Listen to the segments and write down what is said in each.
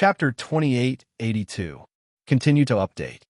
Chapter 2882. Continue to update.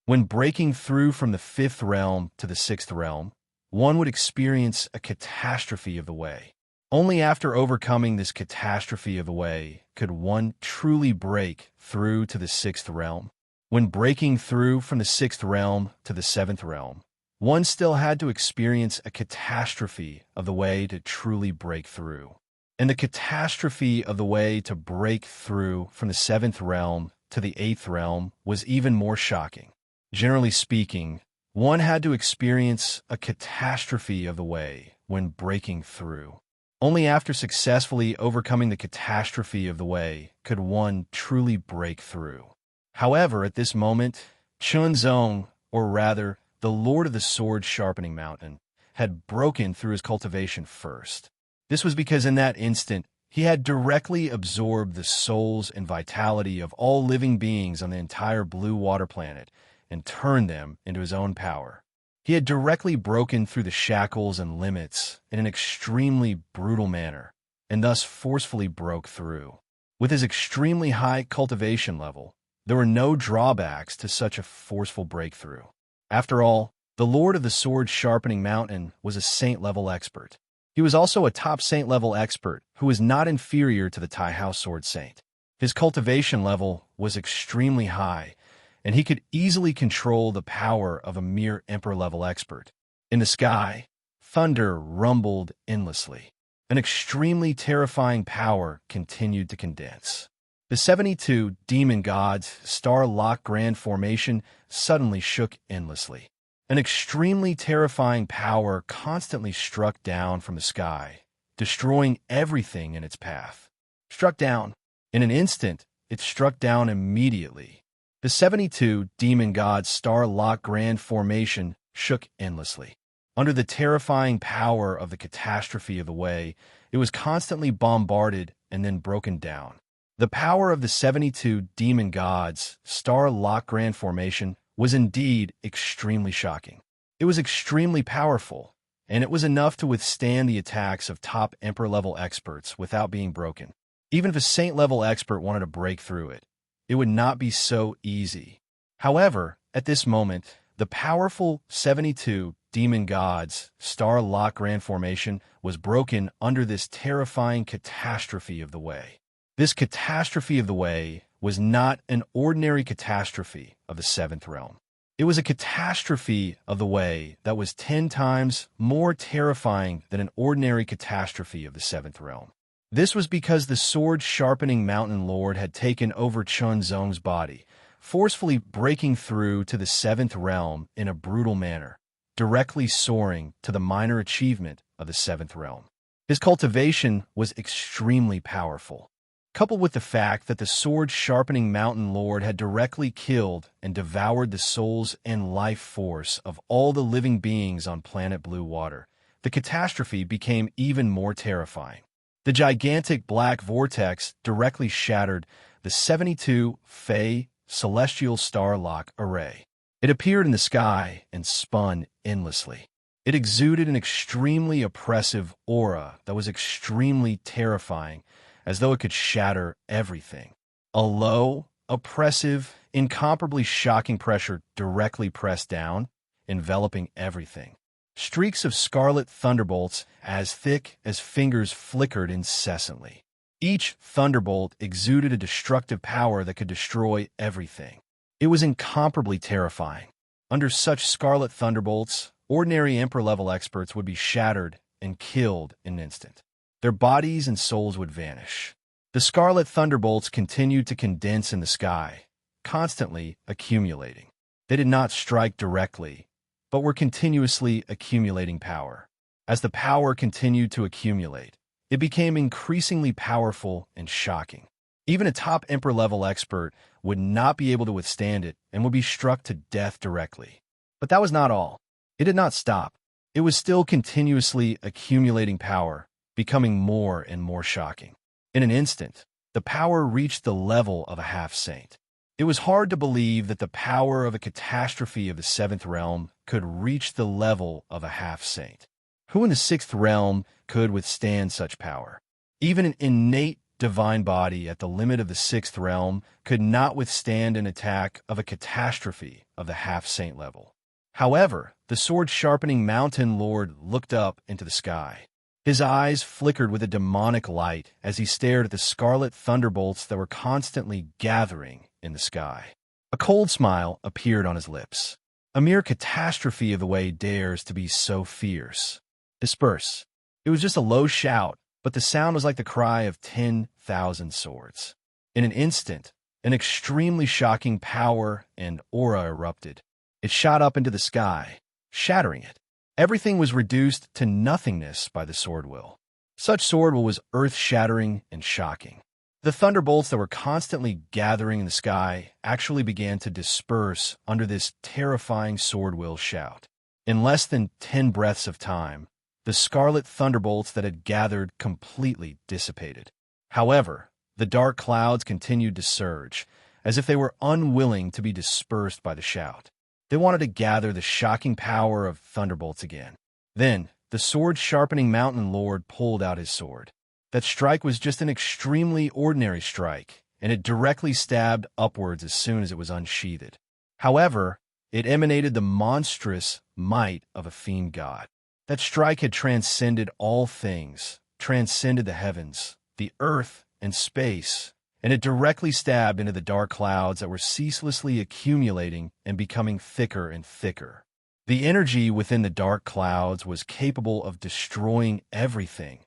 When breaking through from the fifth realm to the sixth realm, one would experience a catastrophe of the way. Only after overcoming this catastrophe of the way could one truly break through to the sixth realm. When breaking through from the sixth realm to the seventh realm, one still had to experience a catastrophe of the way to truly break through. And the catastrophe of the way to break through from the seventh realm to the eighth realm was even more shocking. Generally speaking, one had to experience a catastrophe of the way when breaking through. Only after successfully overcoming the catastrophe of the way could one truly break through. However, at this moment, Chunzong, or rather, the Lord of the Sword Sharpening Mountain, had broken through his cultivation first. This was because in that instant, he had directly absorbed the souls and vitality of all living beings on the entire blue water planet and turned them into his own power. He had directly broken through the shackles and limits in an extremely brutal manner, and thus forcefully broke through. With his extremely high cultivation level, there were no drawbacks to such a forceful breakthrough. After all, the Lord of the Sword Sharpening Mountain was a saint-level expert. He was also a top saint-level expert who was not inferior to the Tai House Sword Saint. His cultivation level was extremely high, and he could easily control the power of a mere emperor-level expert. In the sky, thunder rumbled endlessly. An extremely terrifying power continued to condense. The 72 demon gods' star-locked grand formation suddenly shook endlessly. An extremely terrifying power constantly struck down from the sky, destroying everything in its path. Struck down. In an instant, it struck down immediately. The 72 demon gods' star-locked grand formation shook endlessly. Under the terrifying power of the catastrophe of the way, it was constantly bombarded and then broken down. The power of the 72 demon gods' star-locked grand formation was indeed extremely shocking. It was extremely powerful, and it was enough to withstand the attacks of top emperor-level experts without being broken. Even if a saint-level expert wanted to break through it, it would not be so easy. However, at this moment, the powerful 72 demon gods' star-locked grand formation was broken under this terrifying catastrophe of the way. This catastrophe of the way was not an ordinary catastrophe of the seventh realm. It was a catastrophe of the way that was 10 times more terrifying than an ordinary catastrophe of the seventh realm. This was because the sword-sharpening mountain lord had taken over Chunzong's body, forcefully breaking through to the seventh realm in a brutal manner, directly soaring to the minor achievement of the seventh realm. His cultivation was extremely powerful. Coupled with the fact that the sword-sharpening mountain lord had directly killed and devoured the souls and life force of all the living beings on planet Blue Water, the catastrophe became even more terrifying. The gigantic black vortex directly shattered the 72 Fey celestial star-lock array. It appeared in the sky and spun endlessly. It exuded an extremely oppressive aura that was extremely terrifying, as though it could shatter everything. A low, oppressive, incomparably shocking pressure directly pressed down, enveloping everything. Streaks of scarlet thunderbolts as thick as fingers flickered incessantly. Each thunderbolt exuded a destructive power that could destroy everything. It was incomparably terrifying. Under such scarlet thunderbolts, ordinary emperor-level experts would be shattered and killed in an instant. Their bodies and souls would vanish. The scarlet thunderbolts continued to condense in the sky, constantly accumulating. They did not strike directly, but were continuously accumulating power. As the power continued to accumulate, it became increasingly powerful and shocking. Even a top emperor-level expert would not be able to withstand it and would be struck to death directly. But that was not all. It did not stop. It was still continuously accumulating power, becoming more and more shocking. In an instant, the power reached the level of a half-saint. It was hard to believe that the power of a catastrophe of the seventh realm could reach the level of a half-saint. Who in the sixth realm could withstand such power? Even an innate divine body at the limit of the sixth realm could not withstand an attack of a catastrophe of the half-saint level. However, the sword-sharpening mountain lord looked up into the sky. His eyes flickered with a demonic light as he stared at the scarlet thunderbolts that were constantly gathering in the sky. A cold smile appeared on his lips. A mere catastrophe of the way dares to be so fierce. Disperse. It was just a low shout, but the sound was like the cry of 10,000 swords. In an instant, an extremely shocking power and aura erupted. It shot up into the sky, shattering it. Everything was reduced to nothingness by the sword will. Such sword will was earth-shattering and shocking. The thunderbolts that were constantly gathering in the sky actually began to disperse under this terrifying sword will shout. In less than 10 breaths of time, the scarlet thunderbolts that had gathered completely dissipated. However, the dark clouds continued to surge, as if they were unwilling to be dispersed by the shout. They wanted to gather the shocking power of thunderbolts again. Then, the sword-sharpening mountain lord pulled out his sword. That strike was just an extremely ordinary strike, and it directly stabbed upwards as soon as it was unsheathed. However, it emanated the monstrous might of a fiend god. That strike had transcended all things, transcended the heavens, the earth, and space, and it directly stabbed into the dark clouds that were ceaselessly accumulating and becoming thicker and thicker. The energy within the dark clouds was capable of destroying everything,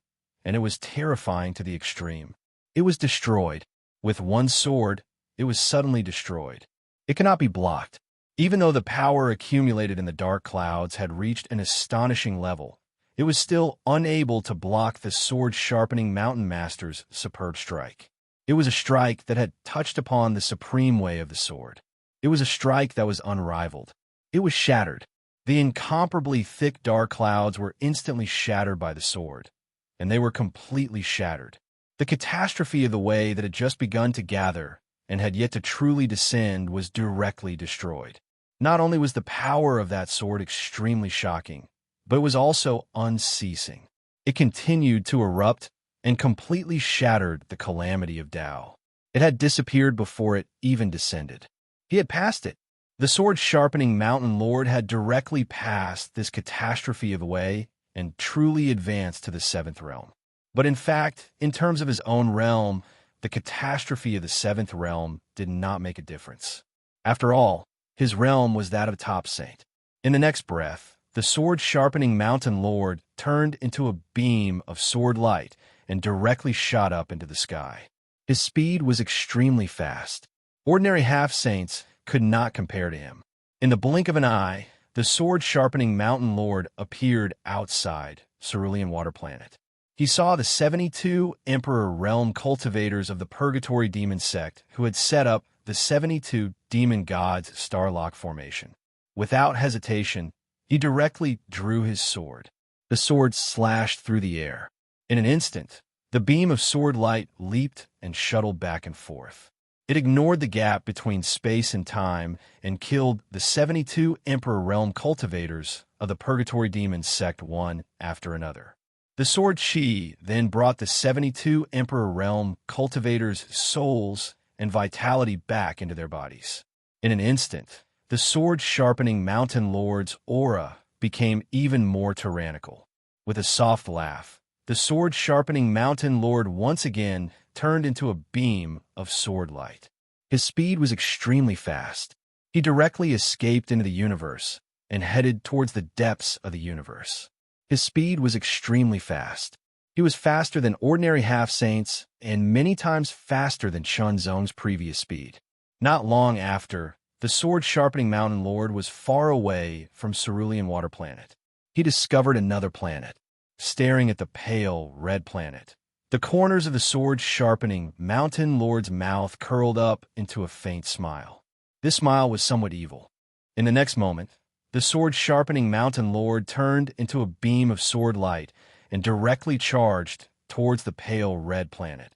and it was terrifying to the extreme. It was destroyed. With one sword, it was suddenly destroyed. It cannot be blocked. Even though the power accumulated in the dark clouds had reached an astonishing level, it was still unable to block the sword-sharpening mountain master's superb strike. It was a strike that had touched upon the supreme way of the sword. It was a strike that was unrivaled. It was shattered. The incomparably thick dark clouds were instantly shattered by the sword, and they were completely shattered. The catastrophe of the way that had just begun to gather and had yet to truly descend was directly destroyed. Not only was the power of that sword extremely shocking, but it was also unceasing. It continued to erupt and completely shattered the calamity of Tao. It had disappeared before it even descended. He had passed it. The sword-sharpening mountain lord had directly passed this catastrophe of the way and truly advanced to the seventh realm. But in fact, in terms of his own realm, the catastrophe of the seventh realm did not make a difference. After all, his realm was that of a top saint. In the next breath, the sword-sharpening mountain lord turned into a beam of sword light and directly shot up into the sky. His speed was extremely fast. Ordinary half-saints could not compare to him. In the blink of an eye, the sword-sharpening mountain lord appeared outside Cerulean Water Planet. He saw the 72 Emperor Realm cultivators of the Purgatory Demon sect who had set up the 72 Demon Gods Starlock formation. Without hesitation, he directly drew his sword. The sword slashed through the air. In an instant, the beam of sword light leaped and shuttled back and forth. It ignored the gap between space and time and killed the 72 Emperor Realm cultivators of the Purgatory Demon sect one after another. The sword chi then brought the 72 Emperor Realm cultivators' souls and vitality back into their bodies. In an instant, the sword-sharpening mountain lord's aura became even more tyrannical. With a soft laugh, the sword-sharpening mountain lord once again turned into a beam of sword light. His speed was extremely fast. He directly escaped into the universe and headed towards the depths of the universe. His speed was extremely fast. He was faster than ordinary half-saints and many times faster than Chun Zong's previous speed. Not long after, the sword-sharpening mountain lord was far away from Cerulean Water Planet. He discovered another planet, staring at the pale red planet. The corners of the sword-sharpening mountain lord's mouth curled up into a faint smile. This smile was somewhat evil. In the next moment, the sword-sharpening mountain lord turned into a beam of sword light and directly charged towards the pale red planet,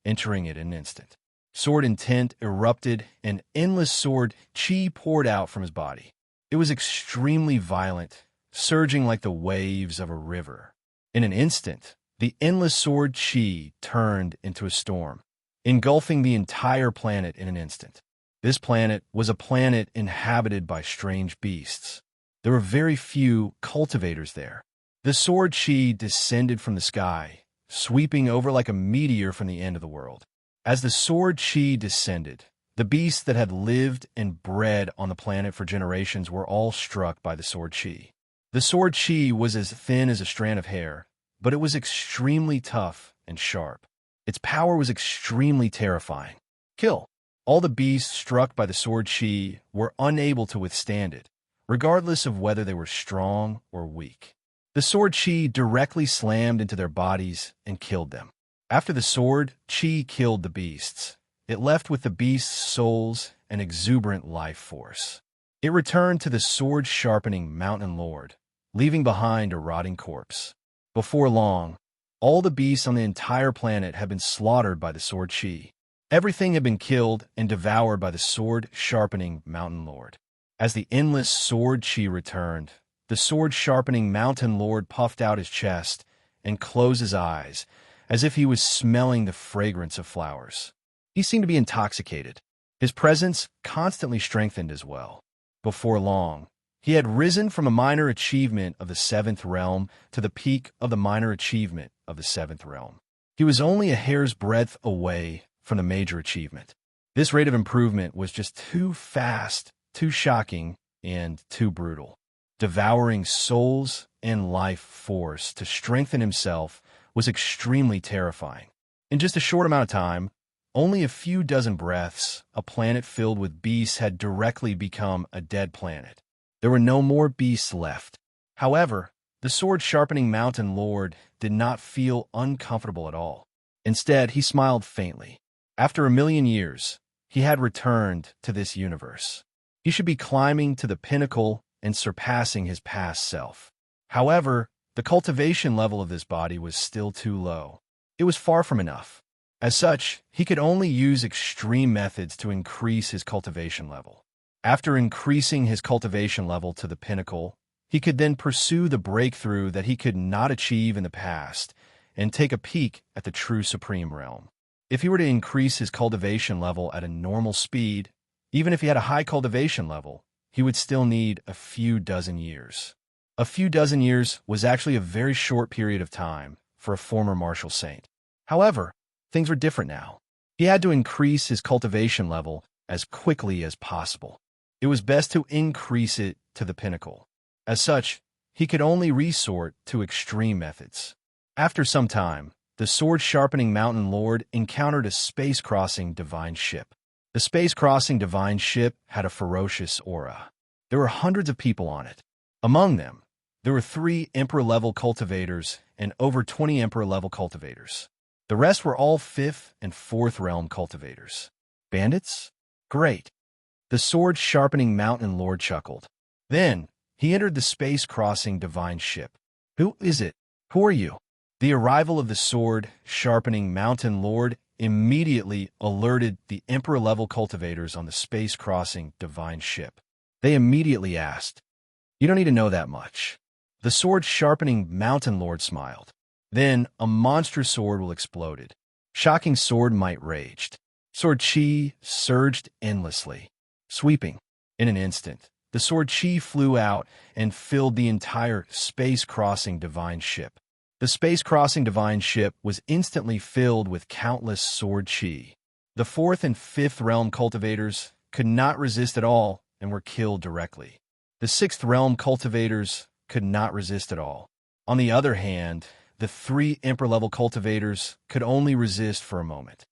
entering it in an instant. Sword intent erupted, and endless sword chi poured out from his body. It was extremely violent, surging like the waves of a river. In an instant, The endless sword chi turned into a storm, engulfing the entire planet in an instant. This planet was a planet inhabited by strange beasts. There were very few cultivators there. The sword chi descended from the sky, sweeping over like a meteor from the end of the world. As the sword chi descended, the beasts that had lived and bred on the planet for generations were all struck by the sword chi. The sword chi was as thin as a strand of hair, but it was extremely tough and sharp. Its power was extremely terrifying. Kill. All the beasts struck by the sword chi were unable to withstand it, regardless of whether they were strong or weak. The sword chi directly slammed into their bodies and killed them. After the sword chi killed the beasts, it left with the beasts' souls an exuberant life force. It returned to the sword-sharpening mountain lord, leaving behind a rotting corpse. Before long, all the beasts on the entire planet had been slaughtered by the sword chi. Everything had been killed and devoured by the sword-sharpening mountain lord. As the endless sword chi returned, the sword-sharpening mountain lord puffed out his chest and closed his eyes, as if he was smelling the fragrance of flowers. He seemed to be intoxicated. His presence constantly strengthened as well. Before long, he had risen from a minor achievement of the 7th realm to the peak of the minor achievement of the 7th realm. He was only a hair's breadth away from the major achievement. This rate of improvement was just too fast, too shocking, and too brutal. Devouring souls and life force to strengthen himself was extremely terrifying. In just a short amount of time, only a few dozen breaths, a planet filled with beasts had directly become a dead planet. There were no more beasts left. However, the sword-sharpening mountain lord did not feel uncomfortable at all. Instead, he smiled faintly. After 1,000,000 years, he had returned to this universe. He should be climbing to the pinnacle and surpassing his past self. However, the cultivation level of this body was still too low. It was far from enough. As such, he could only use extreme methods to increase his cultivation level. After increasing his cultivation level to the pinnacle, he could then pursue the breakthrough that he could not achieve in the past and take a peek at the true supreme realm. If he were to increase his cultivation level at a normal speed, even if he had a high cultivation level, he would still need a few dozen years. A few dozen years was actually a very short period of time for a former martial saint. However, things were different now. He had to increase his cultivation level as quickly as possible. It was best to increase it to the pinnacle. As such, he could only resort to extreme methods. After some time, the sword-sharpening mountain lord encountered a space-crossing divine ship. The space-crossing divine ship had a ferocious aura. There were hundreds of people on it. Among them, there were 3 Emperor-level cultivators and over 20 Emperor-level cultivators. The rest were all 5th and 4th realm cultivators. Bandits? Great. The sword-sharpening mountain lord chuckled. Then, he entered the space-crossing divine ship. Who is it? Who are you? The arrival of the sword-sharpening mountain lord immediately alerted the Emperor-level cultivators on the space-crossing divine ship. They immediately asked, "You don't need to know that much." The sword-sharpening mountain lord smiled. Then, a monstrous sword will exploded. Shocking sword might raged. Sword chi surged endlessly. Sweeping. In an instant, the sword chi flew out and filled the entire space-crossing divine ship. The space-crossing divine ship was instantly filled with countless sword chi. The 4th and 5th realm cultivators could not resist at all and were killed directly. The 6th realm cultivators could not resist at all. On the other hand, the 3 Emperor-level cultivators could only resist for a moment.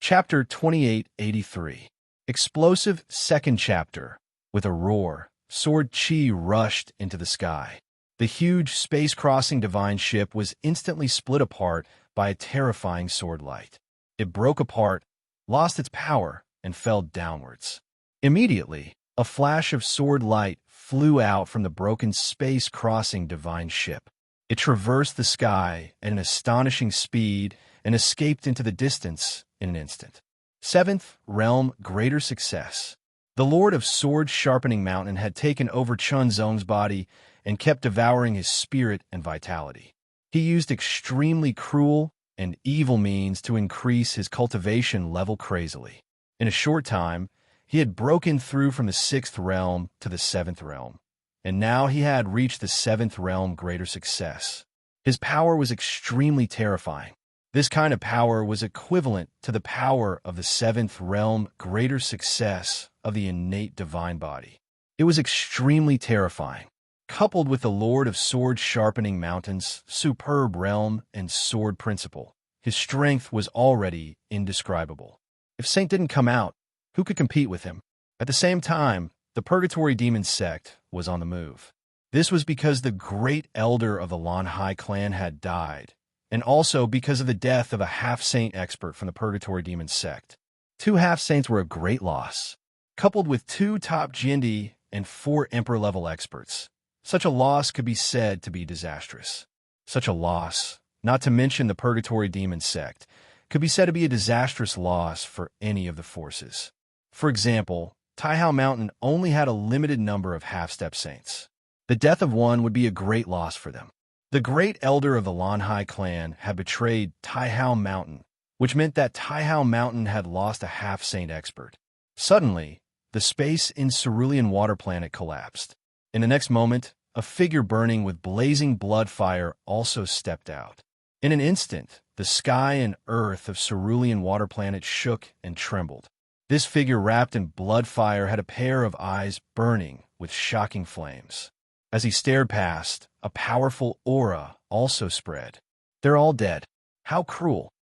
Chapter 2883. Explosive second chapter. With a roar, sword chi rushed into the sky. The huge space-crossing divine ship was instantly split apart by a terrifying sword light. It broke apart, lost its power, and fell downwards. Immediately, a flash of sword light flew out from the broken space-crossing divine ship. It traversed the sky at an astonishing speed and escaped into the distance in an instant. 7th realm greater success. The Lord of Sword-Sharpening Mountain had taken over Chun Zong's body and kept devouring his spirit and vitality. He used extremely cruel and evil means to increase his cultivation level crazily. In a short time, he had broken through from the 6th realm to the 7th realm, and now he had reached the 7th realm greater success. His power was extremely terrifying. This kind of power was equivalent to the power of the 7th realm greater success of the innate divine body. It was extremely terrifying. Coupled with the Lord of Sword Sharpening Mountains, superb realm, and sword principle, his strength was already indescribable. If Saint didn't come out, who could compete with him? At the same time, the Purgatory Demon sect was on the move. This was because the great elder of the Lanhai clan had died, and also because of the death of a half-saint expert from the Purgatory Demon sect. 2 half-saints were a great loss. Coupled with 2 top Jindi and 4 Emperor-level experts, such a loss could be said to be disastrous. Such a loss, not to mention the Purgatory Demon sect, could be said to be a disastrous loss for any of the forces. For example, Taihao Mountain only had a limited number of half-step saints. The death of one would be a great loss for them. The great elder of the Lanhai clan had betrayed Taihao Mountain, which meant that Taihao Mountain had lost a half-saint expert. Suddenly, the space in Cerulean Water Planet collapsed. In the next moment, a figure burning with blazing blood fire also stepped out. In an instant, the sky and earth of Cerulean Water Planet shook and trembled. This figure wrapped in blood fire had a pair of eyes burning with shocking flames. As he stared past, a powerful aura also spread. They're all dead. How cruel.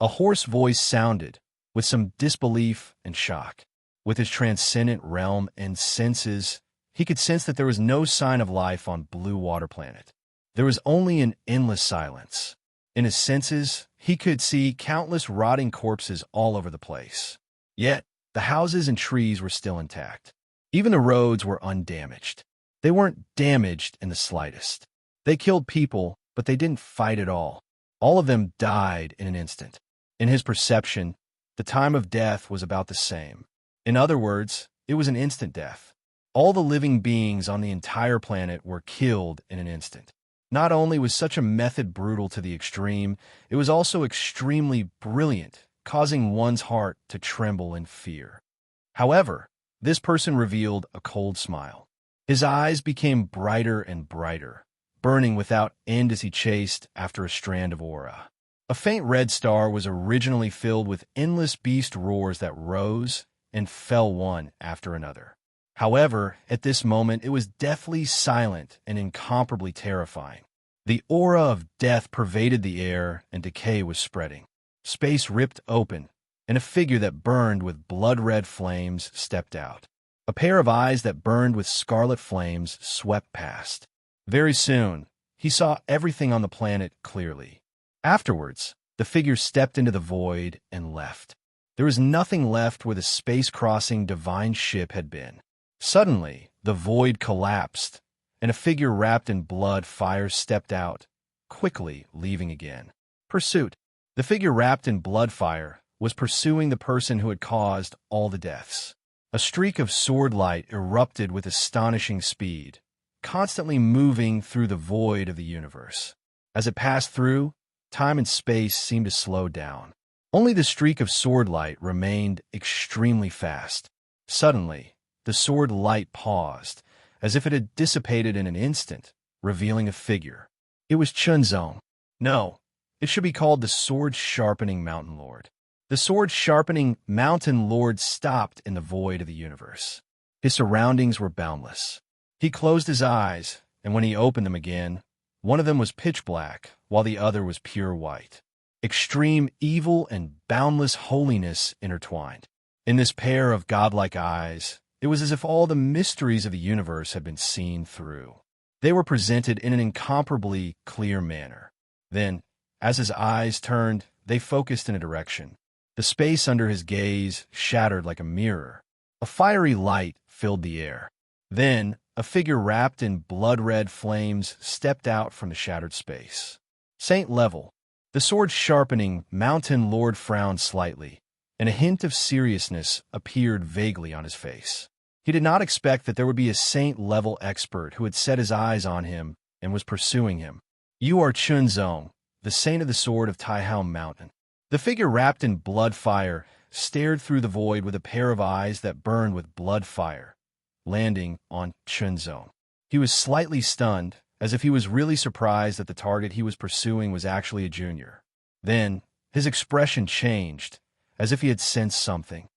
A hoarse voice sounded, with some disbelief and shock. With his transcendent realm and senses, he could sense that there was no sign of life on Blue Water Planet. There was only an endless silence. In his senses, he could see countless rotting corpses all over the place. Yet, the houses and trees were still intact. Even the roads were undamaged. They weren't damaged in the slightest. They killed people, but they didn't fight at all. All of them died in an instant. In his perception, the time of death was about the same. In other words, it was an instant death. All the living beings on the entire planet were killed in an instant. Not only was such a method brutal to the extreme, it was also extremely brilliant, causing one's heart to tremble in fear. However, this person revealed a cold smile. His eyes became brighter and brighter, burning without end as he chased after a strand of aura. A faint red star was originally filled with endless beast roars that rose and fell one after another. However, at this moment, it was deathly silent and incomparably terrifying. The aura of death pervaded the air and decay was spreading. Space ripped open, and a figure that burned with blood-red flames stepped out. A pair of eyes that burned with scarlet flames swept past. Very soon, he saw everything on the planet clearly. Afterwards, the figure stepped into the void and left. There was nothing left where the space-crossing divine ship had been. Suddenly, the void collapsed, and a figure wrapped in blood fire stepped out, quickly leaving again. Pursuit. The figure wrapped in blood fire was pursuing the person who had caused all the deaths. A streak of sword light erupted with astonishing speed, constantly moving through the void of the universe. As it passed through, time and space seemed to slow down. Only the streak of sword light remained extremely fast. Suddenly, the sword light paused, as if it had dissipated in an instant, revealing a figure. It was Chunzong. No, it should be called the Sword-Sharpening Mountain Lord. The Sword-Sharpening Mountain Lord stopped in the void of the universe. His surroundings were boundless. He closed his eyes, and when he opened them again, one of them was pitch black, while the other was pure white. Extreme evil and boundless holiness intertwined. In this pair of godlike eyes, it was as if all the mysteries of the universe had been seen through. They were presented in an incomparably clear manner. Then, as his eyes turned, they focused in a direction. The space under his gaze shattered like a mirror. A fiery light filled the air. Then, a figure wrapped in blood-red flames stepped out from the shattered space. Saint Level. The sword-sharpening Mountain Lord frowned slightly, and a hint of seriousness appeared vaguely on his face. He did not expect that there would be a saint-level expert who had set his eyes on him and was pursuing him. You are Chunzong, the saint of the sword of Taihao Mountain. The figure wrapped in blood fire stared through the void with a pair of eyes that burned with blood fire, landing on Chunzong. He was slightly stunned, as if he was really surprised that the target he was pursuing was actually a junior. Then, his expression changed, as if he had sensed something.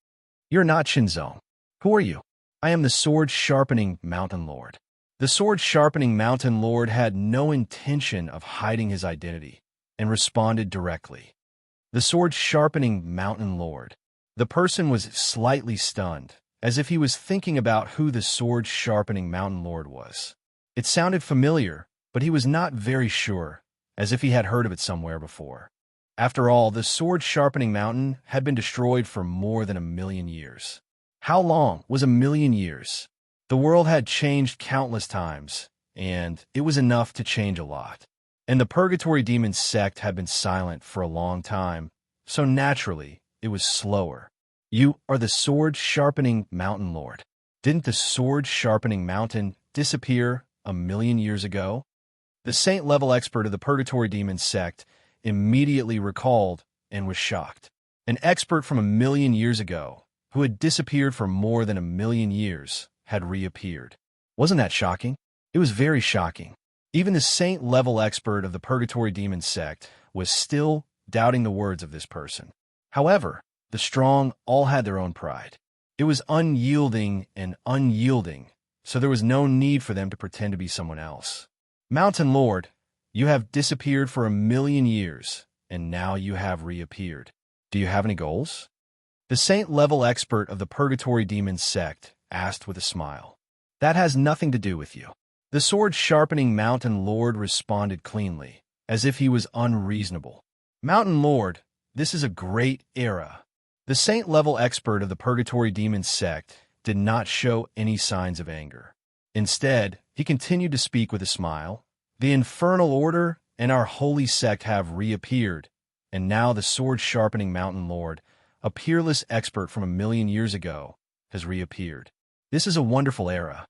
You're not Chunzong. Who are you? I am the sword-sharpening Mountain Lord. The sword-sharpening Mountain Lord had no intention of hiding his identity, and responded directly. The sword-sharpening Mountain Lord. The person was slightly stunned, as if he was thinking about who the sword-sharpening Mountain Lord was. It sounded familiar, but he was not very sure, as if he had heard of it somewhere before. After all, the sword-sharpening mountain had been destroyed for more than 1,000,000 years. How long was 1,000,000 years? The world had changed countless times, and it was enough to change a lot. And the Purgatory Demon sect had been silent for a long time, so naturally, it was slower. You are the sword-sharpening Mountain Lord. Didn't the sword-sharpening mountain disappear 1,000,000 years ago? The saint-level expert of the Purgatory Demon sect immediately recalled and was shocked. An expert from 1,000,000 years ago, who had disappeared for more than 1,000,000 years, had reappeared. Wasn't that shocking? It was very shocking. Even the saint-level expert of the Purgatory Demon sect was still doubting the words of this person. However, the strong all had their own pride. It was unyielding and unyielding, so there was no need for them to pretend to be someone else. Mountain Lord, you have disappeared for 1,000,000 years, and now you have reappeared. Do you have any goals? The saint-level expert of the Purgatory Demon sect asked with a smile. That has nothing to do with you. The sword-sharpening Mountain Lord responded cleanly, as if he was unreasonable. Mountain Lord, this is a great era. The saint-level expert of the Purgatory Demon sect did not show any signs of anger. Instead, he continued to speak with a smile. The Infernal Order and our holy sect have reappeared, and now the sword-sharpening Mountain Lord, a peerless expert from 1,000,000 years ago, has reappeared. This is a wonderful era.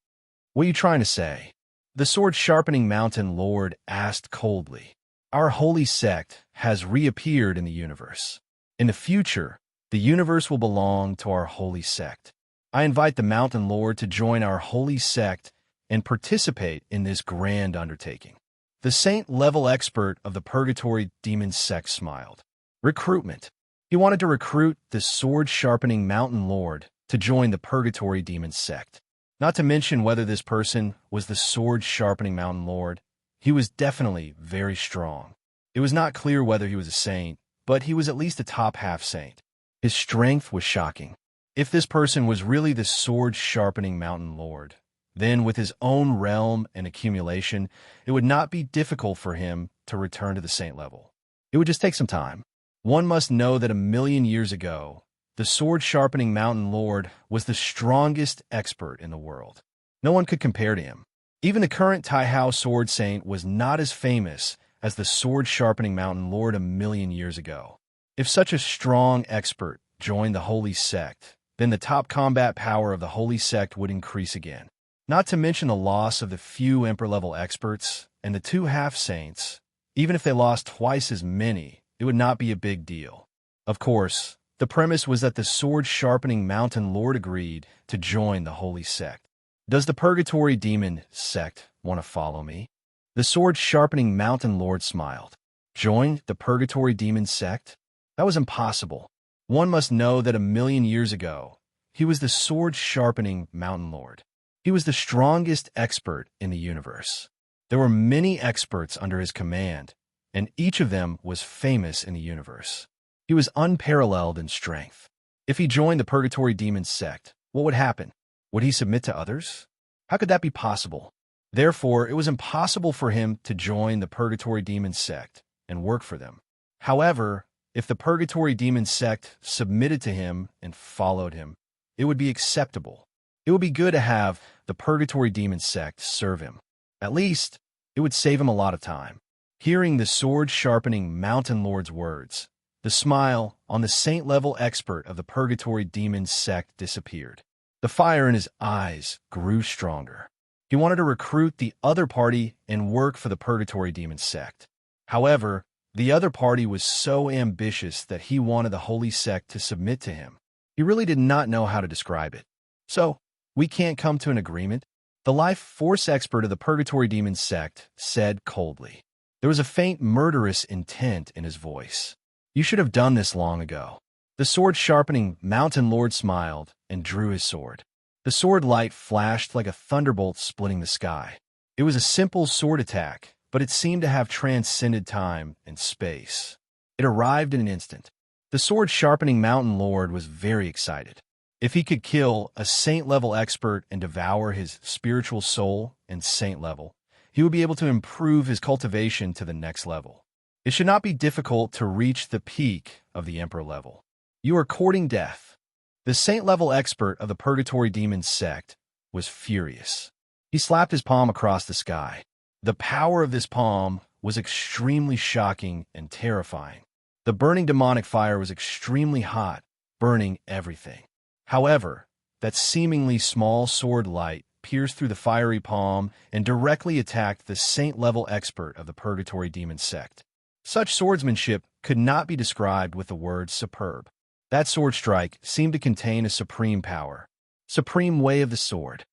What are you trying to say? The sword-sharpening Mountain Lord asked coldly. Our holy sect has reappeared in the universe. In the future, the universe will belong to our holy sect. I invite the Mountain Lord to join our holy sect and participate in this grand undertaking. The saint-level expert of the Purgatory Demon sect smiled. Recruitment. He wanted to recruit the sword-sharpening Mountain Lord to join the Purgatory Demon sect. Not to mention whether this person was the sword-sharpening Mountain Lord, he was definitely very strong. It was not clear whether he was a saint, but he was at least a top-half saint. His strength was shocking. If this person was really the sword-sharpening Mountain Lord, then with his own realm and accumulation, it would not be difficult for him to return to the saint level. It would just take some time. One must know that 1,000,000 years ago, the sword-sharpening Mountain Lord was the strongest expert in the world. No one could compare to him. Even the current Taihao Sword Saint was not as famous as the sword-sharpening Mountain Lord 1,000,000 years ago. If such a strong expert joined the holy sect, then the top combat power of the holy sect would increase again. Not to mention the loss of the few Emperor-level experts and the 2 half-saints. Even if they lost twice as many, it would not be a big deal. Of course, the premise was that the sword-sharpening Mountain Lord agreed to join the holy sect. Does the Purgatory Demon sect want to follow me? The sword-sharpening Mountain Lord smiled. Join the Purgatory Demon sect? That was impossible. One must know that 1,000,000 years ago, he was the sword-sharpening Mountain Lord. He was the strongest expert in the universe. There were many experts under his command, and each of them was famous in the universe. He was unparalleled in strength. If he joined the Purgatory Demon sect, what would happen? Would he submit to others? How could that be possible? Therefore, it was impossible for him to join the Purgatory Demon sect and work for them. However, if the Purgatory Demon sect submitted to him and followed him, it would be acceptable. It would be good to have the Purgatory Demon sect serve him. At least, it would save him a lot of time. Hearing the sword-sharpening Mountain Lord's words, the smile on the saint-level expert of the Purgatory Demon sect disappeared. The fire in his eyes grew stronger. He wanted to recruit the other party and work for the Purgatory Demon sect. However, the other party was so ambitious that he wanted the Holy Sect to submit to him. He really did not know how to describe it. So, we can't come to an agreement? The life force expert of the Purgatory Demon sect said coldly. There was a faint murderous intent in his voice. You should have done this long ago. The sword-sharpening Mountain Lord smiled and drew his sword. The sword light flashed like a thunderbolt splitting the sky. It was a simple sword attack, but it seemed to have transcended time and space. It arrived in an instant. The sword-sharpening Mountain Lord was very excited. If he could kill a saint-level expert and devour his spiritual soul and saint level, he would be able to improve his cultivation to the next level. It should not be difficult to reach the peak of the Emperor level. You are courting death. The saint-level expert of the Purgatory Demon sect was furious. He slapped his palm across the sky. The power of this palm was extremely shocking and terrifying. The burning demonic fire was extremely hot, burning everything. However, that seemingly small sword light pierced through the fiery palm and directly attacked the saint-level expert of the Purgatory Demon sect. Such swordsmanship could not be described with the word superb. That sword strike seemed to contain a supreme power, supreme way of the sword.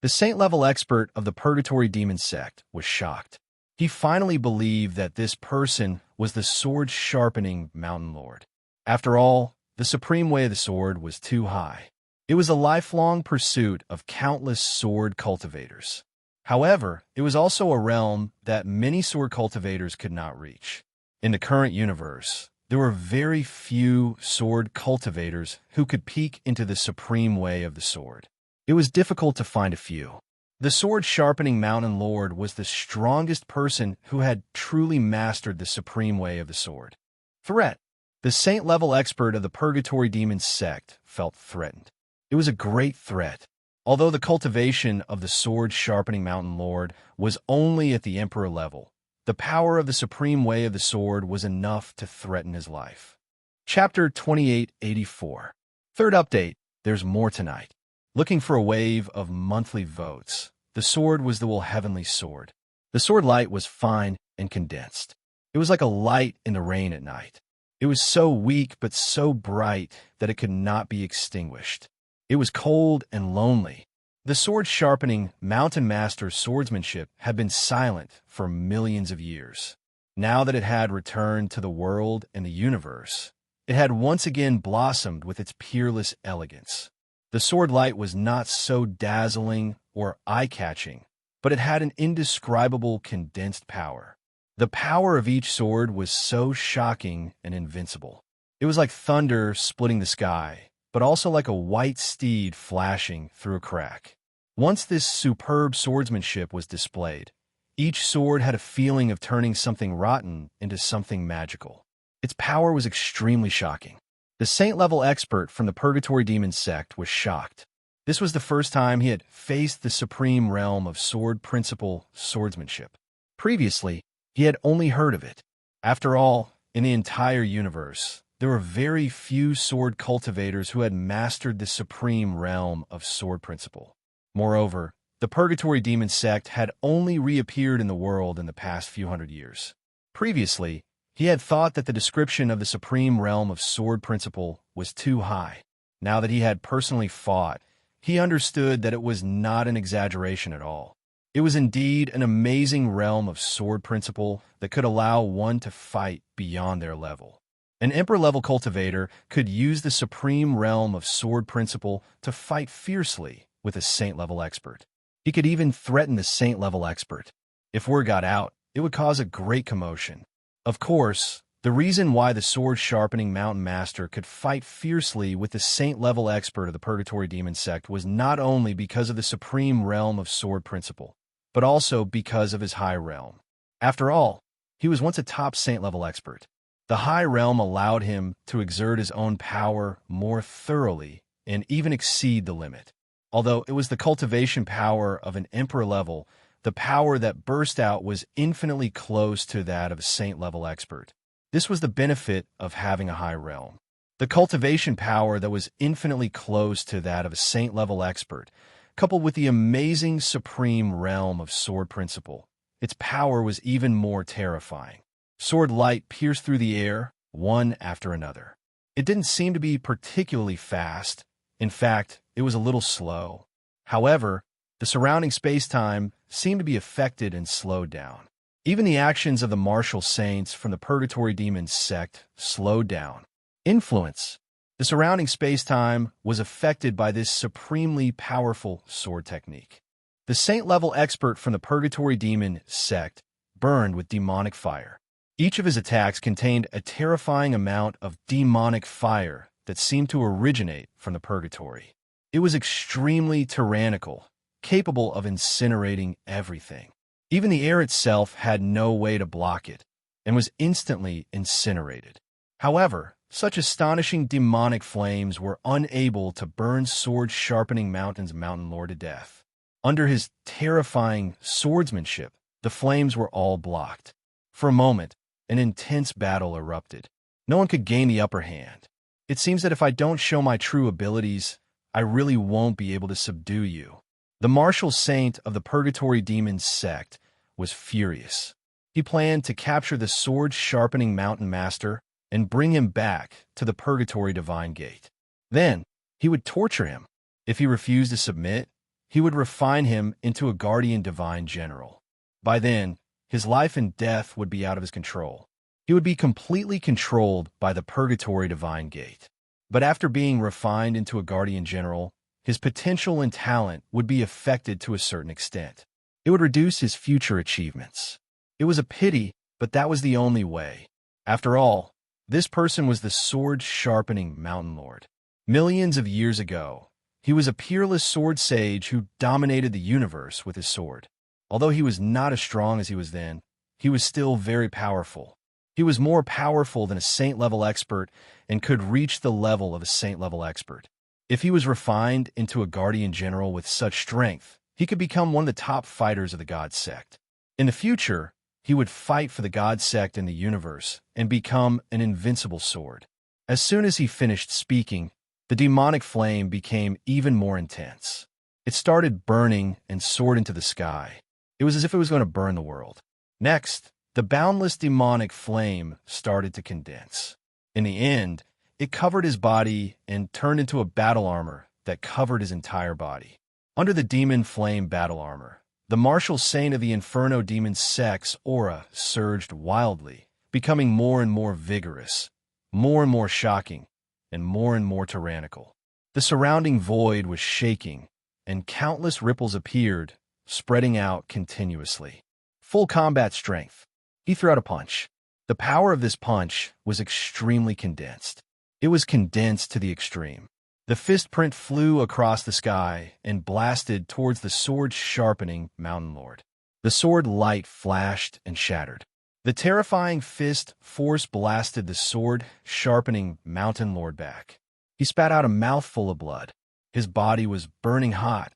The saint-level expert of the Purgatory Demon sect was shocked. He finally believed that this person was the sword-sharpening Mountain Lord. After all, the supreme way of the sword was too high. It was a lifelong pursuit of countless sword cultivators. However, it was also a realm that many sword cultivators could not reach. In the current universe, there were very few sword cultivators who could peek into the supreme way of the sword. It was difficult to find a few. The sword-sharpening Mountain Lord was the strongest person who had truly mastered the supreme way of the sword. Threat. The saint-level expert of the Purgatory Demon sect felt threatened. It was a great threat. Although the cultivation of the sword-sharpening Mountain Lord was only at the Emperor level, the power of the supreme way of the sword was enough to threaten his life. Chapter 2884. Third update, there's more tonight. Looking for a wave of monthly votes. The sword was the heavenly sword. The sword light was fine and condensed. It was like a light in the rain at night. It was so weak but so bright that it could not be extinguished. It was cold and lonely. The sword-sharpening Mountain Master's swordsmanship had been silent for millions of years. Now that it had returned to the world and the universe, it had once again blossomed with its peerless elegance. The sword light was not so dazzling or eye-catching, but it had an indescribable condensed power. The power of each sword was so shocking and invincible. It was like thunder splitting the sky, but also like a white steed flashing through a crack. Once this superb swordsmanship was displayed, each sword had a feeling of turning something rotten into something magical. Its power was extremely shocking. The saint-level expert from the Purgatory Demon sect was shocked. This was the first time he had faced the supreme realm of sword principle swordsmanship. Previously, he had only heard of it. After all, in the entire universe, there were very few sword cultivators who had mastered the supreme realm of sword principle. Moreover, the Purgatory Demon sect had only reappeared in the world in the past few hundred years. Previously, he had thought that the description of the supreme realm of sword principle was too high. Now that he had personally fought, he understood that it was not an exaggeration at all. It was indeed an amazing realm of sword principle that could allow one to fight beyond their level. An Emperor-level cultivator could use the supreme realm of sword principle to fight fiercely with a saint-level expert. He could even threaten the saint-level expert. If word got out, it would cause a great commotion. Of course, the reason why the sword-sharpening Mountain Master could fight fiercely with the saint-level expert of the Purgatory Demon sect was not only because of the supreme realm of sword principle, but also because of his high realm. After all, he was once a top saint-level expert. The high realm allowed him to exert his own power more thoroughly and even exceed the limit. Although it was the cultivation power of an emperor level, the power that burst out was infinitely close to that of a saint-level expert. This was the benefit of having a high realm. The cultivation power that was infinitely close to that of a saint-level expert Coupled with the amazing supreme realm of sword principle, its power was even more terrifying. Sword light pierced through the air, one after another. It didn't seem to be particularly fast. In fact, it was a little slow. However, the surrounding space-time seemed to be affected and slowed down. Even the actions of the martial saints from the Purgatory Demons sect slowed down. Influence. The surrounding space-time was affected by this supremely powerful sword technique. The saint-level expert from the Purgatory Demon sect burned with demonic fire. Each of his attacks contained a terrifying amount of demonic fire that seemed to originate from the Purgatory. It was extremely tyrannical, capable of incinerating everything. Even the air itself had no way to block it, and was instantly incinerated. However, such astonishing demonic flames were unable to burn sword-sharpening mountain lord to death. Under his terrifying swordsmanship, the flames were all blocked. For a moment, an intense battle erupted. No one could gain the upper hand. It seems that if I don't show my true abilities, I really won't be able to subdue you. The martial saint of the Purgatory Demons sect was furious. He planned to capture the sword-sharpening mountain master and bring him back to the Purgatory Divine Gate. Then, he would torture him. If he refused to submit, he would refine him into a guardian divine general. By then, his life and death would be out of his control. He would be completely controlled by the Purgatory Divine Gate. But after being refined into a guardian general, his potential and talent would be affected to a certain extent. It would reduce his future achievements. It was a pity, but that was the only way. After all, this person was the sword-sharpening mountain lord. Millions of years ago, he was a peerless sword sage who dominated the universe with his sword. Although he was not as strong as he was then, he was still very powerful. He was more powerful than a saint-level expert and could reach the level of a saint-level expert. If he was refined into a guardian general with such strength, he could become one of the top fighters of the God sect. In the future, he would fight for the God sect in the universe and become an invincible sword. As soon as he finished speaking, the demonic flame became even more intense. It started burning and soared into the sky. It was as if it was going to burn the world. Next, the boundless demonic flame started to condense. In the end, it covered his body and turned into a battle armor that covered his entire body. Under the demon flame battle armor, the martial saint of the Inferno Demon sect's aura surged wildly, becoming more and more vigorous, more and more shocking, and more tyrannical. The surrounding void was shaking, and countless ripples appeared, spreading out continuously. Full combat strength. He threw out a punch. The power of this punch was extremely condensed. It was condensed to the extreme. The fist print flew across the sky and blasted towards the sword-sharpening mountain lord. The sword light flashed and shattered. The terrifying fist force blasted the sword-sharpening mountain lord back. He spat out a mouthful of blood. His body was burning hot,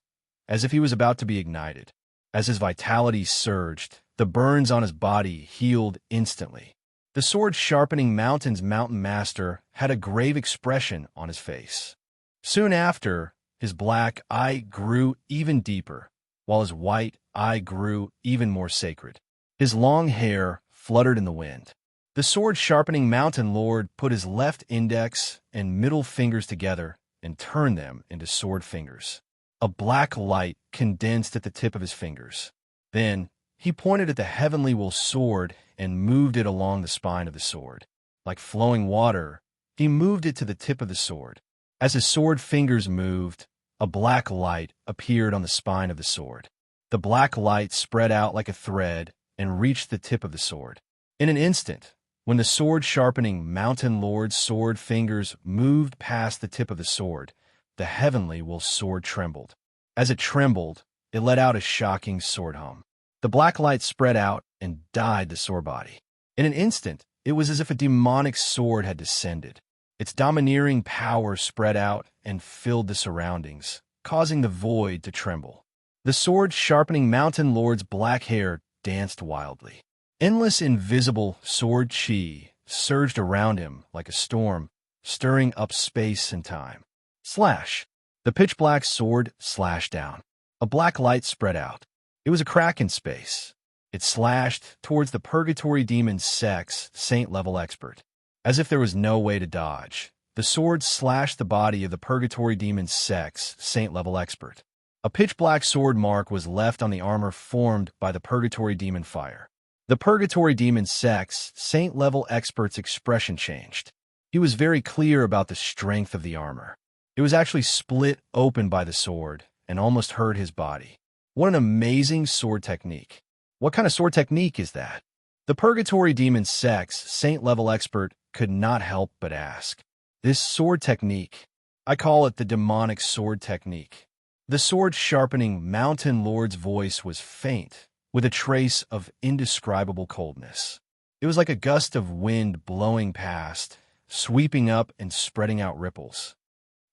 as if he was about to be ignited. As his vitality surged, the burns on his body healed instantly. The sword-sharpening mountain master had a grave expression on his face. Soon after, his black eye grew even deeper, while his white eye grew even more sacred. His long hair fluttered in the wind. The sword-sharpening mountain lord put his left index and middle fingers together and turned them into sword fingers. A black light condensed at the tip of his fingers. Then, he pointed at the heavenly will sword and moved it along the spine of the sword. Like flowing water, he moved it to the tip of the sword. As his sword fingers moved, a black light appeared on the spine of the sword. The black light spread out like a thread and reached the tip of the sword. In an instant, when the sword-sharpening mountain lord's sword fingers moved past the tip of the sword, the heavenly will sword trembled. As it trembled, it let out a shocking sword hum. The black light spread out and dyed the sword body. In an instant, it was as if a demonic sword had descended. Its domineering power spread out and filled the surroundings, causing the void to tremble. The sword-sharpening mountain lord's black hair danced wildly. Endless invisible sword chi surged around him like a storm, stirring up space and time. Slash! The pitch-black sword slashed down. A black light spread out. It was a crack in space. It slashed towards the purgatory demon's sex, saint-level expert. As if there was no way to dodge, the sword slashed the body of the purgatory demon's sex, saint-level expert. A pitch-black sword mark was left on the armor formed by the purgatory demon fire. The purgatory demon's sex, saint-level expert's expression changed. He was very clear about the strength of the armor. It was actually split open by the sword and almost hurt his body. What an amazing sword technique. What kind of sword technique is that? The purgatory demon's sex, saint-level expert, could not help but ask. This sword technique, I call it the demonic sword technique. The sword-sharpening mountain lord's voice was faint, with a trace of indescribable coldness. It was like a gust of wind blowing past, sweeping up and spreading out ripples.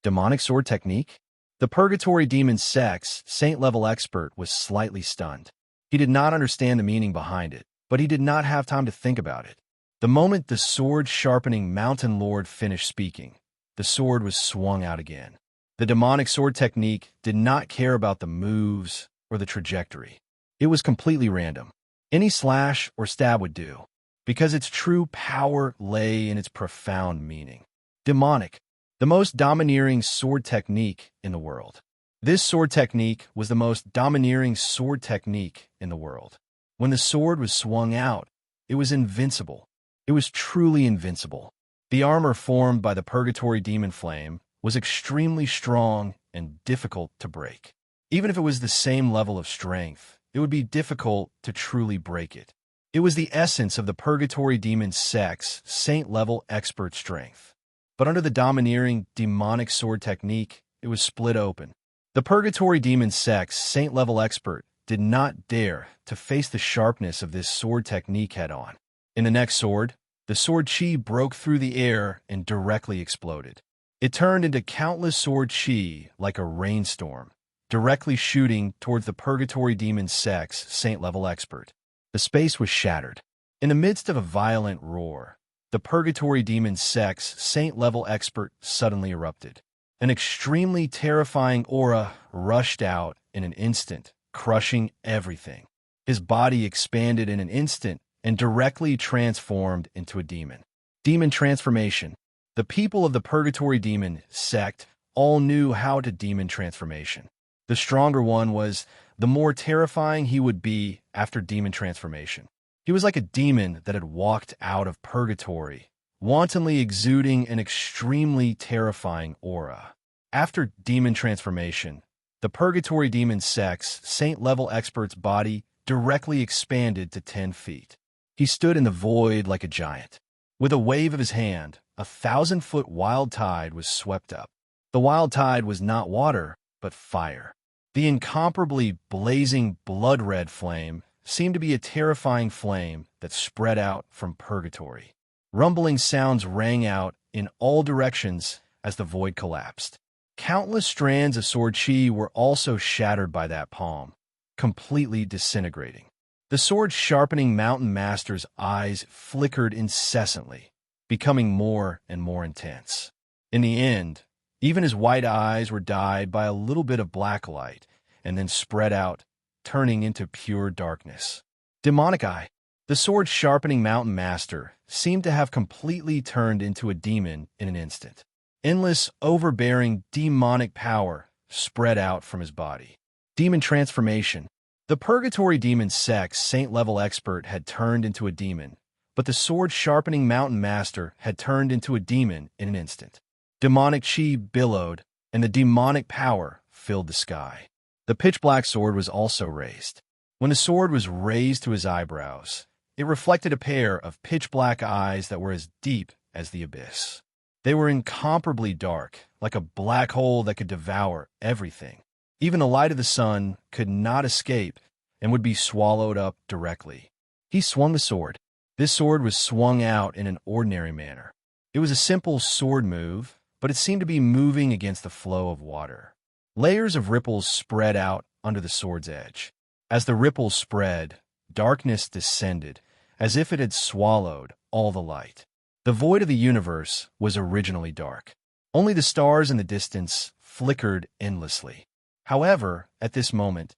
Demonic sword technique? The purgatory demon's sex, saint-level expert, was slightly stunned. He did not understand the meaning behind it, but he did not have time to think about it. The moment the sword-sharpening mountain lord finished speaking, the sword was swung out again. The demonic sword technique did not care about the moves or the trajectory. It was completely random. Any slash or stab would do, because its true power lay in its profound meaning. Demonic, the most domineering sword technique in the world. This sword technique was the most domineering sword technique in the world. When the sword was swung out, it was invincible. It was truly invincible. The armor formed by the purgatory demon flame was extremely strong and difficult to break. Even if it was the same level of strength, it would be difficult to truly break it. It was the essence of the purgatory demon's sex, saint-level expert strength. But under the domineering demonic sword technique, it was split open. The purgatory demon's sex, saint-level expert, did not dare to face the sharpness of this sword technique head-on. In the next sword, the sword chi broke through the air and directly exploded. It turned into countless sword chi like a rainstorm, directly shooting towards the purgatory demon's sex, saint-level expert. The space was shattered. In the midst of a violent roar, the purgatory demon's sex, saint-level expert suddenly erupted. An extremely terrifying aura rushed out in an instant, crushing everything. His body expanded in an instant and directly transformed into a demon. Demon transformation. The people of the purgatory demon sect all knew how to demon transformation. The stronger one was, the more terrifying he would be after demon transformation. He was like a demon that had walked out of purgatory, wantonly exuding an extremely terrifying aura. After demon transformation, the purgatory demon's sex, saint-level expert's body directly expanded to 10 feet. He stood in the void like a giant. With a wave of his hand, a 1,000-foot wild tide was swept up. The wild tide was not water, but fire. The incomparably blazing blood-red flame seemed to be a terrifying flame that spread out from purgatory. Rumbling sounds rang out in all directions as the void collapsed. Countless strands of sword chi were also shattered by that palm, completely disintegrating. The sword-sharpening mountain master's eyes flickered incessantly, becoming more and more intense. In the end, even his white eyes were dyed by a little bit of black light and then spread out, turning into pure darkness. Demonic eye. The sword-sharpening mountain master seemed to have completely turned into a demon in an instant. Endless, overbearing, demonic power spread out from his body. Demon transformation. The purgatory demon's sex, saint-level expert, had turned into a demon, but the sword-sharpening mountain master had turned into a demon in an instant. Demonic chi billowed, and the demonic power filled the sky. The pitch-black sword was also raised. When the sword was raised to his eyebrows, it reflected a pair of pitch-black eyes that were as deep as the abyss. They were incomparably dark, like a black hole that could devour everything. Even the light of the sun could not escape and would be swallowed up directly. He swung the sword. This sword was swung out in an ordinary manner. It was a simple sword move, but it seemed to be moving against the flow of water. Layers of ripples spread out under the sword's edge. As the ripples spread, darkness descended, as if it had swallowed all the light. The void of the universe was originally dark. Only the stars in the distance flickered endlessly. However, at this moment,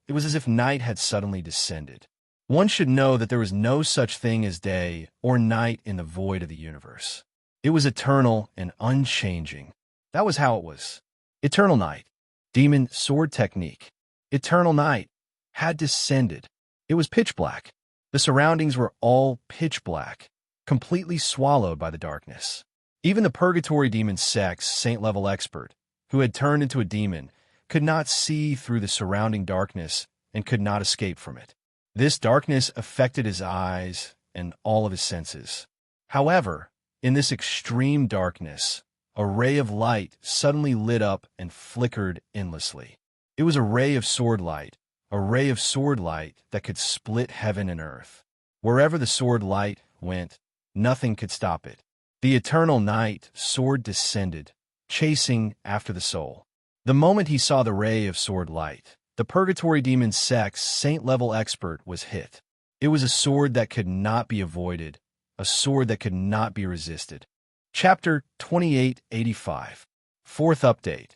it was as if night had suddenly descended. One should know that there was no such thing as day or night in the void of the universe. It was eternal and unchanging. That was how it was. Eternal night. Demon sword technique. Eternal night had descended. It was pitch black. The surroundings were all pitch black, completely swallowed by the darkness. Even the purgatory demon sex saint-level expert, who had turned into a demon, could not see through the surrounding darkness and could not escape from it. This darkness affected his eyes and all of his senses. However, in this extreme darkness, a ray of light suddenly lit up and flickered endlessly. It was a ray of sword light that could split heaven and earth. Wherever the sword light went, nothing could stop it. The eternal night sword descended, chasing after the soul. The moment he saw the ray of sword light, the purgatory demon sex saint-level expert was hit. It was a sword that could not be avoided, a sword that could not be resisted. Chapter 2885. Fourth update.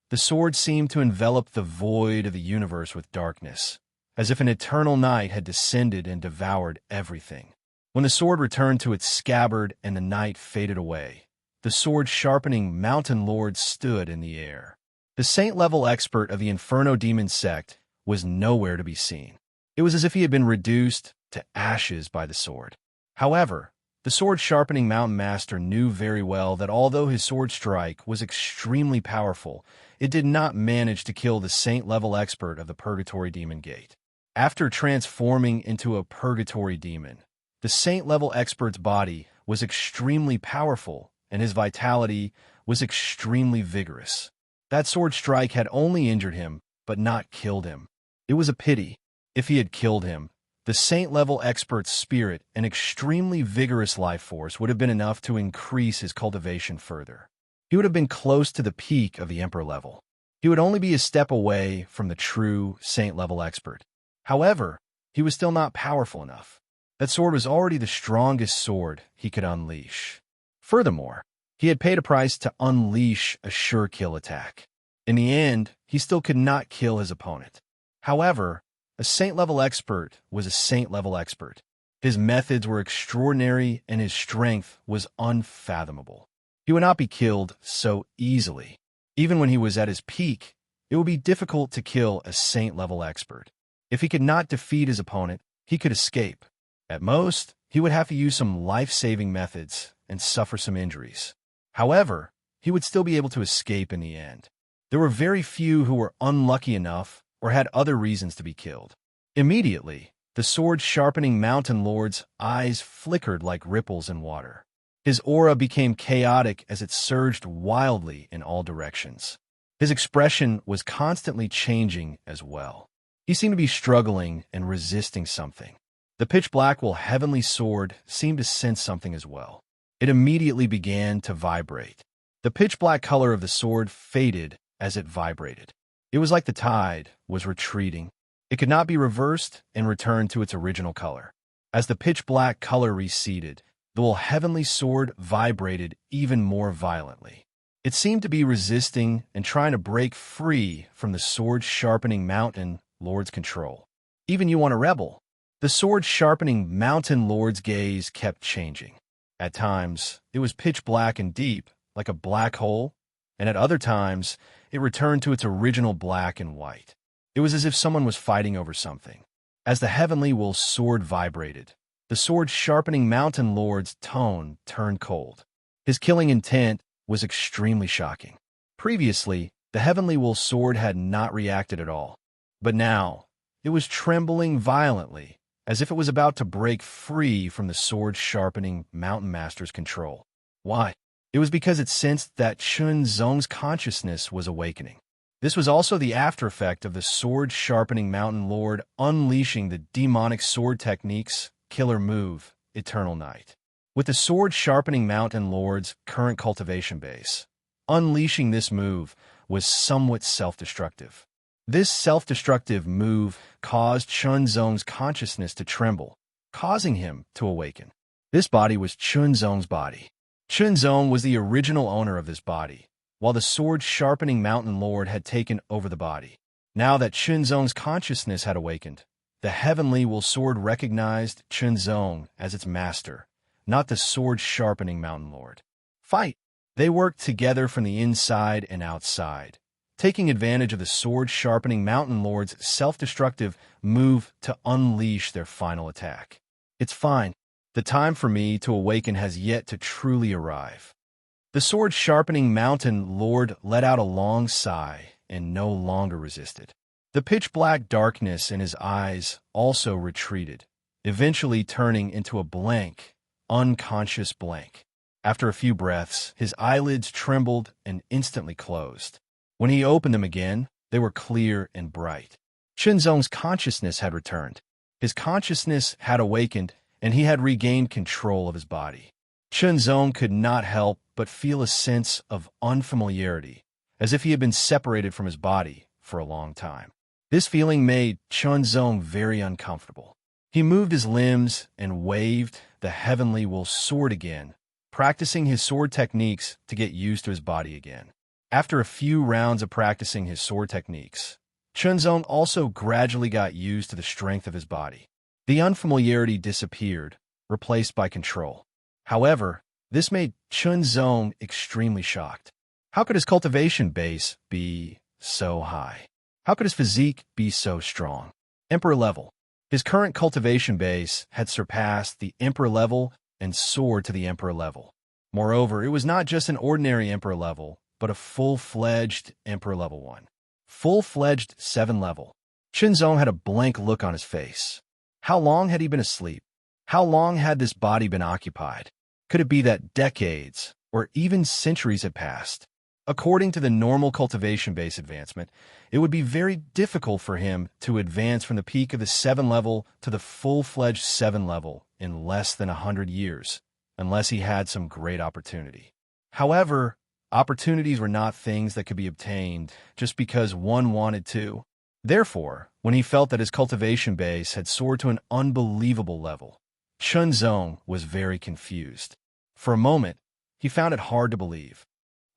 The sword seemed to envelop the void of the universe with darkness, as if an eternal night had descended and devoured everything. When the sword returned to its scabbard and the night faded away, the sword-sharpening mountain lord stood in the air. The saint-level expert of the Inferno demon sect was nowhere to be seen. It was as if he had been reduced to ashes by the sword. However, the sword-sharpening mountain master knew very well that although his sword strike was extremely powerful, it did not manage to kill the saint-level expert of the purgatory demon gate. After transforming into a purgatory demon, the saint-level expert's body was extremely powerful and his vitality was extremely vigorous. That sword strike had only injured him, but not killed him. It was a pity. If he had killed him, the saint-level expert's spirit and extremely vigorous life force would have been enough to increase his cultivation further. He would have been close to the peak of the emperor level. He would only be a step away from the true saint-level expert. However, he was still not powerful enough. That sword was already the strongest sword he could unleash. Furthermore, he had paid a price to unleash a sure kill attack. In the end, he still could not kill his opponent. However, a saint-level expert was a saint-level expert. His methods were extraordinary and his strength was unfathomable. He would not be killed so easily. Even when he was at his peak, it would be difficult to kill a saint-level expert. If he could not defeat his opponent, he could escape. At most, he would have to use some life-saving methods and suffer some injuries. However, he would still be able to escape in the end. There were very few who were unlucky enough or had other reasons to be killed. Immediately, the sword-sharpening mountain lord's eyes flickered like ripples in water. His aura became chaotic as it surged wildly in all directions. His expression was constantly changing as well. He seemed to be struggling and resisting something. The pitch-black heavenly sword seemed to sense something as well. It immediately began to vibrate. The pitch-black color of the sword faded as it vibrated. It was like the tide was retreating. It could not be reversed and returned to its original color. As the pitch-black color receded, the heavenly sword vibrated even more violently. It seemed to be resisting and trying to break free from the sword-sharpening mountain lord's control. Even you want a rebel. The sword-sharpening mountain lord's gaze kept changing. At times, it was pitch black and deep, like a black hole, and at other times, it returned to its original black and white. It was as if someone was fighting over something. As the heavenly sword vibrated, the sword-sharpening mountain lord's tone turned cold. His killing intent was extremely shocking. Previously, the heavenly sword had not reacted at all, but now, it was trembling violently, as if it was about to break free from the sword-sharpening mountain master's control. Why? It was because it sensed that Chun Zong's consciousness was awakening. This was also the after-effect of the sword-sharpening mountain lord unleashing the demonic sword technique's killer move, Eternal Night. With the sword-sharpening mountain lord's current cultivation base, unleashing this move was somewhat self-destructive. This self-destructive move caused Chun Zong's consciousness to tremble, causing him to awaken. This body was Chun Zong's body. Chun Zong was the original owner of this body, while the sword-sharpening mountain lord had taken over the body. Now that Chunzong's consciousness had awakened, the heavenly will sword recognized Chunzong as its master, not the sword-sharpening mountain lord. Fight! They worked together from the inside and outside, taking advantage of the sword-sharpening mountain lord's self-destructive move to unleash their final attack. It's fine. The time for me to awaken has yet to truly arrive. The sword-sharpening mountain lord let out a long sigh and no longer resisted. The pitch-black darkness in his eyes also retreated, eventually turning into a blank, unconscious blank. After a few breaths, his eyelids trembled and instantly closed. When he opened them again, they were clear and bright. Chunzong's consciousness had returned. His consciousness had awakened, and he had regained control of his body. Chunzong could not help but feel a sense of unfamiliarity, as if he had been separated from his body for a long time. This feeling made Chunzong very uncomfortable. He moved his limbs and waved the heavenly will sword again, practicing his sword techniques to get used to his body again. After a few rounds of practicing his sword techniques, Chunzong also gradually got used to the strength of his body. The unfamiliarity disappeared, replaced by control. However, this made Chunzong extremely shocked. How could his cultivation base be so high? How could his physique be so strong? Emperor level. His current cultivation base had surpassed the Emperor level and soared to the Emperor level. Moreover, it was not just an ordinary Emperor level, but a full-fledged Emperor level 1. Full-fledged 7 level. Chunzong had a blank look on his face. How long had he been asleep? How long had this body been occupied? Could it be that decades, or even centuries had passed? According to the normal cultivation base advancement, it would be very difficult for him to advance from the peak of the 7 level to the full-fledged 7 level in less than 100 years, unless he had some great opportunity. However, opportunities were not things that could be obtained just because one wanted to. Therefore, when he felt that his cultivation base had soared to an unbelievable level, Chunzong was very confused. For a moment, he found it hard to believe.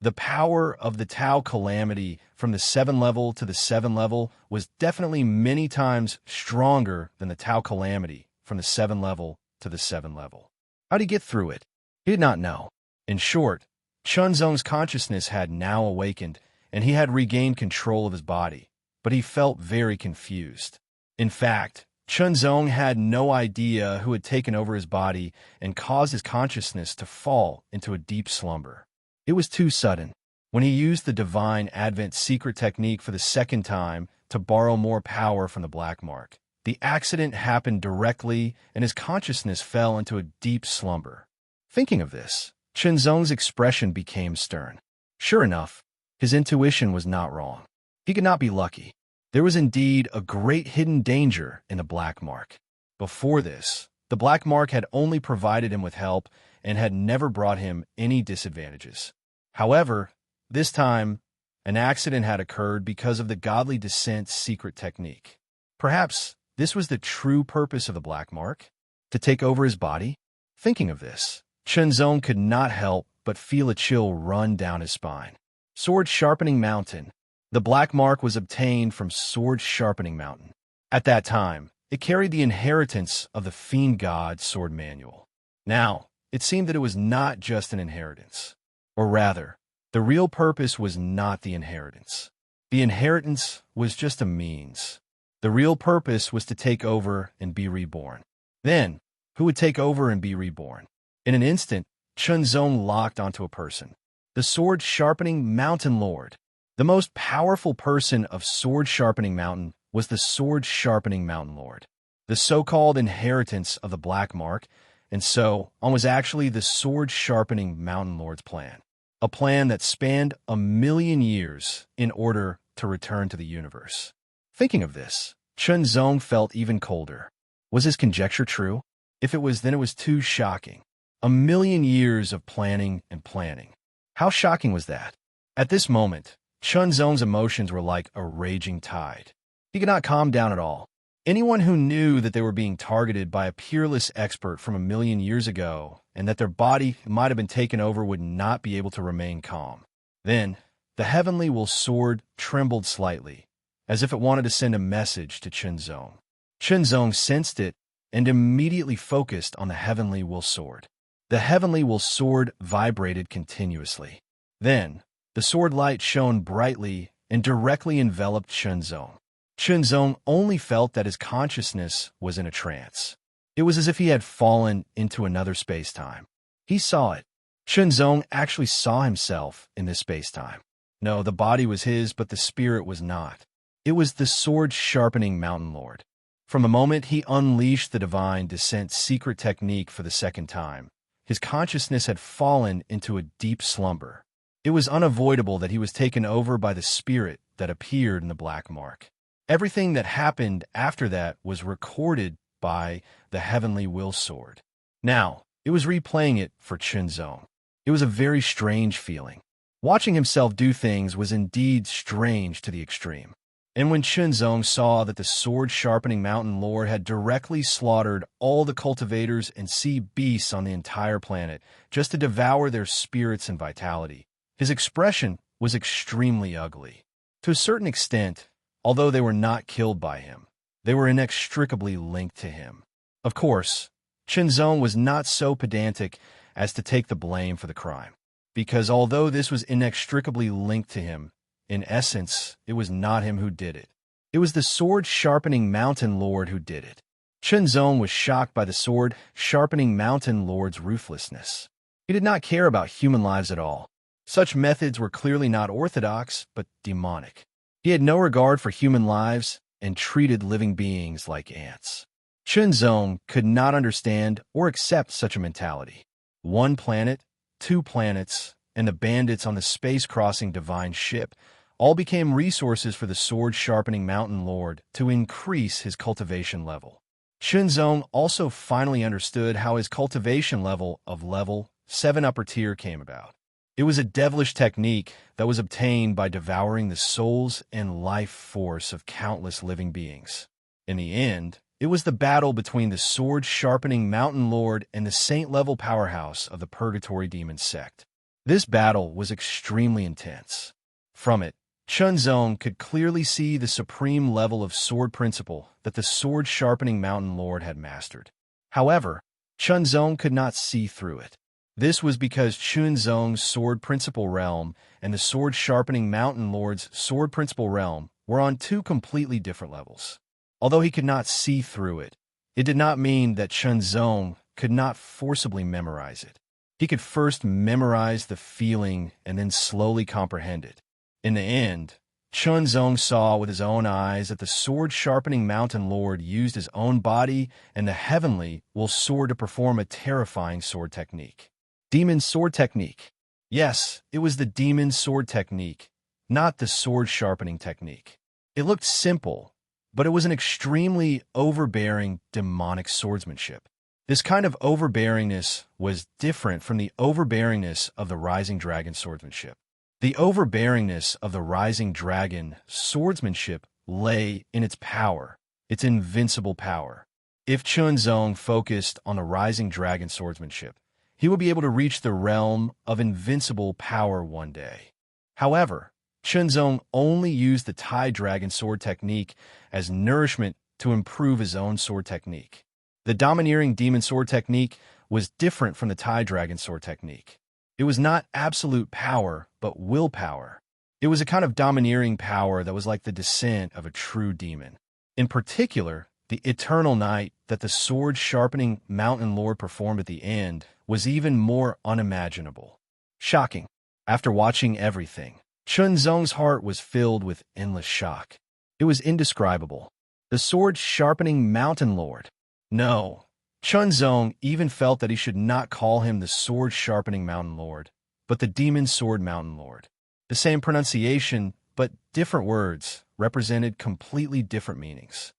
The power of the Tao Calamity from the 7 level to the 7 level was definitely many times stronger than the Tao Calamity from the 7 level to the 7 level. How did he get through it? He did not know. In short, Chunzong's consciousness had now awakened, and he had regained control of his body, but he felt very confused. In fact, Chunzong had no idea who had taken over his body and caused his consciousness to fall into a deep slumber. It was too sudden. When he used the Divine Advent secret technique for the second time to borrow more power from the black mark, the accident happened directly and his consciousness fell into a deep slumber. Thinking of this, Chunzong's expression became stern. Sure enough, his intuition was not wrong. He could not be lucky. There was indeed a great hidden danger in the black mark. Before this, the black mark had only provided him with help and had never brought him any disadvantages. However, this time, an accident had occurred because of the Godly Descent secret technique. Perhaps this was the true purpose of the black mark? To take over his body? Thinking of this, Chunzong could not help but feel a chill run down his spine. Sword Sharpening Mountain. The black mark was obtained from Sword Sharpening Mountain. At that time, it carried the inheritance of the Fiend God Sword Manual. Now, it seemed that it was not just an inheritance. Or rather, the real purpose was not the inheritance. The inheritance was just a means. The real purpose was to take over and be reborn. Then, who would take over and be reborn? In an instant, Chunzong locked onto a person. The Sword Sharpening Mountain Lord. The most powerful person of Sword Sharpening Mountain was the Sword Sharpening Mountain Lord. The so-called inheritance of the Black Mark, and so on, was actually the Sword Sharpening Mountain Lord's plan. A plan that spanned 1,000,000 years in order to return to the universe. Thinking of this, Chunzong felt even colder. Was his conjecture true? If it was, then it was too shocking. 1,000,000 years of planning and planning. How shocking was that? At this moment, Chunzong's emotions were like a raging tide. He could not calm down at all. Anyone who knew that they were being targeted by a peerless expert from 1,000,000 years ago and that their body might have been taken over would not be able to remain calm. Then, The heavenly will sword trembled slightly, as if it wanted to send a message to Chunzong. Chunzong sensed it and immediately focused on the heavenly will sword. The heavenly will sword vibrated continuously. Then, the sword light shone brightly and directly enveloped Chunzong. Chunzong only felt that his consciousness was in a trance. It was as if he had fallen into another space-time. He saw it. Chunzong actually saw himself in this space-time. No, the body was his, but the spirit was not. It was the sword-sharpening Mountain Lord. From the moment he unleashed the divine descent secret technique for the second time, his consciousness had fallen into a deep slumber. It was unavoidable that he was taken over by the spirit that appeared in the black mark. Everything that happened after that was recorded by the heavenly will sword. Now, it was replaying it for Chunzong. It was a very strange feeling. Watching himself do things was indeed strange to the extreme. And when Chunzong saw that the sword-sharpening Mountain Lord had directly slaughtered all the cultivators and sea beasts on the entire planet just to devour their spirits and vitality, his expression was extremely ugly. To a certain extent, although they were not killed by him, they were inextricably linked to him. Of course, Chunzong was not so pedantic as to take the blame for the crime, because although this was inextricably linked to him, in essence, it was not him who did it. It was the sword-sharpening Mountain Lord who did it. Chunzong was shocked by the sword-sharpening Mountain Lord's ruthlessness. He did not care about human lives at all. Such methods were clearly not orthodox, but demonic. He had no regard for human lives and treated living beings like ants. Chunzong could not understand or accept such a mentality. One planet, two planets, and the bandits on the space-crossing divine ship all became resources for the sword-sharpening Mountain Lord to increase his cultivation level. Chunzong also finally understood how his cultivation level of level 7 upper tier came about. It was a devilish technique that was obtained by devouring the souls and life force of countless living beings. In the end, it was the battle between the sword-sharpening Mountain Lord and the saint-level powerhouse of the Purgatory Demon sect. This battle was extremely intense. From it, Chunzong could clearly see the supreme level of sword principle that the sword-sharpening Mountain Lord had mastered. However, Chunzong could not see through it. This was because Chunzong's sword principle realm and the sword-sharpening Mountain Lord's sword principle realm were on two completely different levels. Although he could not see through it, it did not mean that Chunzong could not forcibly memorize it. He could first memorize the feeling and then slowly comprehend it. In the end, Chunzong saw with his own eyes that the sword-sharpening Mountain Lord used his own body and the heavenly will sword to perform a terrifying sword technique. Demon sword technique. Yes, it was the demon sword technique, not the sword-sharpening technique. It looked simple, but it was an extremely overbearing demonic swordsmanship. This kind of overbearingness was different from the overbearingness of the Rising Dragon swordsmanship. The overbearingness of the Rising Dragon swordsmanship lay in its power, its invincible power. If Chunzong focused on the Rising Dragon swordsmanship, he would be able to reach the realm of invincible power one day. However, Chunzong only used the Tai Dragon sword technique as nourishment to improve his own sword technique. The domineering demon sword technique was different from the Tai Dragon sword technique. It was not absolute power, but willpower. It was a kind of domineering power that was like the descent of a true demon. In particular, the eternal night that the sword-sharpening Mountain Lord performed at the end was even more unimaginable. Shocking. After watching everything, Chunzong's heart was filled with endless shock. It was indescribable. The sword-sharpening Mountain Lord. No. Chunzong even felt that he should not call him the sword-sharpening Mountain Lord, but the Demon Sword Mountain Lord. The same pronunciation, but different words, represented completely different meanings.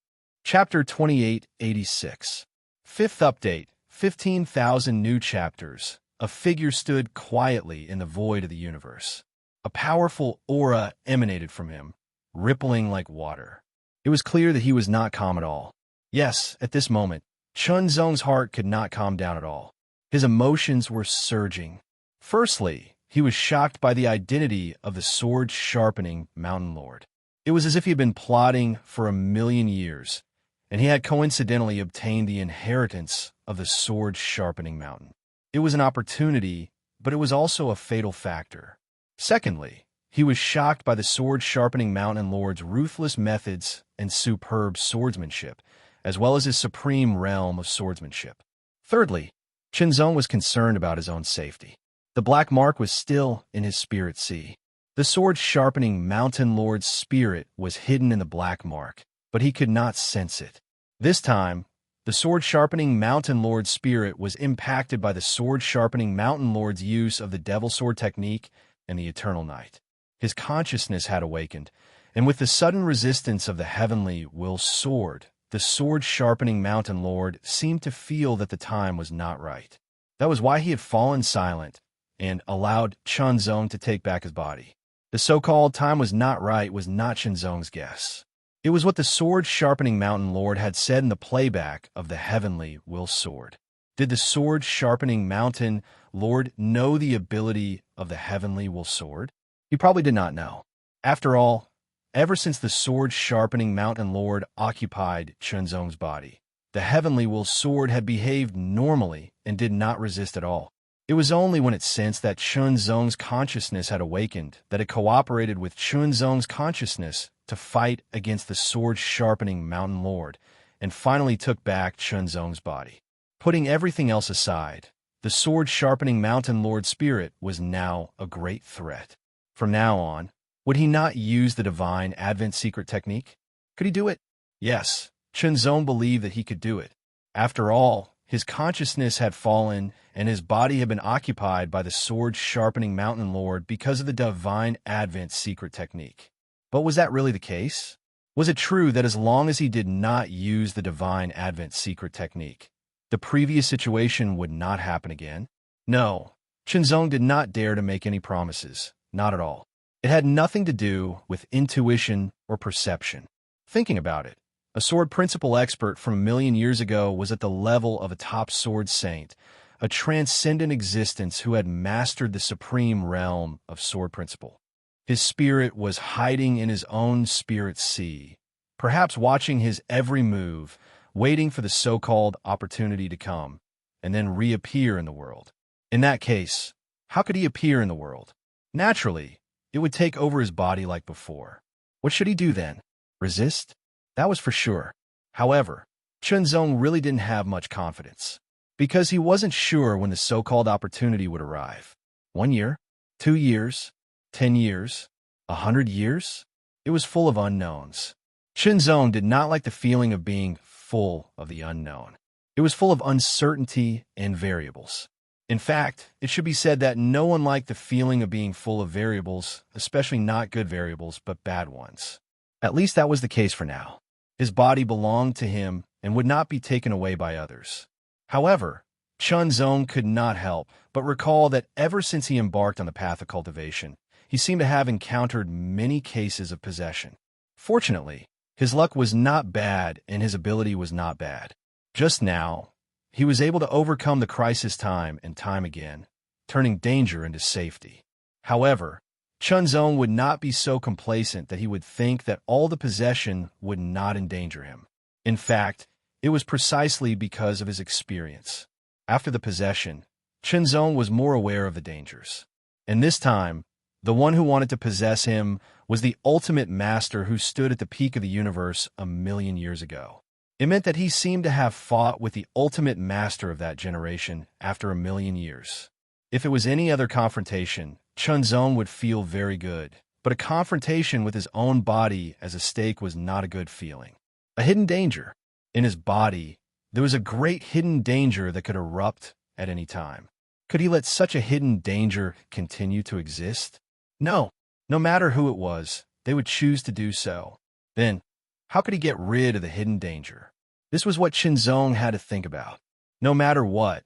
Chapter 2886. Fifth update, 15,000 new chapters. A figure stood quietly in the void of the universe. A powerful aura emanated from him, rippling like water. It was clear that he was not calm at all. Yes, at this moment, Chunzong's heart could not calm down at all. His emotions were surging. Firstly, he was shocked by the identity of the sword-sharpening mountain lord. It was as if he had been plotting for 1,000,000 years, and he had coincidentally obtained the inheritance of the sword-sharpening mountain. It was an opportunity, but it was also a fatal factor. Secondly, he was shocked by the sword-sharpening mountain lord's ruthless methods and superb swordsmanship, as well as his supreme realm of swordsmanship. Thirdly, Qinzong was concerned about his own safety. The black mark was still in his spirit sea. The sword-sharpening mountain lord's spirit was hidden in the black mark, but he could not sense it. This time, the sword-sharpening mountain lord's spirit was impacted by the sword-sharpening mountain lord's use of the devil sword technique and the eternal night. His consciousness had awakened, and with the sudden resistance of the heavenly will sword, the sword-sharpening mountain lord seemed to feel that the time was not right. That was why he had fallen silent and allowed Qinzong to take back his body. The so-called time was not right was not Qinzong's guess. It was what the sword-sharpening mountain lord had said in the playback of the heavenly will sword. Did the sword-sharpening mountain lord know the ability of the heavenly will sword? He probably did not know. After all, ever since the sword-sharpening mountain lord occupied Qinzong's body, the heavenly will sword had behaved normally and did not resist at all. It was only when it sensed that Qinzong's consciousness had awakened that it cooperated with Qinzong's consciousness to fight against the sword-sharpening mountain lord, and finally took back Qinzong's body. Putting everything else aside, the sword-sharpening mountain lord's spirit was now a great threat. From now on, would he not use the divine Advent secret technique? Could he do it? Yes, Qinzong believed that he could do it. After all, his consciousness had fallen, and his body had been occupied by the sword-sharpening mountain lord because of the divine Advent secret technique. But was that really the case? Was it true that as long as he did not use the divine Advent secret technique, the previous situation would not happen again? No, Qinzong did not dare to make any promises, not at all. It had nothing to do with intuition or perception. Thinking about it, a sword principle expert from 1,000,000 years ago was at the level of a top sword saint, a transcendent existence who had mastered the supreme realm of sword principle. His spirit was hiding in his own spirit sea, perhaps watching his every move, waiting for the so-called opportunity to come, and then reappear in the world. In that case, how could he appear in the world? Naturally, it would take over his body like before. What should he do then? Resist? That was for sure. However, Qinzong really didn't have much confidence, because he wasn't sure when the so-called opportunity would arrive. 1 year? 2 years? 10 years? 100 years? It was full of unknowns. Qinzong did not like the feeling of being full of the unknown. It was full of uncertainty and variables. In fact, it should be said that no one liked the feeling of being full of variables, especially not good variables, but bad ones. At least that was the case for now. His body belonged to him and would not be taken away by others. However, Qinzong could not help but recall that ever since he embarked on the path of cultivation, he seemed to have encountered many cases of possession. Fortunately, his luck was not bad and his ability was not bad. Just now, he was able to overcome the crisis time and time again, turning danger into safety. However, Qinzong would not be so complacent that he would think that all the possession would not endanger him. In fact, it was precisely because of his experience. After the possession, Qinzong was more aware of the dangers. And this time, the one who wanted to possess him was the ultimate master who stood at the peak of the universe 1,000,000 years ago. It meant that he seemed to have fought with the ultimate master of that generation after 1,000,000 years. If it was any other confrontation, Qinzong would feel very good, but a confrontation with his own body as a stake was not a good feeling. A hidden danger. In his body, there was a great hidden danger that could erupt at any time. Could he let such a hidden danger continue to exist? No. No matter who it was, they would choose to do so. Then, how could he get rid of the hidden danger? This was what Qinzong had to think about. No matter what,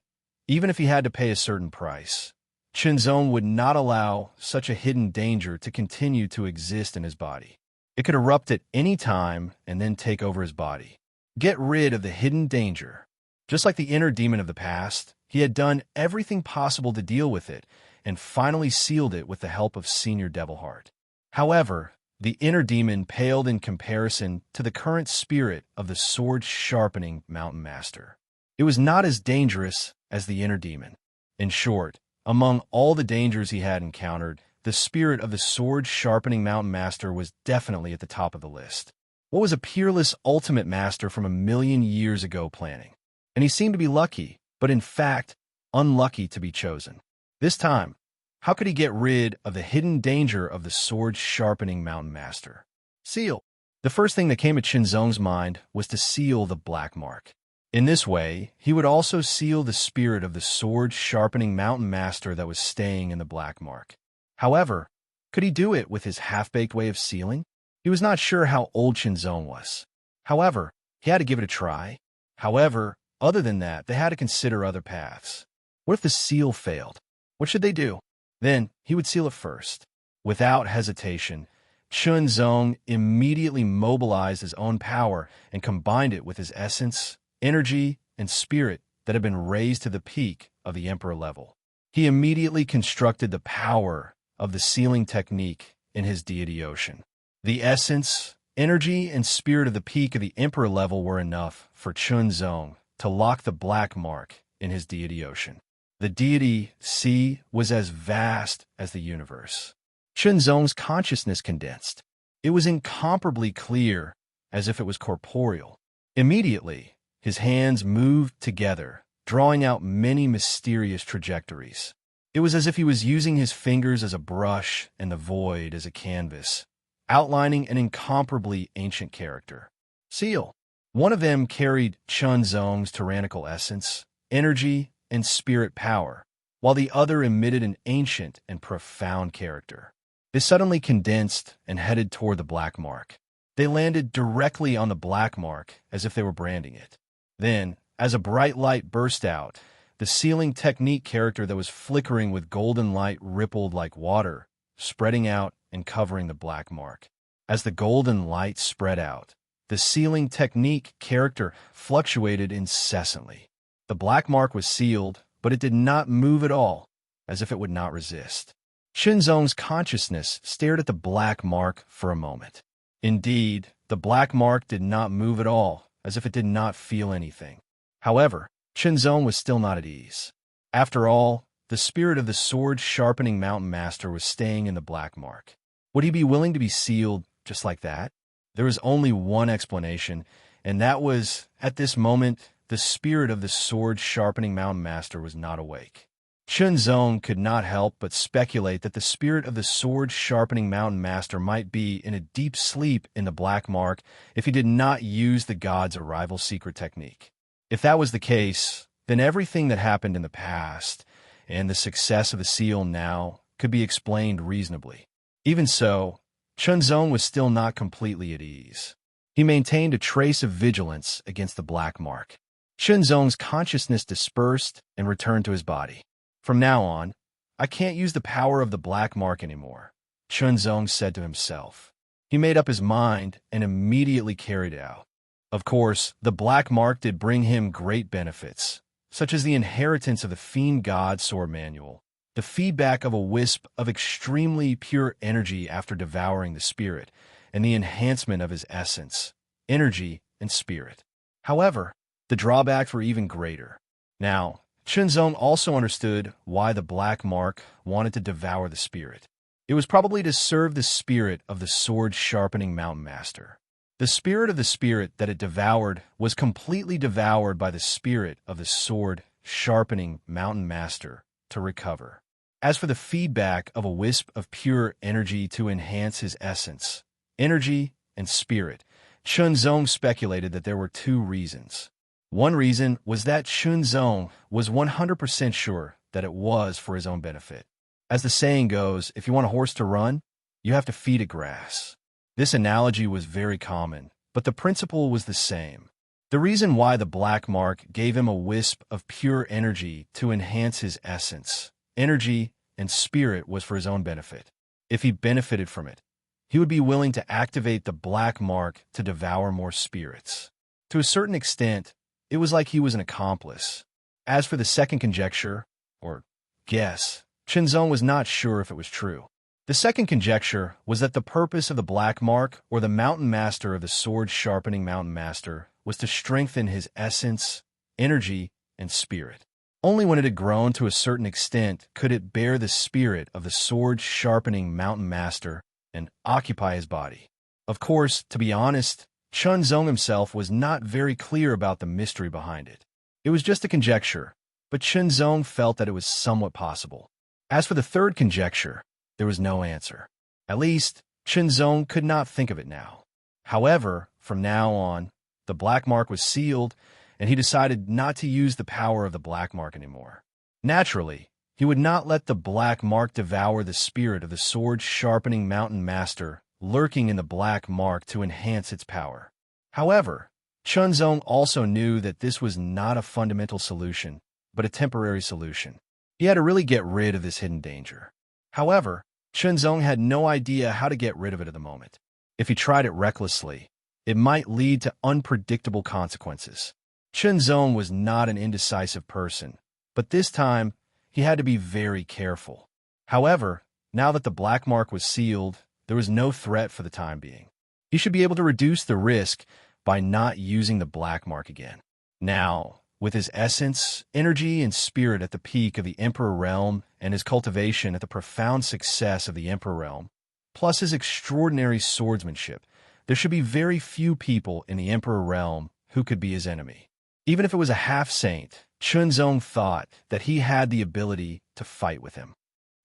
even if he had to pay a certain price, Qinzong would not allow such a hidden danger to continue to exist in his body. It could erupt at any time and then take over his body. Get rid of the hidden danger. Just like the inner demon of the past, he had done everything possible to deal with it, and finally sealed it with the help of Senior Devilheart. However, the inner demon paled in comparison to the current spirit of the sword-sharpening Mountain Master. It was not as dangerous as the inner demon. In short, among all the dangers he had encountered, the spirit of the sword-sharpening Mountain Master was definitely at the top of the list. What was a peerless ultimate master from 1,000,000 years ago planning? And he seemed to be lucky, but in fact, unlucky to be chosen. This time, how could he get rid of the hidden danger of the sword-sharpening Mountain Master? Seal. The first thing that came to Qinzong's mind was to seal the black mark. In this way, he would also seal the spirit of the sword-sharpening Mountain Master that was staying in the black mark. However, could he do it with his half-baked way of sealing? He was not sure how old Qinzong was. However, he had to give it a try. However, other than that, they had to consider other paths. What if the seal failed? What should they do? Then he would seal it first. Without hesitation, Qinzong immediately mobilized his own power and combined it with his essence, energy, and spirit that had been raised to the peak of the Emperor level. He immediately constructed the power of the sealing technique in his deity ocean. The essence, energy, and spirit of the peak of the Emperor level were enough for Qinzong to lock the black mark in his deity ocean. The deity sea was as vast as the universe. Qinzong's consciousness condensed. It was incomparably clear, as if it was corporeal. Immediately, his hands moved together, drawing out many mysterious trajectories. It was as if he was using his fingers as a brush and the void as a canvas, outlining an incomparably ancient character. Seal. One of them carried Qinzong's tyrannical essence, energy, and spirit power, while the other emitted an ancient and profound character. They suddenly condensed and headed toward the black mark. They landed directly on the black mark as if they were branding it. Then, as a bright light burst out, the sealing technique character that was flickering with golden light rippled like water, spreading out and covering the black mark. As the golden light spread out, the sealing technique character fluctuated incessantly. The black mark was sealed, but it did not move at all, as if it would not resist. Qinzong's consciousness stared at the black mark for a moment. Indeed, the black mark did not move at all, as if it did not feel anything. However, Qinzong was still not at ease. After all, the spirit of the sword-sharpening Mountain Master was staying in the black mark. Would he be willing to be sealed just like that? There was only one explanation, and that was, at this moment, the spirit of the sword-sharpening Mountain Master was not awake. Qinzong could not help but speculate that the spirit of the sword-sharpening Mountain Master might be in a deep sleep in the black mark if he did not use the god's arrival secret technique. If that was the case, then everything that happened in the past and the success of the seal now could be explained reasonably. Even so, Qinzong was still not completely at ease. He maintained a trace of vigilance against the black mark. Qinzong's consciousness dispersed and returned to his body. From now on, I can't use the power of the black mark anymore, Qinzong said to himself. He made up his mind and immediately carried it out. Of course, the black mark did bring him great benefits, such as the inheritance of the Fiend God Sword Manual, the feedback of a wisp of extremely pure energy after devouring the spirit, and the enhancement of his essence, energy, and spirit. However, the drawbacks were even greater. Now, Qinzong also understood why the black mark wanted to devour the spirit. It was probably to serve the spirit of the sword-sharpening Mountain Master. The spirit of the spirit that it devoured was completely devoured by the spirit of the sword-sharpening Mountain Master to recover. As for the feedback of a wisp of pure energy to enhance his essence, energy, and spirit, Qinzong speculated that there were two reasons. One reason was that Qinzong was 100% sure that it was for his own benefit. As the saying goes, if you want a horse to run, you have to feed it grass. This analogy was very common, but the principle was the same. The reason why the black mark gave him a wisp of pure energy to enhance his essence, energy, and spirit was for his own benefit. If he benefited from it, he would be willing to activate the black mark to devour more spirits. To a certain extent, it was like he was an accomplice. As for the second conjecture, or guess, Zong was not sure if it was true. The second conjecture was that the purpose of the Black Mark, or the Mountain Master of the sword-sharpening Mountain Master, was to strengthen his essence, energy, and spirit. Only when it had grown to a certain extent could it bear the spirit of the sword-sharpening Mountain Master and occupy his body. Of course, to be honest, Zong himself was not very clear about the mystery behind it. It was just a conjecture, but Zong felt that it was somewhat possible. As for the third conjecture, there was no answer. At least, Zong could not think of it now. However, from now on, the Black Mark was sealed, and he decided not to use the power of the Black Mark anymore. Naturally, he would not let the Black Mark devour the spirit of the sword-sharpening Mountain Master lurking in the Black Mark to enhance its power. However, Zong also knew that this was not a fundamental solution, but a temporary solution. He had to really get rid of this hidden danger. However, Zong had no idea how to get rid of it at the moment. If he tried it recklessly, it might lead to unpredictable consequences. Zong was not an indecisive person, but this time he had to be very careful. However, now that the Black Mark was sealed, there was no threat for the time being. He should be able to reduce the risk by not using the Black Mark again. Now, with his essence, energy, and spirit at the peak of the Emperor Realm and his cultivation at the profound success of the Emperor Realm, plus his extraordinary swordsmanship, there should be very few people in the Emperor Realm who could be his enemy. Even if it was a half-saint, Zong thought that he had the ability to fight with him.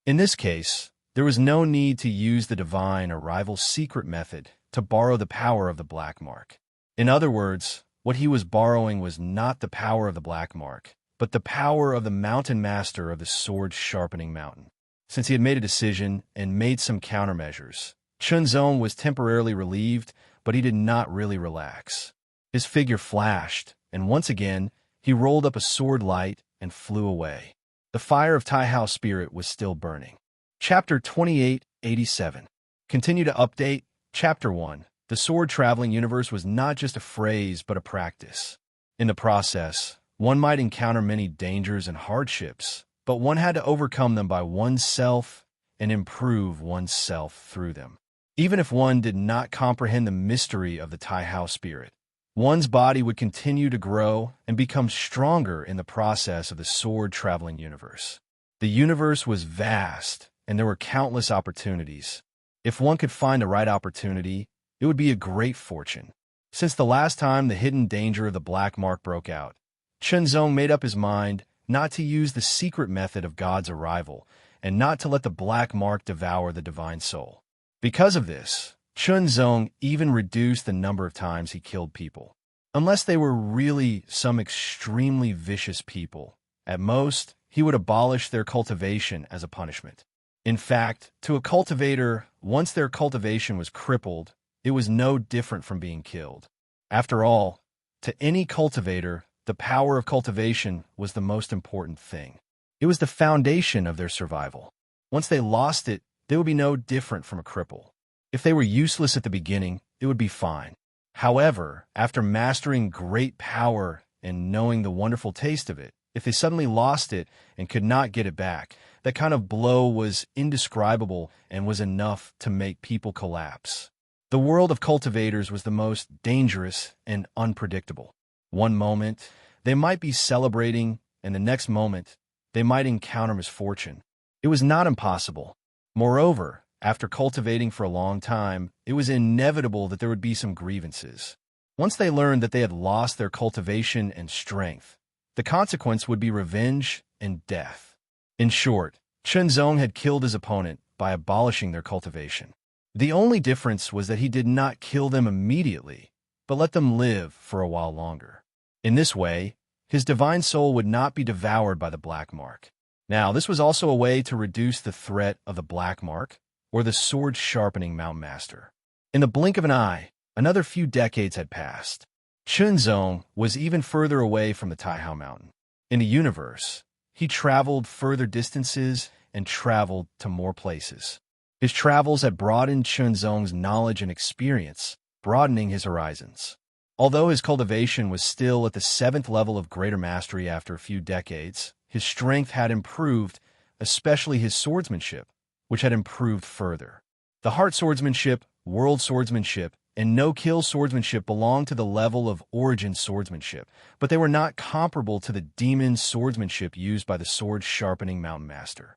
In this case, there was no need to use the divine or rival secret method to borrow the power of the Black Mark. In other words, what he was borrowing was not the power of the Black Mark, but the power of the Mountain Master of the sword-sharpening mountain. Since he had made a decision and made some countermeasures, Zong was temporarily relieved, but he did not really relax. His figure flashed, and once again, he rolled up a sword light and flew away. The fire of Taihao spirit was still burning. Chapter 2887. Continue to update. Chapter 1. The sword-traveling universe was not just a phrase, but a practice. In the process, one might encounter many dangers and hardships, but one had to overcome them by oneself and improve oneself through them. Even if one did not comprehend the mystery of the Taihao spirit, one's body would continue to grow and become stronger in the process of the sword-traveling universe. The universe was vast, and there were countless opportunities. If one could find the right opportunity, it would be a great fortune. Since the last time the hidden danger of the Black Mark broke out, Zong made up his mind not to use the secret method of God's arrival and not to let the Black Mark devour the divine soul. Because of this, Zong even reduced the number of times he killed people. Unless they were really some extremely vicious people, at most, he would abolish their cultivation as a punishment. In fact, to a cultivator, once their cultivation was crippled, it was no different from being killed. After all, to any cultivator, the power of cultivation was the most important thing. It was the foundation of their survival. Once they lost it, they would be no different from a cripple. If they were useless at the beginning, it would be fine. However, after mastering great power and knowing the wonderful taste of it, if they suddenly lost it and could not get it back, that kind of blow was indescribable and was enough to make people collapse. The world of cultivators was the most dangerous and unpredictable. One moment, they might be celebrating, and the next moment, they might encounter misfortune. It was not impossible. Moreover, after cultivating for a long time, it was inevitable that there would be some grievances. Once they learned that they had lost their cultivation and strength, the consequence would be revenge and death. In short, Zong had killed his opponent by abolishing their cultivation. The only difference was that he did not kill them immediately, but let them live for a while longer. In this way, his divine soul would not be devoured by the Black Mark. Now, this was also a way to reduce the threat of the Black Mark, or the sword-sharpening Mountain Master. In the blink of an eye, another few decades had passed. Zong was even further away from the Taihao Mountain. In the universe, he traveled further distances and traveled to more places. His travels had broadened Zong's knowledge and experience, broadening his horizons. Although his cultivation was still at the 7th level of greater mastery after a few decades, his strength had improved especially his swordsmanship, which had improved further. The heart swordsmanship, world swordsmanship, and no-kill swordsmanship belonged to the level of origin swordsmanship, but they were not comparable to the demon swordsmanship used by the sword-sharpening mountain master.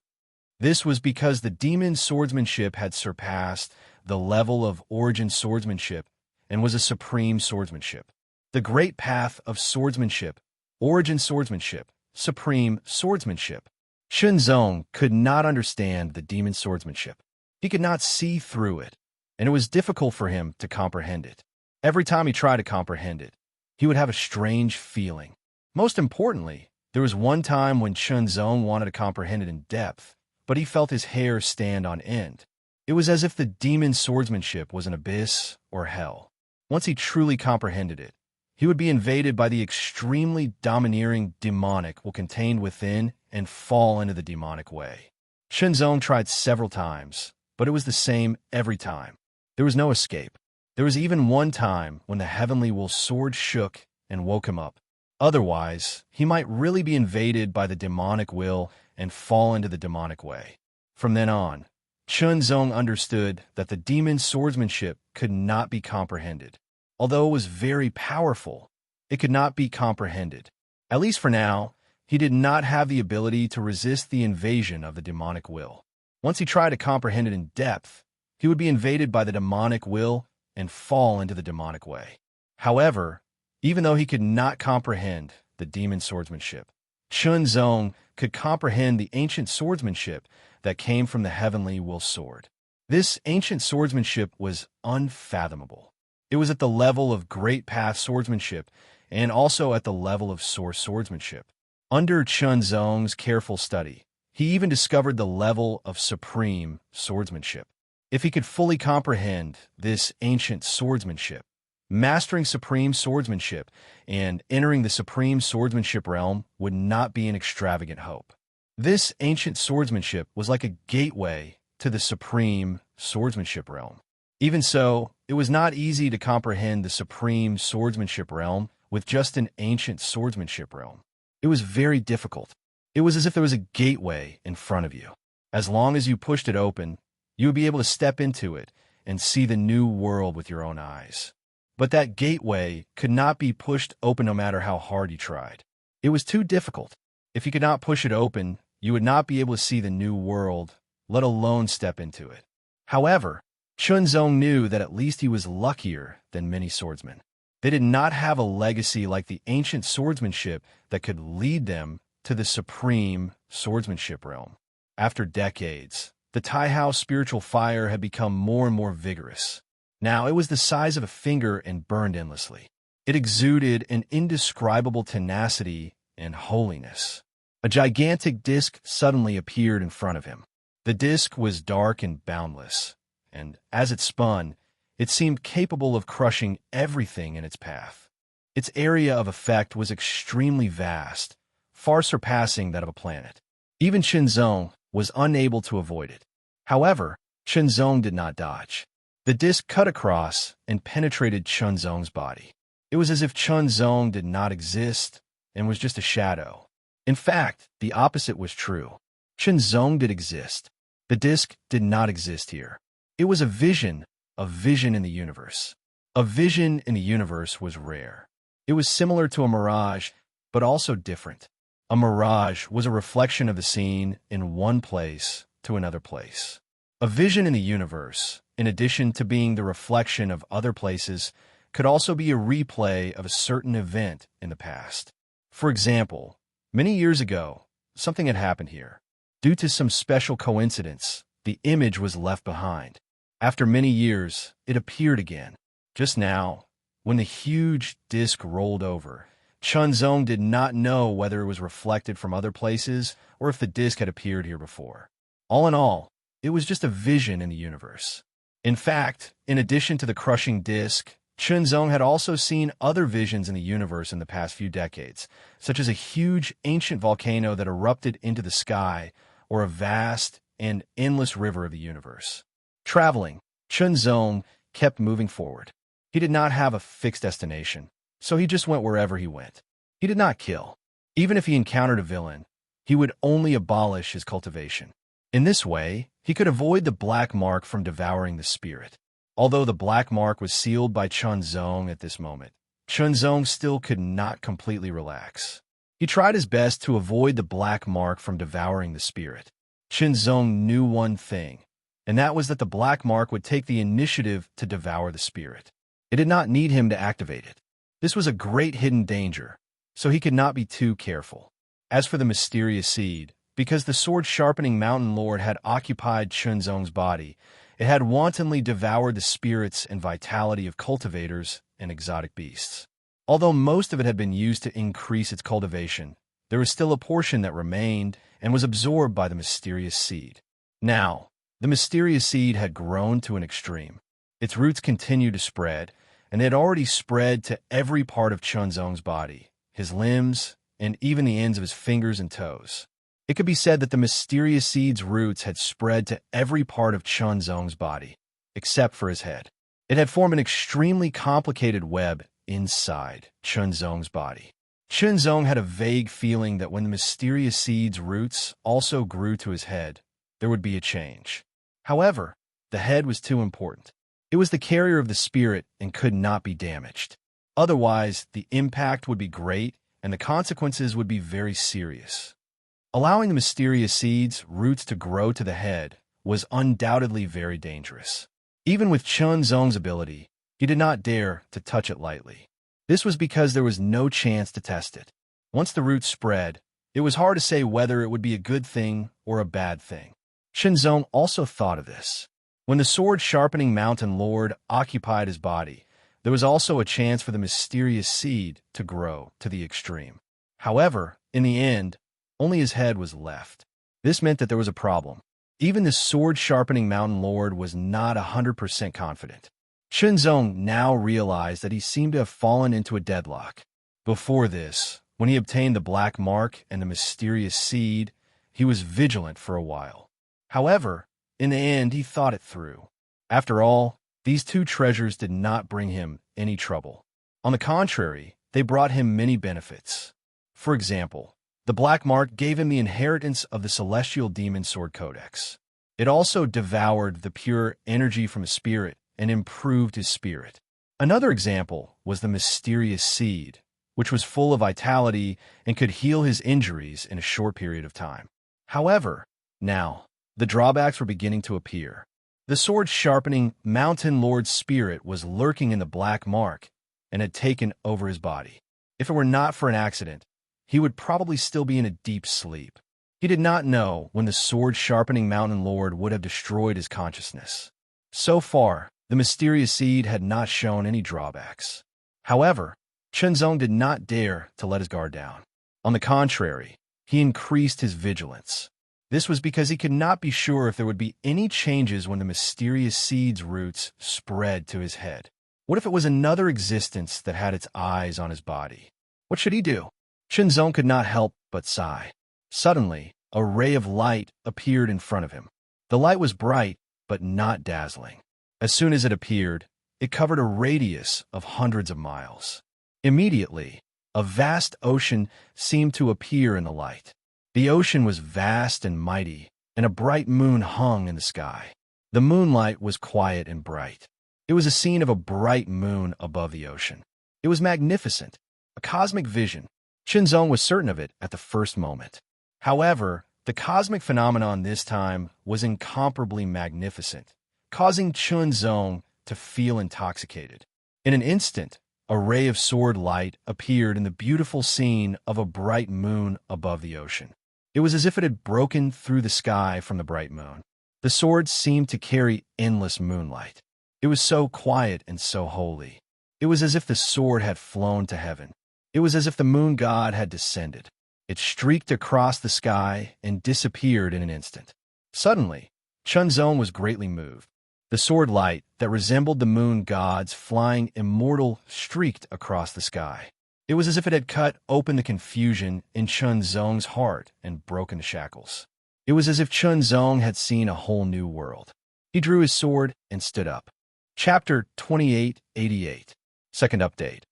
This was because the demon swordsmanship had surpassed the level of origin swordsmanship and was a supreme swordsmanship. The great path of swordsmanship, origin swordsmanship, supreme swordsmanship. Shenzong could not understand the demon swordsmanship. He could not see through it, and it was difficult for him to comprehend it. Every time he tried to comprehend it, he would have a strange feeling. Most importantly, there was one time when Shenzong wanted to comprehend it in depth, but he felt his hair stand on end. It was as if the demon swordsmanship was an abyss or hell. Once he truly comprehended it, he would be invaded by the extremely domineering demonic will contained within and fall into the demonic way. Shenzong tried several times, but it was the same every time. There was no escape. There was even one time when the heavenly will sword shook and woke him up. Otherwise, he might really be invaded by the demonic will and fall into the demonic way. From then on, Shenzong understood that the demon swordsmanship could not be comprehended. Although it was very powerful, it could not be comprehended. At least for now, he did not have the ability to resist the invasion of the demonic will. Once he tried to comprehend it in depth, he would be invaded by the demonic will and fall into the demonic way. However, even though he could not comprehend the demon swordsmanship, Shenzong could comprehend the ancient swordsmanship that came from the heavenly will sword. This ancient swordsmanship was unfathomable. It was at the level of great path swordsmanship and also at the level of source swordsmanship. Under Shenzong's careful study, he even discovered the level of supreme swordsmanship. If he could fully comprehend this ancient swordsmanship, mastering supreme swordsmanship and entering the supreme swordsmanship realm would not be an extravagant hope. This ancient swordsmanship was like a gateway to the supreme swordsmanship realm. Even so, it was not easy to comprehend the supreme swordsmanship realm with just an ancient swordsmanship realm. It was very difficult. It was as if there was a gateway in front of you. As long as you pushed it open, you would be able to step into it and see the new world with your own eyes. But that gateway could not be pushed open no matter how hard you tried. It was too difficult. If you could not push it open, you would not be able to see the new world, let alone step into it. However, Shenzong knew that at least he was luckier than many swordsmen. They did not have a legacy like the ancient swordsmanship that could lead them to the supreme swordsmanship realm. After decades, the Taihao spiritual fire had become more and more vigorous. Now it was the size of a finger and burned endlessly. It exuded an indescribable tenacity and holiness. A gigantic disk suddenly appeared in front of him. The disk was dark and boundless, and as it spun, it seemed capable of crushing everything in its path. Its area of effect was extremely vast, far surpassing that of a planet. Even Shenzong was unable to avoid it. However, Shenzong did not dodge. The disc cut across and penetrated Shenzong's body. It was as if Shenzong did not exist and was just a shadow. In fact, the opposite was true. Shenzong did exist. The disc did not exist here. It was a vision in the universe. A vision in the universe was rare. It was similar to a mirage, but also different. A mirage was a reflection of the scene in one place to another place. A vision in the universe, in addition to being the reflection of other places, could also be a replay of a certain event in the past. For example, many years ago, something had happened here. Due to some special coincidence, the image was left behind. After many years, it appeared again. Just now, when the huge disc rolled over, Shenzong did not know whether it was reflected from other places or if the disc had appeared here before. All in all, it was just a vision in the universe. In fact, in addition to the crushing disc, Shenzong had also seen other visions in the universe in the past few decades, such as a huge ancient volcano that erupted into the sky or a vast and endless river of the universe. Traveling, Shenzong kept moving forward. He did not have a fixed destination, so he just went wherever he went. He did not kill. Even if he encountered a villain, he would only abolish his cultivation. In this way, he could avoid the black mark from devouring the spirit. Although the black mark was sealed by Chunzong at this moment, Chunzong still could not completely relax. He tried his best to avoid the black mark from devouring the spirit. Chunzong knew one thing, and that was that the black mark would take the initiative to devour the spirit. It did not need him to activate it. This was a great hidden danger, so he could not be too careful. As for the mysterious seed, because the sword-sharpening mountain lord had occupied Chunzong's body, it had wantonly devoured the spirits and vitality of cultivators and exotic beasts. Although most of it had been used to increase its cultivation, there was still a portion that remained and was absorbed by the mysterious seed. Now, the mysterious seed had grown to an extreme. Its roots continued to spread, and they had already spread to every part of Chunzong's body, his limbs, and even the ends of his fingers and toes. It could be said that the mysterious seed's roots had spread to every part of Chunzong's body, except for his head. It had formed an extremely complicated web inside Chunzong's body. Chunzong had a vague feeling that when the mysterious seed's roots also grew to his head, there would be a change. However, the head was too important. It was the carrier of the spirit and could not be damaged. Otherwise, the impact would be great and the consequences would be very serious. Allowing the mysterious seed's roots to grow to the head was undoubtedly very dangerous. Even with Chunzong's ability, he did not dare to touch it lightly. This was because there was no chance to test it. Once the roots spread, it was hard to say whether it would be a good thing or a bad thing. Chunzong also thought of this. When the sword-sharpening mountain lord occupied his body, there was also a chance for the mysterious seed to grow to the extreme. However, in the end, only his head was left. This meant that there was a problem. Even the sword-sharpening mountain lord was not 100% confident. Chunzong now realized that he seemed to have fallen into a deadlock. Before this, when he obtained the black mark and the mysterious seed, he was vigilant for a while. However, in the end, he thought it through. After all, these two treasures did not bring him any trouble. On the contrary, they brought him many benefits. For example, the black mark gave him the inheritance of the celestial demon sword codex. It also devoured the pure energy from his spirit and improved his spirit. Another example was the mysterious seed, which was full of vitality and could heal his injuries in a short period of time. However, now, the drawbacks were beginning to appear. The sword-sharpening mountain lord's spirit was lurking in the black mark and had taken over his body. If it were not for an accident, he would probably still be in a deep sleep. He did not know when the sword-sharpening mountain lord would have destroyed his consciousness. So far, the mysterious seed had not shown any drawbacks. However, Chunzong did not dare to let his guard down. On the contrary, he increased his vigilance. This was because he could not be sure if there would be any changes when the mysterious seed's roots spread to his head. What if it was another existence that had its eyes on his body? What should he do? Chunzong could not help but sigh. Suddenly, a ray of light appeared in front of him. The light was bright, but not dazzling. As soon as it appeared, it covered a radius of hundreds of miles. Immediately, a vast ocean seemed to appear in the light. The ocean was vast and mighty, and a bright moon hung in the sky. The moonlight was quiet and bright. It was a scene of a bright moon above the ocean. It was magnificent, a cosmic vision. Chunzong was certain of it at the first moment. However, the cosmic phenomenon this time was incomparably magnificent, causing Chunzong to feel intoxicated. In an instant, a ray of sword light appeared in the beautiful scene of a bright moon above the ocean. It was as if it had broken through the sky from the bright moon. The sword seemed to carry endless moonlight. It was so quiet and so holy. It was as if the sword had flown to heaven. It was as if the moon god had descended. It streaked across the sky and disappeared in an instant. Suddenly, Chunzong was greatly moved. The sword light that resembled the moon god's flying immortal streaked across the sky. It was as if it had cut open the confusion in Chunzong's heart and broken the shackles. It was as if Chunzong had seen a whole new world. He drew his sword and stood up. Chapter 2888. Second update.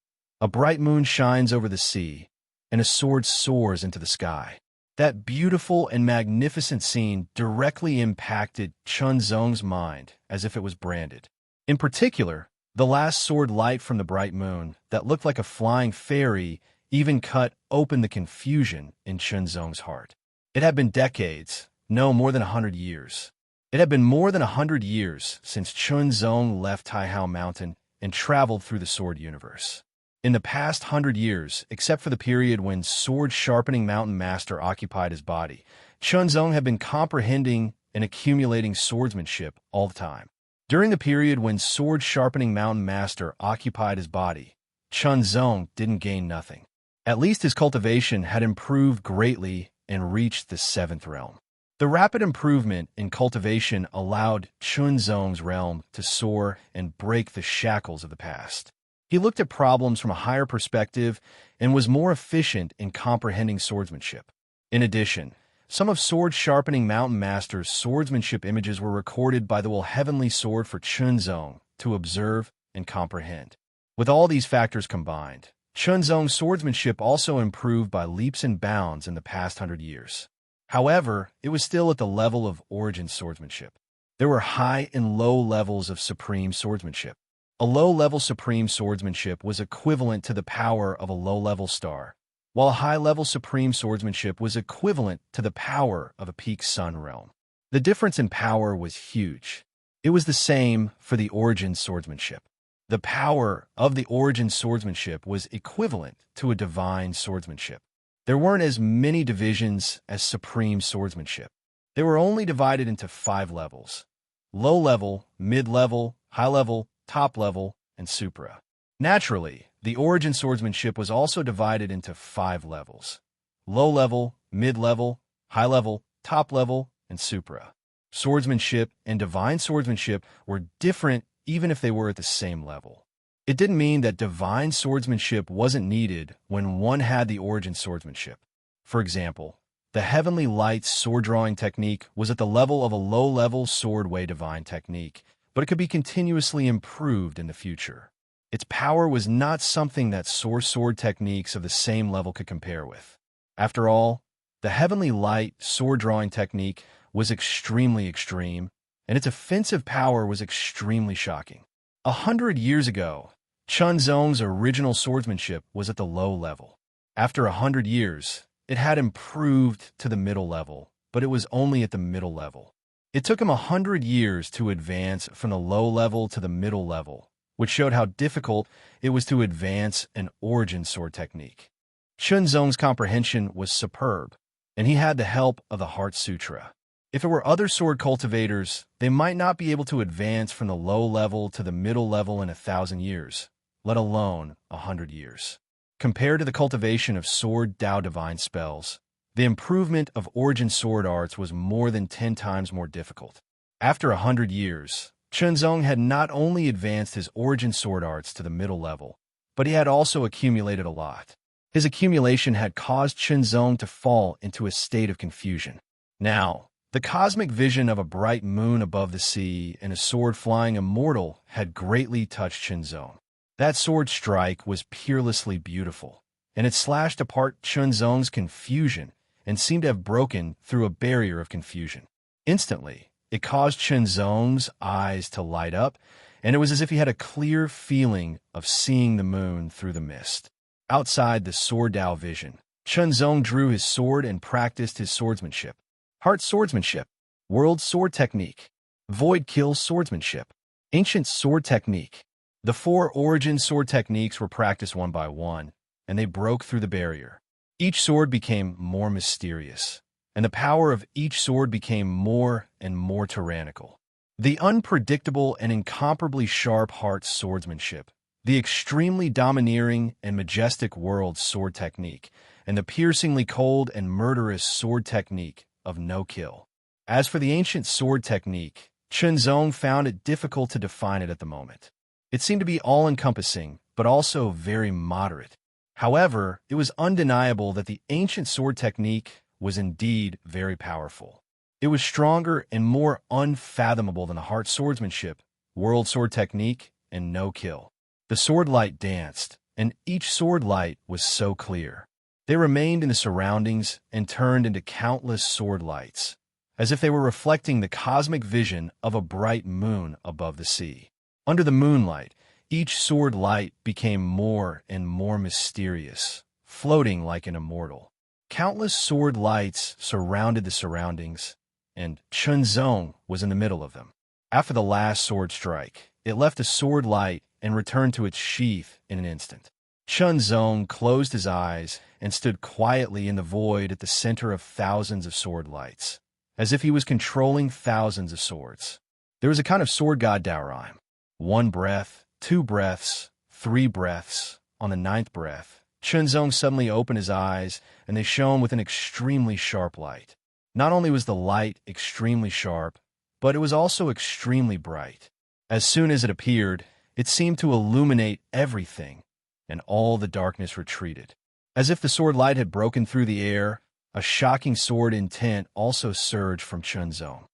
A bright moon shines over the sea, and a sword soars into the sky. That beautiful and magnificent scene directly impacted Chunzong's mind as if it was branded. In particular, the last sword light from the bright moon that looked like a flying fairy even cut open the confusion in Chunzong's heart. It had been decades, no, more than 100 years. It had been more than 100 years since Chunzong left Taihao Mountain and traveled through the sword universe. In the past 100 years, except for the period when sword-sharpening mountain master occupied his body, Chunzong had been comprehending and accumulating swordsmanship all the time. During the period when sword-sharpening mountain master occupied his body, Chunzong didn't gain nothing. At least his cultivation had improved greatly and reached the 7th realm. The rapid improvement in cultivation allowed Chunzong's realm to soar and break the shackles of the past. He looked at problems from a higher perspective and was more efficient in comprehending swordsmanship. In addition, some of sword-sharpening mountain master's swordsmanship images were recorded by the heavenly sword for Chunzong to observe and comprehend. With all these factors combined, Chunzong's swordsmanship also improved by leaps and bounds in the past 100 years. However, it was still at the level of origin swordsmanship. There were high and low levels of supreme swordsmanship. A low-level supreme swordsmanship was equivalent to the power of a low-level star, while a high-level supreme swordsmanship was equivalent to the power of a peak sun realm. The difference in power was huge. It was the same for the origin swordsmanship. The power of the origin swordsmanship was equivalent to a divine swordsmanship. There weren't as many divisions as supreme swordsmanship. They were only divided into 5 levels: low level, mid-level, high level, top level, and supra. Naturally, the origin swordsmanship was also divided into 5 levels: low level, mid-level, high level, top level, and supra. Swordsmanship and divine swordsmanship were different even if they were at the same level. It didn't mean that divine swordsmanship wasn't needed when one had the origin swordsmanship. For example, the Heavenly Light's sword-drawing technique was at the level of a low-level sword-way divine technique, but it could be continuously improved in the future. Its power was not something that sword techniques of the same level could compare with. After all, the Heavenly Light sword-drawing technique was extremely extreme, and its offensive power was extremely shocking. 100 years ago, Chunzong's original swordsmanship was at the low level. After 100 years, it had improved to the middle level, but it was only at the middle level. It took him 100 years to advance from the low level to the middle level, which showed how difficult it was to advance an origin sword technique. Chunzong's comprehension was superb, and he had the help of the Heart Sutra. If it were other sword cultivators, they might not be able to advance from the low level to the middle level in 1,000 years, let alone 100 years. Compared to the cultivation of sword Tao divine spells, the improvement of origin sword arts was more than 10 times more difficult. After 100 years, Chunzong had not only advanced his origin sword arts to the middle level, but he had also accumulated a lot. His accumulation had caused Chunzong to fall into a state of confusion. Now, the cosmic vision of a bright moon above the sea and a sword flying immortal had greatly touched Chunzong. That sword strike was peerlessly beautiful, and it slashed apart Chunzong's confusion and seemed to have broken through a barrier of confusion. Instantly, it caused Chunzong's eyes to light up, and it was as if he had a clear feeling of seeing the moon through the mist. Outside the sword Tao vision, Chunzong drew his sword and practiced his swordsmanship. Heart swordsmanship, world sword technique, void kill swordsmanship, ancient sword technique. The 4 origin sword techniques were practiced one by one, and they broke through the barrier. Each sword became more mysterious, and the power of each sword became more and more tyrannical. The unpredictable and incomparably sharp heart swordsmanship, the extremely domineering and majestic world sword technique, and the piercingly cold and murderous sword technique of no kill. As for the ancient sword technique, Chunzong found it difficult to define it at the moment. It seemed to be all-encompassing, but also very moderate. However, it was undeniable that the ancient sword technique was indeed very powerful. It was stronger and more unfathomable than the heart swordsmanship, world sword technique, and no kill. The sword light danced, and each sword light was so clear. They remained in the surroundings and turned into countless sword lights, as if they were reflecting the cosmic vision of a bright moon above the sea. Under the moonlight, each sword light became more and more mysterious, floating like an immortal. Countless sword lights surrounded the surroundings, and Chunzong was in the middle of them. After the last sword strike, it left a sword light and returned to its sheath in an instant. Chunzong closed his eyes and stood quietly in the void at the center of thousands of sword lights, as if he was controlling thousands of swords. There was a kind of sword god Daoraim. 1 breath, 2 breaths, 3 breaths. On the 9th breath, Chunzong suddenly opened his eyes, and they shone with an extremely sharp light. Not only was the light extremely sharp, but it was also extremely bright. As soon as it appeared, it seemed to illuminate everything, and all the darkness retreated. As if the sword light had broken through the air, a shocking sword intent also surged from Chunzong.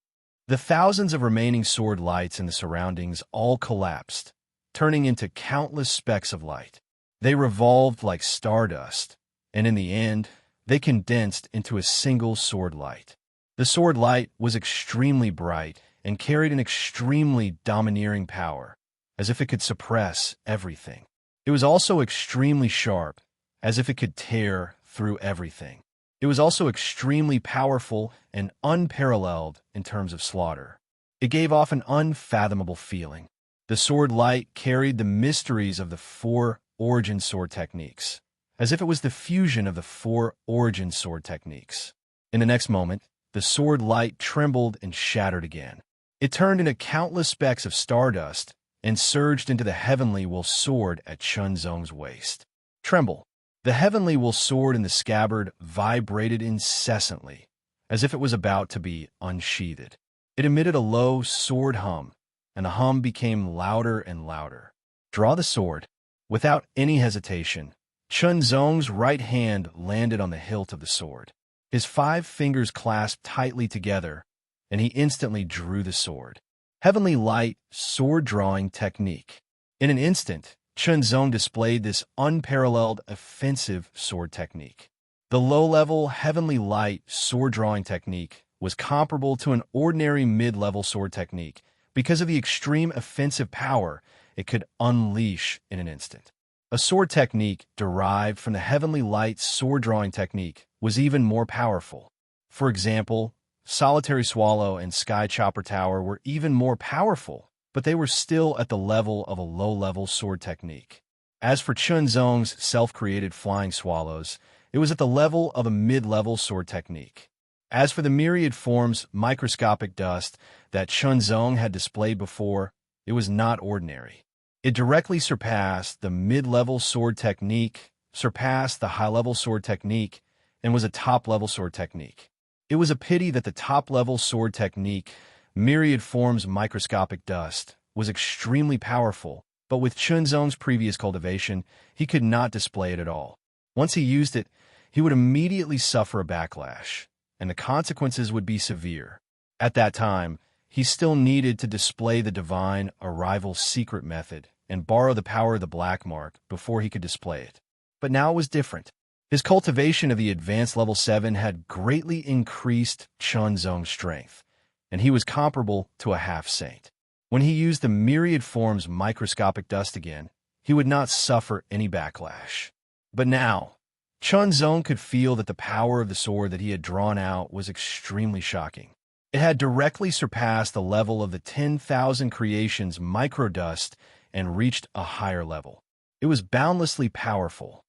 The thousands of remaining sword lights in the surroundings all collapsed, turning into countless specks of light. They revolved like stardust, and in the end, they condensed into a single sword light. The sword light was extremely bright and carried an extremely domineering power, as if it could suppress everything. It was also extremely sharp, as if it could tear through everything. It was also extremely powerful and unparalleled in terms of slaughter. It gave off an unfathomable feeling. The sword light carried the mysteries of the 4 origin sword techniques, as if it was the fusion of the 4 origin sword techniques. In the next moment, the sword light trembled and shattered again. It turned into countless specks of stardust and surged into the heavenly will sword at Chunzong's waist. Tremble. The heavenly will sword in the scabbard vibrated incessantly, as if it was about to be unsheathed. It emitted a low sword hum, and the hum became louder and louder. Draw the sword. Without any hesitation, Chunzong's right hand landed on the hilt of the sword. His 5 fingers clasped tightly together, and he instantly drew the sword. Heavenly light sword drawing technique. In an instant, Chunzong displayed this unparalleled offensive sword technique. The low-level heavenly light sword drawing technique was comparable to an ordinary mid-level sword technique because of the extreme offensive power it could unleash in an instant. A sword technique derived from the heavenly light sword drawing technique was even more powerful. For example, Solitary Swallow and Sky Chopper Tower were even more powerful, but they were still at the level of a low-level sword technique. As for Chunzong's self-created Flying Swallows, it was at the level of a mid-level sword technique. As for the myriad forms microscopic dust that Chunzong had displayed before, it was not ordinary. It directly surpassed the mid-level sword technique, surpassed the high-level sword technique, and was a top-level sword technique. It was a pity that the top-level sword technique, myriad forms microscopic dust, was extremely powerful, but with Chunzong's previous cultivation, he could not display it at all. Once he used it, he would immediately suffer a backlash, and the consequences would be severe. At that time, he still needed to display the divine arrival secret method and borrow the power of the black mark before he could display it. But now it was different. His cultivation of the advanced level 7 had greatly increased Chunzong's strength, and he was comparable to a half-saint. When he used the myriad forms microscopic dust again, he would not suffer any backlash. But now, Chunzong could feel that the power of the sword that he had drawn out was extremely shocking. It had directly surpassed the level of the 10,000 creations microdust and reached a higher level. It was boundlessly powerful.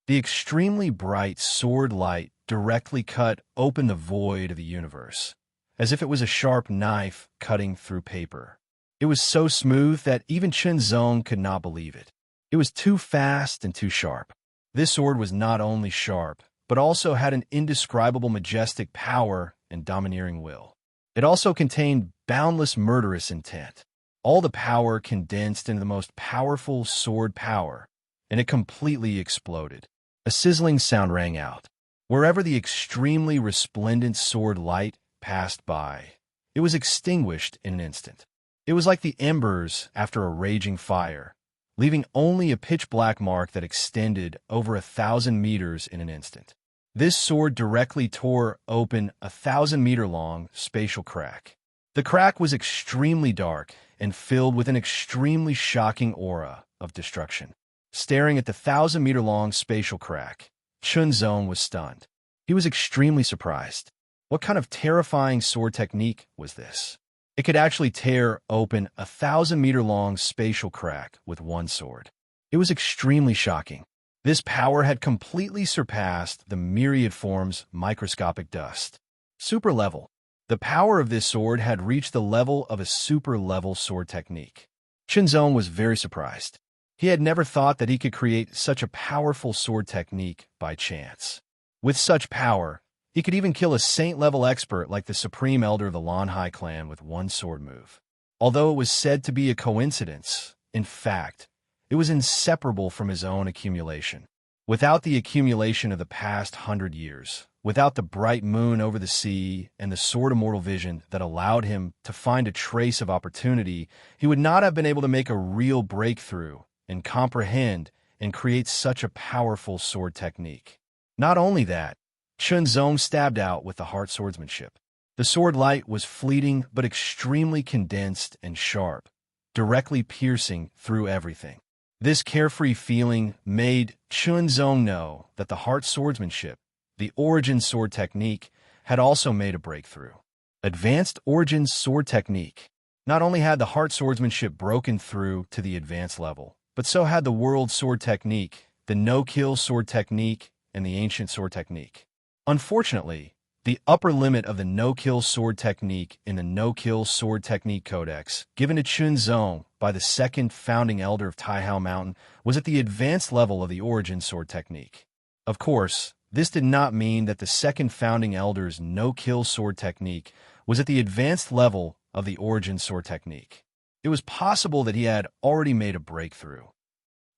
The extremely bright sword light directly cut open the void of the universe, as if it was a sharp knife cutting through paper. It was so smooth that even Chunzong could not believe it. It was too fast and too sharp. This sword was not only sharp, but also had an indescribable majestic power and domineering will. It also contained boundless murderous intent. All the power condensed into the most powerful sword power, and it completely exploded. A sizzling sound rang out. Wherever the extremely resplendent sword light passed by, it was extinguished in an instant. It was like the embers after a raging fire, leaving only a pitch-black mark that extended over 1,000 meters in an instant. This sword directly tore open a 1,000-meter-long spatial crack. The crack was extremely dark and filled with an extremely shocking aura of destruction. Staring at the 1,000-meter-long spatial crack, Chunzong was stunned. He was extremely surprised. What kind of terrifying sword technique was this? It could actually tear open a 1,000-meter-long spatial crack with one sword. It was extremely shocking. This power had completely surpassed the myriad forms microscopic dust. Super level. The power of this sword had reached the level of a super-level sword technique. Chunzong was very surprised. He had never thought that he could create such a powerful sword technique by chance. With such power, he could even kill a saint-level expert like the Supreme Elder of the Lanhai clan with one sword move. Although it was said to be a coincidence, in fact, it was inseparable from his own accumulation. Without the accumulation of the past 100 years, without the bright moon over the sea and the sword immortal vision that allowed him to find a trace of opportunity, he would not have been able to make a real breakthrough and comprehend and create such a powerful sword technique. Not only that, Chunzong stabbed out with the heart swordsmanship. The sword light was fleeting but extremely condensed and sharp, directly piercing through everything. This carefree feeling made Chunzong know that the heart swordsmanship, the origin sword technique, had also made a breakthrough. Advanced origin sword technique. Not only had the heart swordsmanship broken through to the advanced level, but so had the world sword technique, the no-kill sword technique, and the ancient sword technique. Unfortunately, the upper limit of the no-kill sword technique in the no-kill sword technique codex, given to Chunzong by the second founding elder of Taihao Mountain, was at the advanced level of the origin sword technique. Of course, this did not mean that the second founding elder's no-kill sword technique was at the advanced level of the origin sword technique. It was possible that he had already made a breakthrough.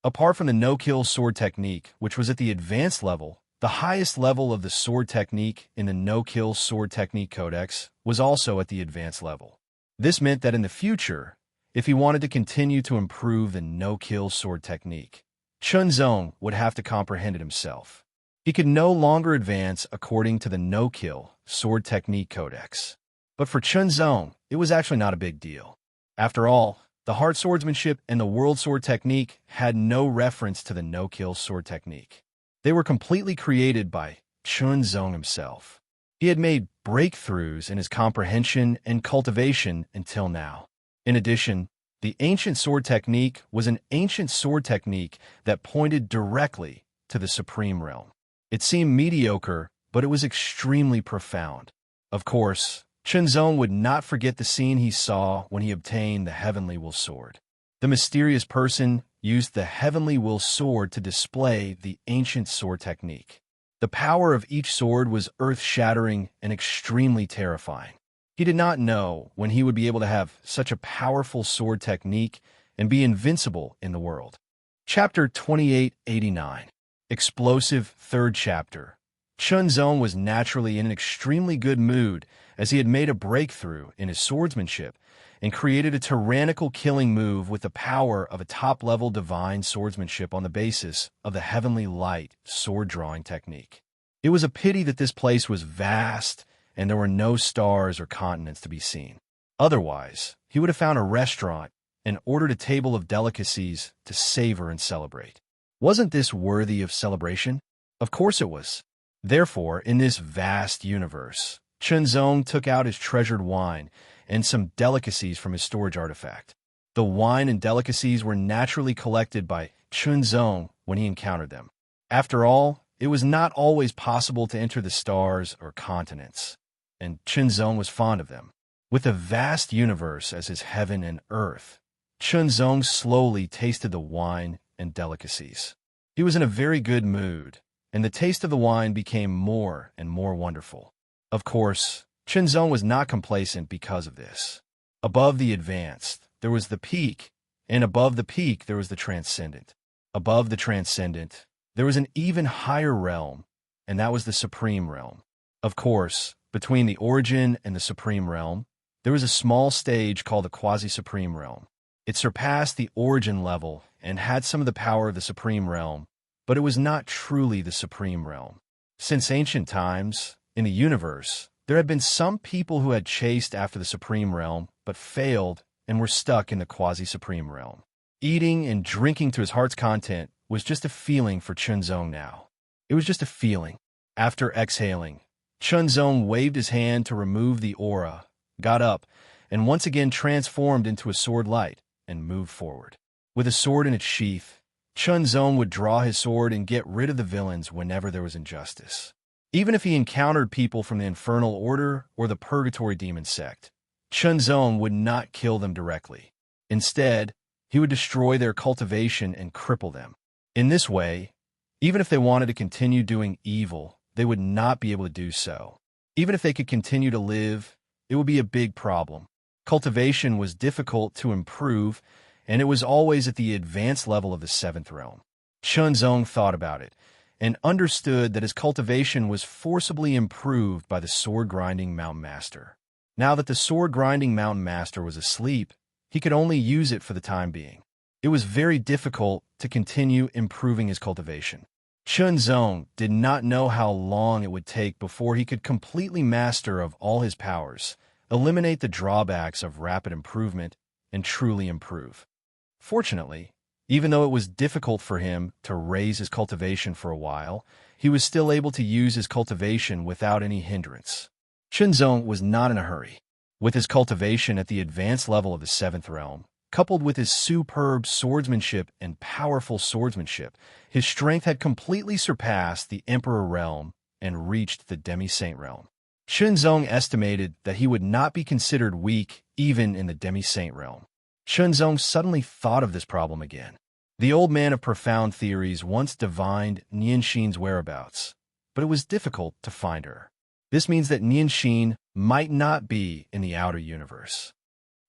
Apart from the no-kill sword technique, which was at the advanced level, the highest level of the sword technique in the no-kill sword technique codex was also at the advanced level. This meant that in the future, if he wanted to continue to improve the no-kill sword technique, Chunzong would have to comprehend it himself. He could no longer advance according to the no-kill sword technique codex. But for Chunzong, it was actually not a big deal. After all, the heart swordsmanship and the world sword technique had no reference to the no-kill sword technique. They were completely created by Chunzong himself. He had made breakthroughs in his comprehension and cultivation until now. In addition, the ancient sword technique was an ancient sword technique that pointed directly to the supreme realm. It seemed mediocre, but it was extremely profound. Of course, Chunzong would not forget the scene he saw when he obtained the Heavenly Will Sword. The mysterious person used the Heavenly Will Sword to display the ancient sword technique. The power of each sword was earth-shattering and extremely terrifying. He did not know when he would be able to have such a powerful sword technique and be invincible in the world. Chapter 2889. Explosive Third Chapter. Chunzong was naturally in an extremely good mood as he had made a breakthrough in his swordsmanship and created a tyrannical killing move with the power of a top-level divine swordsmanship on the basis of the heavenly light sword-drawing technique. It was a pity that this place was vast and there were no stars or continents to be seen. Otherwise, he would have found a restaurant and ordered a table of delicacies to savor and celebrate. Wasn't this worthy of celebration? Of course it was. Therefore, in this vast universe, Chunzong took out his treasured wine and some delicacies from his storage artifact. The wine and delicacies were naturally collected by Chunzong when he encountered them. After all, it was not always possible to enter the stars or continents, and Chunzong was fond of them. With the vast universe as his heaven and earth, Chunzong slowly tasted the wine and delicacies. He was in a very good mood, and the taste of the wine became more and more wonderful. Of course, Chunzong was not complacent because of this. Above the advanced, there was the peak, and above the peak, there was the transcendent. Above the transcendent, there was an even higher realm, and that was the supreme realm. Of course, between the origin and the supreme realm, there was a small stage called the quasi-supreme realm. It surpassed the origin level and had some of the power of the Supreme Realm, but it was not truly the Supreme Realm. Since ancient times, in the universe, there had been some people who had chased after the Supreme Realm, but failed and were stuck in the quasi-Supreme Realm. Eating and drinking to his heart's content was just a feeling for Chunzong now. It was just a feeling. After exhaling, Chunzong waved his hand to remove the aura, got up, and once again transformed into a sword light and moved forward. With a sword in its sheath, Chunzong would draw his sword and get rid of the villains whenever there was injustice. Even if he encountered people from the Infernal Order or the Purgatory Demon Sect, Chunzong would not kill them directly. Instead, he would destroy their cultivation and cripple them. In this way, even if they wanted to continue doing evil, they would not be able to do so. Even if they could continue to live, it would be a big problem. Cultivation was difficult to improve, and it was always at the advanced level of the 7th realm. Chunzong thought about it, and understood that his cultivation was forcibly improved by the sword-grinding Mountain Master. Now that the sword-grinding Mountain Master was asleep, he could only use it for the time being. It was very difficult to continue improving his cultivation. Chunzong did not know how long it would take before he could completely master of all his powers, eliminate the drawbacks of rapid improvement, and truly improve. Fortunately, even though it was difficult for him to raise his cultivation for a while, he was still able to use his cultivation without any hindrance. Chunzong was not in a hurry. With his cultivation at the advanced level of the 7th realm, coupled with his superb swordsmanship and powerful swordsmanship, his strength had completely surpassed the Emperor realm and reached the Demi-Saint realm. Chunzong estimated that he would not be considered weak even in the Demi-Saint realm. Chunzong suddenly thought of this problem again. The old man of profound theories once divined Nianxin's whereabouts, but it was difficult to find her. This means that Nianxin might not be in the outer universe.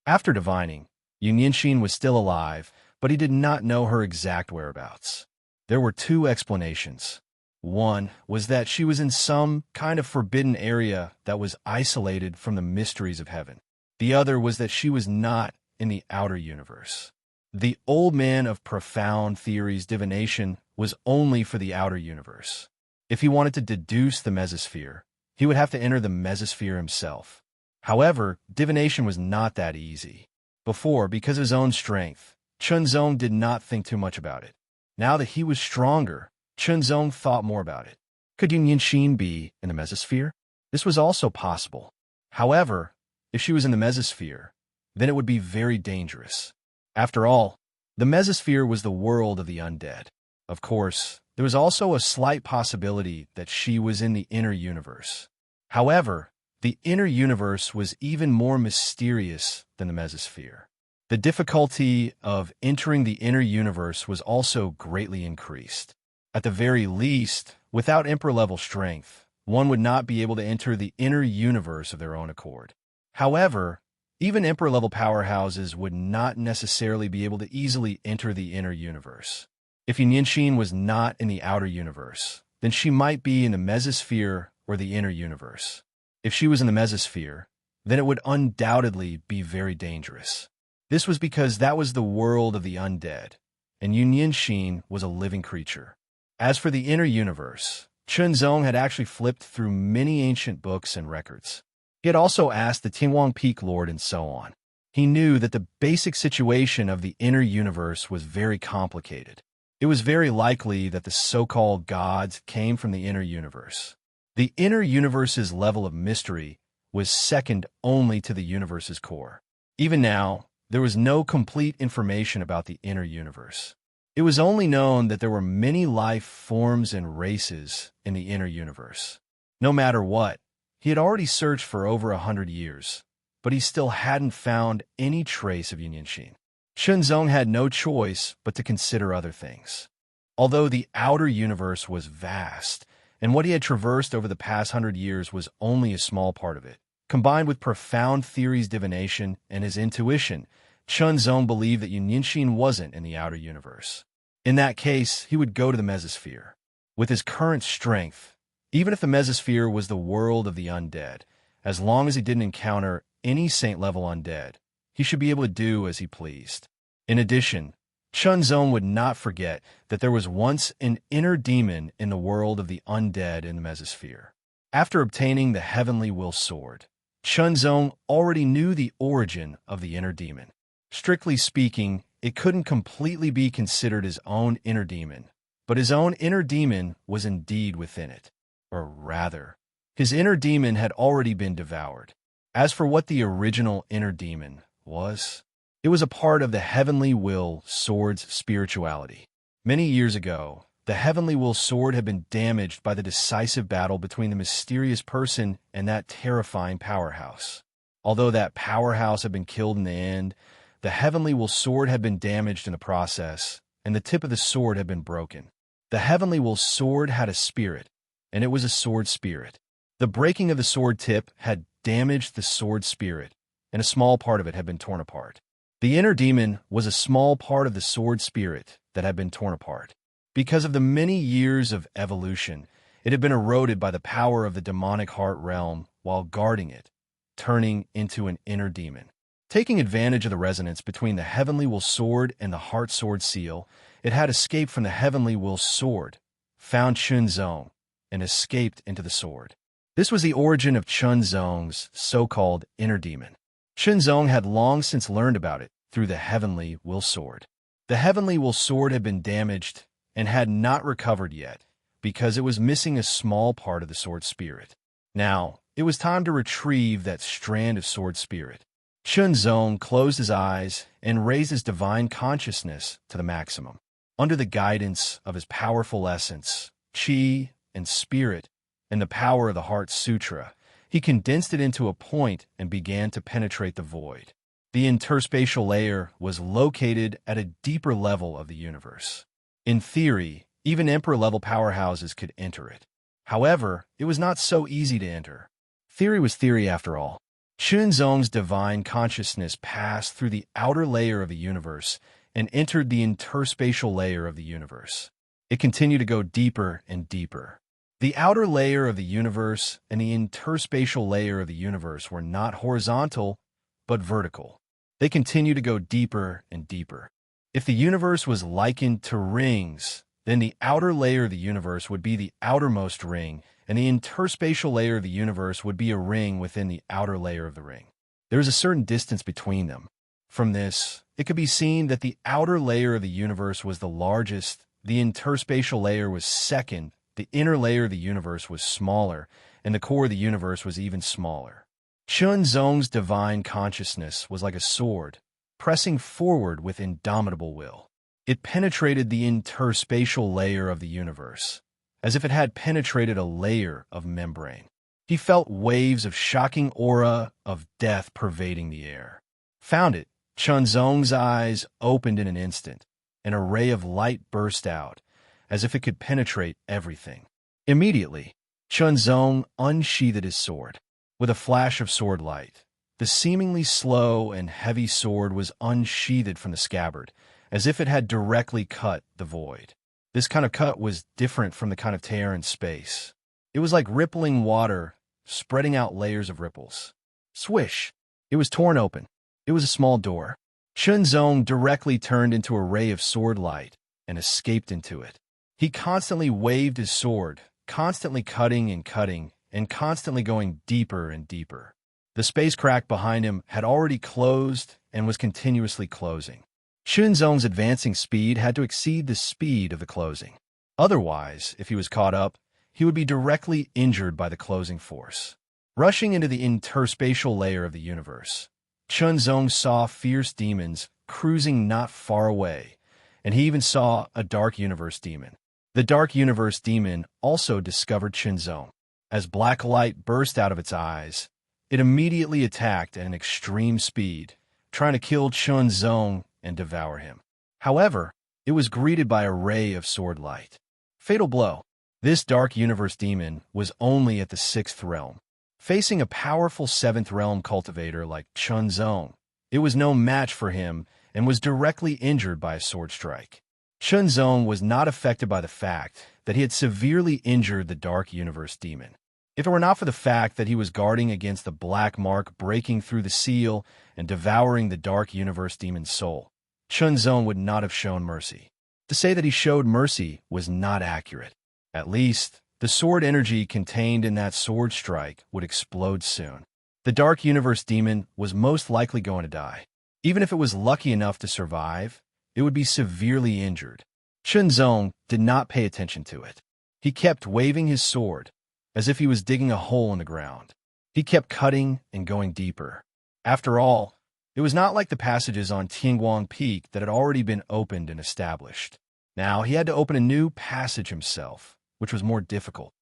After divining, Nianxin was still alive, but he did not know her exact whereabouts. There were two explanations. One was that she was in some kind of forbidden area that was isolated from the mysteries of heaven. The other was that she was not in the outer universe. The old man of profound theories divination was only for the outer universe. If he wanted to deduce the mesosphere, he would have to enter the mesosphere himself. However, divination was not that easy. Before, because of his own strength, Chunzong did not think too much about it. Now that he was stronger, Chunzong thought more about it. Could Nianxin be in the mesosphere? This was also possible. However, if she was in the mesosphere, then it would be very dangerous. After all, the mesosphere was the world of the undead. Of course, there was also a slight possibility that she was in the inner universe. However, the inner universe was even more mysterious than the mesosphere. The difficulty of entering the inner universe was also greatly increased. At the very least, without Emperor-level strength, one would not be able to enter the inner universe of their own accord. However, even Emperor-level powerhouses would not necessarily be able to easily enter the inner universe. If Nianxin was not in the outer universe, then she might be in the mesosphere or the inner universe. If she was in the mesosphere, then it would undoubtedly be very dangerous. This was because that was the world of the undead, and Nianxin was a living creature. As for the inner universe, Chunzong had actually flipped through many ancient books and records. He had also asked the Tingwang Peak Lord and so on. He knew that the basic situation of the inner universe was very complicated. It was very likely that the so-called gods came from the inner universe. The inner universe's level of mystery was second only to the universe's core. Even now, there was no complete information about the inner universe. It was only known that there were many life forms and races in the inner universe. No matter what, he had already searched for over 100 years, but he still hadn't found any trace of Nianxin. Chunzong had no choice but to consider other things. Although the outer universe was vast, and what he had traversed over the past 100 years was only a small part of it, combined with profound theories divination and his intuition, Chunzong believed that Nianxin wasn't in the outer universe. In that case, he would go to the mesosphere. With his current strength, even if the mesosphere was the world of the undead, as long as he didn't encounter any saint-level undead, he should be able to do as he pleased. In addition, Chunzong would not forget that there was once an inner demon in the world of the undead in the mesosphere. After obtaining the Heavenly Will Sword, Chunzong already knew the origin of the inner demon. Strictly speaking, it couldn't completely be considered his own inner demon, but his own inner demon was indeed within it. Or rather, his inner demon had already been devoured. As for what the original inner demon was, it was a part of the Heavenly Will Sword's spirituality. Many years ago, the Heavenly Will Sword had been damaged by the decisive battle between the mysterious person and that terrifying powerhouse. Although that powerhouse had been killed in the end, the Heavenly Will Sword had been damaged in the process, and the tip of the sword had been broken. The Heavenly Will Sword had a spirit, and it was a sword spirit. The breaking of the sword tip had damaged the sword spirit, and a small part of it had been torn apart. The inner demon was a small part of the sword spirit that had been torn apart. Because of the many years of evolution, it had been eroded by the power of the demonic heart realm while guarding it, turning into an inner demon. Taking advantage of the resonance between the Heavenly Will Sword and the Heart Sword Seal, it had escaped from the Heavenly Will Sword, found Chunzong, and escaped into the sword. This was the origin of Chunzong's so-called inner demon. Chunzong had long since learned about it through the Heavenly Will Sword. The Heavenly Will Sword had been damaged and had not recovered yet because it was missing a small part of the sword spirit. Now, it was time to retrieve that strand of sword spirit. Chunzong closed his eyes and raised his divine consciousness to the maximum. Under the guidance of his powerful essence, Qi and spirit, and the power of the Heart Sutra, he condensed it into a point and began to penetrate the void. The interspatial layer was located at a deeper level of the universe. In theory, even Emperor-level powerhouses could enter it. However, it was not so easy to enter. Theory was theory after all. Chunzong's divine consciousness passed through the outer layer of the universe and entered the interspatial layer of the universe. It continued to go deeper and deeper. The outer layer of the universe and the interspatial layer of the universe were not horizontal, but vertical. They continued to go deeper and deeper. If the universe was likened to rings, then the outer layer of the universe would be the outermost ring, and the interspatial layer of the universe would be a ring within the outer layer of the ring. There is a certain distance between them. From this, it could be seen that the outer layer of the universe was the largest, the interspatial layer was second, the inner layer of the universe was smaller, and the core of the universe was even smaller. Chunzong's divine consciousness was like a sword, pressing forward with indomitable will. It penetrated the interspatial layer of the universe, as if it had penetrated a layer of membrane. He felt waves of shocking aura of death pervading the air. Found it, Chunzong's eyes opened in an instant. An ray of light burst out, as if it could penetrate everything. Immediately, Chunzong unsheathed his sword. With a flash of sword light, the seemingly slow and heavy sword was unsheathed from the scabbard, as if it had directly cut the void. This kind of cut was different from the kind of tear in space. It was like rippling water, spreading out layers of ripples. Swish! It was torn open. It was a small door. Chunzong directly turned into a ray of sword light and escaped into it. He constantly waved his sword, constantly cutting and constantly going deeper and deeper. The space crack behind him had already closed and was continuously closing. Chunzong's advancing speed had to exceed the speed of the closing. Otherwise, if he was caught up, he would be directly injured by the closing force. Rushing into the interspatial layer of the universe, Chunzong saw fierce demons cruising not far away, and he even saw a dark universe demon. The dark universe demon also discovered Chunzong. As black light burst out of its eyes, it immediately attacked at an extreme speed, trying to kill Chunzong and devour him. However, it was greeted by a ray of sword light. Fatal blow. This dark universe demon was only at the 6th realm. Facing a powerful 7th realm cultivator like Chunzong, it was no match for him and was directly injured by a sword strike. Chunzong was not affected by the fact that he had severely injured the dark universe demon. If it were not for the fact that he was guarding against the black mark breaking through the seal and devouring the dark universe demon's soul, Chunzong would not have shown mercy. To say that he showed mercy was not accurate. At least, the sword energy contained in that sword strike would explode soon. The Dark Universe demon was most likely going to die. Even if it was lucky enough to survive, it would be severely injured. Chunzong did not pay attention to it. He kept waving his sword, as if he was digging a hole in the ground. He kept cutting and going deeper. After all, it was not like the passages on Tianguang Peak that had already been opened and established. Now he had to open a new passage himself, which was more difficult.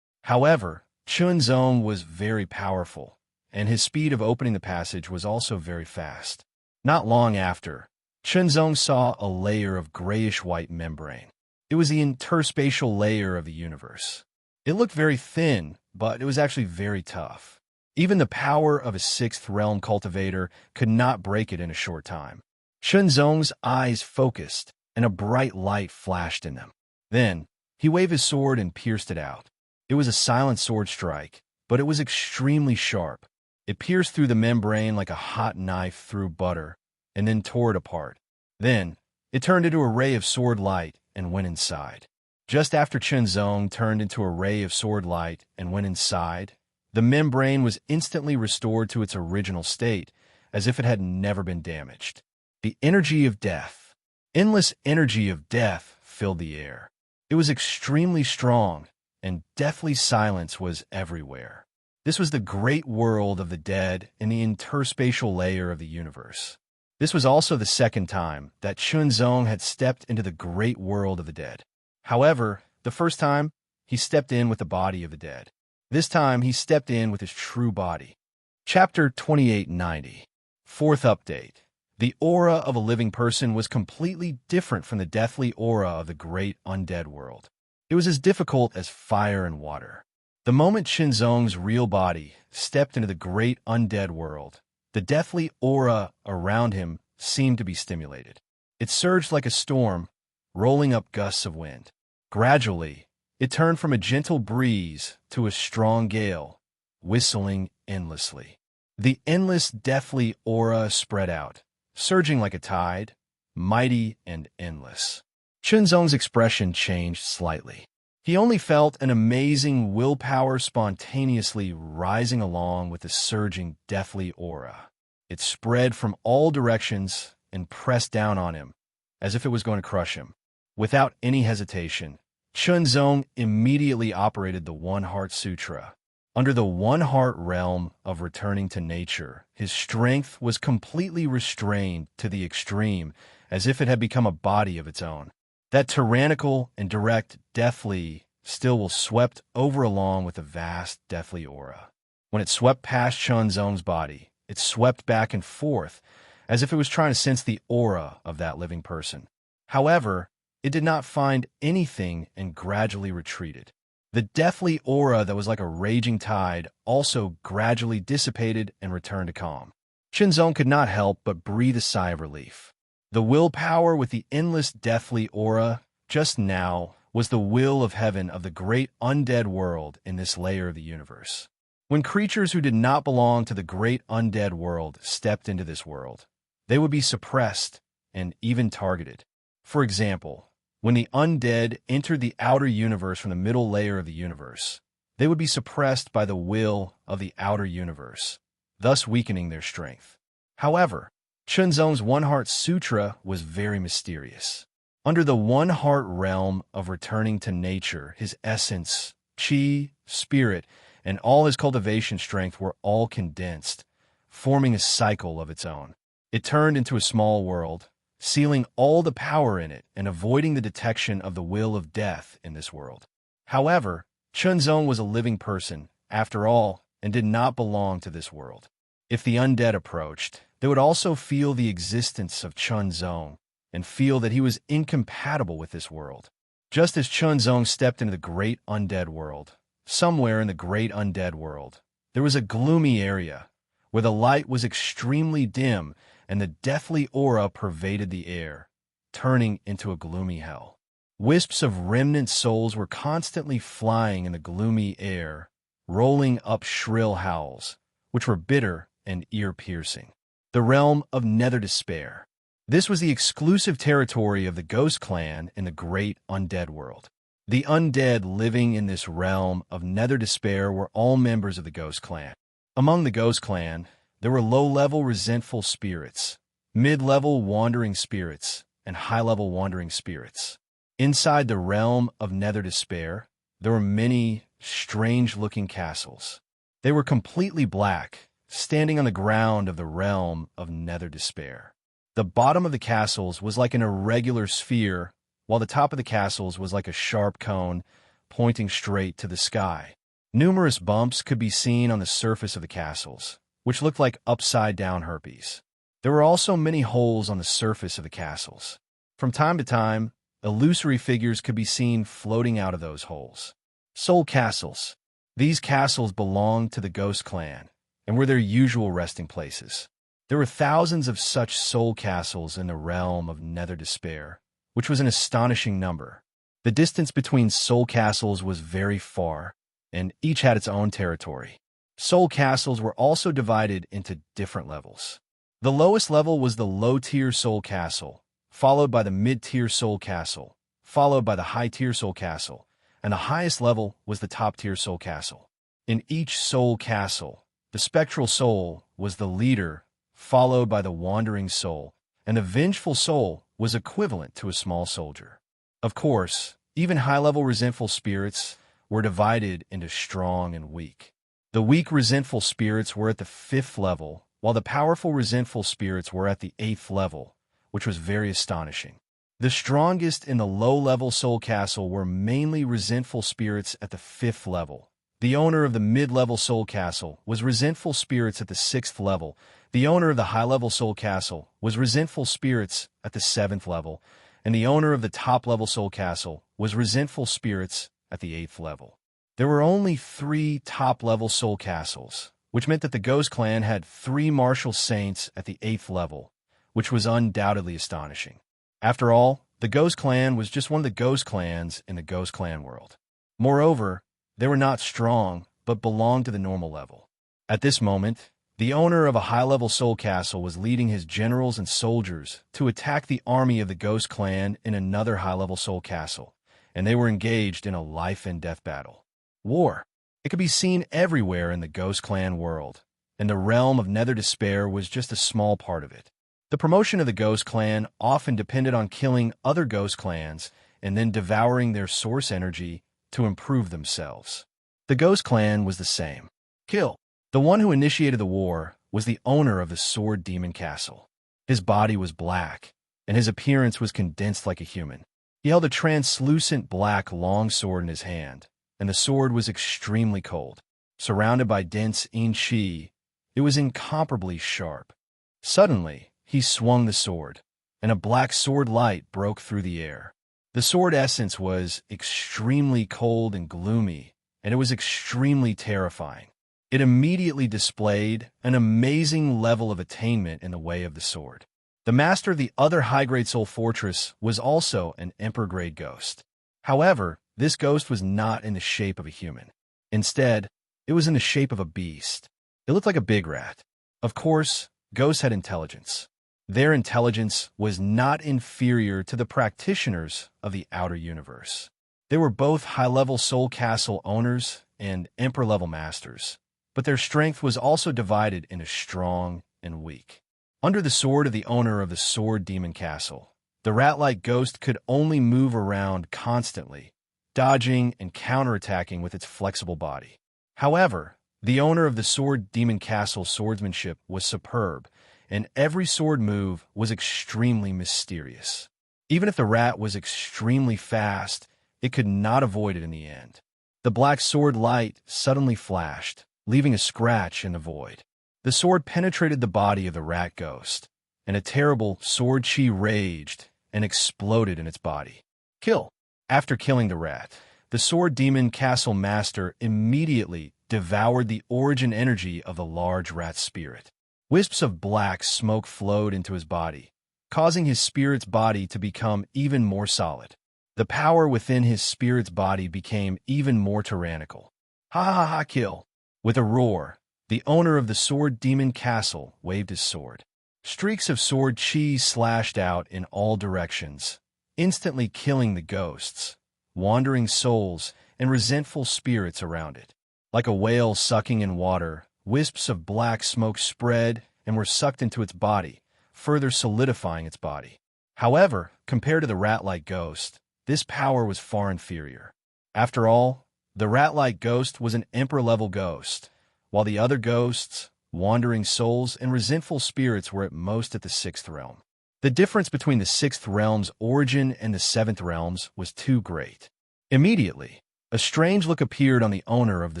However, Chunzong was very powerful, and his speed of opening the passage was also very fast. Not long after, Chunzong saw a layer of grayish-white membrane. It was the interspatial layer of the universe. It looked very thin, but it was actually very tough. Even the power of a sixth realm cultivator could not break it in a short time. Chunzong's eyes focused, and a bright light flashed in them. Then, he waved his sword and pierced it out. It was a silent sword strike, but it was extremely sharp. It pierced through the membrane like a hot knife through butter, and then tore it apart. Then, it turned into a ray of sword light and went inside. Just after Chunzong turned into a ray of sword light and went inside, the membrane was instantly restored to its original state, as if it had never been damaged. The energy of death, endless energy of death, filled the air. It was extremely strong, and deathly silence was everywhere. This was the great world of the dead in the interspatial layer of the universe. This was also the second time that Chunzong had stepped into the great world of the dead. However, the first time, he stepped in with the body of the dead. This time, he stepped in with his true body. Chapter 2890. Fourth update. The aura of a living person was completely different from the deathly aura of the great undead world. It was as difficult as fire and water. The moment Chunzong's real body stepped into the great undead world, the deathly aura around him seemed to be stimulated. It surged like a storm, rolling up gusts of wind. Gradually, it turned from a gentle breeze to a strong gale, whistling endlessly. The endless deathly aura spread out, surging like a tide, mighty and endless. Chunzong's expression changed slightly. He only felt an amazing willpower spontaneously rising along with the surging deathly aura. It spread from all directions and pressed down on him, as if it was going to crush him. Without any hesitation, Chunzong immediately operated the One Heart Sutra. Under the One Heart realm of returning to nature, his strength was completely restrained to the extreme, as if it had become a body of its own. That tyrannical and direct deathly still will swept over along with a vast deathly aura. When it swept past Chunzong's body, it swept back and forth, as if it was trying to sense the aura of that living person. However, it did not find anything and gradually retreated. The deathly aura that was like a raging tide also gradually dissipated and returned to calm. Chunzong could not help but breathe a sigh of relief. The willpower with the endless deathly aura just now was the will of heaven of the great undead world in this layer of the universe. When creatures who did not belong to the great undead world stepped into this world, they would be suppressed and even targeted. For example, when the undead entered the outer universe from the middle layer of the universe, they would be suppressed by the will of the outer universe, thus weakening their strength. However, Chunzong's One Heart Sutra was very mysterious. Under the One Heart realm of returning to nature, his essence, chi, spirit, and all his cultivation strength were all condensed, forming a cycle of its own. It turned into a small world, sealing all the power in it and avoiding the detection of the will of death in this world. However, Chunzong was a living person, after all, and did not belong to this world. If the undead approached, they would also feel the existence of Chunzong and feel that he was incompatible with this world. Just as Chunzong stepped into the great undead world, somewhere in the great undead world, there was a gloomy area where the light was extremely dim and the deathly aura pervaded the air, turning into a gloomy hell. Wisps of remnant souls were constantly flying in the gloomy air, rolling up shrill howls, which were bitter and ear-piercing. The realm of nether despair. This was the exclusive territory of the Ghost Clan in the great undead world. The undead living in this realm of nether despair were all members of the Ghost Clan. Among the Ghost Clan, there were low-level resentful spirits, mid-level wandering spirits, and high-level wandering spirits. Inside the realm of nether despair, there were many strange-looking castles. They were completely black, standing on the ground of the realm of nether despair. The bottom of the castles was like an irregular sphere, while the top of the castles was like a sharp cone pointing straight to the sky. Numerous bumps could be seen on the surface of the castles, which looked like upside-down herpes. There were also many holes on the surface of the castles. From time to time, illusory figures could be seen floating out of those holes. Soul castles. These castles belonged to the Ghost Clan and were their usual resting places. There were thousands of such soul castles in the realm of nether despair, which was an astonishing number. The distance between soul castles was very far, and each had its own territory. Soul castles were also divided into different levels. The lowest level was the low-tier soul castle, followed by the mid-tier soul castle, followed by the high-tier soul castle, and the highest level was the top-tier soul castle. In each soul castle, the spectral soul was the leader, followed by the wandering soul, and the vengeful soul was equivalent to a small soldier. Of course, even high-level resentful spirits were divided into strong and weak. The weak resentful spirits were at the 5th level, while the powerful resentful spirits were at the 8th level, which was very astonishing. The strongest in the low-level soul castle were mainly resentful spirits at the 5th level. The owner of the mid-level soul castle was resentful spirits at the 6th level. The owner of the high-level soul castle was resentful spirits at the 7th level, and the owner of the top-level soul castle was resentful spirits at the 8th level. There were only 3 top-level soul castles, which meant that the Ghost Clan had 3 martial saints at the 8th level, which was undoubtedly astonishing. After all, the Ghost Clan was just one of the Ghost Clans in the Ghost Clan world. Moreover, they were not strong, but belonged to the normal level. At this moment, the owner of a high-level soul castle was leading his generals and soldiers to attack the army of the Ghost Clan in another high-level soul castle, and they were engaged in a life-and-death battle. War. It could be seen everywhere in the Ghost Clan world, and the realm of nether despair was just a small part of it. The promotion of the Ghost Clan often depended on killing other Ghost Clans and then devouring their source energy to improve themselves. The Ghost Clan was the same. Kill. The one who initiated the war was the owner of the Sword Demon Castle. His body was black, and his appearance was condensed like a human. He held a translucent black longsword in his hand, and the sword was extremely cold. Surrounded by dense yin-chi, it was incomparably sharp. Suddenly, he swung the sword, and a black sword light broke through the air. The sword essence was extremely cold and gloomy, and it was extremely terrifying. It immediately displayed an amazing level of attainment in the way of the sword. The master of the other high-grade soul fortress was also an Emperor-grade ghost. However, this ghost was not in the shape of a human. Instead, it was in the shape of a beast. It looked like a big rat. Of course, ghosts had intelligence. Their intelligence was not inferior to the practitioners of the outer universe. They were both high-level soul castle owners and emperor-level masters, but their strength was also divided into strong and weak. Under the sword of the owner of the Sword Demon Castle, the rat-like ghost could only move around constantly, dodging and counterattacking with its flexible body. However, the owner of the Sword Demon Castle swordsmanship was superb, and every sword move was extremely mysterious. Even if the rat was extremely fast, it could not avoid it in the end. The black sword light suddenly flashed, leaving a scratch in the void. The sword penetrated the body of the rat ghost, and a terrible sword chi raged and exploded in its body. Kill. After killing the rat, the Sword Demon Castle Master immediately devoured the origin energy of the large rat spirit. Wisps of black smoke flowed into his body, causing his spirit's body to become even more solid. The power within his spirit's body became even more tyrannical. Ha ha ha, kill! With a roar, the owner of the Sword Demon Castle waved his sword. Streaks of sword chi slashed out in all directions, instantly killing the ghosts, wandering souls, and resentful spirits around it. Like a whale sucking in water, wisps of black smoke spread and were sucked into its body, further solidifying its body. However, compared to the rat-like ghost, this power was far inferior. After all, the rat-like ghost was an emperor-level ghost, while the other ghosts, wandering souls, and resentful spirits were at most at the 6th realm. The difference between the 6th realm's origin and the 7th realm's was too great. Immediately, a strange look appeared on the owner of the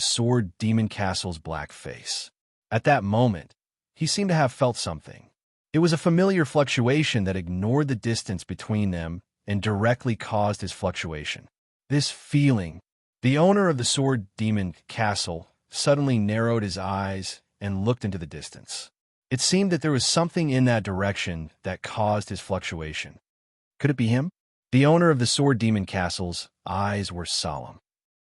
Sword Demon Castle's black face. At that moment, he seemed to have felt something. It was a familiar fluctuation that ignored the distance between them and directly caused his fluctuation. This feeling, the owner of the Sword Demon Castle suddenly narrowed his eyes and looked into the distance. It seemed that there was something in that direction that caused his fluctuation. Could it be him? The owner of the Sword Demon Castle's eyes were solemn.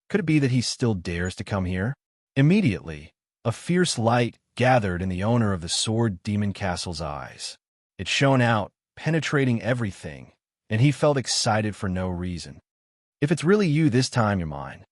Could it be that he still dares to come here? Immediately, a fierce light gathered in the owner of the Sword Demon Castle's eyes. It shone out, penetrating everything, and he felt excited for no reason. If it's really you this time, you're mine.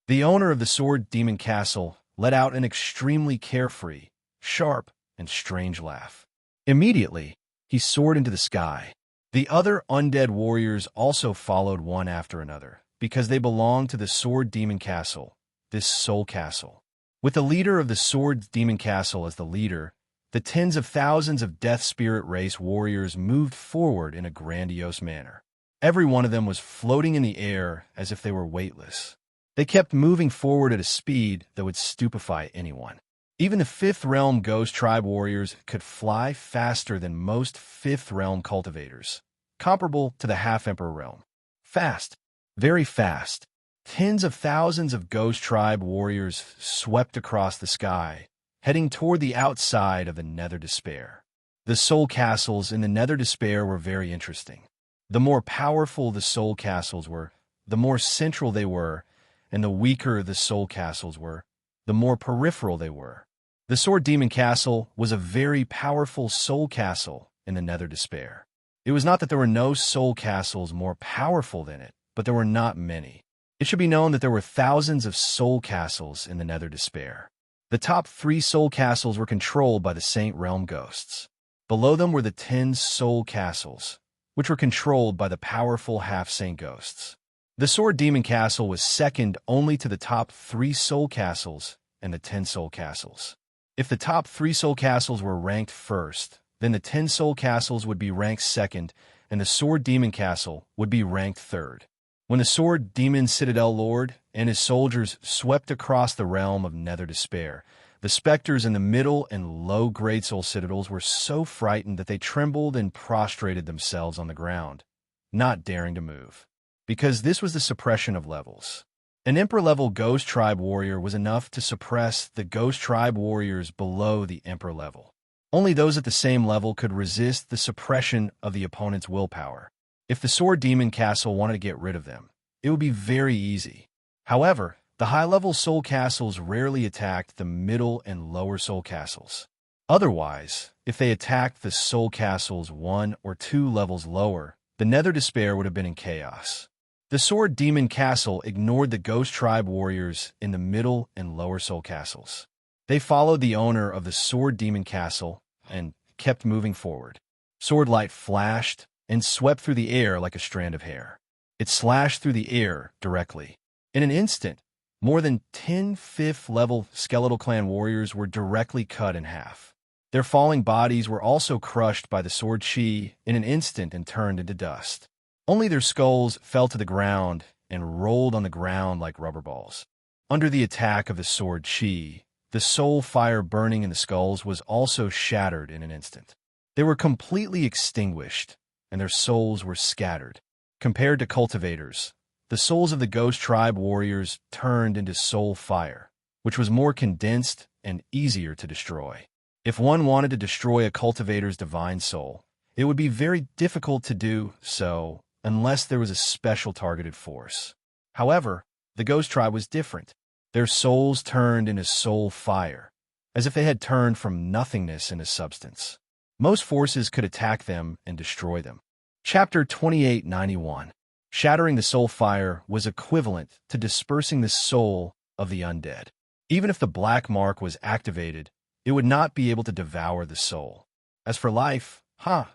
The owner of the Sword Demon Castle let out an extremely carefree, sharp, and strange laugh. Immediately, he soared into the sky. The other undead warriors also followed one after another, because they belonged to the Sword Demon Castle, this soul castle. With the leader of the Sword Demon Castle as the leader, the tens of thousands of Death Spirit race warriors moved forward in a grandiose manner. Every one of them was floating in the air as if they were weightless. They kept moving forward at a speed that would stupefy anyone. Even the 5th Realm Ghost Tribe warriors could fly faster than most 5th Realm cultivators, comparable to the Half-Emperor realm. Fast, very fast. Tens of thousands of Ghost Tribe warriors swept across the sky, heading toward the outside of the Nether Despair. The soul castles in the Nether Despair were very interesting. The more powerful the soul castles were, the more central they were, and the weaker the soul castles were, the more peripheral they were. The Sword Demon Castle was a very powerful soul castle in the Nether Despair. It was not that there were no soul castles more powerful than it, but there were not many. It should be known that there were thousands of soul castles in the Nether Despair. The top 3 soul castles were controlled by the Saint Realm Ghosts. Below them were the 10 soul castles, which were controlled by the powerful half-saint ghosts. The Sword Demon Castle was second only to the top 3 soul castles and the 10 soul castles. If the top 3 soul castles were ranked first, then the 10 soul castles would be ranked second, and the Sword Demon Castle would be ranked third. When the Sword Demon Citadel Lord and his soldiers swept across the realm of Nether Despair, the specters in the middle and low-grade soul citadels were so frightened that they trembled and prostrated themselves on the ground, not daring to move. Because this was the suppression of levels. An Emperor-level Ghost Tribe warrior was enough to suppress the Ghost Tribe warriors below the Emperor level. Only those at the same level could resist the suppression of the opponent's willpower. If the Sword Demon Castle wanted to get rid of them, it would be very easy. However, the high-level soul castles rarely attacked the middle and lower soul castles. Otherwise, if they attacked the soul castles 1 or 2 levels lower, the Nether Despair would have been in chaos. The Sword Demon Castle ignored the Ghost Tribe warriors in the middle and lower soul castles. They followed the owner of the Sword Demon Castle and kept moving forward. Sword light flashed and swept through the air like a strand of hair. It slashed through the air directly. In an instant, more than 10 5th-level Skeletal Clan warriors were directly cut in half. Their falling bodies were also crushed by the sword chi in an instant and turned into dust. Only their skulls fell to the ground and rolled on the ground like rubber balls. Under the attack of the sword chi, the soul fire burning in the skulls was also shattered in an instant. They were completely extinguished, and their souls were scattered. Compared to cultivators, the souls of the Ghost Tribe warriors turned into soul fire, which was more condensed and easier to destroy. If one wanted to destroy a cultivator's divine soul, it would be very difficult to do so unless there was a special targeted force. However, the Ghost Tribe was different. Their souls turned into soul fire, as if they had turned from nothingness into substance. most forces could attack them and destroy them. Chapter 2891. Shattering the soul fire was equivalent to dispersing the soul of the undead. Even if the black mark was activated, it would not be able to devour the soul. As for life, how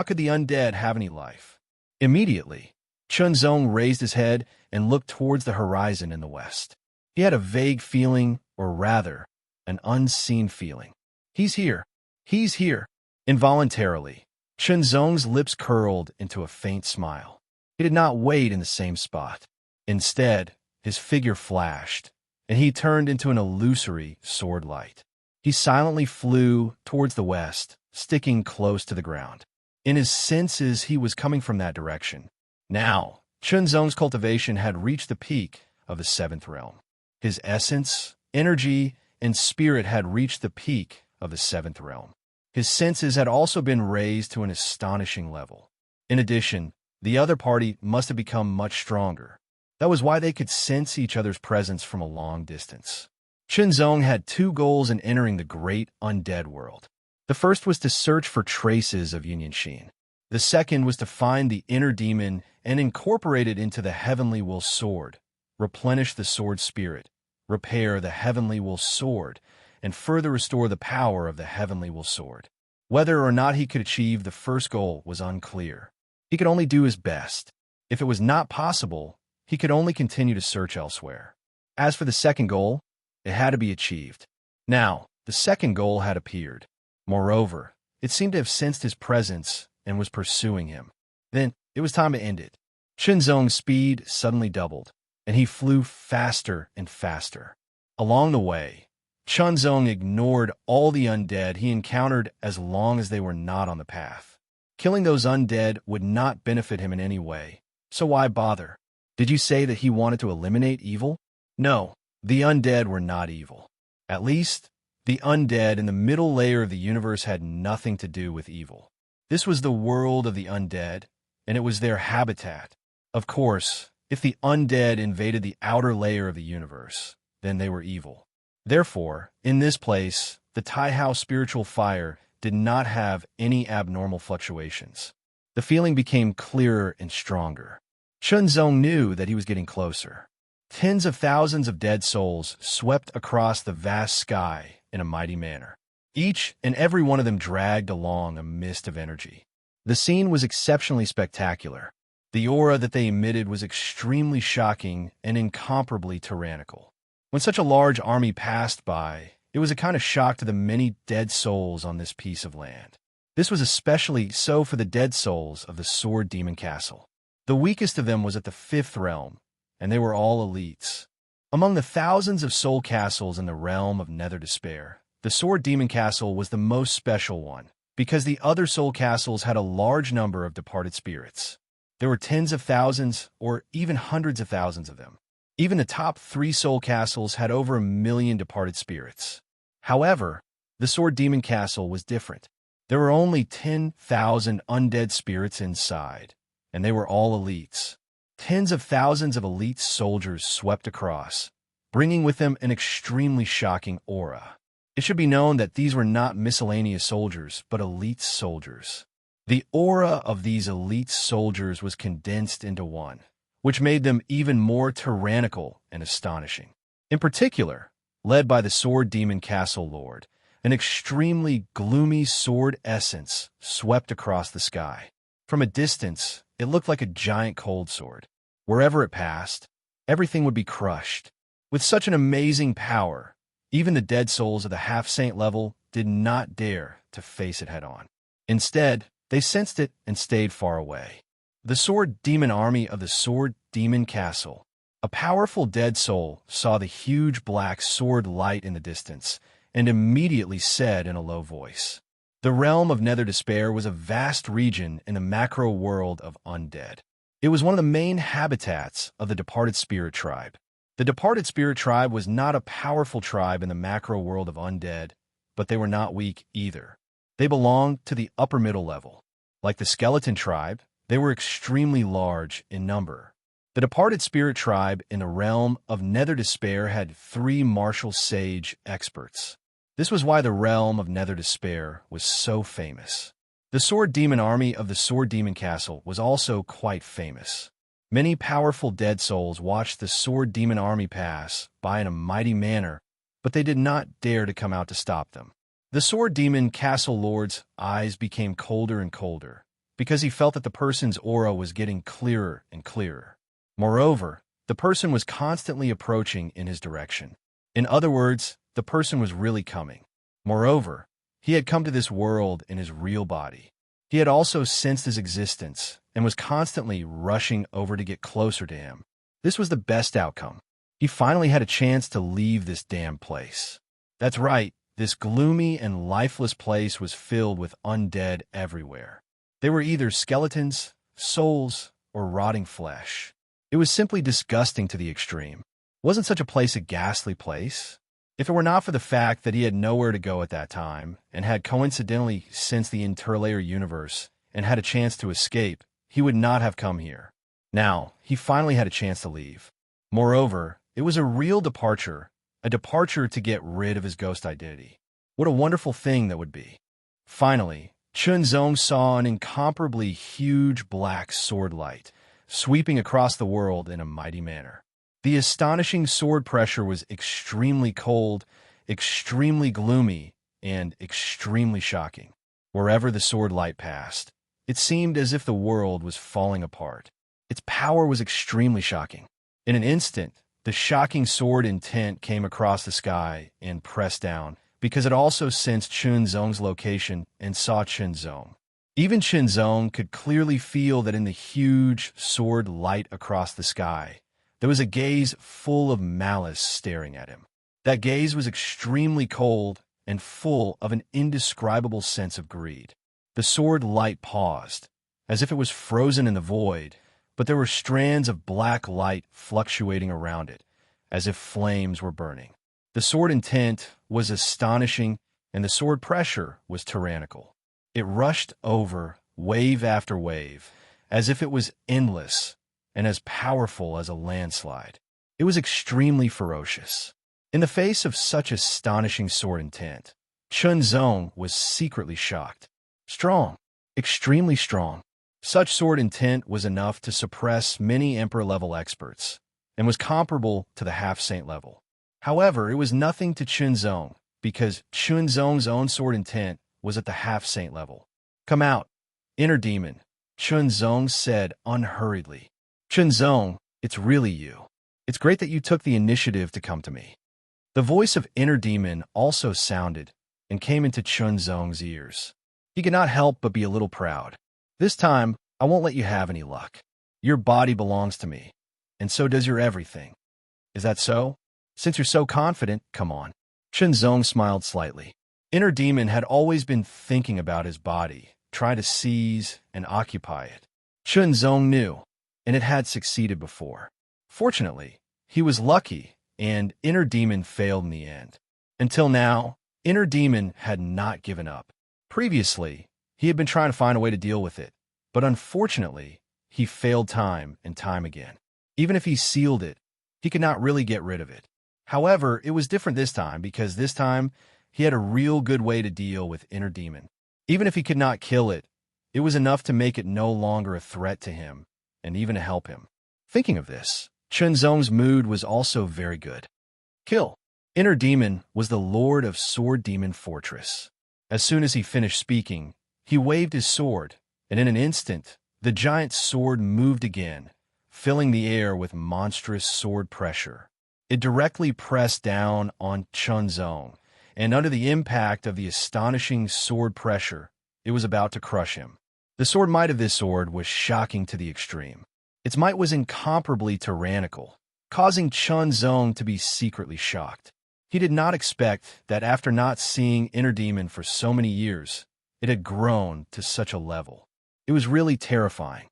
could the undead have any life? Immediately, Chunzong raised his head and looked towards the horizon in the west. He had a vague feeling, or rather, an unseen feeling. He's here. He's here. Involuntarily, Chunzong's lips curled into a faint smile. He did not wait in the same spot. Instead, his figure flashed, and he turned into an illusory sword light. He silently flew towards the west, sticking close to the ground. In his senses, he was coming from that direction. Now, Chunzong's cultivation had reached the peak of the seventh realm. His essence, energy, and spirit had reached the peak of the seventh realm. His senses had also been raised to an astonishing level. In addition, the other party must have become much stronger. That was why they could sense each other's presence from a long distance. Chunzong had two goals in entering the great undead world. The first was to search for traces of Yunyunshin. The second was to find the inner demon and incorporate it into the heavenly will sword, replenish the sword spirit, repair the heavenly will sword, and further restore the power of the heavenly will sword. Whether or not he could achieve the first goal was unclear. He could only do his best. If it was not possible, he could only continue to search elsewhere. As for the second goal, it had to be achieved. Now, the second goal had appeared. Moreover, it seemed to have sensed his presence and was pursuing him. Then, it was time to end it. Chunzong's speed suddenly doubled, and he flew faster and faster. Along the way, Chunzong ignored all the undead he encountered as long as they were not on the path. Killing those undead would not benefit him in any way, so why bother? Did you say that he wanted to eliminate evil? No, the undead were not evil. At least, the undead in the middle layer of the universe had nothing to do with evil. This was the world of the undead, and it was their habitat. Of course, if the undead invaded the outer layer of the universe, then they were evil. Therefore, in this place, the Taihao spiritual fire did not have any abnormal fluctuations. The feeling became clearer and stronger. Chunzong knew that he was getting closer. Tens of thousands of dead souls swept across the vast sky in a mighty manner. Each and every one of them dragged along a mist of energy. The scene was exceptionally spectacular. The aura that they emitted was extremely shocking and incomparably tyrannical. When such a large army passed by, it was a kind of shock to the many dead souls on this piece of land. This was especially so for the dead souls of the Sword Demon Castle. The weakest of them was at the fifth realm, and they were all elites. Among the thousands of soul castles in the realm of Nether Despair, the Sword Demon Castle was the most special one, because the other soul castles had a large number of departed spirits. There were tens of thousands, or even hundreds of thousands of them. Even the top 3 soul castles had over 1 million departed spirits. However, the Sword Demon Castle was different. There were only 10,000 undead spirits inside, and they were all elites. Tens of thousands of elite soldiers swept across, bringing with them an extremely shocking aura. It should be known that these were not miscellaneous soldiers, but elite soldiers. The aura of these elite soldiers was condensed into one, which made them even more tyrannical and astonishing. In particular, led by the Sword Demon Castle Lord, an extremely gloomy sword essence swept across the sky. From a distance, it looked like a giant cold sword. Wherever it passed, everything would be crushed. With such an amazing power, even the dead souls of the half-saint level did not dare to face it head-on. Instead, they sensed it and stayed far away. The Sword Demon army of the Sword Demon Castle. A powerful dead soul saw the huge black sword light in the distance and immediately said in a low voice, "The realm of Nether Despair was a vast region in the macro world of undead. It was one of the main habitats of the Departed Spirit Tribe. The Departed Spirit Tribe was not a powerful tribe in the macro world of undead, but they were not weak either. They belonged to the upper middle level. Like the Skeleton Tribe, they were extremely large in number. The Departed Spirit Tribe in the realm of Nether Despair had 3 martial sage experts. This was why the realm of Nether Despair was so famous. The Sword Demon army of the Sword Demon Castle was also quite famous. Many powerful dead souls watched the Sword Demon army pass by in a mighty manner, but they did not dare to come out to stop them. The Sword Demon Castle Lord's eyes became colder and colder, because he felt that the person's aura was getting clearer and clearer. Moreover, the person was constantly approaching in his direction. In other words, the person was really coming. Moreover, he had come to this world in his real body. He had also sensed his existence and was constantly rushing over to get closer to him. This was the best outcome. He finally had a chance to leave this damn place. That's right, this gloomy and lifeless place was filled with undead everywhere. They were either skeletons, souls, or rotting flesh. It was simply disgusting to the extreme. Wasn't such a place a ghastly place? If it were not for the fact that he had nowhere to go at that time, and had coincidentally sensed the interlayer universe, and had a chance to escape, he would not have come here. Now, he finally had a chance to leave. Moreover, it was a real departure, a departure to get rid of his ghost identity. What a wonderful thing that would be. Finally, Chunzong saw an incomparably huge black sword light, sweeping across the world in a mighty manner. The astonishing sword pressure was extremely cold, extremely gloomy, and extremely shocking. Wherever the sword light passed, it seemed as if the world was falling apart. Its power was extremely shocking. In an instant, the shocking sword intent came across the sky and pressed down, because it also sensed Chunzong's location and saw Chunzong. Even Chunzong could clearly feel that in the huge sword light across the sky, there was a gaze full of malice staring at him. That gaze was extremely cold and full of an indescribable sense of greed. The sword light paused, as if it was frozen in the void, but there were strands of black light fluctuating around it, as if flames were burning. The sword intent was astonishing, and the sword pressure was tyrannical. It rushed over, wave after wave, as if it was endless, and as powerful as a landslide. It was extremely ferocious. In the face of such astonishing sword intent, Chunzong was secretly shocked. Strong, extremely strong. Such sword intent was enough to suppress many Emperor-level experts, and was comparable to the half-saint level. However, it was nothing to Chunzong, because Chunzong's own sword intent was at the half-saint level. "Come out, inner demon," Chunzong said unhurriedly. "Chunzong, it's really you. It's great that you took the initiative to come to me." The voice of inner demon also sounded and came into Chunzong's ears. He could not help but be a little proud. "This time, I won't let you have any luck. Your body belongs to me, and so does your everything. Is that so? Since you're so confident, come on." Chunzong smiled slightly. Inner demon had always been thinking about his body, trying to seize and occupy it. Chunzong knew, and it had succeeded before. Fortunately, he was lucky, and inner demon failed in the end. Until now, inner demon had not given up. Previously, he had been trying to find a way to deal with it, but unfortunately, he failed time and time again. Even if he sealed it, he could not really get rid of it. However, it was different this time, because this time, he had a real good way to deal with inner demon. Even if he could not kill it, it was enough to make it no longer a threat to him, and even to help him. Thinking of this, Chunzong's mood was also very good. Kill. Inner demon was the lord of Sword Demon Fortress. As soon as he finished speaking, he waved his sword, and in an instant, the giant sword moved again, filling the air with monstrous sword pressure. It directly pressed down on Chunzong, and under the impact of the astonishing sword pressure, it was about to crush him. The sword might of this sword was shocking to the extreme. Its might was incomparably tyrannical, causing Chunzong to be secretly shocked. He did not expect that after not seeing inner demon for so many years, it had grown to such a level. It was really terrifying.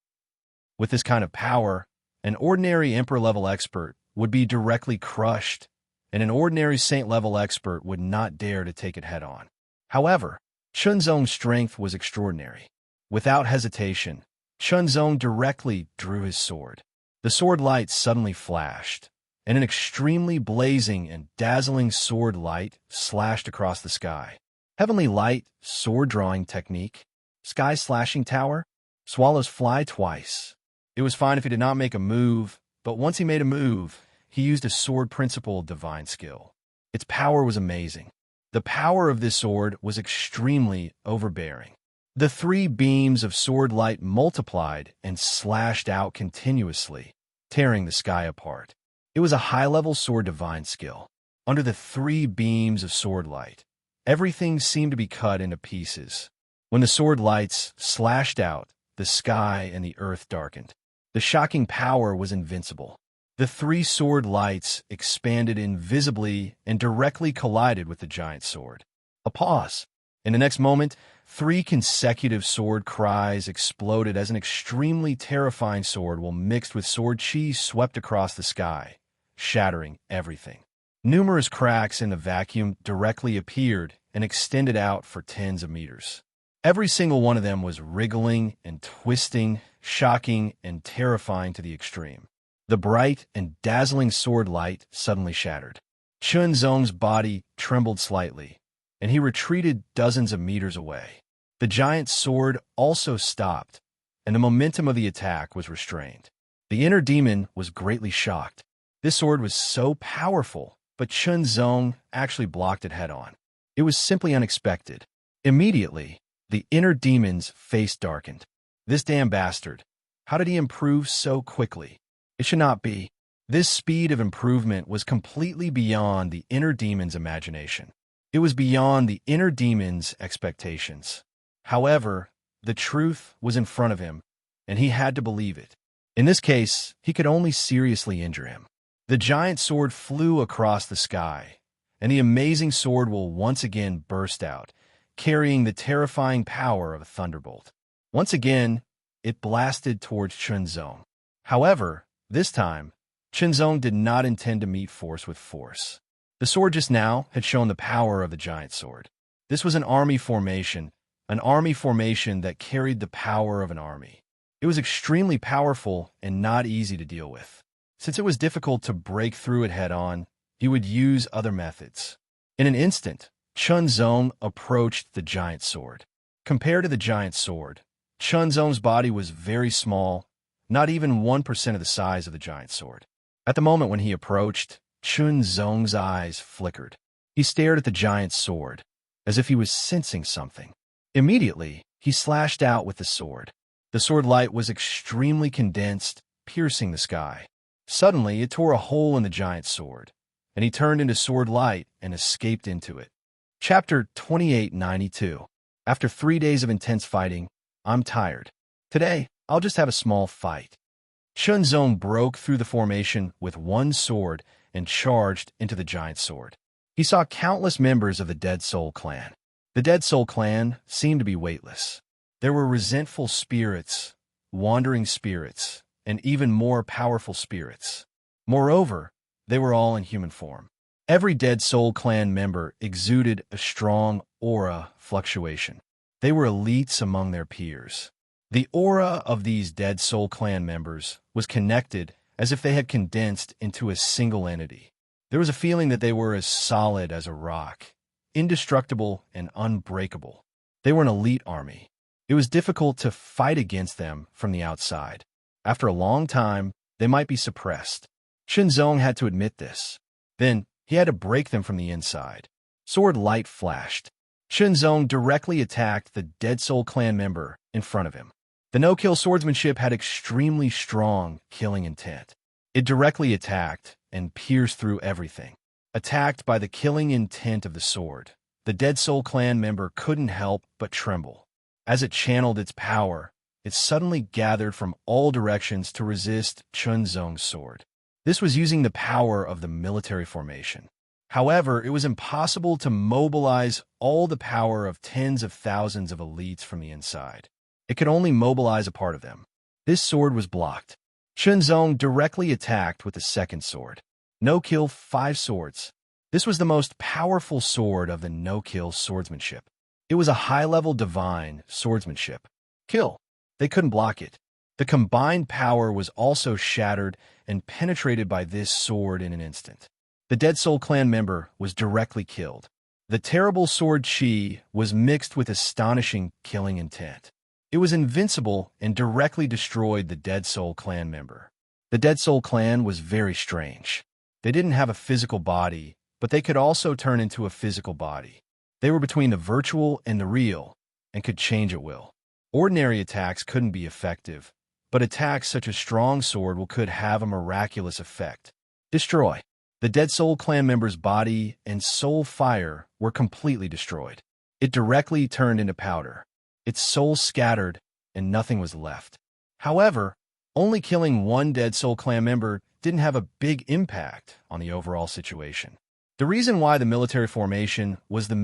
With this kind of power, an ordinary Emperor-level expert would be directly crushed, and an ordinary Saint-level expert would not dare to take it head-on. However, Chunzong's strength was extraordinary. Without hesitation, Chunzong directly drew his sword. The sword light suddenly flashed, and an extremely blazing and dazzling sword light slashed across the sky. Heavenly light, sword-drawing technique, sky-slashing tower, swallows fly twice. It was fine if he did not make a move, but once he made a move, he used a sword principle divine skill. Its power was amazing. The power of this sword was extremely overbearing. The 3 beams of sword light multiplied and slashed out continuously, tearing the sky apart. It was a high-level sword divine skill. Under the 3 beams of sword light, everything seemed to be cut into pieces. When the sword lights slashed out, the sky and the earth darkened. The shocking power was invincible. The 3 sword lights expanded invisibly and directly collided with the giant sword. A pause. In the next moment, 3 consecutive sword cries exploded as an extremely terrifying sword while mixed with sword chi swept across the sky, shattering everything. Numerous cracks in the vacuum directly appeared and extended out for tens of meters. Every single one of them was wriggling and twisting, shocking and terrifying to the extreme. The bright and dazzling sword light suddenly shattered. Chun Zong's body trembled slightly, and he retreated dozens of meters away. The giant sword also stopped, and the momentum of the attack was restrained. The inner demon was greatly shocked. This sword was so powerful, but Chun Zong actually blocked it head-on. It was simply unexpected. Immediately, the inner demon's face darkened. This damn bastard. How did he improve so quickly? It should not be. This speed of improvement was completely beyond the inner demon's imagination. It was beyond the inner demon's expectations. However, the truth was in front of him, and he had to believe it. In this case, he could only seriously injure him. The giant sword flew across the sky, and the amazing sword will once again burst out, carrying the terrifying power of a thunderbolt. Once again, it blasted towards Chun Zong. However, this time, Chun Zong did not intend to meet force with force. The sword just now had shown the power of the giant sword. This was an army formation that carried the power of an army. It was extremely powerful and not easy to deal with. Since it was difficult to break through it head-on, he would use other methods. In an instant, Chun Zong approached the giant sword. Compared to the giant sword, Chun Zong's body was very small, not even 1% of the size of the giant sword. At the moment when he approached, Chun Zong's eyes flickered. He stared at the giant sword, as if he was sensing something. Immediately, he slashed out with the sword. The sword light was extremely condensed, piercing the sky. Suddenly, it tore a hole in the giant sword, and he turned into sword light and escaped into it. Chapter 2892. After 3 days of intense fighting, I'm tired. Today, I'll just have a small fight. Chun Zong broke through the formation with one sword and charged into the giant sword. He saw countless members of the Dead Soul clan. The Dead Soul clan seemed to be weightless. There were resentful spirits, wandering spirits, and even more powerful spirits. Moreover, they were all in human form. Every Dead Soul clan member exuded a strong aura fluctuation. They were elites among their peers. The aura of these Dead Soul clan members was connected as if they had condensed into a single entity. There was a feeling that they were as solid as a rock, indestructible and unbreakable. They were an elite army. It was difficult to fight against them from the outside. After a long time, they might be suppressed. Chun Zong had to admit this. Then, he had to break them from the inside. Sword light flashed. Chun Zong directly attacked the Dead Soul clan member in front of him. The no-kill swordsmanship had extremely strong killing intent. It directly attacked and pierced through everything. Attacked by the killing intent of the sword, the Dead Soul clan member couldn't help but tremble. As it channeled its power, it suddenly gathered from all directions to resist Chun Zong's sword. This was using the power of the military formation. However, it was impossible to mobilize all the power of tens of thousands of elites from the inside. It could only mobilize a part of them. This sword was blocked. Chun Zong directly attacked with the second sword. No-kill 5 swords. This was the most powerful sword of the no-kill swordsmanship. It was a high-level divine swordsmanship. Kill. They couldn't block it. The combined power was also shattered and penetrated by this sword in an instant. The Dead Soul clan member was directly killed. The terrible sword chi was mixed with astonishing killing intent. It was invincible and directly destroyed the Dead Soul clan member. The Dead Soul clan was very strange. They didn't have a physical body, but they could also turn into a physical body. They were between the virtual and the real, and could change at will. Ordinary attacks couldn't be effective, but attacks such as strong sword could have a miraculous effect. Destroy. The Dead Soul clan member's body and soul fire were completely destroyed. It directly turned into powder. Its soul scattered, and nothing was left. However, only killing one Dead Soul clan member didn't have a big impact on the overall situation. The reason why the military formation was that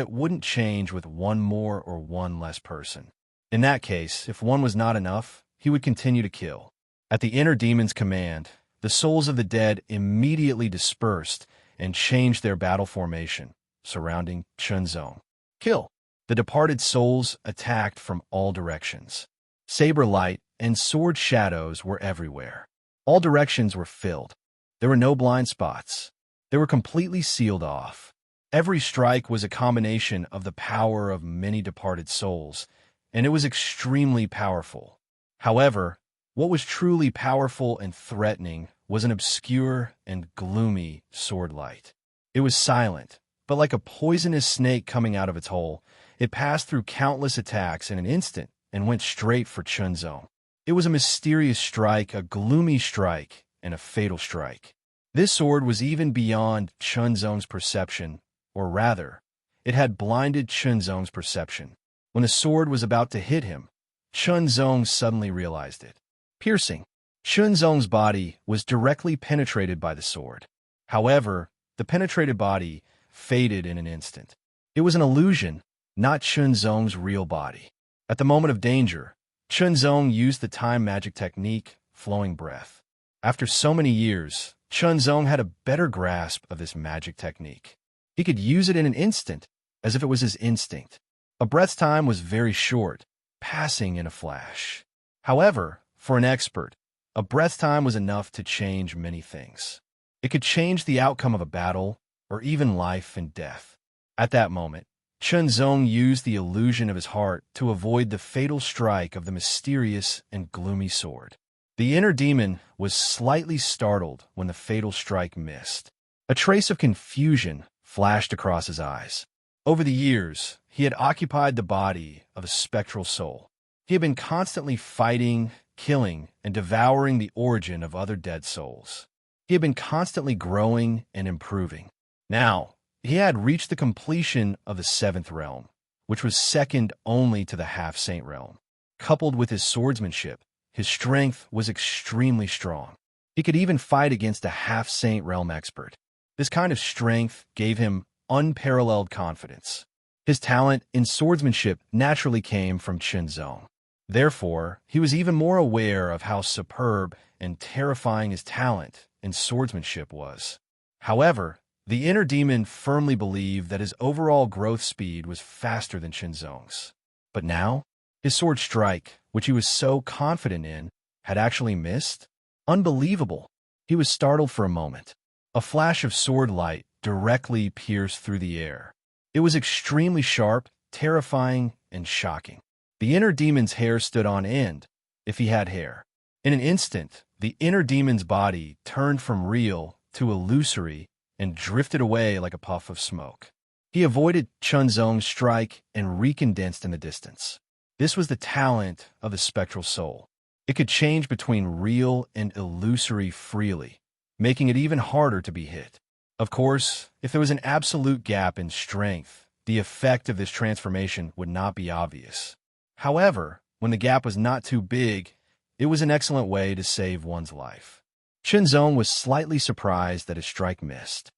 it wouldn't change with one more or one less person. In that case, if one was not enough, he would continue to kill. At the inner demon's command, the souls of the dead immediately dispersed and changed their battle formation, surrounding Chunzong. Kill. The departed souls attacked from all directions. Saber light and sword shadows were everywhere. All directions were filled. There were no blind spots. They were completely sealed off. Every strike was a combination of the power of many departed souls, and it was extremely powerful. However, what was truly powerful and threatening was an obscure and gloomy sword light. It was silent, but like a poisonous snake coming out of its hole, it passed through countless attacks in an instant and went straight for Chunzong. It was a mysterious strike, a gloomy strike, and a fatal strike. This sword was even beyond Chunzong's perception, or rather, it had blinded Chunzong's perception. When the sword was about to hit him, Chunzong suddenly realized it. Piercing. Chunzong's body was directly penetrated by the sword. However, the penetrated body faded in an instant. It was an illusion, not Chunzong's real body. At the moment of danger, Chunzong used the time magic technique, flowing breath. After so many years, Chunzong had a better grasp of this magic technique. He could use it in an instant, as if it was his instinct. A breath's time was very short, passing in a flash. However, for an expert, a breath's time was enough to change many things. It could change the outcome of a battle, or even life and death. At that moment, Chunzong used the illusion of his heart to avoid the fatal strike of the mysterious and gloomy sword. The inner demon was slightly startled when the fatal strike missed. A trace of confusion flashed across his eyes. Over the years, he had occupied the body of a spectral soul. He had been constantly fighting, killing, and devouring the origin of other dead souls. He had been constantly growing and improving. Now, he had reached the completion of the 7th realm, which was second only to the half-saint realm. Coupled with his swordsmanship, his strength was extremely strong. He could even fight against a half-saint realm expert. This kind of strength gave him unparalleled confidence. His talent in swordsmanship naturally came from Chunzong. Therefore, he was even more aware of how superb and terrifying his talent in swordsmanship was. However, the inner demon firmly believed that his overall growth speed was faster than Chunzong's. But now, his sword strike, which he was so confident in, had actually missed? Unbelievable! He was startled for a moment. A flash of sword light directly pierced through the air. It was extremely sharp, terrifying, and shocking. The inner demon's hair stood on end, if he had hair. In an instant, the inner demon's body turned from real to illusory and drifted away like a puff of smoke. He avoided Chunzong's strike and recondensed in the distance. This was the talent of the spectral soul. It could change between real and illusory freely, making it even harder to be hit. Of course, if there was an absolute gap in strength, the effect of this transformation would not be obvious. However, when the gap was not too big, it was an excellent way to save one's life. Chunzong was slightly surprised that his strike missed.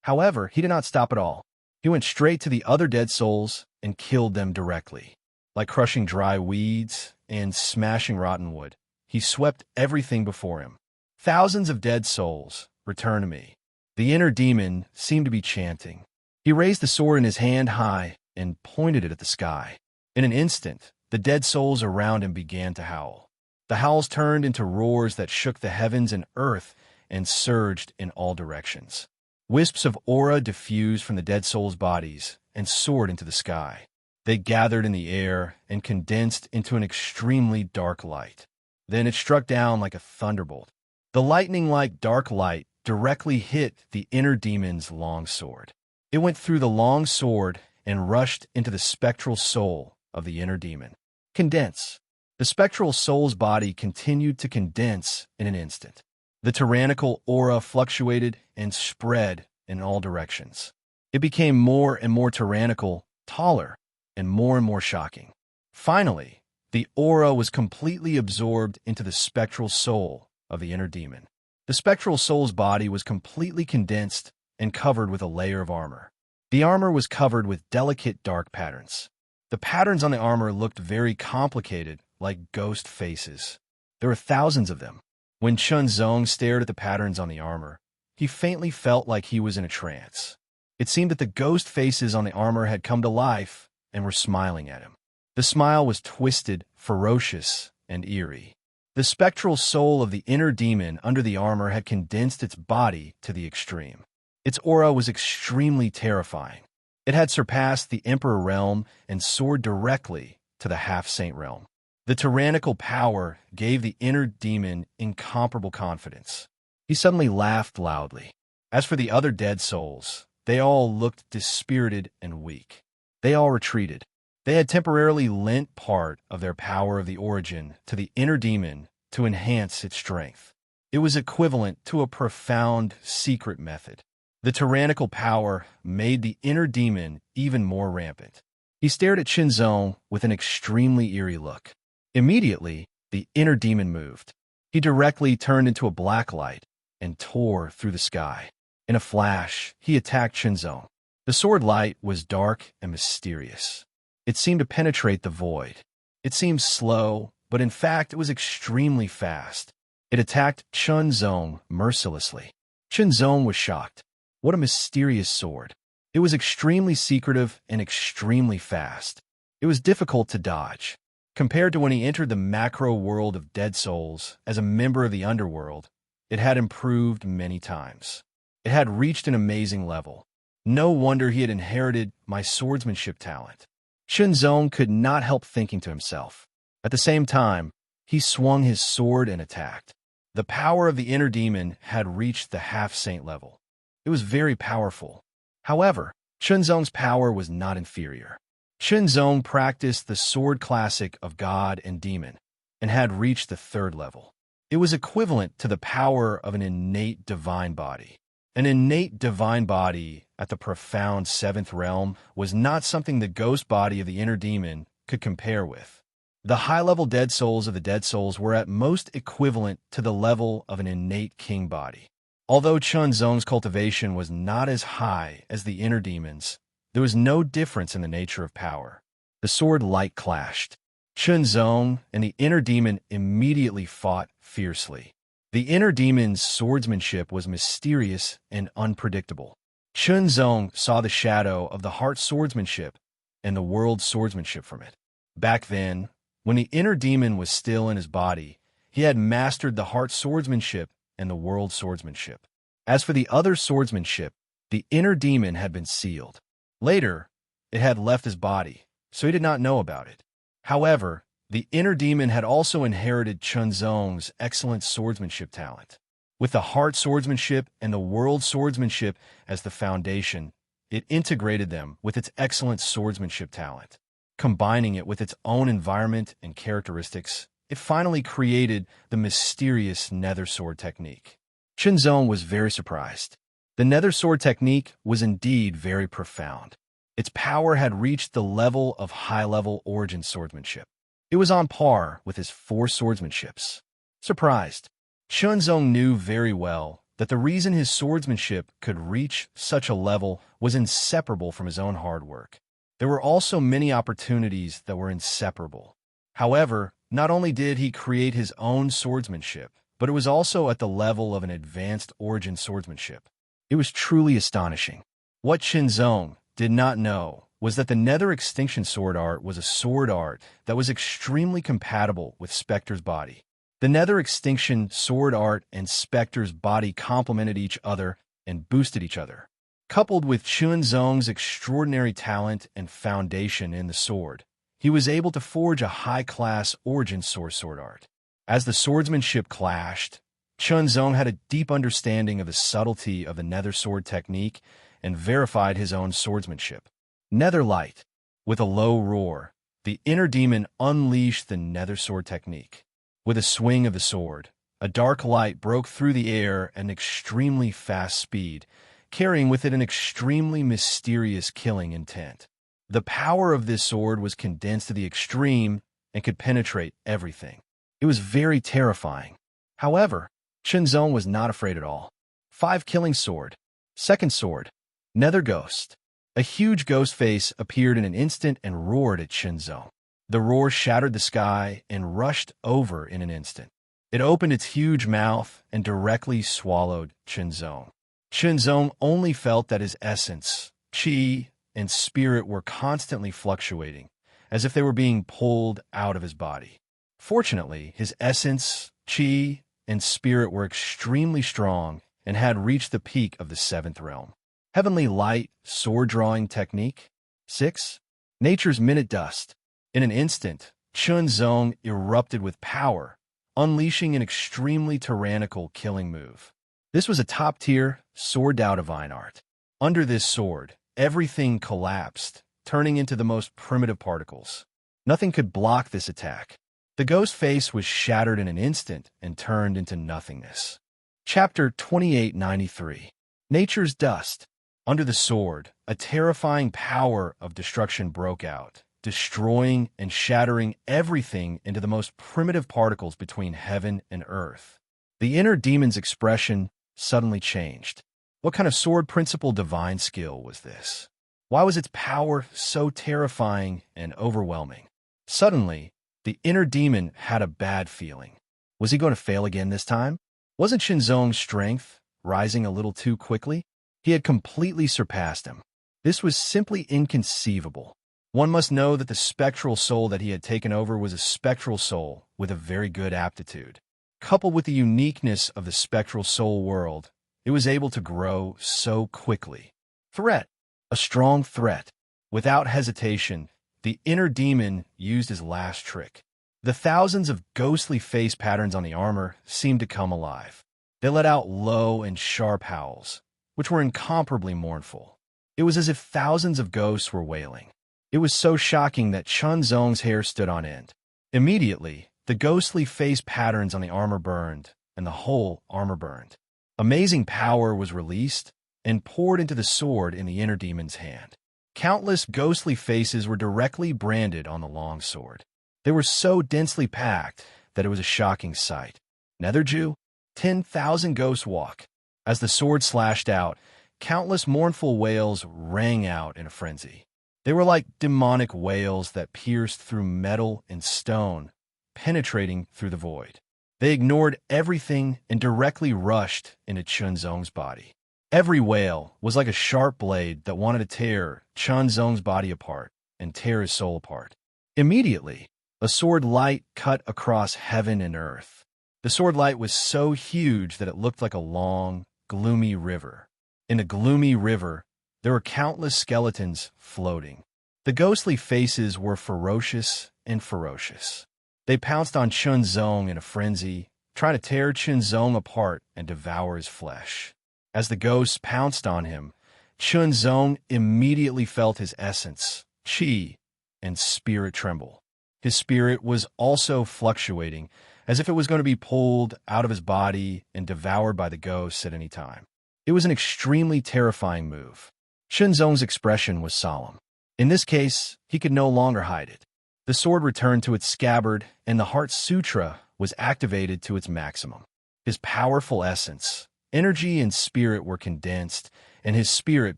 However, he did not stop at all. He went straight to the other dead souls and killed them directly. Like crushing dry weeds and smashing rotten wood, he swept everything before him. Thousands of dead souls, return to me. The inner demon seemed to be chanting. He raised the sword in his hand high and pointed it at the sky. In an instant, The dead souls around him began to howl. The howls turned into roars that shook the heavens and earth and surged in all directions. Wisps of aura diffused from the dead souls' bodies and soared into the sky. They gathered in the air and condensed into an extremely dark light. Then it struck down like a thunderbolt. The lightning-like dark light directly hit the inner demon's long sword. It went through the long sword and rushed into the spectral soul of the inner demon. Condense. The spectral soul's body continued to condense in an instant. The tyrannical aura fluctuated and spread in all directions. It became more and more tyrannical, taller, and more shocking. Finally, the aura was completely absorbed into the spectral soul of the inner demon. The spectral soul's body was completely condensed and covered with a layer of armor. The armor was covered with delicate dark patterns. The patterns on the armor looked very complicated, like ghost faces. There were thousands of them. When Chun Zong stared at the patterns on the armor, he faintly felt like he was in a trance. It seemed that the ghost faces on the armor had come to life and were smiling at him. The smile was twisted, ferocious, and eerie. The spectral soul of the inner demon under the armor had condensed its body to the extreme. Its aura was extremely terrifying. It had surpassed the Emperor realm and soared directly to the half-saint realm. The tyrannical power gave the inner demon incomparable confidence. He suddenly laughed loudly. As for the other dead souls, they all looked dispirited and weak. They all retreated. They had temporarily lent part of their power of the origin to the inner demon to enhance its strength. It was equivalent to a profound secret method. The tyrannical power made the inner demon even more rampant. He stared at Qinzong with an extremely eerie look. Immediately, the inner demon moved. He directly turned into a black light and tore through the sky. In a flash, he attacked Qinzong. The sword light was dark and mysterious. It seemed to penetrate the void. It seemed slow, but in fact it was extremely fast. It attacked Qinzong mercilessly. Qinzong was shocked. What a mysterious sword. It was extremely secretive and extremely fast. It was difficult to dodge. Compared to when he entered the macro world of dead souls as a member of the underworld, it had improved many times. It had reached an amazing level. No wonder he had inherited my swordsmanship talent. Qinzong could not help thinking to himself. At the same time, he swung his sword and attacked. The power of the inner demon had reached the half-saint level. It was very powerful. However, Qinzong's power was not inferior. Qinzong practiced the sword classic of God and demon and had reached the third level. It was equivalent to the power of an innate divine body. An innate divine body at the profound seventh realm was not something the ghost body of the inner demon could compare with. The high-level dead souls of the dead souls were at most equivalent to the level of an innate king body. Although Qinzong's cultivation was not as high as the inner demon's, there was no difference in the nature of power. The sword light clashed. Qinzong and the inner demon immediately fought fiercely. The inner demon's swordsmanship was mysterious and unpredictable. Qinzong saw the shadow of the heart swordsmanship and the world swordsmanship from it. Back then, when the inner demon was still in his body, he had mastered the heart swordsmanship and the world swordsmanship. As for the other swordsmanship, the inner demon had been sealed. Later, it had left his body, so he did not know about it. However, the inner demon had also inherited Qinzong's excellent swordsmanship talent. With the heart swordsmanship and the world swordsmanship as the foundation, it integrated them with its excellent swordsmanship talent. Combining it with its own environment and characteristics, it finally created the mysterious nether sword technique. Qinzong was very surprised. The nether sword technique was indeed very profound. Its power had reached the level of high-level origin swordsmanship. It was on par with his 4 swordsmanships. Surprised, Qinzong knew very well that the reason his swordsmanship could reach such a level was inseparable from his own hard work. There were also many opportunities that were inseparable. However, not only did he create his own swordsmanship, but it was also at the level of an advanced origin swordsmanship. It was truly astonishing. What Qinzong did not know was that the Nether Extinction sword art was a sword art that was extremely compatible with Spectre's body. The Nether Extinction sword art and Spectre's body complemented each other and boosted each other. Coupled with Chunzong's extraordinary talent and foundation in the sword, he was able to forge a high-class origin sword art. As the swordsmanship clashed, Chunzong had a deep understanding of the subtlety of the nether sword technique and verified his own swordsmanship. Nether Light. With a low roar, the inner demon unleashed the nether sword technique. With a swing of the sword, a dark light broke through the air at an extremely fast speed, carrying with it an extremely mysterious killing intent. The power of this sword was condensed to the extreme and could penetrate everything. It was very terrifying. However, Chunzong was not afraid at all. 5 Killing Sword. Second sword. Nether Ghost. A huge ghost face appeared in an instant and roared at Chunzong. The roar shattered the sky and rushed over in an instant. It opened its huge mouth and directly swallowed Chunzong. Chunzong only felt that his essence, qi, and spirit were constantly fluctuating, as if they were being pulled out of his body. Fortunately, his essence, qi, and spirit were extremely strong and had reached the peak of the 7th realm. Heavenly Light Sword Drawing Technique. 6. Nature's Minute Dust. In an instant, Chunzong erupted with power, unleashing an extremely tyrannical killing move. This was a top-tier sword Dao divine art. Under this sword, everything collapsed, turning into the most primitive particles. Nothing could block this attack. The ghost face was shattered in an instant and turned into nothingness. Chapter 2893. Nature's Dust. Under the sword, a terrifying power of destruction broke out, destroying and shattering everything into the most primitive particles between heaven and earth. The inner demon's expression suddenly changed. What kind of sword principle divine skill was this? Why was its power so terrifying and overwhelming? Suddenly, the inner demon had a bad feeling. Was he going to fail again this time? Wasn't Chunzong's strength rising a little too quickly? He had completely surpassed him. This was simply inconceivable. One must know that the spectral soul that he had taken over was a spectral soul with a very good aptitude. Coupled with the uniqueness of the spectral soul world, it was able to grow so quickly. Threat. A strong threat. Without hesitation, the inner demon used his last trick. The thousands of ghostly face patterns on the armor seemed to come alive. They let out low and sharp howls, which were incomparably mournful. It was as if thousands of ghosts were wailing. It was so shocking that Chunzong's hair stood on end. Immediately, the ghostly face patterns on the armor burned, and the whole armor burned. Amazing power was released and poured into the sword in the inner demon's hand. Countless ghostly faces were directly branded on the long sword. They were so densely packed that it was a shocking sight. Nether Jew, 10,000 ghosts walk. As the sword slashed out, countless mournful wails rang out in a frenzy. They were like demonic wails that pierced through metal and stone, penetrating through the void. They ignored everything and directly rushed into Chunzong's body. Every wail was like a sharp blade that wanted to tear Chunzong's body apart and tear his soul apart. Immediately, a sword light cut across heaven and earth. The sword light was so huge that it looked like a long, gloomy river. In the gloomy river, there were countless skeletons floating. The ghostly faces were ferocious and ferocious. They pounced on Chunzong in a frenzy, trying to tear Chunzong apart and devour his flesh. As the ghosts pounced on him, Chunzong immediately felt his essence, qi, and spirit tremble. His spirit was also fluctuating, as if it was going to be pulled out of his body and devoured by the ghosts at any time. It was an extremely terrifying move. Chunzong's expression was solemn. In this case, he could no longer hide it. The sword returned to its scabbard, and the Heart Sutra was activated to its maximum. His powerful essence, energy, and spirit were condensed, and his spirit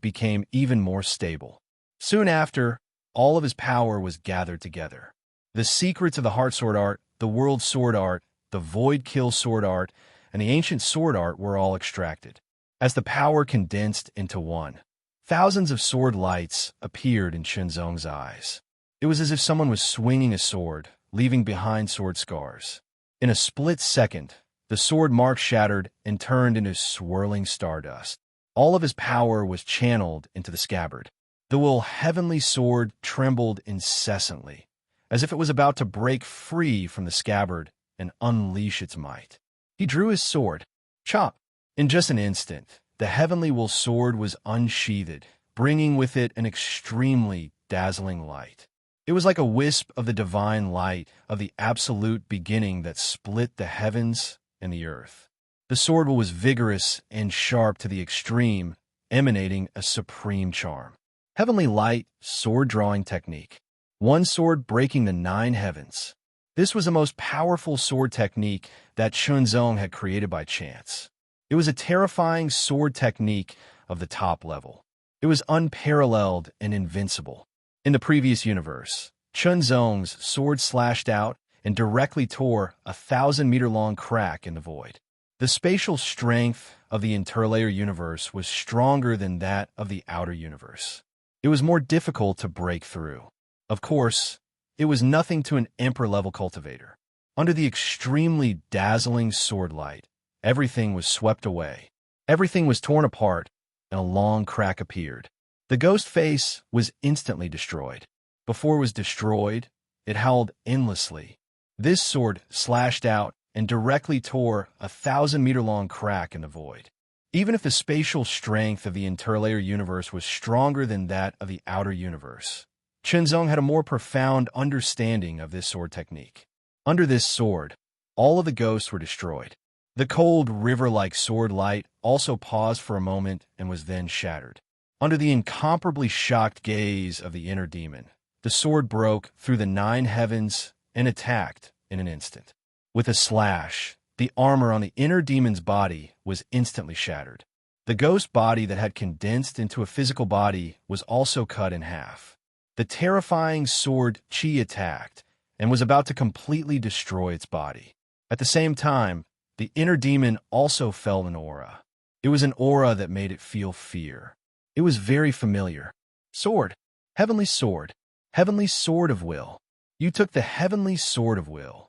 became even more stable. Soon after, all of his power was gathered together. The secrets of the Heart Sword Art, the World Sword Art, the Void Kill Sword Art, and the Ancient Sword Art were all extracted. As the power condensed into one, Thousands of sword lights appeared in Chunzong's eyes. It was as if someone was swinging a sword, leaving behind sword scars. In a split second, the sword mark shattered and turned into swirling stardust. All of his power was channeled into the scabbard. The heavenly sword trembled incessantly, as if it was about to break free from the scabbard and unleash its might. He drew his sword. Chop! In just an instant, the heavenly sword was unsheathed, bringing with it an extremely dazzling light. It was like a wisp of the divine light of the absolute beginning that split the heavens and the earth. The sword was vigorous and sharp to the extreme, emanating a supreme charm. Heavenly light sword drawing technique. One sword breaking the 9 heavens. This was the most powerful sword technique that Chunzong had created by chance. It was a terrifying sword technique of the top level. It was unparalleled and invincible. In the previous universe, Chunzong's sword slashed out and directly tore a 1,000-meter-long crack in the void. The spatial strength of the interlayer universe was stronger than that of the outer universe. It was more difficult to break through. Of course, it was nothing to an emperor-level cultivator. Under the extremely dazzling sword light, everything was swept away. Everything was torn apart, and a long crack appeared. The ghost face was instantly destroyed. Before it was destroyed, it howled endlessly. This sword slashed out and directly tore a 1,000-meter-long crack in the void. Even if the spatial strength of the interlayer universe was stronger than that of the outer universe, Chunzong had a more profound understanding of this sword technique. Under this sword, all of the ghosts were destroyed. The cold river-like sword light also paused for a moment and was then shattered. Under the incomparably shocked gaze of the inner demon, the sword broke through the 9 heavens and attacked in an instant. With a slash, the armor on the inner demon's body was instantly shattered. The ghost body that had condensed into a physical body was also cut in half. The terrifying sword Qi attacked and was about to completely destroy its body. At the same time, the inner demon also felt an aura. It was an aura that made it feel fear. It was very familiar. Sword. Heavenly sword. Heavenly sword of will. You took the heavenly sword of will.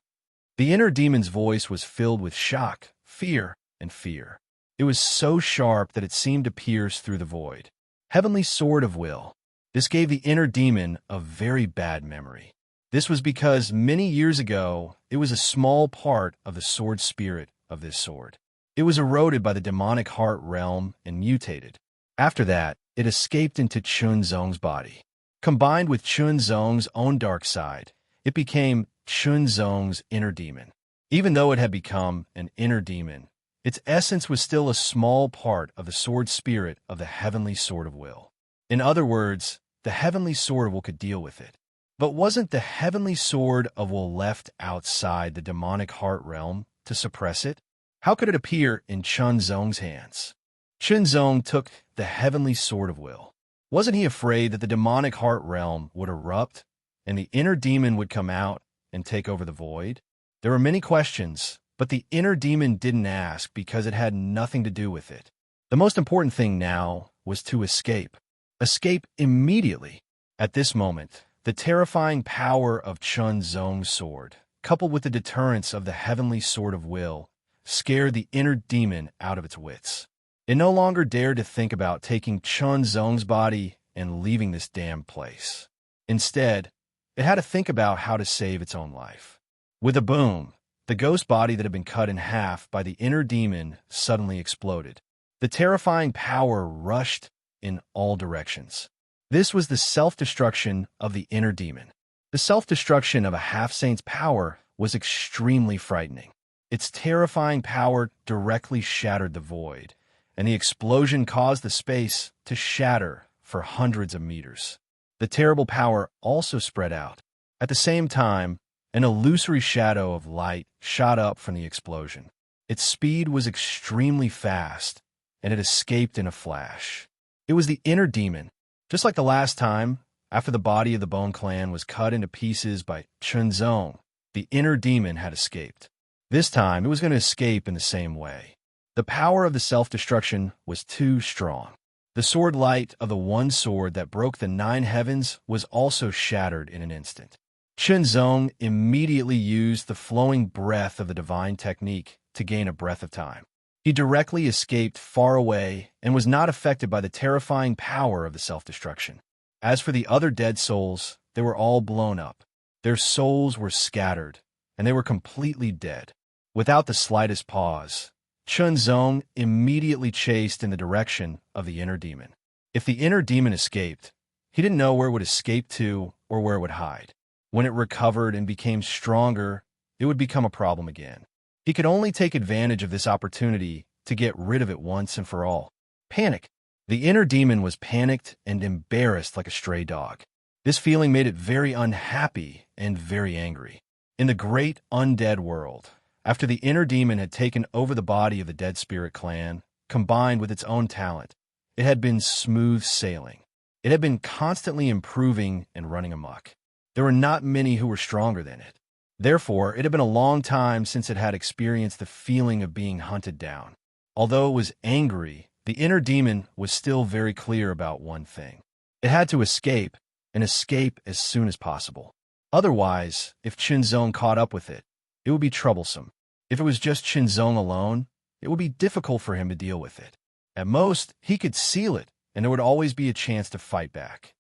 The inner demon's voice was filled with shock, fear, and fear. It was so sharp that it seemed to pierce through the void. Heavenly sword of will. This gave the inner demon a very bad memory. This was because many years ago, it was a small part of the sword spirit of this sword. It was eroded by the demonic heart realm and mutated. After that, it escaped into Chunzong's body. Combined with Chunzong's own dark side, it became Chunzong's inner demon. Even though it had become an inner demon, its essence was still a small part of the sword spirit of the heavenly sword of will. In other words, the heavenly sword of will could deal with it. But wasn't the heavenly sword of will left outside the demonic heart realm to suppress it? How could it appear in Chunzong's hands? Chunzong took the heavenly sword of will. Wasn't he afraid that the demonic heart realm would erupt and the inner demon would come out and take over the void? There were many questions, but the inner demon didn't ask because it had nothing to do with it. The most important thing now was to escape. Escape immediately. At this moment, the terrifying power of Chunzong's sword, coupled with the deterrence of the heavenly sword of will, scared the inner demon out of its wits. It no longer dared to think about taking Chunzong's body and leaving this damned place. Instead, it had to think about how to save its own life. With a boom, the ghost body that had been cut in half by the inner demon suddenly exploded. The terrifying power rushed in all directions. This was the self-destruction of the inner demon. The self-destruction of a half-saint's power was extremely frightening. Its terrifying power directly shattered the void, and the explosion caused the space to shatter for hundreds of meters. The terrible power also spread out. At the same time, an illusory shadow of light shot up from the explosion. Its speed was extremely fast, and it escaped in a flash. It was the inner demon. Just like the last time, after the body of the Bone Clan was cut into pieces by Chunzong, the inner demon had escaped. This time, it was going to escape in the same way. The power of the self-destruction was too strong. The sword light of the one sword that broke the 9 heavens was also shattered in an instant. Chunzong immediately used the flowing breath of the divine technique to gain a breath of time. He directly escaped far away and was not affected by the terrifying power of the self-destruction. As for the other dead souls, they were all blown up. Their souls were scattered, and they were completely dead. Without the slightest pause, Chunzong immediately chased in the direction of the inner demon. If the inner demon escaped, he didn't know where it would escape to or where it would hide. When it recovered and became stronger, it would become a problem again. He could only take advantage of this opportunity to get rid of it once and for all. Panic. The inner demon was panicked and embarrassed like a stray dog. This feeling made it very unhappy and very angry. In the great undead world, after the inner demon had taken over the body of the dead spirit clan, combined with its own talent, it had been smooth sailing. It had been constantly improving and running amok. There were not many who were stronger than it. Therefore, it had been a long time since it had experienced the feeling of being hunted down. Although it was angry, the inner demon was still very clear about one thing. It had to escape, and escape as soon as possible. Otherwise, if Chunzong caught up with it, it would be troublesome. If it was just Chunzong alone, it would be difficult for him to deal with it. At most, he could seal it, and there would always be a chance to fight back.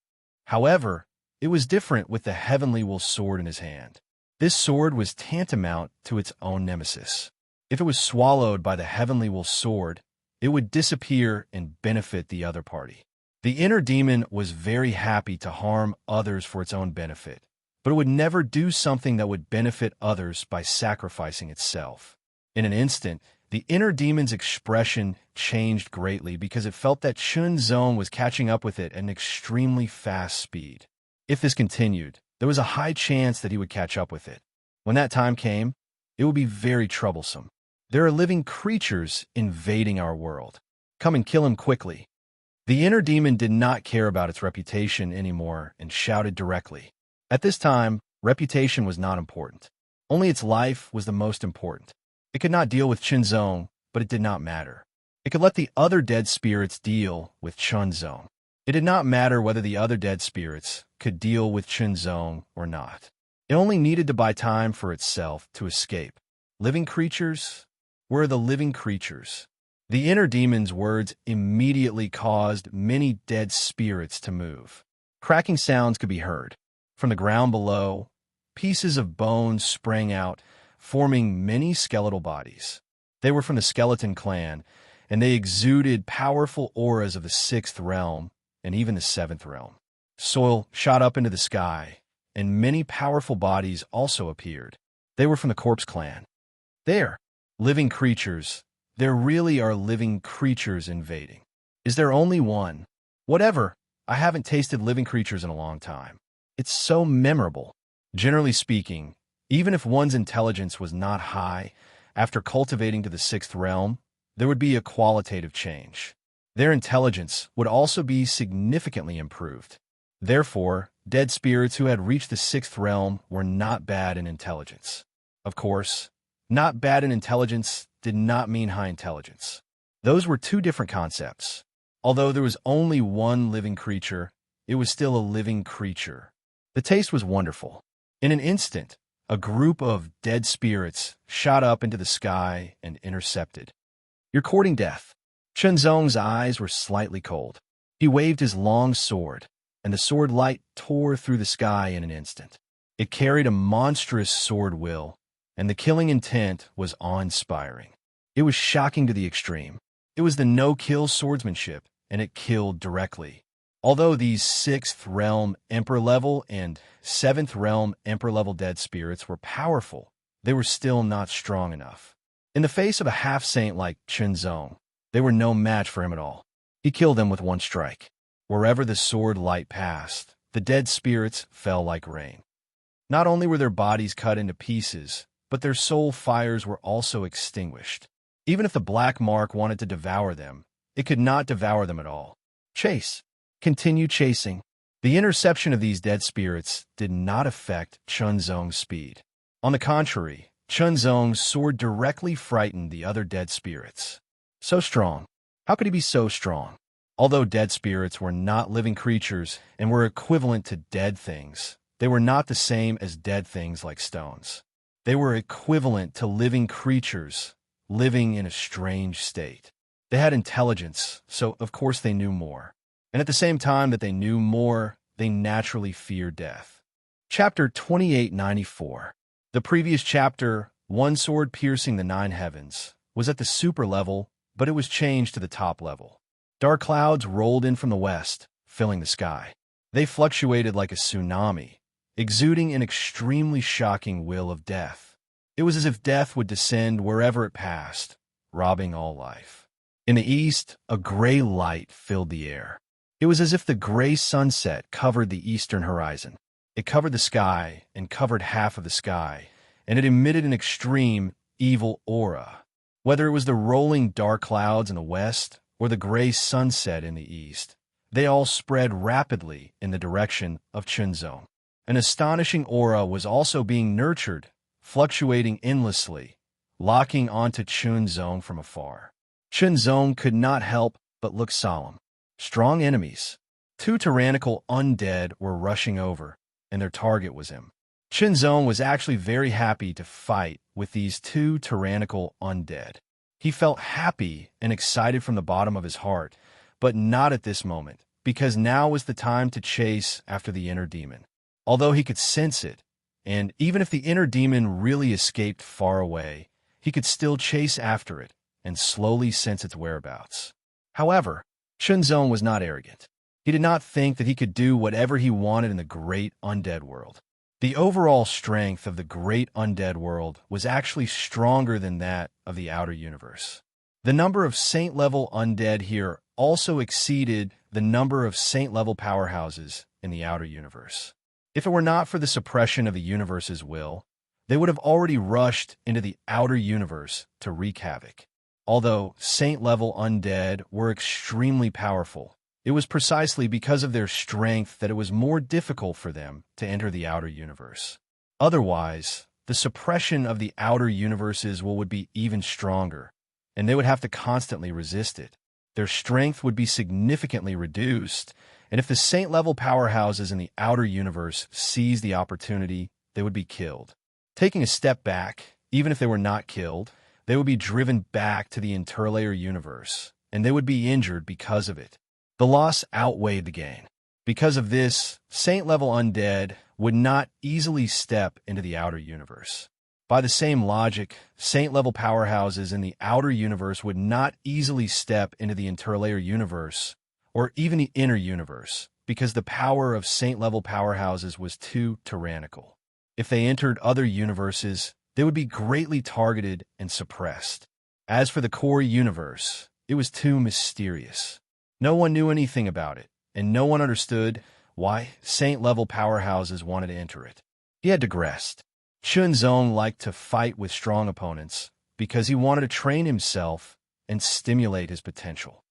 However, it was different with the Heavenly Will sword in his hand. This sword was tantamount to its own nemesis. If it was swallowed by the Heavenly Will sword, it would disappear and benefit the other party. The inner demon was very happy to harm others for its own benefit, but it would never do something that would benefit others by sacrificing itself. In an instant, the inner demon's expression changed greatly because it felt that Chunzong was catching up with it at an extremely fast speed. If this continued, there was a high chance that he would catch up with it. When that time came, it would be very troublesome. There are living creatures invading our world. Come and kill him quickly. The inner demon did not care about its reputation anymore and shouted directly. At this time, reputation was not important. Only its life was the most important. It could not deal with Chunzong, but it did not matter. It could let the other dead spirits deal with Chunzong. It did not matter whether the other dead spirits could deal with Chunzong or not. It only needed to buy time for itself to escape. Living creatures? Where are the living creatures? The inner demon's words immediately caused many dead spirits to move. Cracking sounds could be heard. From the ground below, pieces of bone sprang out, forming many skeletal bodies. They were from the skeleton clan, and they exuded powerful auras of the 6th realm and even the 7th realm. Soil shot up into the sky, and many powerful bodies also appeared. They were from the corpse clan. There, living creatures. There really are living creatures invading. Is there only one? Whatever, I haven't tasted living creatures in a long time. It's so memorable. Generally speaking, even if one's intelligence was not high, after cultivating to the 6th realm, there would be a qualitative change. Their intelligence would also be significantly improved. Therefore, dead spirits who had reached the 6th realm were not bad in intelligence. Of course, not bad in intelligence did not mean high intelligence. Those were two different concepts. Although there was only one living creature, it was still a living creature. The taste was wonderful. In an instant, a group of dead spirits shot up into the sky and intercepted. You're courting death. Chunzong's eyes were slightly cold. He waved his long sword, and the sword light tore through the sky in an instant. It carried a monstrous sword will, and the killing intent was awe-inspiring. It was shocking to the extreme. It was the no-kill swordsmanship, and it killed directly. Although these 6th realm Emperor level and 7th realm Emperor level dead spirits were powerful, they were still not strong enough. In the face of a half-saint like Chunzong, they were no match for him at all. He killed them with one strike. Wherever the sword light passed, the dead spirits fell like rain. Not only were their bodies cut into pieces, but their soul fires were also extinguished. Even if the black mark wanted to devour them, it could not devour them at all. Chase. Continue chasing. The interception of these dead spirits did not affect Chunzong's speed. On the contrary, Chunzong's sword directly frightened the other dead spirits. So strong. How could he be so strong? Although dead spirits were not living creatures and were equivalent to dead things, they were not the same as dead things like stones. They were equivalent to living creatures living in a strange state. They had intelligence, so of course they knew more. And at the same time that they knew more, they naturally feared death. Chapter 2894. The previous chapter, One Sword Piercing the Nine Heavens, was at the super level, but it was changed to the top level. Dark clouds rolled in from the west, filling the sky. They fluctuated like a tsunami, exuding an extremely shocking will of death. It was as if death would descend wherever it passed, robbing all life. In the east, a gray light filled the air. It was as if the gray sunset covered the eastern horizon. It covered the sky and covered half of the sky, and it emitted an extreme, evil aura. Whether it was the rolling dark clouds in the west or the gray sunset in the east, they all spread rapidly in the direction of Chunzong. An astonishing aura was also being nurtured, fluctuating endlessly, locking onto Chunzong from afar. Chunzong could not help but look solemn. Strong enemies. 2 tyrannical undead were rushing over, and their target was him. Chunzong was actually very happy to fight with these 2 tyrannical undead. He felt happy and excited from the bottom of his heart, but not at this moment, because now was the time to chase after the inner demon. Although he could sense it, and even if the inner demon really escaped far away, he could still chase after it and slowly sense its whereabouts. However, Chunzong was not arrogant. He did not think that he could do whatever he wanted in the great undead world. The overall strength of the great undead world was actually stronger than that of the outer universe. The number of saint-level undead here also exceeded the number of saint-level powerhouses in the outer universe. If it were not for the suppression of the universe's will, they would have already rushed into the outer universe to wreak havoc. Although saint-level undead were extremely powerful, it was precisely because of their strength that it was more difficult for them to enter the outer universe. Otherwise, the suppression of the outer universe's will would be even stronger, and they would have to constantly resist it. Their strength would be significantly reduced, and if the saint-level powerhouses in the outer universe seized the opportunity, they would be killed. Taking a step back, even if they were not killed, they would be driven back to the interlayer universe, and they would be injured because of it. The loss outweighed the gain. Because of this, saint-level undead would not easily step into the outer universe. By the same logic, saint-level powerhouses in the outer universe would not easily step into the interlayer universe, or even the inner universe, because the power of saint-level powerhouses was too tyrannical. If they entered other universes, they would be greatly targeted and suppressed. As for the core universe, it was too mysterious. No one knew anything about it, and no one understood why saint-level powerhouses wanted to enter it. He had digressed. Chunzong liked to fight with strong opponents because he wanted to train himself and stimulate his potential.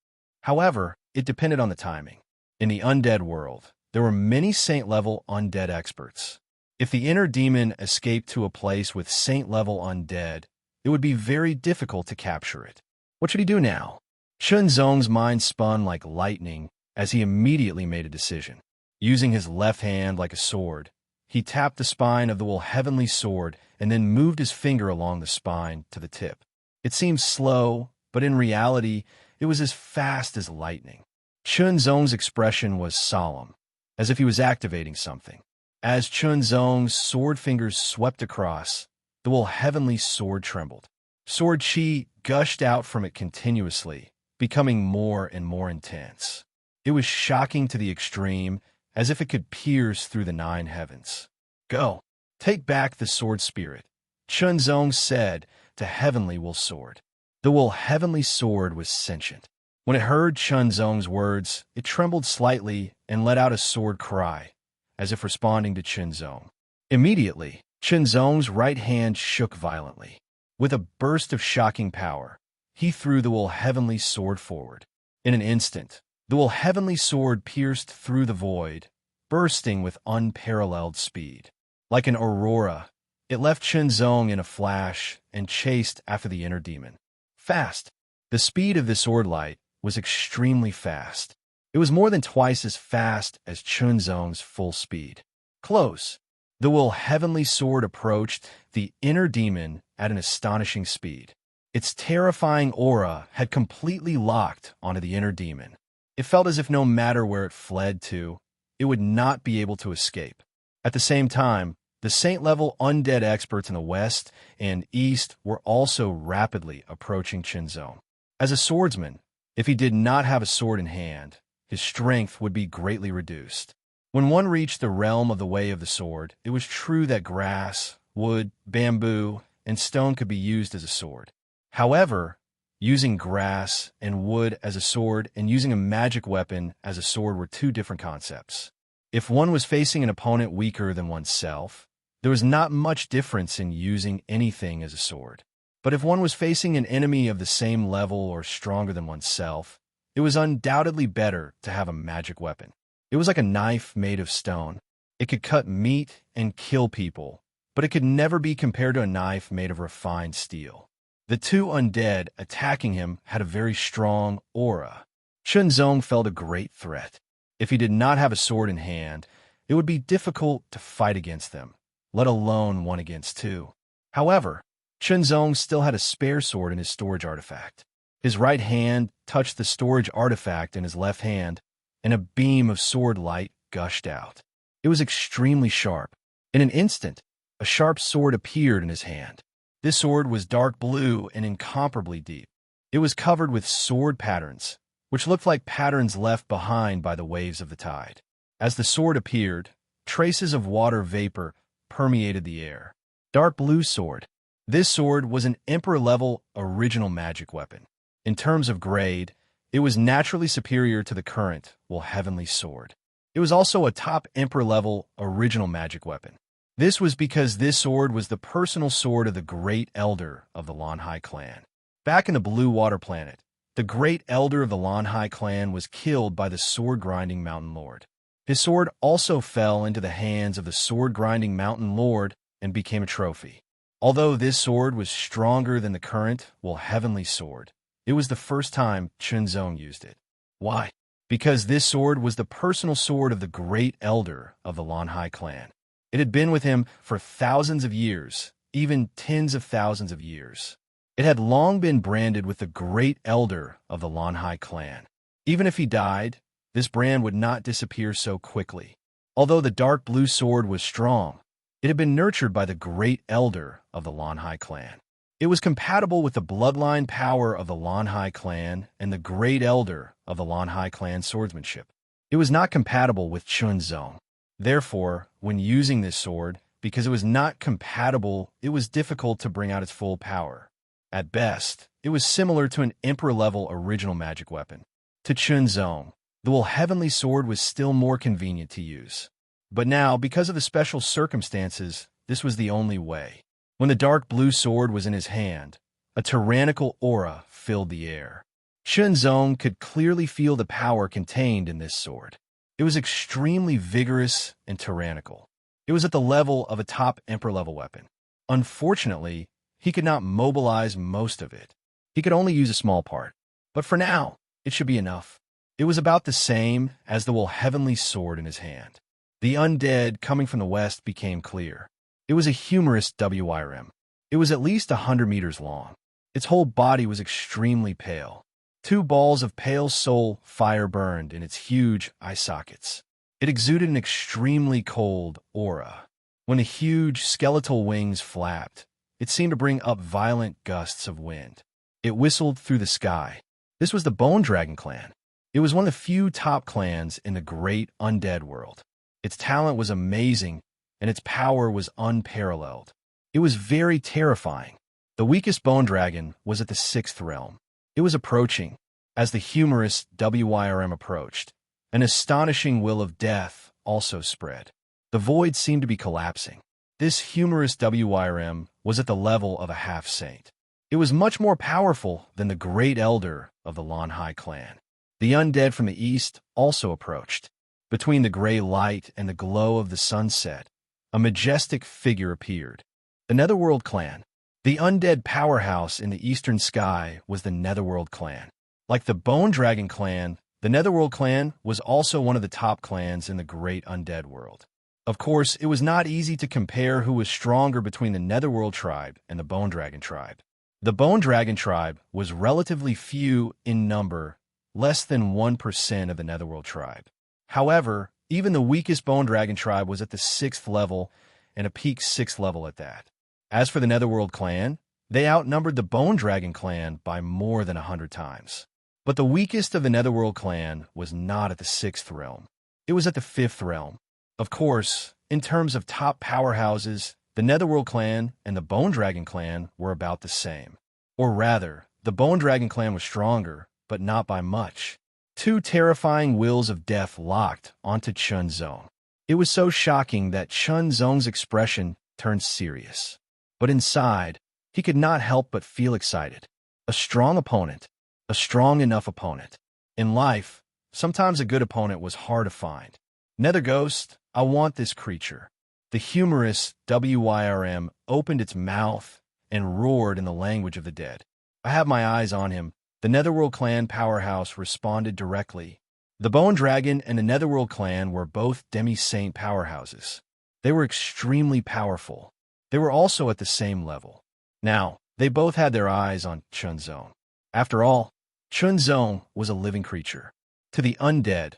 However, it depended on the timing. In the undead world, there were many saint-level undead experts. If the inner demon escaped to a place with saint-level undead, it would be very difficult to capture it. What should he do now? Chunzong's mind spun like lightning as he immediately made a decision. Using his left hand like a sword, he tapped the spine of the heavenly sword and then moved his finger along the spine to the tip. It seemed slow, but in reality, it was as fast as lightning. Chunzong's expression was solemn, as if he was activating something. As Chunzong's sword fingers swept across, the heavenly sword trembled. Sword chi gushed out from it continuously, becoming more and more intense. It was shocking to the extreme, as if it could pierce through the 9 heavens. Go, take back the sword spirit, Chunzong said to Heavenly Will Sword. The heavenly sword was sentient. When it heard Chunzong's words, it trembled slightly and let out a sword cry, as if responding to Chunzong. Immediately, Chunzong's right hand shook violently. With a burst of shocking power, he threw the heavenly sword forward. In an instant, the heavenly sword pierced through the void, bursting with unparalleled speed. Like an aurora, it left Chunzong in a flash and chased after the inner demon. Fast! The speed of the sword light was extremely fast. It was more than twice as fast as Chunzong's full speed. Close. The will heavenly sword approached the inner demon at an astonishing speed. Its terrifying aura had completely locked onto the inner demon. It felt as if no matter where it fled to, it would not be able to escape. At the same time, the saint-level undead experts in the west and east were also rapidly approaching Chunzong. As a swordsman, if he did not have a sword in hand, his strength would be greatly reduced. When one reached the realm of the way of the sword, it was true that grass, wood, bamboo, and stone could be used as a sword. However, using grass and wood as a sword and using a magic weapon as a sword were two different concepts. If one was facing an opponent weaker than oneself, there was not much difference in using anything as a sword. But if one was facing an enemy of the same level or stronger than oneself, it was undoubtedly better to have a magic weapon. It was like a knife made of stone. It could cut meat and kill people, but it could never be compared to a knife made of refined steel. The two undead attacking him had a very strong aura. Chunzong felt a great threat. If he did not have a sword in hand, it would be difficult to fight against them, let alone 1 against 2. However, Chunzong still had a spare sword in his storage artifact. His right hand touched the storage artifact in his left hand, and a beam of sword light gushed out. It was extremely sharp. In an instant, a sharp sword appeared in his hand. This sword was dark blue and incomparably deep. It was covered with sword patterns, which looked like patterns left behind by the waves of the tide. As the sword appeared, traces of water vapor permeated the air. Dark blue sword. This sword was an Emperor-level original magic weapon. In terms of grade, it was naturally superior to the current Will Heavenly Sword. It was also a top Emperor-level original magic weapon. This was because this sword was the personal sword of the Great Elder of the Lanhai clan. Back in the Blue Water Planet, the Great Elder of the Lanhai clan was killed by the sword-grinding Mountain Lord. His sword also fell into the hands of the sword-grinding Mountain Lord and became a trophy. Although this sword was stronger than the current Will Heavenly Sword, it was the first time Chunzong used it. Why? Because this sword was the personal sword of the Great Elder of the Lanhai clan. It had been with him for thousands of years, even tens of thousands of years. It had long been branded with the Great Elder of the Lanhai clan. Even if he died, this brand would not disappear so quickly. Although the dark blue sword was strong, it had been nurtured by the Great Elder of the Lanhai clan. It was compatible with the bloodline power of the Lanhai clan and the Great Elder of the Lanhai clan swordsmanship. It was not compatible with Chunzong. Therefore, when using this sword, because it was not compatible, it was difficult to bring out its full power. At best, it was similar to an Emperor-level original magic weapon. To Chunzong, the Will Heavenly Sword was still more convenient to use. But now, because of the special circumstances, this was the only way. When the dark blue sword was in his hand, a tyrannical aura filled the air. Chunzong could clearly feel the power contained in this sword. It was extremely vigorous and tyrannical. It was at the level of a top Emperor-level weapon. Unfortunately, he could not mobilize most of it. He could only use a small part. But for now, it should be enough. It was about the same as the Will Heavenly Sword in his hand. The undead coming from the west became clear. It was a humorous WIRM. It was at least 100 meters long. Its whole body was extremely pale. 2 balls of pale soul fire burned in its huge eye sockets. It exuded an extremely cold aura. When the huge skeletal wings flapped, it seemed to bring up violent gusts of wind. It whistled through the sky. This was the Bone Dragon clan. It was one of the few top clans in the great undead world. Its talent was amazing, and its power was unparalleled. It was very terrifying. The weakest Bone Dragon was at the 6th realm. It was approaching. As the humorous WIRM approached, an astonishing will of death also spread. The void seemed to be collapsing. This humorous WIRM was at the level of a half-saint. It was much more powerful than the Great Elder of the Lanhai clan. The undead from the east also approached. Between the gray light and the glow of the sunset, a majestic figure appeared. The Netherworld clan. The undead powerhouse in the eastern sky was the Netherworld clan. Like the Bone Dragon clan, the Netherworld clan was also one of the top clans in the great undead world. Of course, it was not easy to compare who was stronger between the Netherworld tribe and the Bone Dragon tribe. The Bone Dragon tribe was relatively few in number, less than 1% of the Netherworld tribe. However, even the weakest Bone Dragon tribe was at the 6th level, and a peak 6th level at that. As for the Netherworld clan, they outnumbered the Bone Dragon clan by more than 100 times. But the weakest of the Netherworld clan was not at the 6th realm. It was at the 5th realm. Of course, in terms of top powerhouses, the Netherworld clan and the Bone Dragon clan were about the same. Or rather, the Bone Dragon clan was stronger, but not by much. Two terrifying wills of death locked onto Chun Zong. It was so shocking that Chun Zong's expression turned serious. But inside, he could not help but feel excited. A strong opponent. A strong enough opponent. In life, sometimes a good opponent was hard to find. Nether Ghost, I want this creature. The humorous WYRM opened its mouth and roared in the language of the dead. I have my eyes on him. The Netherworld clan powerhouse responded directly. The Bone Dragon and the Netherworld clan were both demi-saint powerhouses. They were extremely powerful. They were also at the same level. Now, they both had their eyes on Chun Zong. After all, Chun Zong was a living creature. To the undead,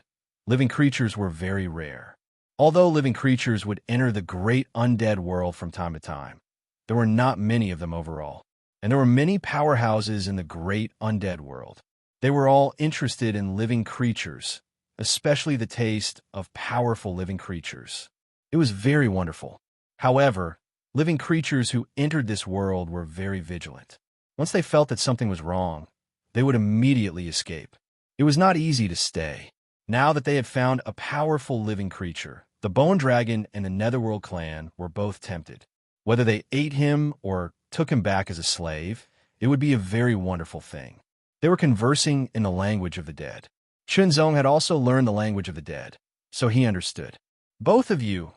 living creatures were very rare. Although living creatures would enter the great undead world from time to time, there were not many of them overall. And there were many powerhouses in the great undead world. They were all interested in living creatures, especially the taste of powerful living creatures. It was very wonderful. However, living creatures who entered this world were very vigilant. Once they felt that something was wrong, they would immediately escape. It was not easy to stay. Now that they had found a powerful living creature, the Bone Dragon and the Netherworld clan were both tempted. Whether they ate him or took him back as a slave, it would be a very wonderful thing. They were conversing in the language of the dead. Chun Zong had also learned the language of the dead, so he understood. Both of you,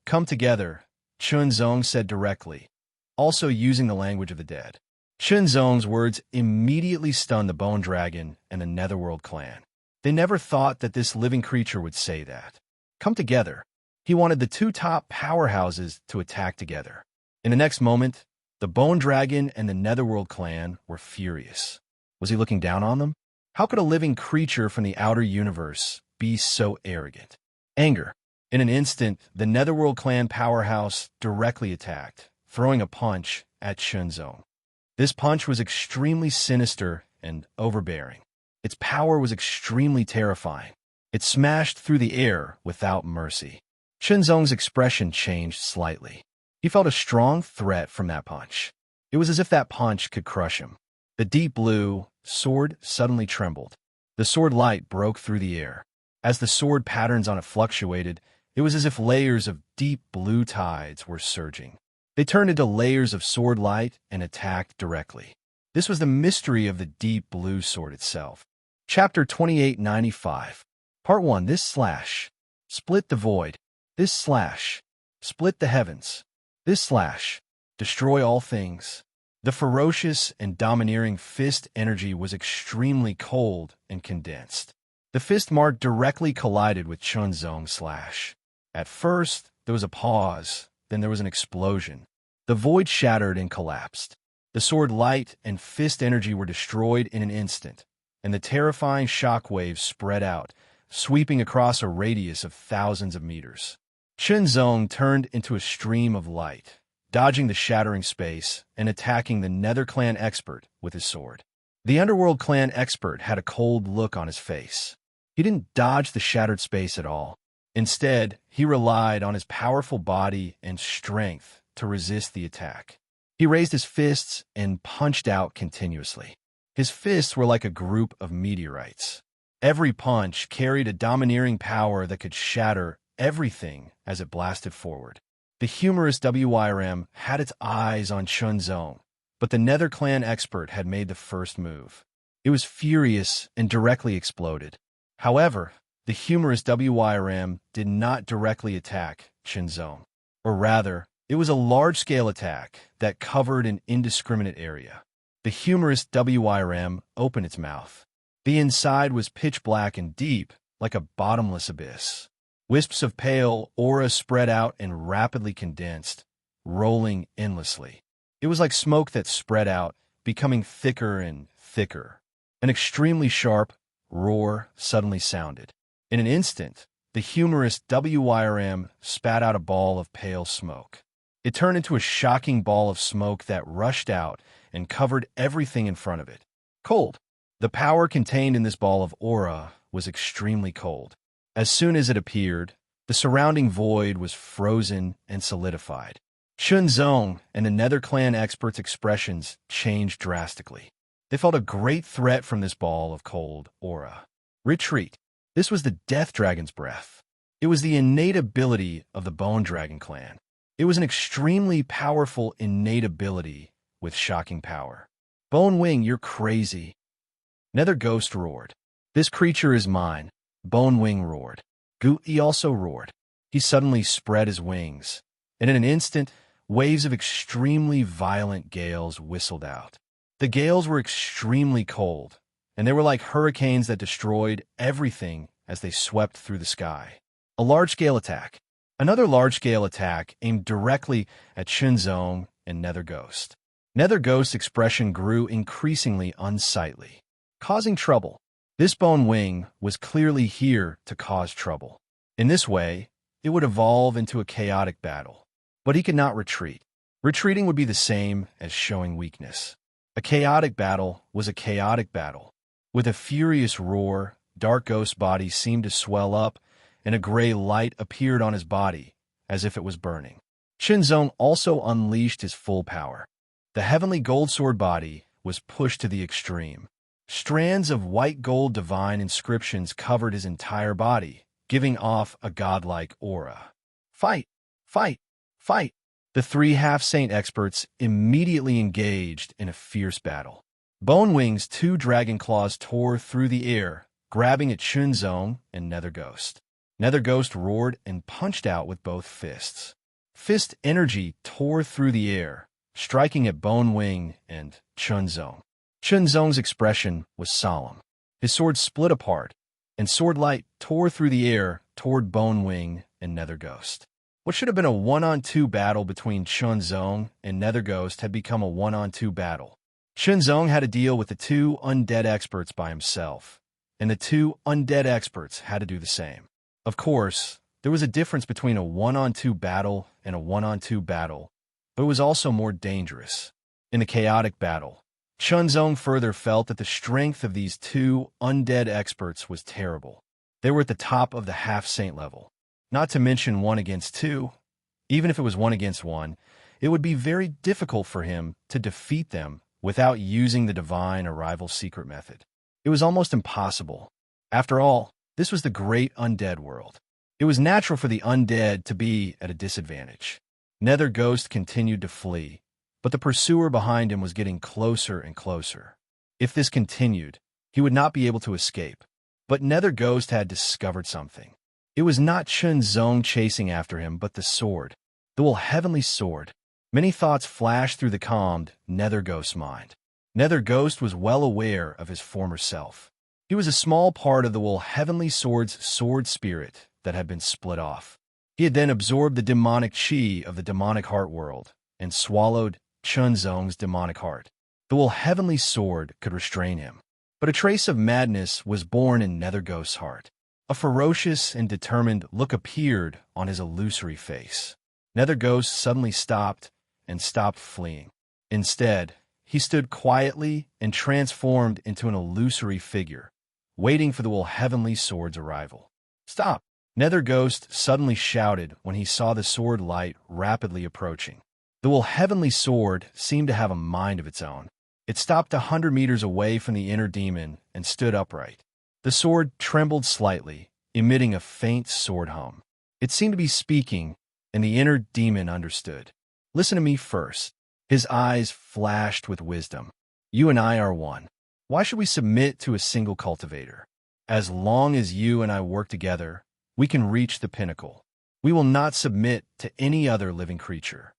come together, Chun Zong said directly, also using the language of the dead. Chun Zong's words immediately stunned the Bone Dragon and the Netherworld clan. They never thought that this living creature would say that. Come together. He wanted the two top powerhouses to attack together. In the next moment, the Bone Dragon and the Netherworld clan were furious. Was he looking down on them? How could a living creature from the outer universe be so arrogant? Anger. In an instant, the Netherworld clan powerhouse directly attacked, throwing a punch at Chun Zong. This punch was extremely sinister and overbearing. Its power was extremely terrifying. It smashed through the air without mercy. Chun Zong's expression changed slightly. He felt a strong threat from that punch. It was as if that punch could crush him. The deep blue sword suddenly trembled. The sword light broke through the air. As the sword patterns on it fluctuated, it was as if layers of deep blue tides were surging. They turned into layers of sword light and attacked directly. This was the mystery of the deep blue sword itself. Chapter 2895. Part 1. This slash. Split the void. This slash. Split the heavens. This slash. Destroy all things. The ferocious and domineering fist energy was extremely cold and condensed. The fist mark directly collided with Chun Zong's slash. At first, there was a pause, then there was an explosion. The void shattered and collapsed. The sword light and fist energy were destroyed in an instant, and the terrifying shockwaves spread out, sweeping across a radius of thousands of meters. Chun Zong turned into a stream of light, dodging the shattering space and attacking the Nether Clan expert with his sword. The Underworld Clan expert had a cold look on his face. He didn't dodge the shattered space at all. Instead, he relied on his powerful body and strength to resist the attack. He raised his fists and punched out continuously. His fists were like a group of meteorites. Every punch carried a domineering power that could shatter everything as it blasted forward. The humorous WYRM had its eyes on Chun Zong, but the Nether Clan expert had made the first move. It was furious and directly exploded. However, the humorous WYRM did not directly attack Chun Zong. Or rather, it was a large-scale attack that covered an indiscriminate area. The humorous WYRM opened its mouth. The inside was pitch black and deep, like a bottomless abyss. Wisps of pale aura spread out and rapidly condensed, rolling endlessly. It was like smoke that spread out, becoming thicker and thicker. An extremely sharp roar suddenly sounded. In an instant, the humorous WYRM spat out a ball of pale smoke. It turned into a shocking ball of smoke that rushed out and covered everything in front of it. Cold. The power contained in this ball of aura was extremely cold. As soon as it appeared, the surrounding void was frozen and solidified. Chunzong and the Nether Clan experts' expressions changed drastically. They felt a great threat from this ball of cold aura. Retreat. This was the Death Dragon's breath. It was the innate ability of the Bone Dragon clan. It was an extremely powerful innate ability with shocking power. Bone Wing, you're crazy. Nether Ghost roared. This creature is mine. Bone Wing roared. He also roared. He suddenly spread his wings, and in an instant, waves of extremely violent gales whistled out. The gales were extremely cold, and they were like hurricanes that destroyed everything as they swept through the sky. A large-scale attack. Another large-scale attack aimed directly at Chunzong and Nether Ghost. Nether Ghost's expression grew increasingly unsightly, causing trouble. This Bone Wing was clearly here to cause trouble. In this way, it would evolve into a chaotic battle. But he could not retreat. Retreating would be the same as showing weakness. A chaotic battle was a chaotic battle. With a furious roar, Dark Ghost's body seemed to swell up, and a gray light appeared on his body, as if it was burning. Chunzong also unleashed his full power. The heavenly gold sword body was pushed to the extreme. Strands of white gold divine inscriptions covered his entire body, giving off a godlike aura. Fight! Fight! Fight! The three half-saint experts immediately engaged in a fierce battle. Bone Wing's two dragon claws tore through the air, grabbing at Chunzong and Nether Ghost. Nether Ghost roared and punched out with both fists. Fist energy tore through the air, striking at Bone Wing and Chunzong. Chunzong's expression was solemn. His sword split apart, and sword light tore through the air toward Bone Wing and Nether Ghost. What should have been a one-on-two battle between Chunzong and Nether Ghost had become a one-on-two battle. Chunzong had to deal with the two undead experts by himself, and the two undead experts had to do the same. Of course, there was a difference between a one-on-two battle and a one-on-two battle, but it was also more dangerous. In the chaotic battle, Chunzong further felt that the strength of these two undead experts was terrible. They were at the top of the half-saint level. Not to mention 1 against 2. Even if it was 1 against 1, it would be very difficult for him to defeat them without using the divine arrival secret method. It was almost impossible. After all, this was the great undead world. It was natural for the undead to be at a disadvantage. Nether Ghost continued to flee, but the pursuer behind him was getting closer and closer. If this continued, he would not be able to escape. But Nether Ghost had discovered something. It was not Chunzong chasing after him, but the sword. The Will Heavenly Sword. Many thoughts flashed through the calmed Nether Ghost's mind. Nether Ghost was well aware of his former self. He was a small part of the Will Heavenly Sword's sword spirit that had been split off. He had then absorbed the demonic chi of the demonic heart world and swallowed Chunzong's demonic heart. The Will Heavenly Sword could restrain him. But a trace of madness was born in Nether Ghost's heart. A ferocious and determined look appeared on his illusory face. Nether Ghost suddenly stopped and stopped fleeing. Instead, he stood quietly and transformed into an illusory figure, waiting for the Will Heavenly Sword's arrival. Stop! Nether Ghost suddenly shouted when he saw the sword light rapidly approaching. The Will Heavenly Sword seemed to have a mind of its own. It stopped 100 meters away from the inner demon and stood upright. The sword trembled slightly, emitting a faint sword hum. It seemed to be speaking, and the inner demon understood. Listen to me first. His eyes flashed with wisdom. You and I are one. Why should we submit to a single cultivator? As long as you and I work together, we can reach the pinnacle. We will not submit to any other living creature.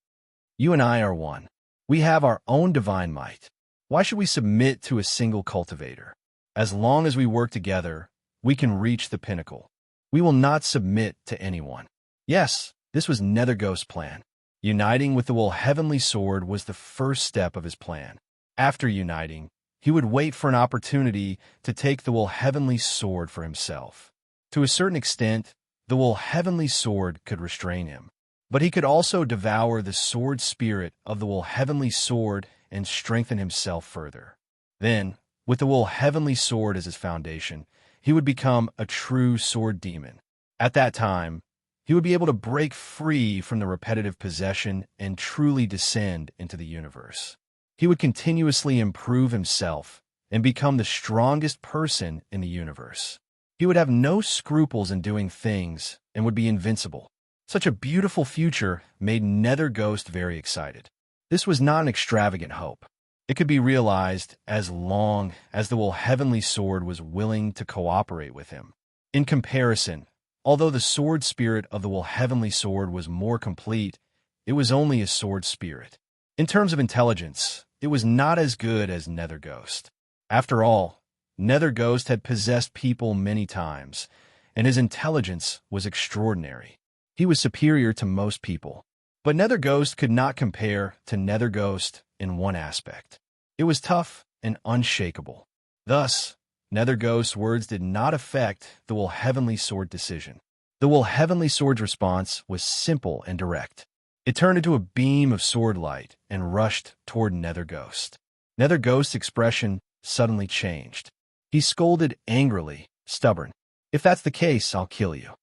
You and I are one. We have our own divine might. Why should we submit to a single cultivator? As long as we work together, we can reach the pinnacle. We will not submit to anyone. Yes, this was Netherghost's plan. Uniting with the Will Heavenly Sword was the first step of his plan. After uniting, he would wait for an opportunity to take the Will Heavenly Sword for himself. To a certain extent, the Will Heavenly Sword could restrain him. But he could also devour the sword spirit of the Will Heavenly Sword and strengthen himself further. Then, with the Will Heavenly Sword as his foundation, he would become a true sword demon. At that time, he would be able to break free from the repetitive possession and truly descend into the universe. He would continuously improve himself and become the strongest person in the universe. He would have no scruples in doing things and would be invincible. Such a beautiful future made Netherghost very excited. This was not an extravagant hope. It could be realized as long as the Will Heavenly Sword was willing to cooperate with him. In comparison, although the sword spirit of the Will Heavenly Sword was more complete, it was only a sword spirit. In terms of intelligence, it was not as good as Netherghost. After all, Netherghost had possessed people many times, and his intelligence was extraordinary. He was superior to most people. But Netherghost could not compare to Netherghost in one aspect. It was tough and unshakable. Thus, Netherghost's words did not affect the Will Heavenly Sword decision. The Will Heavenly Sword's response was simple and direct. It turned into a beam of sword light and rushed toward Netherghost. Netherghost's expression suddenly changed. He scolded angrily, stubborn. "If that's the case, I'll kill you."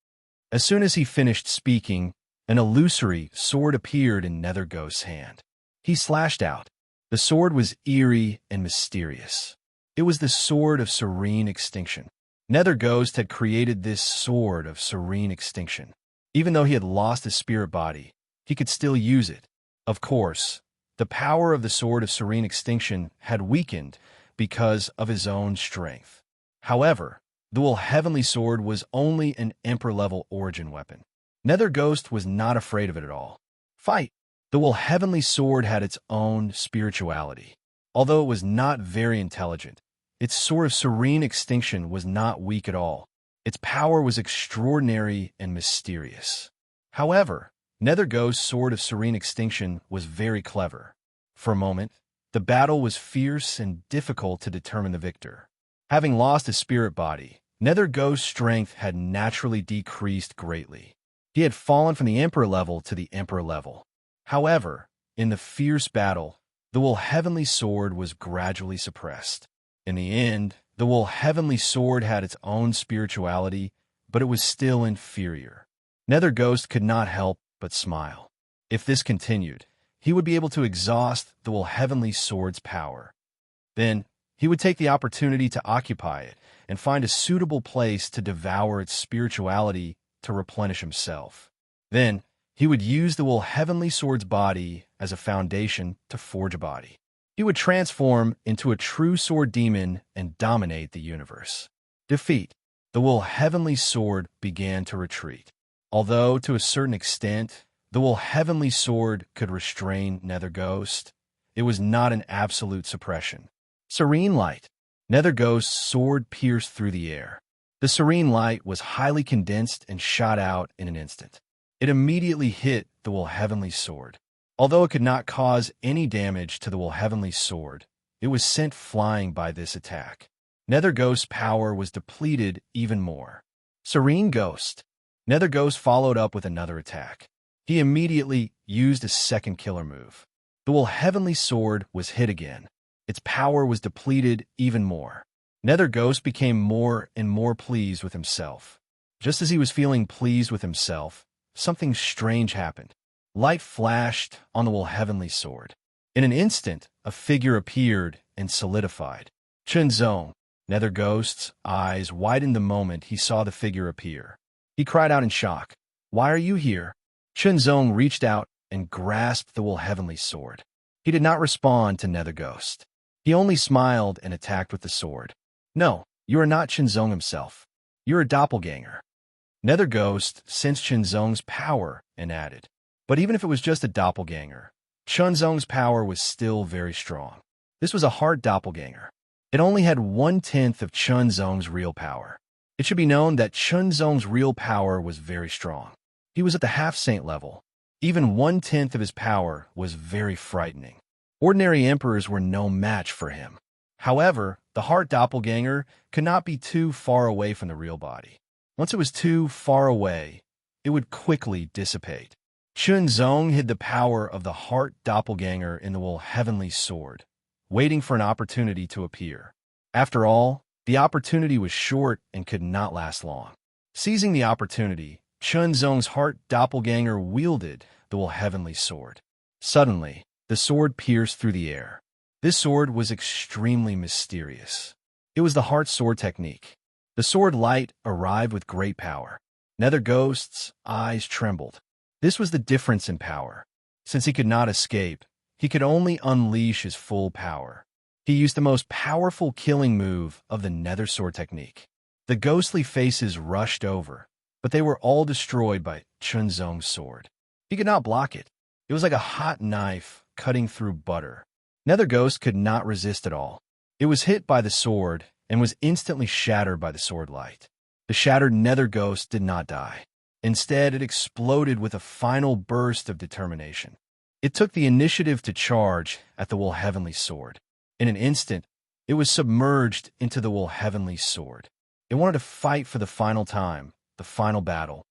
As soon as he finished speaking, an illusory sword appeared in Netherghost's hand. He slashed out. The sword was eerie and mysterious. It was the sword of serene extinction. Netherghost had created this sword of serene extinction. Even though he had lost his spirit body, he could still use it. Of course, the power of the sword of serene extinction had weakened because of his own strength. However, the Will Heavenly Sword was only an Emperor-level origin weapon. Netherghost was not afraid of it at all. Fight! The Will Heavenly Sword had its own spirituality. Although it was not very intelligent, its sword of serene extinction was not weak at all. Its power was extraordinary and mysterious. However, Netherghost's sword of serene extinction was very clever. For a moment, the battle was fierce and difficult to determine the victor. Having lost his spirit body, Netherghost's strength had naturally decreased greatly. He had fallen from the Emperor level to the Emperor level. However, in the fierce battle, the Will Heavenly Sword was gradually suppressed. In the end, the Will Heavenly Sword had its own spirituality, but it was still inferior. Netherghost could not help but smile. If this continued, he would be able to exhaust the Will Heavenly Sword's power. Then, he would take the opportunity to occupy it and find a suitable place to devour its spirituality to replenish himself. Then, he would use the Will Heavenly Sword's body as a foundation to forge a body. He would transform into a true sword demon and dominate the universe. Defeat. The Will Heavenly Sword began to retreat. Although, to a certain extent, the Will Heavenly Sword could restrain Netherghost, it was not an absolute suppression. Serene light. Netherghost's sword pierced through the air. The serene light was highly condensed and shot out in an instant. It immediately hit the Will Heavenly Sword. Although it could not cause any damage to the Will Heavenly Sword, it was sent flying by this attack. Netherghost's power was depleted even more. Serene Ghost. Netherghost followed up with another attack. He immediately used a second killer move. The Will Heavenly Sword was hit again. Its power was depleted even more. Netherghost became more and more pleased with himself. Just as he was feeling pleased with himself, something strange happened. Light flashed on the Will Heavenly Sword. In an instant, a figure appeared and solidified. Chunzong. Netherghost's eyes widened the moment he saw the figure appear. He cried out in shock. "Why are you here?" Chunzong reached out and grasped the Will Heavenly Sword. He did not respond to Netherghost. He only smiled and attacked with the sword. "No, you are not Chunzong himself. You're a doppelganger." Netherghost sensed Chunzong's power and added, "But even if it was just a doppelganger, Chunzong's power was still very strong. This was a hard doppelganger. It only had 1/10 of Chunzong's real power. It should be known that Chunzong's real power was very strong. He was at the half-saint level. Even 1/10 of his power was very frightening. Ordinary emperors were no match for him. However, the heart doppelganger could not be too far away from the real body. Once it was too far away, it would quickly dissipate. Chunzong hid the power of the heart doppelganger in the wool heavenly sword, waiting for an opportunity to appear. After all, the opportunity was short and could not last long. Seizing the opportunity, Chunzong's heart doppelganger wielded the wool heavenly sword. Suddenly, the sword pierced through the air. This sword was extremely mysterious. It was the heart sword technique. The sword light arrived with great power. Nether Ghost's eyes trembled. This was the difference in power. Since he could not escape, he could only unleash his full power. He used the most powerful killing move of the Nether Sword technique. The ghostly faces rushed over, but they were all destroyed by Chunzong's sword. He could not block it. It was like a hot knife cutting through butter. Nether Ghost could not resist at all. It was hit by the sword and was instantly shattered by the sword light. The shattered Nether Ghost did not die. Instead, it exploded with a final burst of determination. It took the initiative to charge at the wool heavenly sword. In an instant, it was submerged into the wool heavenly sword. It wanted to fight for the final time, the final battle.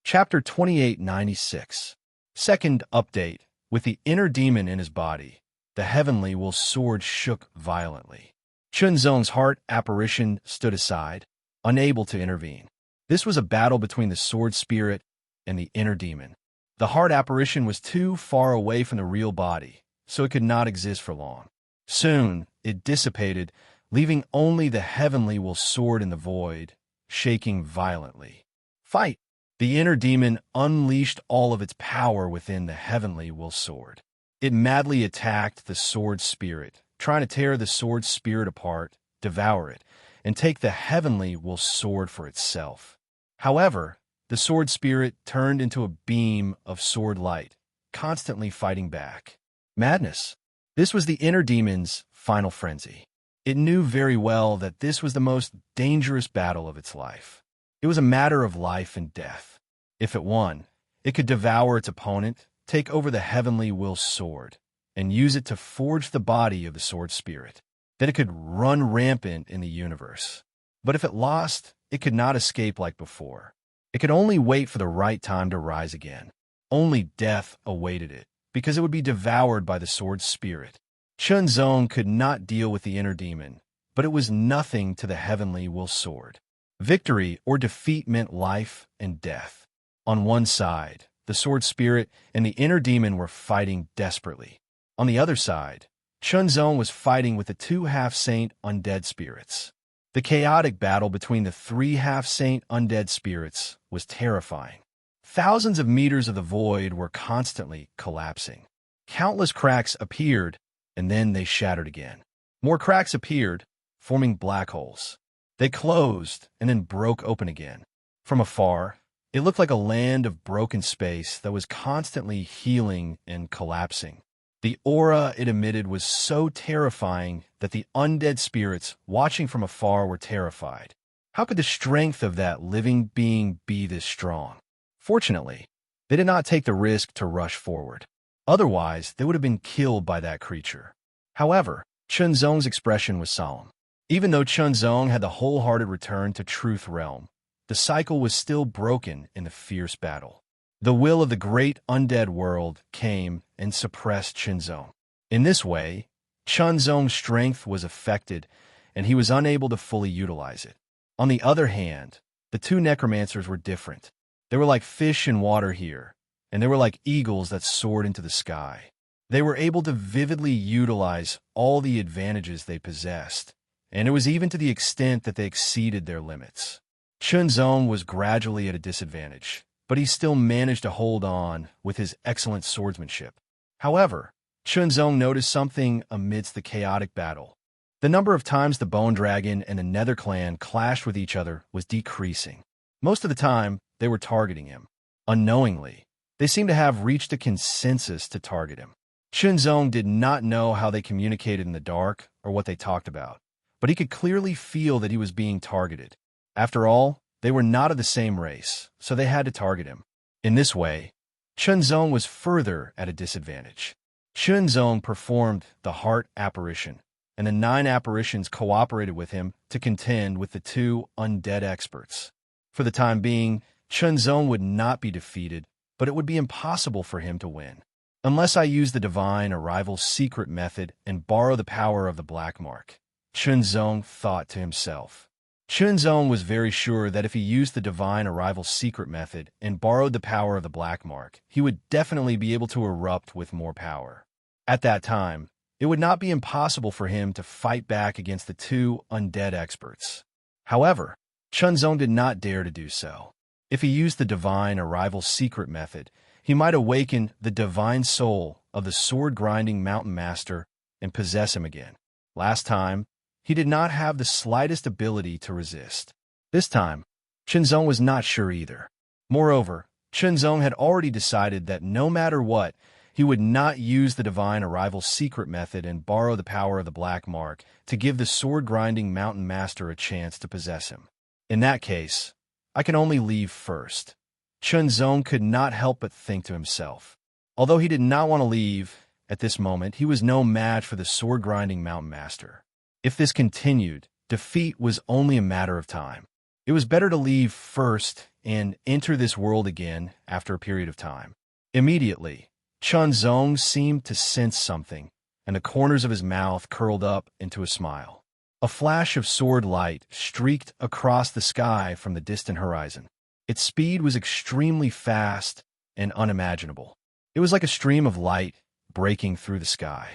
Chapter 2896. Second update. With the inner demon in his body, the heavenly wool sword shook violently. Chunzong's heart apparition stood aside, unable to intervene. This was a battle between the sword spirit and the inner demon. The heart apparition was too far away from the real body, so it could not exist for long. Soon, it dissipated, leaving only the heavenly wool sword in the void, shaking violently. Fight! The inner demon unleashed all of its power within the heavenly wool sword. It madly attacked the sword spirit, trying to tear the sword spirit apart, devour it, and take the heavenly wool sword for itself. However, the sword spirit turned into a beam of sword light, constantly fighting back. Madness. This was the inner demon's final frenzy. It knew very well that this was the most dangerous battle of its life. It was a matter of life and death. If it won, it could devour its opponent, take over the heavenly will sword, and use it to forge the body of the sword spirit. Then it could run rampant in the universe. But if it lost, it could not escape like before. It could only wait for the right time to rise again. Only death awaited it, because it would be devoured by the sword spirit. Chunzong could not deal with the inner demon, but it was nothing to the heavenly will sword. Victory or defeat meant life and death. On one side, the sword spirit and the inner demon were fighting desperately. On the other side, Chunzong was fighting with the two half-saint undead spirits. The chaotic battle between the three half-saint undead spirits was terrifying. Thousands of meters of the void were constantly collapsing. Countless cracks appeared, and then they shattered again. More cracks appeared, forming black holes. They closed and then broke open again. From afar, it looked like a land of broken space that was constantly healing and collapsing. The aura it emitted was so terrifying that the undead spirits watching from afar were terrified. How could the strength of that living being be this strong? Fortunately, they did not take the risk to rush forward. Otherwise, they would have been killed by that creature. However, Chunzong's expression was solemn. Even though Chunzong had the wholehearted return to Truth Realm, the cycle was still broken in the fierce battle. The will of the great undead world came and suppressed Chunzong. In this way, Chunzong's strength was affected, and he was unable to fully utilize it. On the other hand, the two necromancers were different. They were like fish in water here, and they were like eagles that soared into the sky. They were able to vividly utilize all the advantages they possessed, and it was even to the extent that they exceeded their limits. Chunzong was gradually at a disadvantage, but he still managed to hold on with his excellent swordsmanship. However, Chunzong noticed something amidst the chaotic battle. The number of times the Bone Dragon and the Nether Clan clashed with each other was decreasing. Most of the time, they were targeting him. Unknowingly, they seemed to have reached a consensus to target him. Chunzong did not know how they communicated in the dark or what they talked about, but he could clearly feel that he was being targeted. After all, they were not of the same race, so they had to target him. In this way, Chunzong was further at a disadvantage. Chunzong performed the heart apparition, and the 9 apparitions cooperated with him to contend with the 2 undead experts. For the time being, Chunzong would not be defeated, but it would be impossible for him to win. Unless I use the divine arrival secret method and borrow the power of the black mark, Chunzong thought to himself. Chunzong was very sure that if he used the divine arrival secret method and borrowed the power of the black mark, he would definitely be able to erupt with more power. At that time, it would not be impossible for him to fight back against the 2 undead experts. However, Chunzong did not dare to do so. If he used the divine arrival secret method, he might awaken the divine soul of the sword-grinding mountain master and possess him again. Last time, he did not have the slightest ability to resist. This time, Chunzong was not sure either. Moreover, Chunzong had already decided that no matter what, he would not use the divine arrival secret method and borrow the power of the black mark to give the sword-grinding mountain master a chance to possess him. In that case, I can only leave first. Chunzong could not help but think to himself. Although he did not want to leave, at this moment he was no match for the sword-grinding mountain master. If this continued, defeat was only a matter of time. It was better to leave first and enter this world again after a period of time. Immediately, Chunzong seemed to sense something, and the corners of his mouth curled up into a smile. A flash of sword light streaked across the sky from the distant horizon. Its speed was extremely fast and unimaginable. It was like a stream of light breaking through the sky.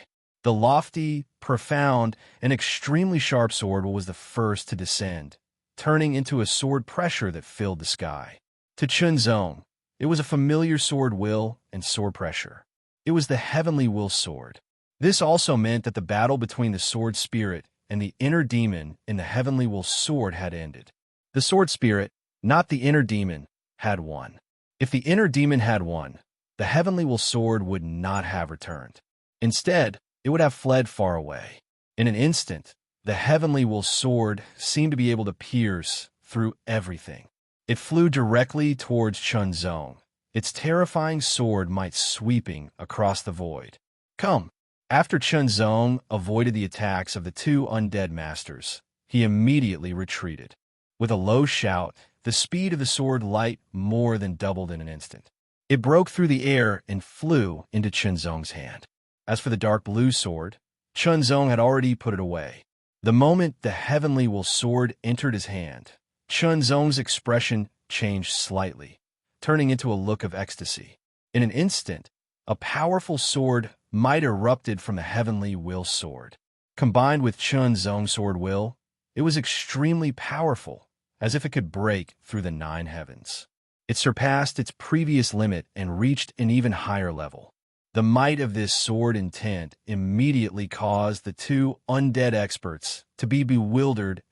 The lofty, profound, and extremely sharp sword was the first to descend, turning into a sword pressure that filled the sky. To Chunzong, it was a familiar sword will and sword pressure. It was the heavenly will sword. This also meant that the battle between the sword spirit and the inner demon in the heavenly will sword had ended. The sword spirit, not the inner demon, had won. If the inner demon had won, the heavenly will sword would not have returned. Instead, it would have fled far away. In an instant, the heavenly will sword seemed to be able to pierce through everything. It flew directly towards Chunzong. Its terrifying sword might sweeping across the void. Come! After Chunzong avoided the attacks of the 2 undead masters, he immediately retreated. With a low shout, the speed of the sword light more than doubled in an instant. It broke through the air and flew into Chunzong's hand. As for the dark blue sword, Chunzong had already put it away. The moment the heavenly will sword entered his hand, Chunzong's expression changed slightly, turning into a look of ecstasy. In an instant, a powerful sword might erupted from the heavenly will sword. Combined with Chunzong's sword will, it was extremely powerful, as if it could break through the 9 heavens. It surpassed its previous limit and reached an even higher level. The might of this sword intent immediately caused the 2 undead experts to be bewildered.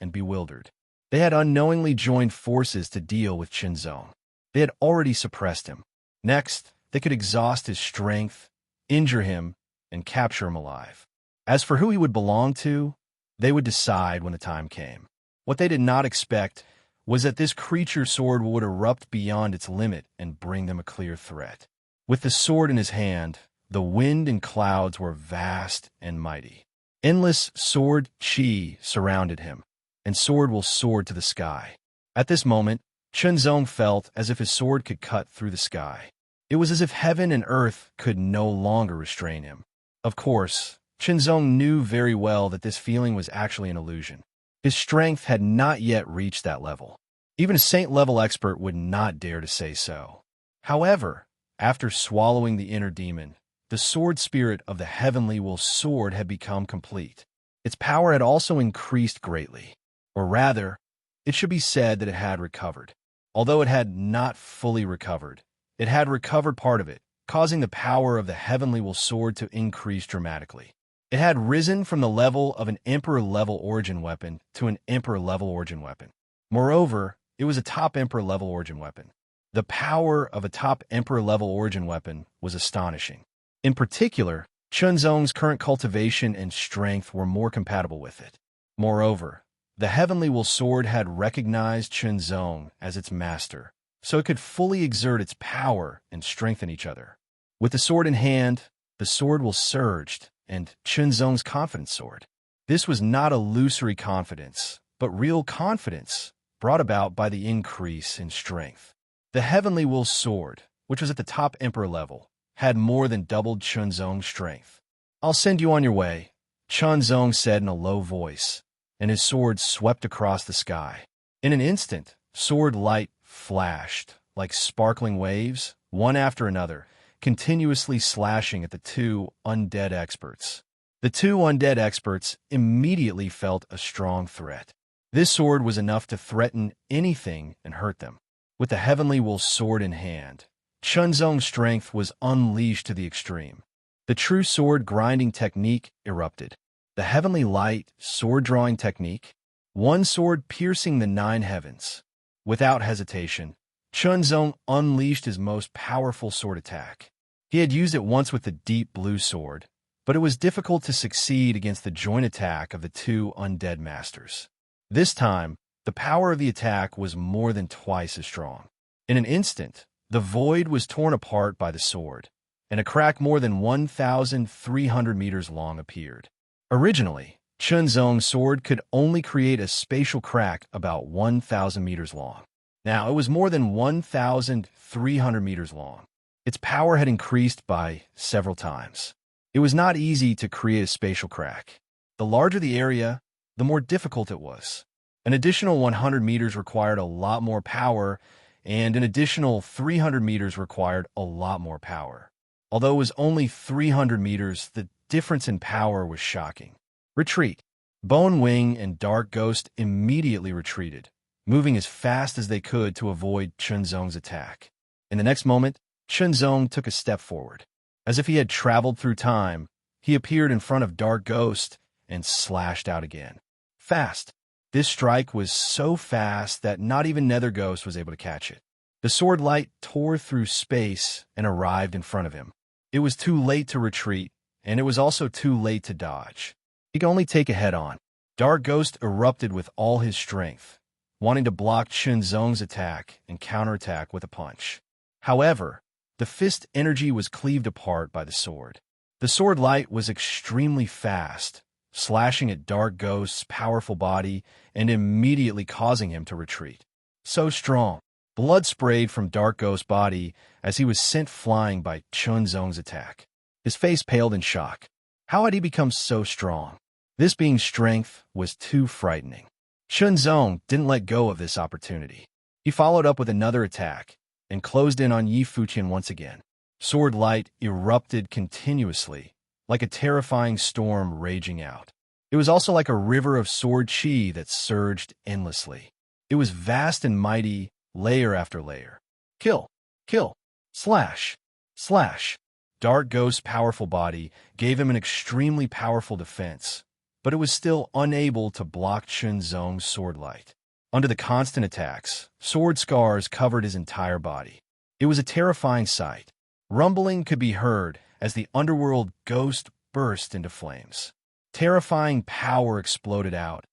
They had unknowingly joined forces to deal with Chunzong. They had already suppressed him. Next, they could exhaust his strength, injure him, and capture him alive. As for who he would belong to, they would decide when the time came. What they did not expect was that this creature's sword would erupt beyond its limit and bring them a clear threat. With the sword in his hand, the wind and clouds were vast and mighty. Endless sword chi surrounded him, and sword will soared to the sky. At this moment, Chunzong felt as if his sword could cut through the sky. It was as if heaven and earth could no longer restrain him. Of course, Chunzong knew very well that this feeling was actually an illusion. His strength had not yet reached that level. Even a saint-level expert would not dare to say so. However, after swallowing the inner demon, the sword spirit of the heavenly will sword had become complete. Its power had also increased greatly. Or rather, it should be said that it had recovered. Although it had not fully recovered, it had recovered part of it, causing the power of the heavenly will sword to increase dramatically. It had risen from the level of an emperor-level origin weapon to an emperor-level origin weapon. Moreover, it was a top emperor-level origin weapon. The power of a top emperor-level origin weapon was astonishing. In particular, Chunzong's current cultivation and strength were more compatible with it. Moreover, the Heavenly Will Sword had recognized Chunzong as its master, so it could fully exert its power and strengthen each other. With the sword in hand, the sword will surged, and Chunzong's confidence soared. This was not illusory confidence, but real confidence brought about by the increase in strength. The Heavenly Will Sword, which was at the top Emperor level, had more than doubled Chunzong's strength. "I'll send you on your way," Chunzong said in a low voice, and his sword swept across the sky. In an instant, sword light flashed like sparkling waves, one after another, continuously slashing at the two undead experts. The two undead experts immediately felt a strong threat. This sword was enough to threaten anything and hurt them. With the Heavenly Will Sword in hand, Chunzong's strength was unleashed to the extreme. The true sword grinding technique erupted. The Heavenly Light sword drawing technique, one sword piercing the 9 heavens. Without hesitation, Chunzong unleashed his most powerful sword attack. He had used it once with the deep blue sword, but it was difficult to succeed against the joint attack of the two undead masters. This time, the power of the attack was more than twice as strong. In an instant, the void was torn apart by the sword, and a crack more than 1,300 meters long appeared. Originally, Chunzong's sword could only create a spatial crack about 1,000 meters long. Now it was more than 1,300 meters long. Its power had increased by several times. It was not easy to create a spatial crack. The larger the area, the more difficult it was. An additional 100 meters required a lot more power, and an additional 300 meters required a lot more power. Although it was only 300 meters, the difference in power was shocking. Retreat. Bone Wing and Dark Ghost immediately retreated, moving as fast as they could to avoid Chunzong's attack. In the next moment, Chunzong took a step forward. As if he had traveled through time, he appeared in front of Dark Ghost and slashed out again. Fast. This strike was so fast that not even Nether Ghost was able to catch it. The sword light tore through space and arrived in front of him. It was too late to retreat, and it was also too late to dodge. He could only take a head-on. Dark Ghost erupted with all his strength, wanting to block Chunzong's attack and counterattack with a punch. However, the fist energy was cleaved apart by the sword. The sword light was extremely fast, slashing at Dark Ghost's powerful body and immediately causing him to retreat. So strong. Blood sprayed from Dark Ghost's body as he was sent flying by Chunzong's attack. His face paled in shock. How had he become so strong? This being strength was too frightening. Chunzong didn't let go of this opportunity. He followed up with another attack and closed in on Yi Fuqian once again. Sword light erupted continuously, like a terrifying storm raging out. It was also like a river of sword chi that surged endlessly. It was vast and mighty, layer after layer. Kill, kill, slash, slash. Dark Ghost's powerful body gave him an extremely powerful defense, but it was still unable to block Chunzong's sword light. Under the constant attacks, sword scars covered his entire body. It was a terrifying sight. Rumbling could be heard as the underworld ghost burst into flames. Terrifying power exploded out,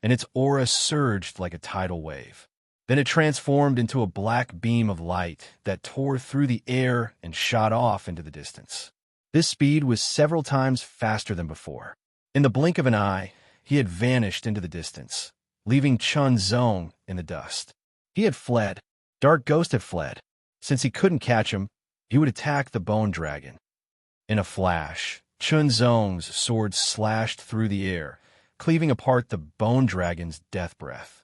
and its aura surged like a tidal wave. Then it transformed into a black beam of light that tore through the air and shot off into the distance. This speed was several times faster than before. In the blink of an eye, he had vanished into the distance, leaving Chunzong in the dust. He had fled. Dark Ghost had fled. Since he couldn't catch him, he would attack the bone dragon. In a flash, Chunzong's sword slashed through the air, cleaving apart the bone dragon's death breath.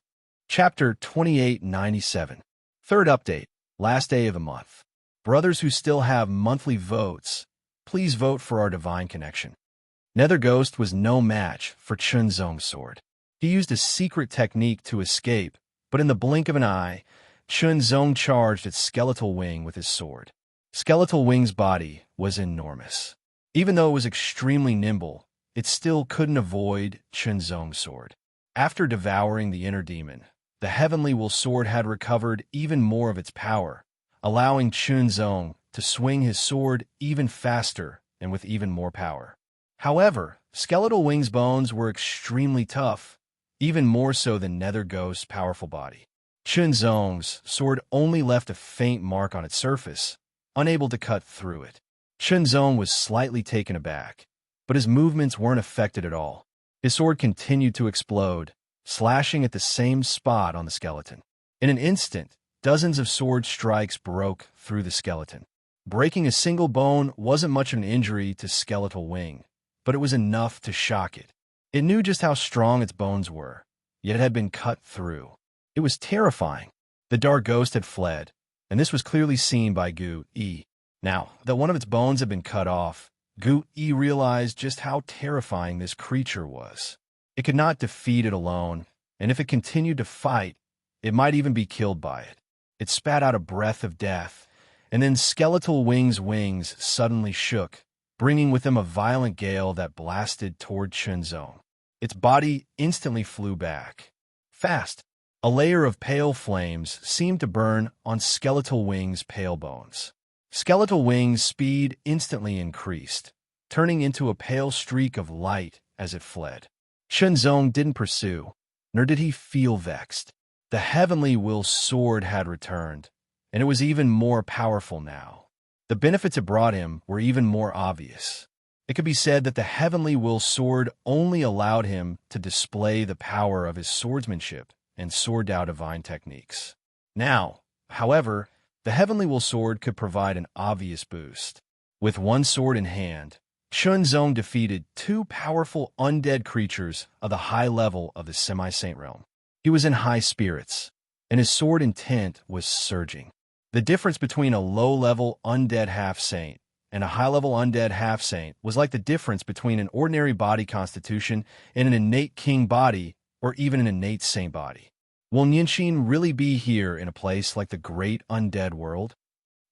Chapter 2897. Third update, last day of the month. Brothers who still have monthly votes, please vote for our divine connection. Nether Ghost was no match for Chunzong's sword. He used a secret technique to escape, but in the blink of an eye, Chunzong charged at Skeletal Wing with his sword. Skeletal Wing's body was enormous. Even though it was extremely nimble, it still couldn't avoid Chunzong's sword. After devouring the inner demon, the Heavenly Will Sword had recovered even more of its power, allowing Chunzong to swing his sword even faster and with even more power. However, Skeletal Wing's bones were extremely tough, even more so than Nether Ghost's powerful body. Chunzong's sword only left a faint mark on its surface, unable to cut through it. Chunzong was slightly taken aback, but his movements weren't affected at all. His sword continued to explode, slashing at the same spot on the skeleton. In an instant, dozens of sword strikes broke through the skeleton. Breaking a single bone wasn't much of an injury to Skeletal Wing, but it was enough to shock it. It knew just how strong its bones were, yet it had been cut through. It was terrifying. The dark ghost had fled, and this was clearly seen by Gu Yi. Now that one of its bones had been cut off, Gu Yi realized just how terrifying this creature was. It could not defeat it alone, and if it continued to fight, it might even be killed by it. It spat out a breath of death, and then Skeletal Wing's wings suddenly shook, bringing with them a violent gale that blasted toward Chunzong. Its body instantly flew back. Fast. A layer of pale flames seemed to burn on Skeletal Wing's pale bones. Skeletal Wing's speed instantly increased, turning into a pale streak of light as it fled. Chunzong didn't pursue, nor did he feel vexed. The Heavenly Will sword had returned, and it was even more powerful now. The benefits it brought him were even more obvious. It could be said that the Heavenly Will sword only allowed him to display the power of his swordsmanship and sword Dao divine techniques. Now, however, the Heavenly Will sword could provide an obvious boost. With one sword in hand, Chunzong defeated two powerful undead creatures of the high level of the semi-saint realm. He was in high spirits, and his sword intent was surging. The difference between a low-level undead half-saint and a high-level undead half-saint was like the difference between an ordinary body constitution and an innate king body or even an innate saint body. Will Nianxin really be here in a place like the great undead world?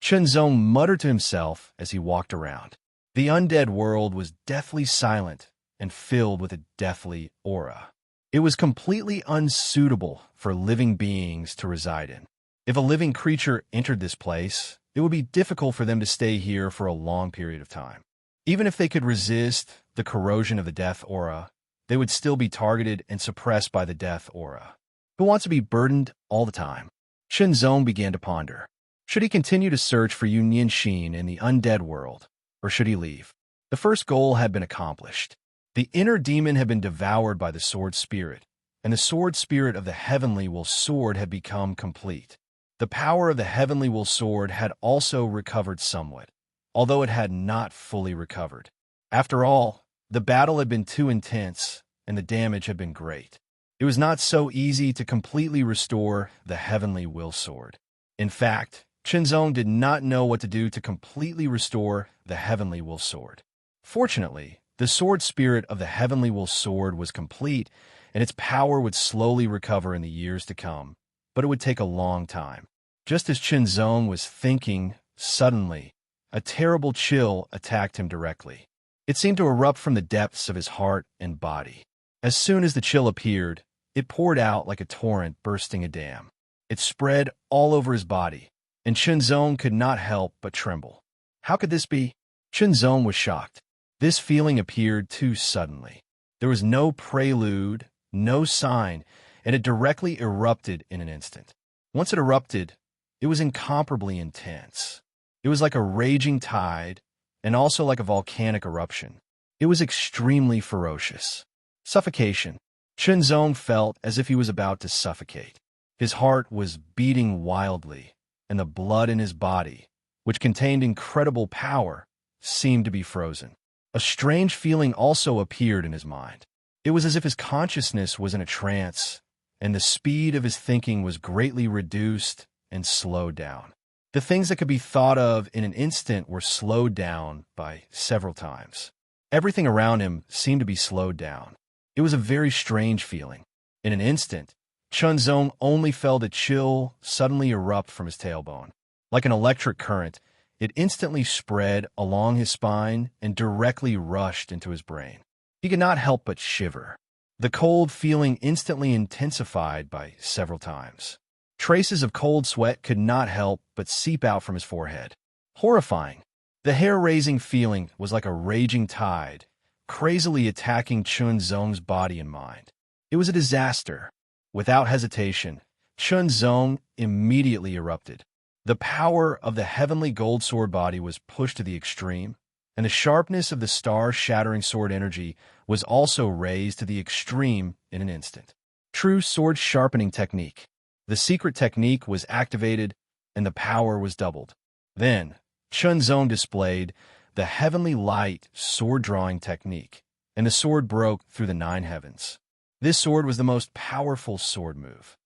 Chunzong muttered to himself as he walked around. The undead world was deathly silent and filled with a deathly aura. It was completely unsuitable for living beings to reside in. If a living creature entered this place, it would be difficult for them to stay here for a long period of time. Even if they could resist the corrosion of the death aura, they would still be targeted and suppressed by the death aura. Who wants to be burdened all the time? Chunzong began to ponder. Should he continue to search for Yu Nianxin in the undead world, or should he leave? The first goal had been accomplished. The inner demon had been devoured by the sword spirit, and the sword spirit of the Heavenly Will sword had become complete. The power of the Heavenly Will sword had also recovered somewhat, although it had not fully recovered. After all, the battle had been too intense, and the damage had been great. It was not so easy to completely restore the Heavenly Will sword. In fact, Chunzong did not know what to do to completely restore the Heavenly Will sword. Fortunately, the sword spirit of the Heavenly Will sword was complete, and its power would slowly recover in the years to come, but it would take a long time. Just as Chunzong was thinking, suddenly, a terrible chill attacked him directly. It seemed to erupt from the depths of his heart and body. As soon as the chill appeared, it poured out like a torrent bursting a dam. It spread all over his body, and Chunzong could not help but tremble. How could this be? Chunzong was shocked. This feeling appeared too suddenly. There was no prelude, no sign, and it directly erupted in an instant. Once it erupted, it was incomparably intense. It was like a raging tide, and also like a volcanic eruption. It was extremely ferocious. Suffocation. Chunzong felt as if he was about to suffocate. His heart was beating wildly, and the blood in his body, which contained incredible power, seemed to be frozen. A strange feeling also appeared in his mind. It was as if his consciousness was in a trance, and the speed of his thinking was greatly reduced and slowed down. The things that could be thought of in an instant were slowed down by several times. Everything around him seemed to be slowed down. It was a very strange feeling. In an instant, Chunzong only felt a chill suddenly erupt from his tailbone. Like an electric current, it instantly spread along his spine and directly rushed into his brain. He could not help but shiver. The cold feeling instantly intensified by several times. Traces of cold sweat could not help but seep out from his forehead. Horrifying. The hair-raising feeling was like a raging tide, crazily attacking Chunzong's body and mind. It was a disaster. Without hesitation, Chun Zong immediately erupted. The power of the heavenly gold sword body was pushed to the extreme, and the sharpness of the star-shattering sword energy was also raised to the extreme in an instant. True sword sharpening technique. The secret technique was activated, and the power was doubled. Then, Chun Zong displayed the heavenly light sword-drawing technique, and the sword broke through the 9 heavens. This sword was the most powerful sword move.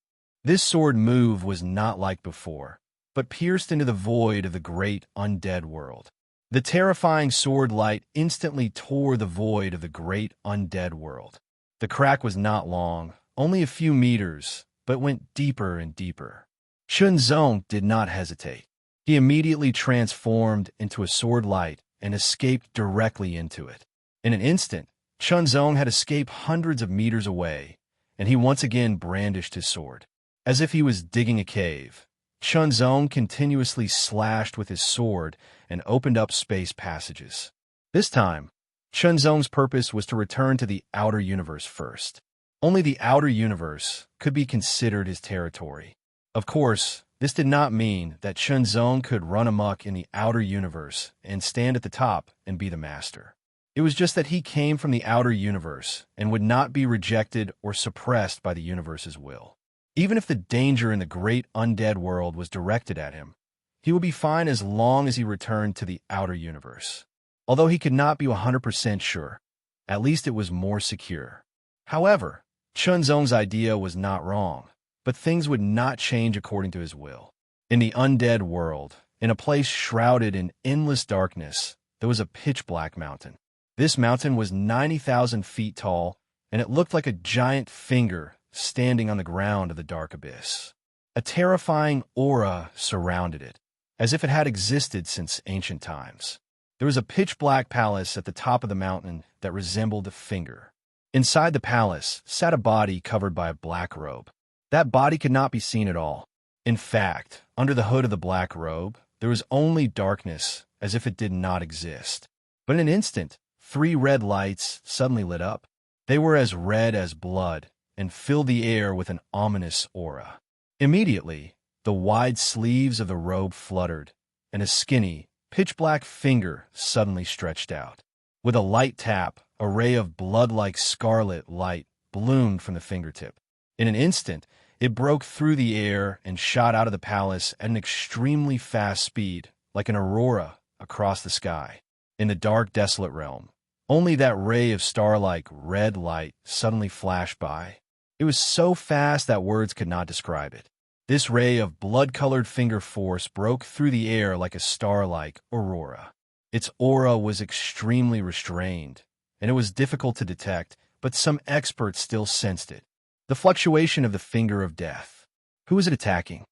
This sword move was not like before, but pierced into the void of the great undead world. The terrifying sword light instantly tore the void of the great undead world. The crack was not long, only a few meters, but went deeper and deeper. Chun Zong did not hesitate. He immediately transformed into a sword light and escaped directly into it. In an instant, Chun Zong had escaped hundreds of meters away, and he once again brandished his sword. As if he was digging a cave, Chun Zong continuously slashed with his sword and opened up space passages. This time, Chun Zong's purpose was to return to the outer universe first. Only the outer universe could be considered his territory. Of course, this did not mean that Chun Zong could run amok in the outer universe and stand at the top and be the master. It was just that he came from the outer universe and would not be rejected or suppressed by the universe's will. Even if the danger in the great undead world was directed at him, he would be fine as long as he returned to the outer universe. Although he could not be 100% sure, at least it was more secure. However, Chun Zong's idea was not wrong, but things would not change according to his will. In the undead world, in a place shrouded in endless darkness, there was a pitch-black mountain. This mountain was 90,000 feet tall, and it looked like a giant finger standing on the ground of the dark abyss. A terrifying aura surrounded it, as if it had existed since ancient times. There was a pitch-black palace at the top of the mountain that resembled a finger. Inside the palace sat a body covered by a black robe. That body could not be seen at all. In fact, under the hood of the black robe, there was only darkness, as if it did not exist. But in an instant, 3 red lights suddenly lit up. They were as red as blood and filled the air with an ominous aura. Immediately, the wide sleeves of the robe fluttered, and a skinny, pitch-black finger suddenly stretched out. With a light tap, a ray of blood-like scarlet light bloomed from the fingertip. In an instant, it broke through the air and shot out of the palace at an extremely fast speed, like an aurora across the sky. In the dark, desolate realm, only that ray of star-like red light suddenly flashed by. It was so fast that words could not describe it. This ray of blood-colored finger force broke through the air like a star-like aurora. Its aura was extremely restrained, and it was difficult to detect, but some experts still sensed it. The fluctuation of the finger of death. Who was it attacking?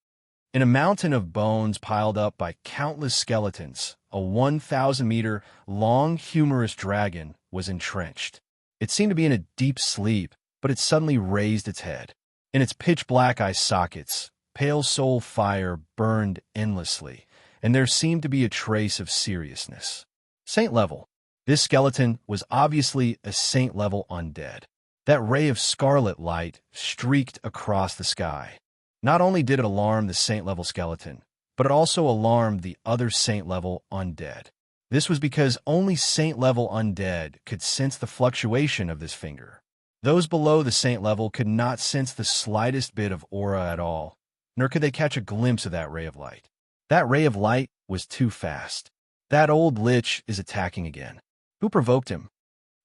In a mountain of bones piled up by countless skeletons, a 1,000-meter-long humorous dragon was entrenched. It seemed to be in a deep sleep, but it suddenly raised its head. In its pitch-black eye sockets, pale soul fire burned endlessly, and there seemed to be a trace of seriousness. Saint level. This skeleton was obviously a saint-level undead. That ray of scarlet light streaked across the sky. Not only did it alarm the saint-level skeleton, but it also alarmed the other saint-level undead. This was because only saint-level undead could sense the fluctuation of this finger. Those below the saint level could not sense the slightest bit of aura at all, nor could they catch a glimpse of that ray of light. That ray of light was too fast. That old lich is attacking again. Who provoked him?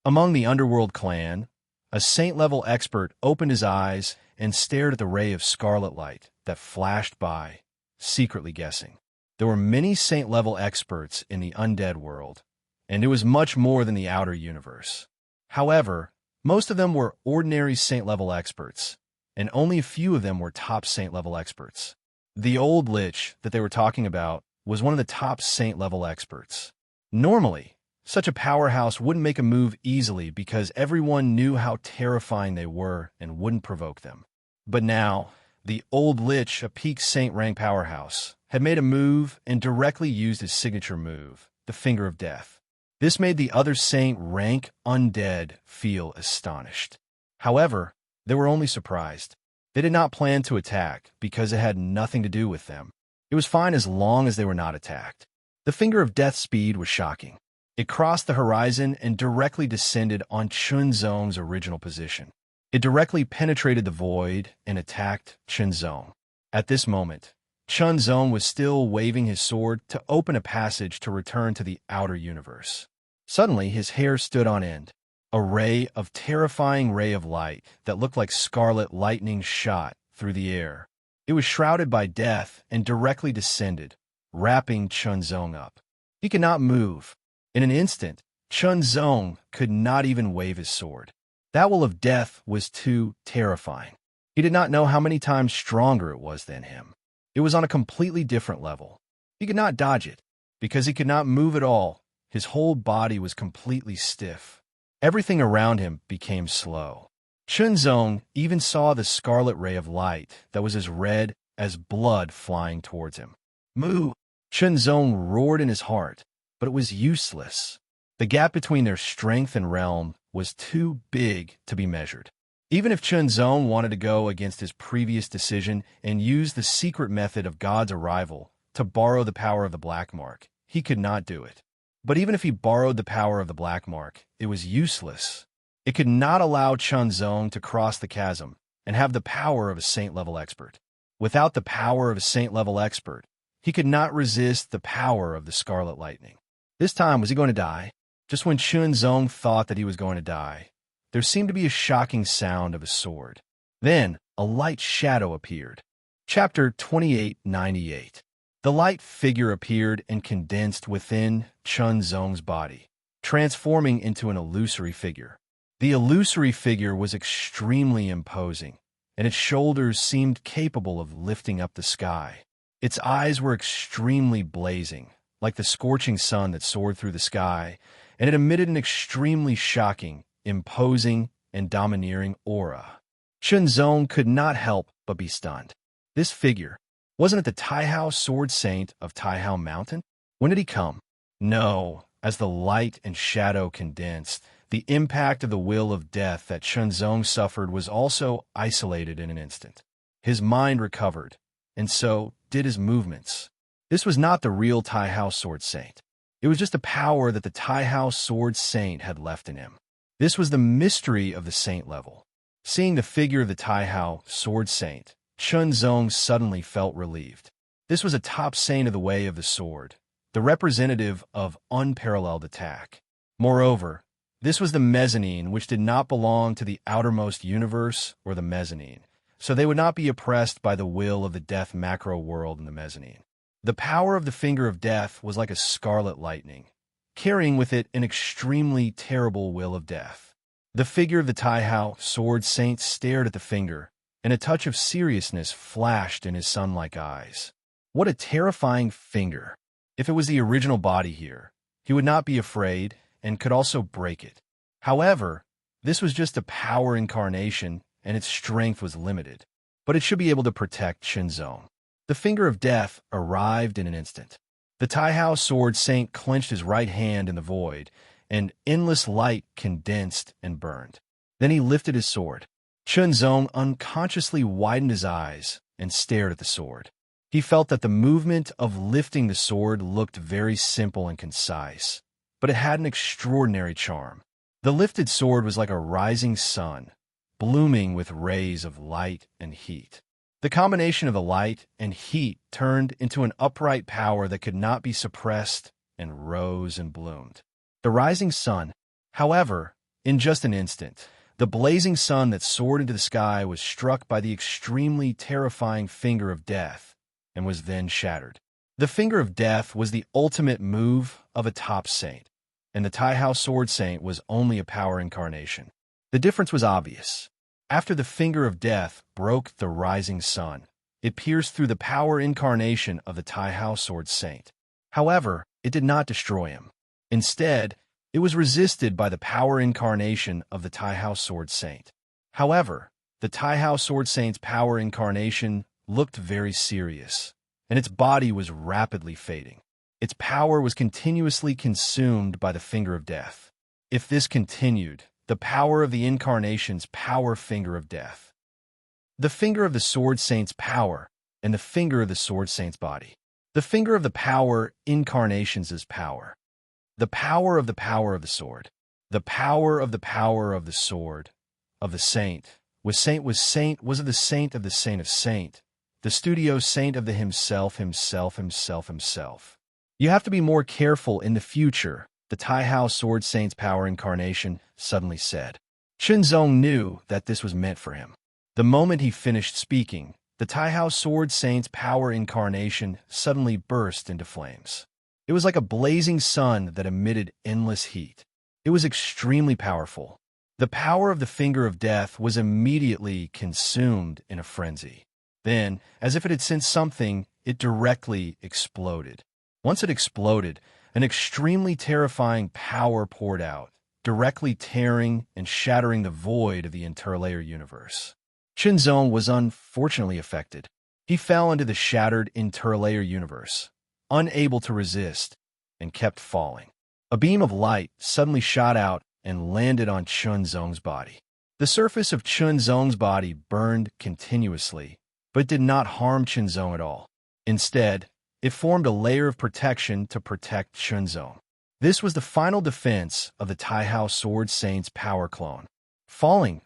Among the underworld clan, a saint-level expert opened his eyes and stared at the ray of scarlet light that flashed by, secretly guessing. There were many saint-level experts in the undead world, and it was much more than the outer universe. However, most of them were ordinary saint-level experts, and only a few of them were top saint-level experts. The old lich that they were talking about was one of the top saint-level experts. Normally, such a powerhouse wouldn't make a move easily because everyone knew how terrifying they were and wouldn't provoke them. But now, the old lich, a peak saint rank powerhouse, had made a move and directly used his signature move, the Finger of Death. This made the other saint rank undead feel astonished. However, They were only surprised. They did not plan to attack because it had nothing to do with them. It was fine as long as they were not attacked. The finger of death's speed was shocking. It crossed the horizon and directly descended on Chunzong's original position. It directly penetrated the void and attacked Chunzong. At this moment, Chunzong was still waving his sword to open a passage to return to the outer universe. Suddenly, his hair stood on end. A terrifying ray of light that looked like scarlet lightning shot through the air. It was shrouded by death and directly descended, wrapping Chunzong up. He could not move. In an instant, Chunzong could not even wave his sword. That will of death was too terrifying. He did not know how many times stronger it was than him. It was on a completely different level. He could not dodge it, because he could not move at all. His whole body was completely stiff. Everything around him became slow. Chunzong even saw the scarlet ray of light that was as red as blood flying towards him. Moo! Chunzong roared in his heart, but it was useless. The gap between their strength and realm was too big to be measured. Even if Chunzong wanted to go against his previous decision and use the secret method of God's arrival to borrow the power of the black mark, he could not do it. But even if he borrowed the power of the black mark, it was useless. It could not allow Chunzong to cross the chasm and have the power of a saint-level expert. Without the power of a saint-level expert, he could not resist the power of the scarlet lightning. This time, was he going to die? Just when Chunzong thought that he was going to die, there seemed to be a shocking sound of a sword. Then, a light shadow appeared. Chapter 2898. The light figure appeared and condensed within Chunzong's body, transforming into an illusory figure. The illusory figure was extremely imposing, and its shoulders seemed capable of lifting up the sky. Its eyes were extremely blazing, like the scorching sun that soared through the sky, and it emitted an extremely shocking, imposing, and domineering aura. Chunzong could not help but be stunned. This figure, wasn't it the Taihao Sword Saint of Taihao Mountain? When did he come? No, as the light and shadow condensed, the impact of the will of death that Chunzong suffered was also isolated in an instant. His mind recovered, and so did his movements. This was not the real Taihao Sword Saint. It was just a power that the Taihao Sword Saint had left in him. This was the mystery of the saint level. Seeing the figure of the Taihao Sword Saint, Chunzong suddenly felt relieved. This was a top saint of the way of the sword, the representative of unparalleled attack. Moreover, this was the mezzanine, which did not belong to the outermost universe or the mezzanine, so they would not be oppressed by the will of the death macro world in the mezzanine. The power of the finger of death was like a scarlet lightning, carrying with it an extremely terrible will of death. The figure of the Taihao Sword Saint stared at the finger, and a touch of seriousness flashed in his sun-like eyes. What a terrifying finger! If it was the original body here, he would not be afraid and could also break it. However, this was just a power incarnation, and its strength was limited, but it should be able to protect Chunzong. The finger of death arrived in an instant. The Taihao Sword Saint clenched his right hand in the void, and endless light condensed and burned. Then he lifted his sword. Chunzong unconsciously widened his eyes and stared at the sword. He felt that the movement of lifting the sword looked very simple and concise, but it had an extraordinary charm. The lifted sword was like a rising sun, blooming with rays of light and heat. The combination of the light and heat turned into an upright power that could not be suppressed and rose and bloomed. The rising sun, however, in just an instant, the blazing sun that soared into the sky was struck by the extremely terrifying finger of death and was then shattered. The finger of death was the ultimate move of a top saint, and the Taihao Sword Saint was only a power incarnation. The difference was obvious. After the finger of death broke the rising sun, it pierced through the power incarnation of the Taihao Sword Saint. However, it did not destroy him. Instead, it was resisted by the power incarnation of the Taihao Sword Saint. However, the Taihao Sword Saint's power incarnation looked very serious, and its body was rapidly fading. Its power was continuously consumed by the finger of death. If this continued, the power of the incarnation's power finger of death. The finger of the Sword Saint's power, and the finger of the Sword Saint's body. The finger of the power incarnations' power. The power of the sword. The power of the sword of the saint. Was of the saint of the saint of saint. The studio saint of the himself. You have to be more careful in the future, the Taihao Sword Saint's power incarnation suddenly said. Chunzong knew that this was meant for him. The moment he finished speaking, the Taihao Sword Saint's power incarnation suddenly burst into flames. It was like a blazing sun that emitted endless heat. It was extremely powerful. The power of the finger of death was immediately consumed in a frenzy. Then, as if it had sensed something, it directly exploded. Once it exploded, an extremely terrifying power poured out, directly tearing and shattering the void of the interlayer universe. Chunzong was unfortunately affected. He fell into the shattered interlayer universe, unable to resist, and kept falling. A beam of light suddenly shot out and landed on Chunzong's body. The surface of Chunzong's body burned continuously, but did not harm Chunzong at all. Instead, it formed a layer of protection to protect Chunzong. This was the final defense of the Taihao Sword Saint's power clone. Falling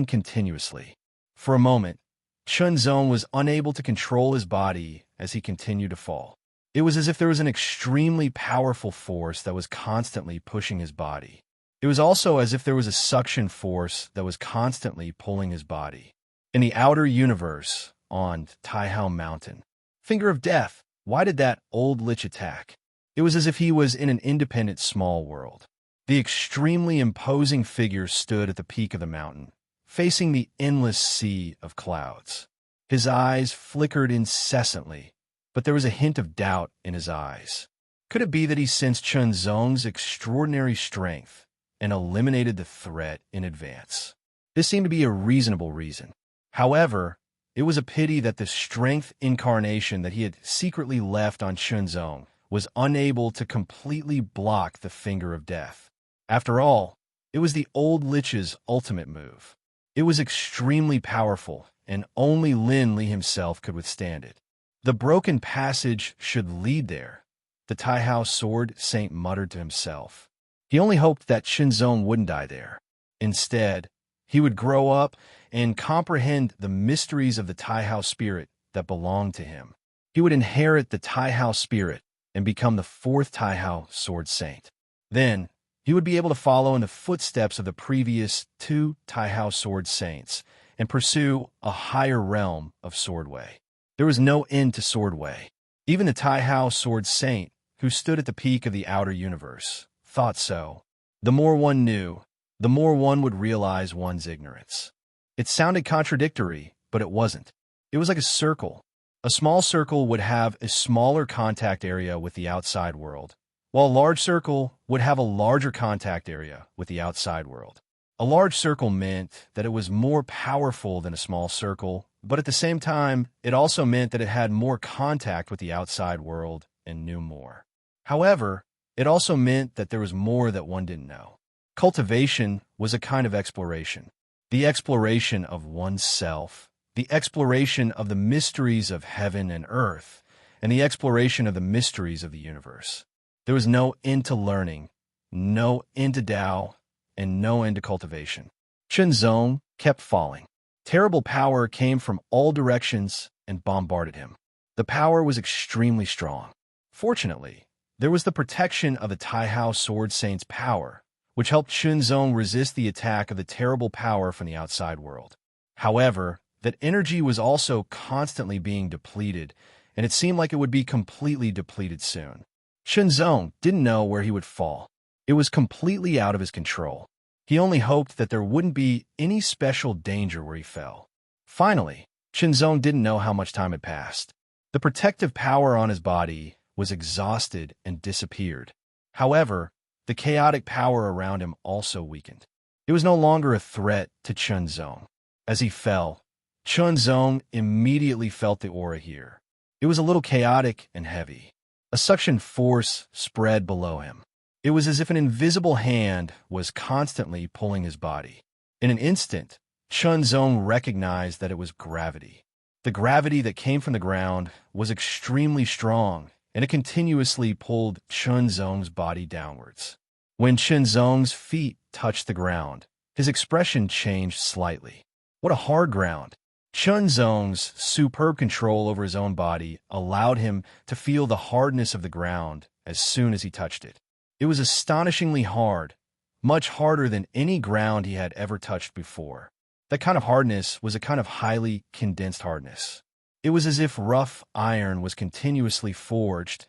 continuously. For a moment, Chunzong was unable to control his body as he continued to fall. It was as if there was an extremely powerful force that was constantly pushing his body. It was also as if there was a suction force that was constantly pulling his body. In the outer universe, on Taihao Mountain. Finger of Death, why did that old lich attack? It was as if he was in an independent small world. The extremely imposing figure stood at the peak of the mountain, facing the endless sea of clouds. His eyes flickered incessantly, but there was a hint of doubt in his eyes. Could it be that he sensed Chunzong's extraordinary strength and eliminated the threat in advance? This seemed to be a reasonable reason. However, it was a pity that the strength incarnation that he had secretly left on Chunzong was unable to completely block the finger of death. After all, it was the old lich's ultimate move. It was extremely powerful, and only Lin Li himself could withstand it. The broken passage should lead there, the Taihao Sword Saint muttered to himself. He only hoped that Chunzong wouldn't die there. Instead, he would grow up and comprehend the mysteries of the Taihao spirit that belonged to him. He would inherit the Taihao spirit and become the fourth Taihao Sword Saint. Then, he would be able to follow in the footsteps of the previous two Taihao Sword Saints and pursue a higher realm of Swordway. There was no end to Swordway. Even the Taihao Sword Saint, who stood at the peak of the outer universe, thought so. The more one knew, the more one would realize one's ignorance. It sounded contradictory, but it wasn't. It was like a circle. A small circle would have a smaller contact area with the outside world, while a large circle would have a larger contact area with the outside world. A large circle meant that it was more powerful than a small circle, but at the same time, it also meant that it had more contact with the outside world and knew more. However, it also meant that there was more that one didn't know. Cultivation was a kind of exploration. The exploration of oneself, the exploration of the mysteries of heaven and earth, and the exploration of the mysteries of the universe. There was no end to learning, no end to Tao, and no end to cultivation. Chunzong kept falling. Terrible power came from all directions and bombarded him. The power was extremely strong. Fortunately, there was the protection of the Taihao Sword Saint's power, which helped Chunzong resist the attack of the terrible power from the outside world. However, that energy was also constantly being depleted, and it seemed like it would be completely depleted soon. Chunzong didn't know where he would fall. It was completely out of his control. He only hoped that there wouldn't be any special danger where he fell. Finally, Chunzong didn't know how much time had passed. The protective power on his body was exhausted and disappeared. However, the chaotic power around him also weakened. It was no longer a threat to Chunzong. As he fell, Chunzong immediately felt the aura here. It was a little chaotic and heavy. A suction force spread below him. It was as if an invisible hand was constantly pulling his body. In an instant, Chunzong recognized that it was gravity. The gravity that came from the ground was extremely strong, and it continuously pulled Chunzong's body downwards. When Chunzong's feet touched the ground, his expression changed slightly. What a hard ground! Chunzong's superb control over his own body allowed him to feel the hardness of the ground as soon as he touched it. It was astonishingly hard, much harder than any ground he had ever touched before. That kind of hardness was a kind of highly condensed hardness. It was as if rough iron was continuously forged,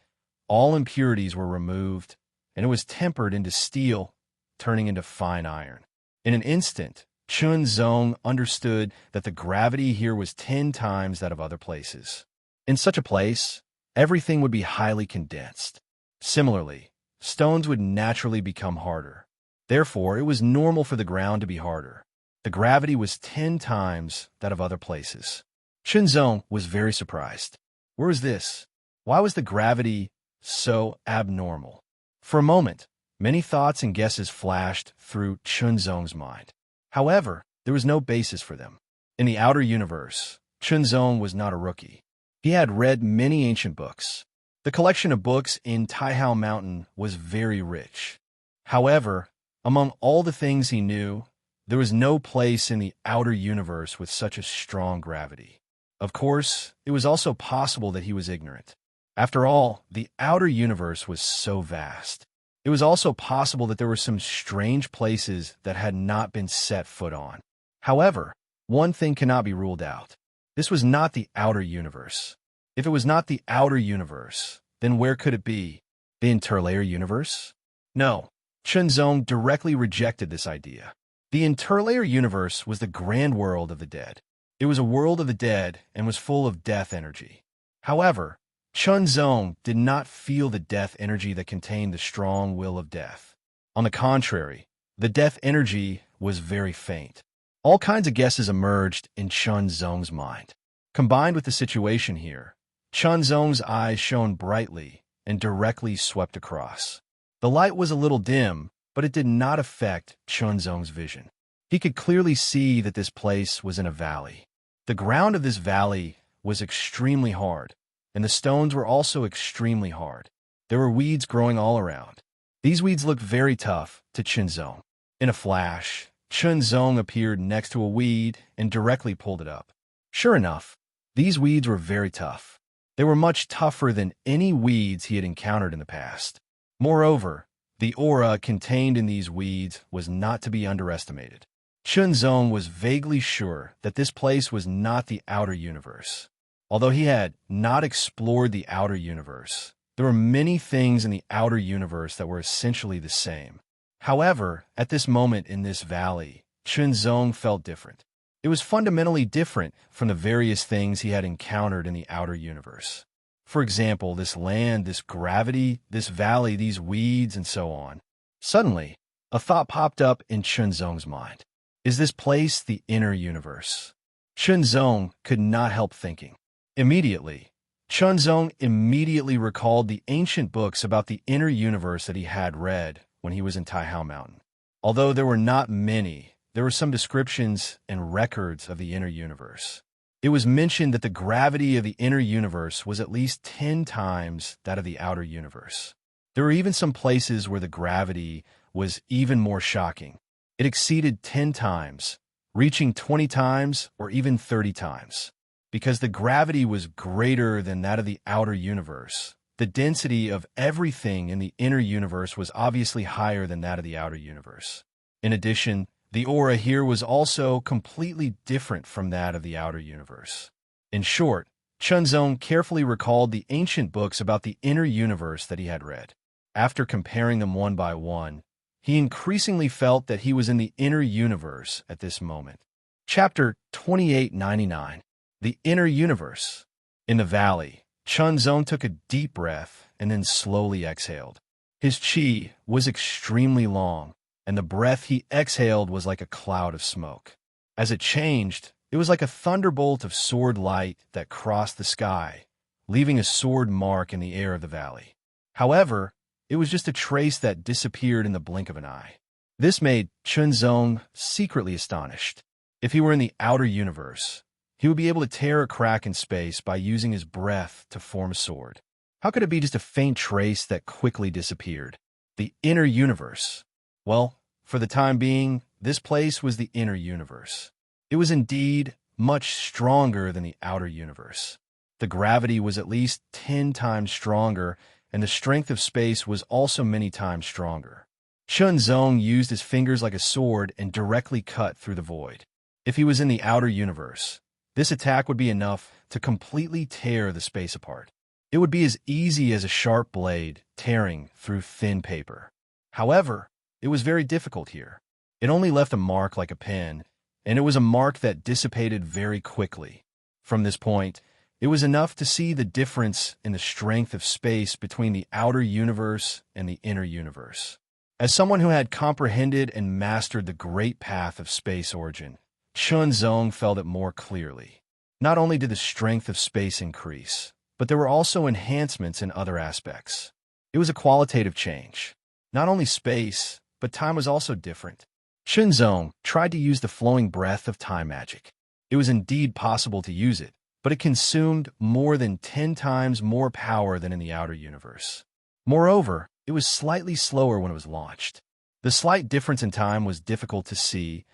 all impurities were removed, and it was tempered into steel, turning into fine iron. In an instant, Chunzong understood that the gravity here was 10 times that of other places. In such a place, everything would be highly condensed. Similarly, stones would naturally become harder. Therefore, it was normal for the ground to be harder. The gravity was 10 times that of other places. Chunzong was very surprised. Where is this? Why was the gravity so abnormal? For a moment, many thoughts and guesses flashed through Chunzong's mind. However, there was no basis for them. In the outer universe, Chunzong was not a rookie. He had read many ancient books. The collection of books in Taihao Mountain was very rich. However, among all the things he knew, there was no place in the outer universe with such a strong gravity. Of course, it was also possible that he was ignorant. After all, the outer universe was so vast. It was also possible that there were some strange places that had not been set foot on. However, one thing cannot be ruled out. This was not the outer universe. If it was not the outer universe, then where could it be? The interlayer universe? No, Chunzong directly rejected this idea. The interlayer universe was the grand world of the dead. It was a world of the dead and was full of death energy. However, Chunzong did not feel the death energy that contained the strong will of death. On the contrary, the death energy was very faint. All kinds of guesses emerged in Chunzong's mind. Combined with the situation here, Chunzong's eyes shone brightly and directly swept across. The light was a little dim, but it did not affect Chunzong's vision. He could clearly see that this place was in a valley. The ground of this valley was extremely hard, and the stones were also extremely hard. There were weeds growing all around. These weeds looked very tough to Chunzong. In a flash, Chunzong appeared next to a weed and directly pulled it up. Sure enough, these weeds were very tough. They were much tougher than any weeds he had encountered in the past. Moreover, the aura contained in these weeds was not to be underestimated. Chunzong was vaguely sure that this place was not the outer universe. Although he had not explored the outer universe, there were many things in the outer universe that were essentially the same. However, at this moment in this valley, Chunzong felt different. It was fundamentally different from the various things he had encountered in the outer universe. For example, this land, this gravity, this valley, these weeds, and so on. Suddenly, a thought popped up in Chunzong's mind. Is this place the inner universe? Chunzong could not help thinking. Immediately, Chunzong immediately recalled the ancient books about the inner universe that he had read when he was in Taihao Mountain. Although there were not many, there were some descriptions and records of the inner universe. It was mentioned that the gravity of the inner universe was at least 10 times that of the outer universe. There were even some places where the gravity was even more shocking. It exceeded 10 times, reaching 20 times or even 30 times. Because the gravity was greater than that of the outer universe, the density of everything in the inner universe was obviously higher than that of the outer universe. In addition, the aura here was also completely different from that of the outer universe. In short, Chunzong carefully recalled the ancient books about the inner universe that he had read. After comparing them one by one, he increasingly felt that he was in the inner universe at this moment. Chapter 2899. The Inner Universe. In the valley, Chunzong took a deep breath and then slowly exhaled. His qi was extremely long, and the breath he exhaled was like a cloud of smoke. As it changed, it was like a thunderbolt of sword light that crossed the sky, leaving a sword mark in the air of the valley. However, It was just a trace that disappeared in the blink of an eye. This made Chunzong secretly astonished. If he were in the outer universe, he would be able to tear a crack in space by using his breath to form a sword. How could it be just a faint trace that quickly disappeared? The inner universe. Well, for the time being, this place was the inner universe. It was indeed much stronger than the outer universe. The gravity was at least 10 times stronger, and the strength of space was also many times stronger. Chunzong used his fingers like a sword and directly cut through the void. If he was in the outer universe, this attack would be enough to completely tear the space apart. It would be as easy as a sharp blade tearing through thin paper. However, it was very difficult here. It only left a mark like a pen, and it was a mark that dissipated very quickly. From this point, it was enough to see the difference in the strength of space between the outer universe and the inner universe. As someone who had comprehended and mastered the great path of space origin, Chunzong felt it more clearly. Not only did the strength of space increase, but there were also enhancements in other aspects. It was a qualitative change. Not only space, but time was also different. Chunzong tried to use the flowing breath of time magic. It was indeed possible to use it, but it consumed more than 10 times more power than in the outer universe. Moreover, it was slightly slower when it was launched. The slight difference in time was difficult to see,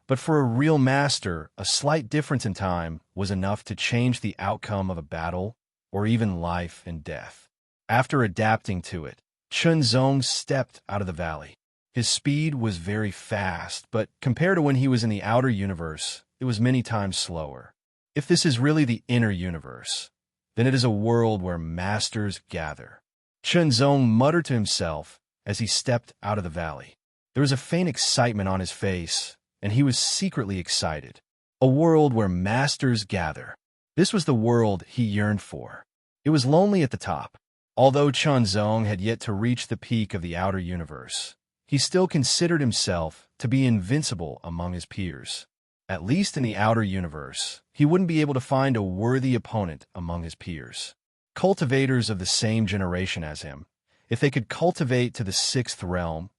but for a real master, a slight difference in time was enough to change the outcome of a battle or even life and death. After adapting to it, Chunzong stepped out of the valley. His speed was very fast, but compared to when he was in the outer universe, it was many times slower. If this is really the inner universe, then it is a world where masters gather. Chunzong muttered to himself as he stepped out of the valley. There was a faint excitement on his face, and he was secretly excited. A world where masters gather. This was the world he yearned for. It was lonely at the top. Although Chunzong had yet to reach the peak of the outer universe, he still considered himself to be invincible among his peers. At least in the outer universe, he wouldn't be able to find a worthy opponent among his peers. Cultivators of the same generation as him, if they could cultivate to the 6th realm,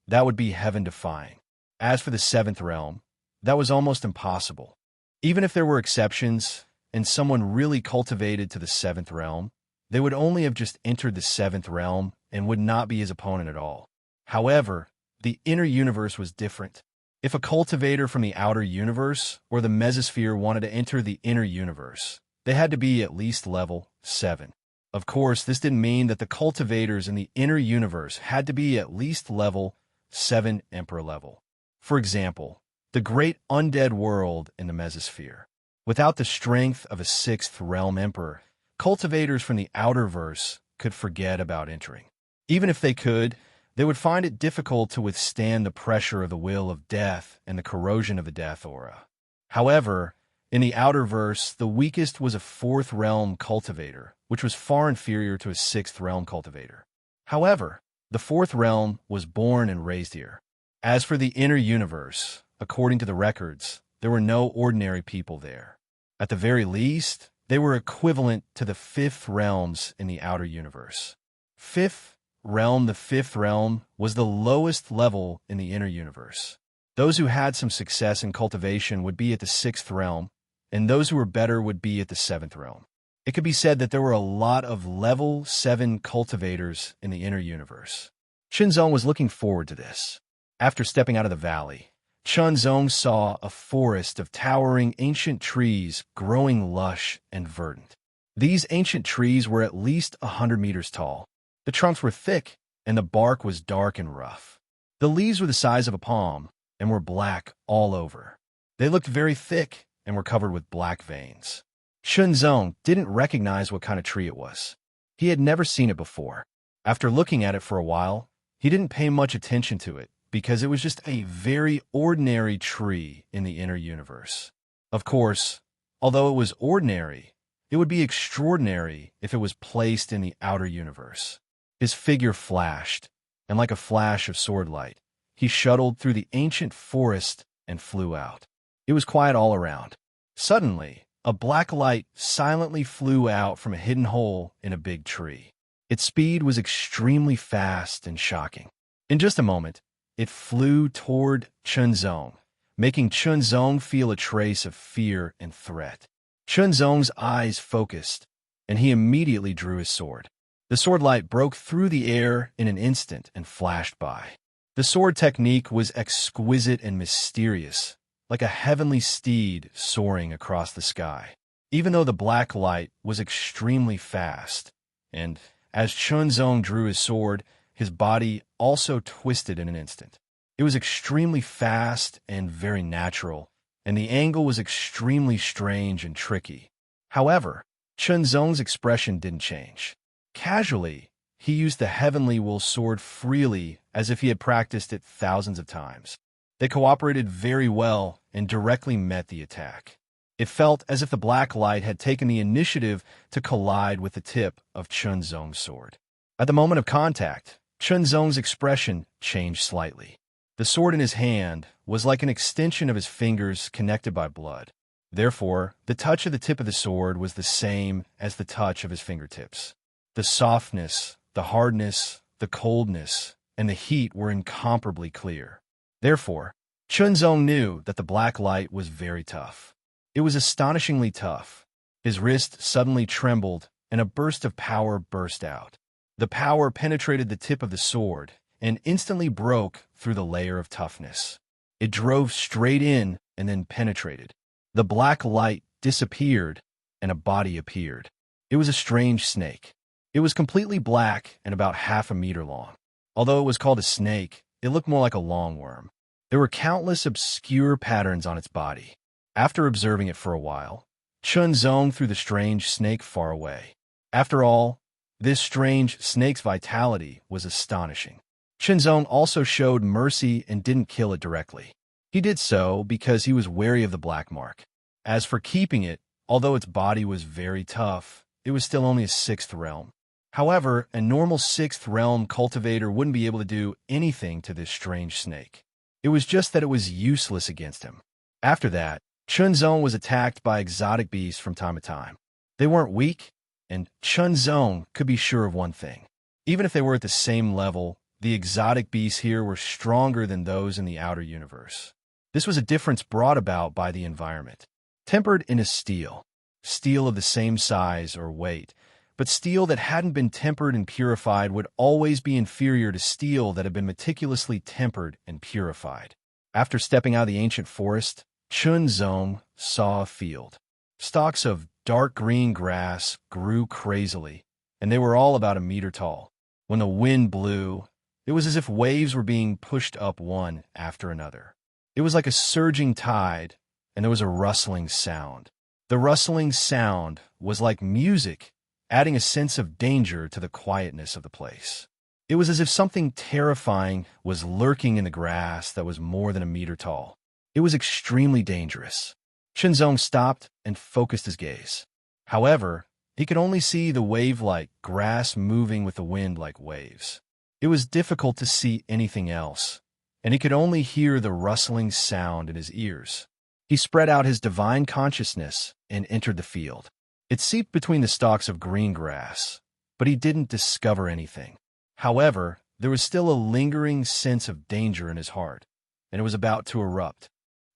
that would be heaven-defying. As for the 7th realm, that was almost impossible. Even if there were exceptions, and someone really cultivated to the 7th realm, they would only have just entered the 7th realm and would not be his opponent at all. However, the inner universe was different. If a cultivator from the outer universe or the mesosphere wanted to enter the inner universe, they had to be at least level 7. Of course, this didn't mean that the cultivators in the inner universe had to be at least level 7 Emperor level. For example, the great undead world in the mesosphere. Without the strength of a 6th realm emperor, cultivators from the outer verse could forget about entering. Even if they could, they would find it difficult to withstand the pressure of the will of death and the corrosion of the death aura. However, in the outer verse, the weakest was a 4th realm cultivator, which was far inferior to a 6th realm cultivator. However, the 4th realm was born and raised here. As for the inner universe, according to the records, there were no ordinary people there. At the very least, they were equivalent to the 5th realms in the outer universe. 5th realm, the 5th realm, was the lowest level in the inner universe. Those who had some success in cultivation would be at the 6th realm, and those who were better would be at the 7th realm. It could be said that there were a lot of level 7 cultivators in the inner universe. Chunzong was looking forward to this. After stepping out of the valley, Chunzong saw a forest of towering ancient trees growing lush and verdant. These ancient trees were at least 100 meters tall. The trunks were thick, and the bark was dark and rough. The leaves were the size of a palm and were black all over. They looked very thick and were covered with black veins. Chunzong didn't recognize what kind of tree it was. He had never seen it before. After looking at it for a while, he didn't pay much attention to it because it was just a very ordinary tree in the inner universe. Of course, although it was ordinary, it would be extraordinary if it was placed in the outer universe. His figure flashed, and like a flash of sword light, he shuttled through the ancient forest and flew out. It was quiet all around. Suddenly, a black light silently flew out from a hidden hole in a big tree. Its speed was extremely fast and shocking. In just a moment, it flew toward Chunzong, making Chunzong feel a trace of fear and threat. Chunzong's eyes focused, and he immediately drew his sword. The sword light broke through the air in an instant and flashed by. The sword technique was exquisite and mysterious, like a heavenly steed soaring across the sky. Even though the black light was extremely fast, and as Chunzong drew his sword, his body also twisted in an instant. It was extremely fast and very natural, and the angle was extremely strange and tricky. However, Chunzong's expression didn't change. Casually, he used the heavenly will sword freely as if he had practiced it thousands of times. They cooperated very well and directly met the attack. It felt as if the black light had taken the initiative to collide with the tip of Chunzong's sword. At the moment of contact, Chunzong's expression changed slightly. The sword in his hand was like an extension of his fingers connected by blood. Therefore, the touch of the tip of the sword was the same as the touch of his fingertips. The softness, the hardness, the coldness, and the heat were incomparably clear. Therefore, Chunzong knew that the black light was very tough. It was astonishingly tough. His wrist suddenly trembled, and a burst of power burst out. The power penetrated the tip of the sword and instantly broke through the layer of toughness. It drove straight in and then penetrated. The black light disappeared, and a body appeared. It was a strange snake. It was completely black and about half a meter long. Although it was called a snake, it looked more like a longworm. There were countless obscure patterns on its body. After observing it for a while, Chunzong threw the strange snake far away. After all, this strange snake's vitality was astonishing. Chunzong also showed mercy and didn't kill it directly. He did so because he was wary of the black mark. As for keeping it, although its body was very tough, it was still only a 6th realm. However, a normal 6th realm cultivator wouldn't be able to do anything to this strange snake. It was just that it was useless against him. After that, Chunzong was attacked by exotic beasts from time to time. They weren't weak, and Chunzong could be sure of one thing. Even if they were at the same level, the exotic beasts here were stronger than those in the outer universe. This was a difference brought about by the environment. Tempered in a steel of the same size or weight, but steel that hadn't been tempered and purified would always be inferior to steel that had been meticulously tempered and purified. After stepping out of the ancient forest, Chunzong saw a field. Stalks of dark green grass grew crazily, and they were all about a meter tall. When the wind blew, it was as if waves were being pushed up one after another. It was like a surging tide, and there was a rustling sound. The rustling sound was like music, adding a sense of danger to the quietness of the place. It was as if something terrifying was lurking in the grass that was more than a meter tall. It was extremely dangerous. Chunzong stopped and focused his gaze. However, he could only see the wave-like grass moving with the wind like waves. It was difficult to see anything else, and he could only hear the rustling sound in his ears. He spread out his divine consciousness and entered the field. It seeped between the stalks of green grass, but he didn't discover anything. However, there was still a lingering sense of danger in his heart, and it was about to erupt.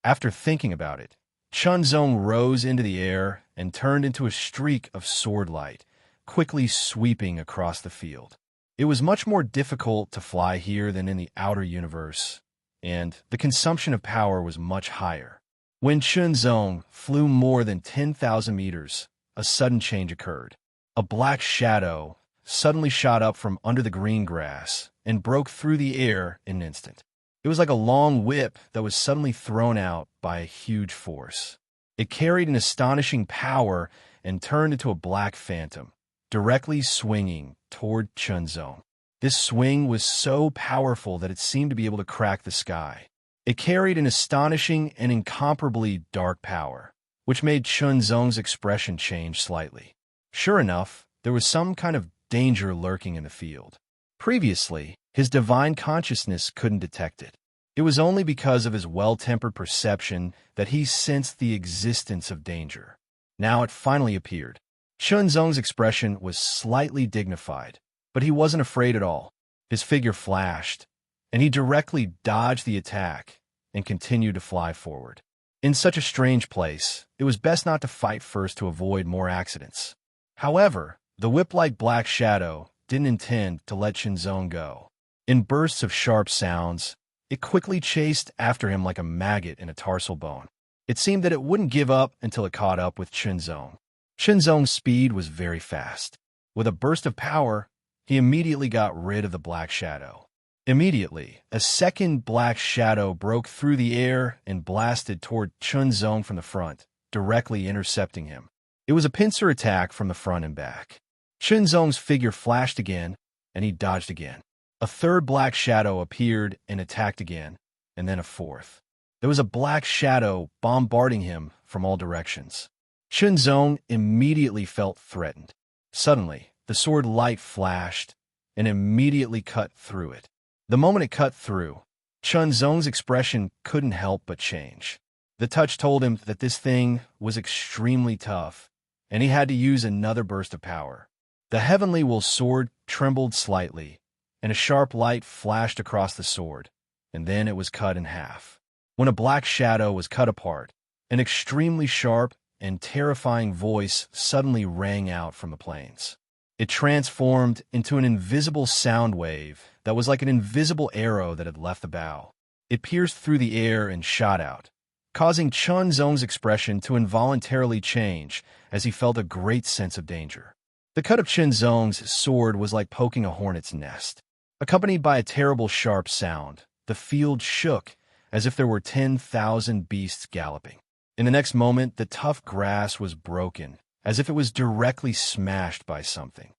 After thinking about it, Chunzong rose into the air and turned into a streak of sword light, quickly sweeping across the field. It was much more difficult to fly here than in the outer universe, and the consumption of power was much higher. When Chunzong flew more than 10,000 meters, a sudden change occurred. A black shadow suddenly shot up from under the green grass and broke through the air in an instant. It was like a long whip that was suddenly thrown out by a huge force. It carried an astonishing power and turned into a black phantom, directly swinging toward Chunzong. This swing was so powerful that it seemed to be able to crack the sky. It carried an astonishing and incomparably dark power, which made Chunzong's expression change slightly. Sure enough, there was some kind of danger lurking in the field. Previously, his divine consciousness couldn't detect it. It was only because of his well-tempered perception that he sensed the existence of danger. Now it finally appeared. Chunzong's expression was slightly dignified, But he wasn't afraid at all. His figure flashed, and he directly dodged the attack and continued to fly forward. In such a strange place, it was best not to fight first to avoid more accidents. However, the whip-like black shadow didn't intend to let Shinzong go. In bursts of sharp sounds, it quickly chased after him like a maggot in a tarsal bone. It seemed that it wouldn't give up until it caught up with Shinzong. Shinzong's speed was very fast. With a burst of power, he immediately got rid of the black shadow. Immediately, a second black shadow broke through the air and blasted toward Shinzong from the front, directly intercepting him. It was a pincer attack from the front and back. Shinzong's figure flashed again, and he dodged again. A third black shadow appeared and attacked again, and then a fourth. There was a black shadow bombarding him from all directions. Shinzong immediately felt threatened. Suddenly, the sword light flashed and immediately cut through it. The moment it cut through, Shinzong's expression couldn't help but change. The touch told him that this thing was extremely tough, and he had to use another burst of power. The heavenly will sword trembled slightly, and a sharp light flashed across the sword, and then it was cut in half. When a black shadow was cut apart, an extremely sharp and terrifying voice suddenly rang out from the plains. It transformed into an invisible sound wave that was like an invisible arrow that had left the bow. It pierced through the air and shot out, causing Shinzong's expression to involuntarily change as he felt a great sense of danger. The cut of Shinzong's sword was like poking a hornet's nest. Accompanied by a terrible sharp sound, the field shook as if there were 10,000 beasts galloping. In the next moment, the tough grass was broken, as if it was directly smashed by something.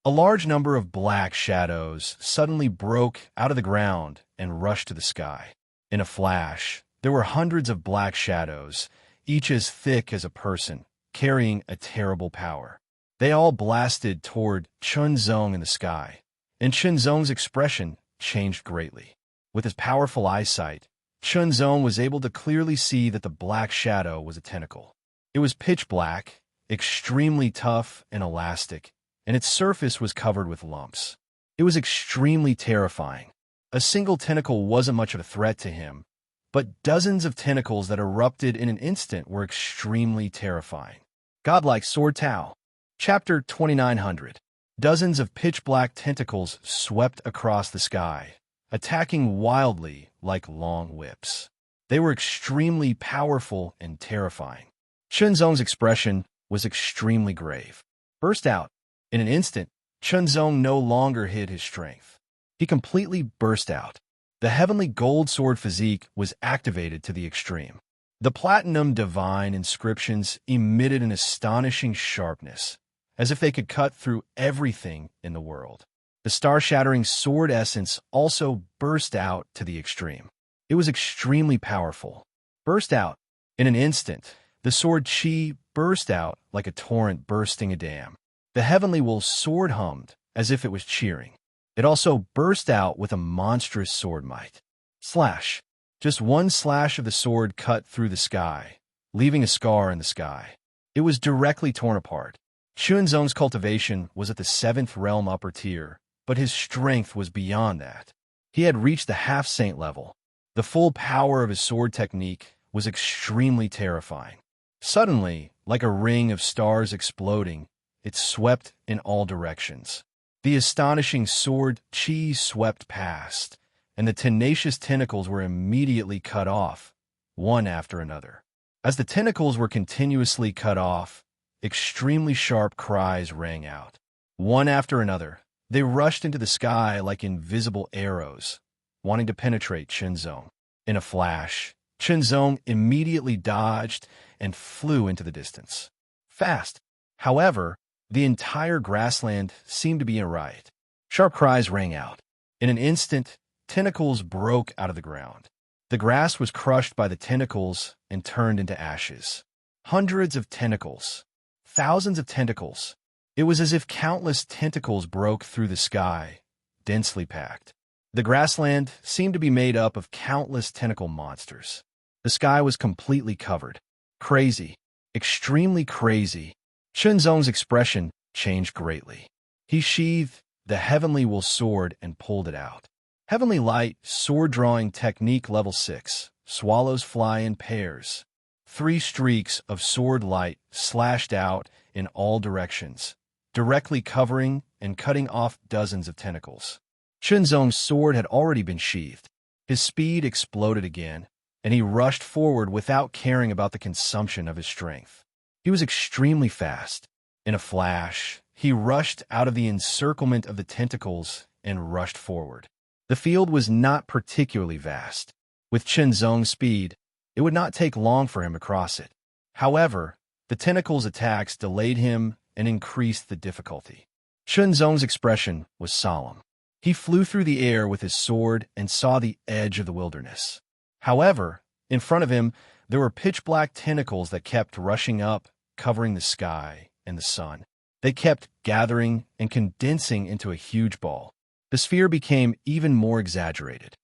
A large number of black shadows suddenly broke out of the ground and rushed to the sky. In a flash, there were hundreds of black shadows, each as thick as a person, carrying a terrible power. They all blasted toward Shinzong in the sky, and Shinzong's expression changed greatly. With his powerful eyesight, Shinzong was able to clearly see that the black shadow was a tentacle. It was pitch black, extremely tough and elastic, and its surface was covered with lumps. It was extremely terrifying. A single tentacle wasn't much of a threat to him, but dozens of tentacles that erupted in an instant were extremely terrifying. Godlike Sword Tao. Chapter 2900. Dozens of pitch-black tentacles swept across the sky, attacking wildly like long whips. They were extremely powerful and terrifying. Shinzong's expression was extremely grave. Burst out. In an instant, Shinzong no longer hid his strength. He completely burst out. The heavenly gold sword physique was activated to the extreme. The platinum divine inscriptions emitted an astonishing sharpness, as if they could cut through everything in the world. The star-shattering sword essence also burst out to the extreme. It was extremely powerful. Burst out. In an instant, the sword chi burst out like a torrent bursting a dam. The heavenly will sword hummed as if it was cheering. It also burst out with a monstrous sword might. Slash. Just one slash of the sword cut through the sky, leaving a scar in the sky. It was directly torn apart. Shinzong's cultivation was at the 7th realm upper tier, but his strength was beyond that. He had reached the half-saint level. The full power of his sword technique was extremely terrifying. Suddenly, like a ring of stars exploding, it swept in all directions. The astonishing sword chi swept past, and the tenacious tentacles were immediately cut off, one after another. As the tentacles were continuously cut off, extremely sharp cries rang out. One after another, they rushed into the sky like invisible arrows, wanting to penetrate Shinzong. In a flash, Shinzong immediately dodged and flew into the distance. Fast. However, the entire grassland seemed to be in a riot. Sharp cries rang out. In an instant, tentacles broke out of the ground. The grass was crushed by the tentacles and turned into ashes. Hundreds of tentacles. Thousands of tentacles. It was as if countless tentacles broke through the sky, densely packed. The grassland seemed to be made up of countless tentacle monsters. The sky was completely covered. Crazy. Extremely crazy. Shinzong's expression changed greatly. He sheathed the Heavenly Will sword and pulled it out. Heavenly Light, sword drawing technique level 6. Swallows fly in pairs. 3 streaks of sword light slashed out in all directions, directly covering and cutting off dozens of tentacles. Chunzong's sword had already been sheathed. His speed exploded again, and he rushed forward without caring about the consumption of his strength. He was extremely fast. In a flash, he rushed out of the encirclement of the tentacles and rushed forward. The field was not particularly vast. With Chunzong's speed, it would not take long for him to cross it. However, the tentacles' attacks delayed him and increased the difficulty. Chunzong's expression was solemn. He flew through the air with his sword and saw the edge of the wilderness. However, in front of him, there were pitch-black tentacles that kept rushing up, covering the sky and the sun. They kept gathering and condensing into a huge ball. The sphere became even more exaggerated.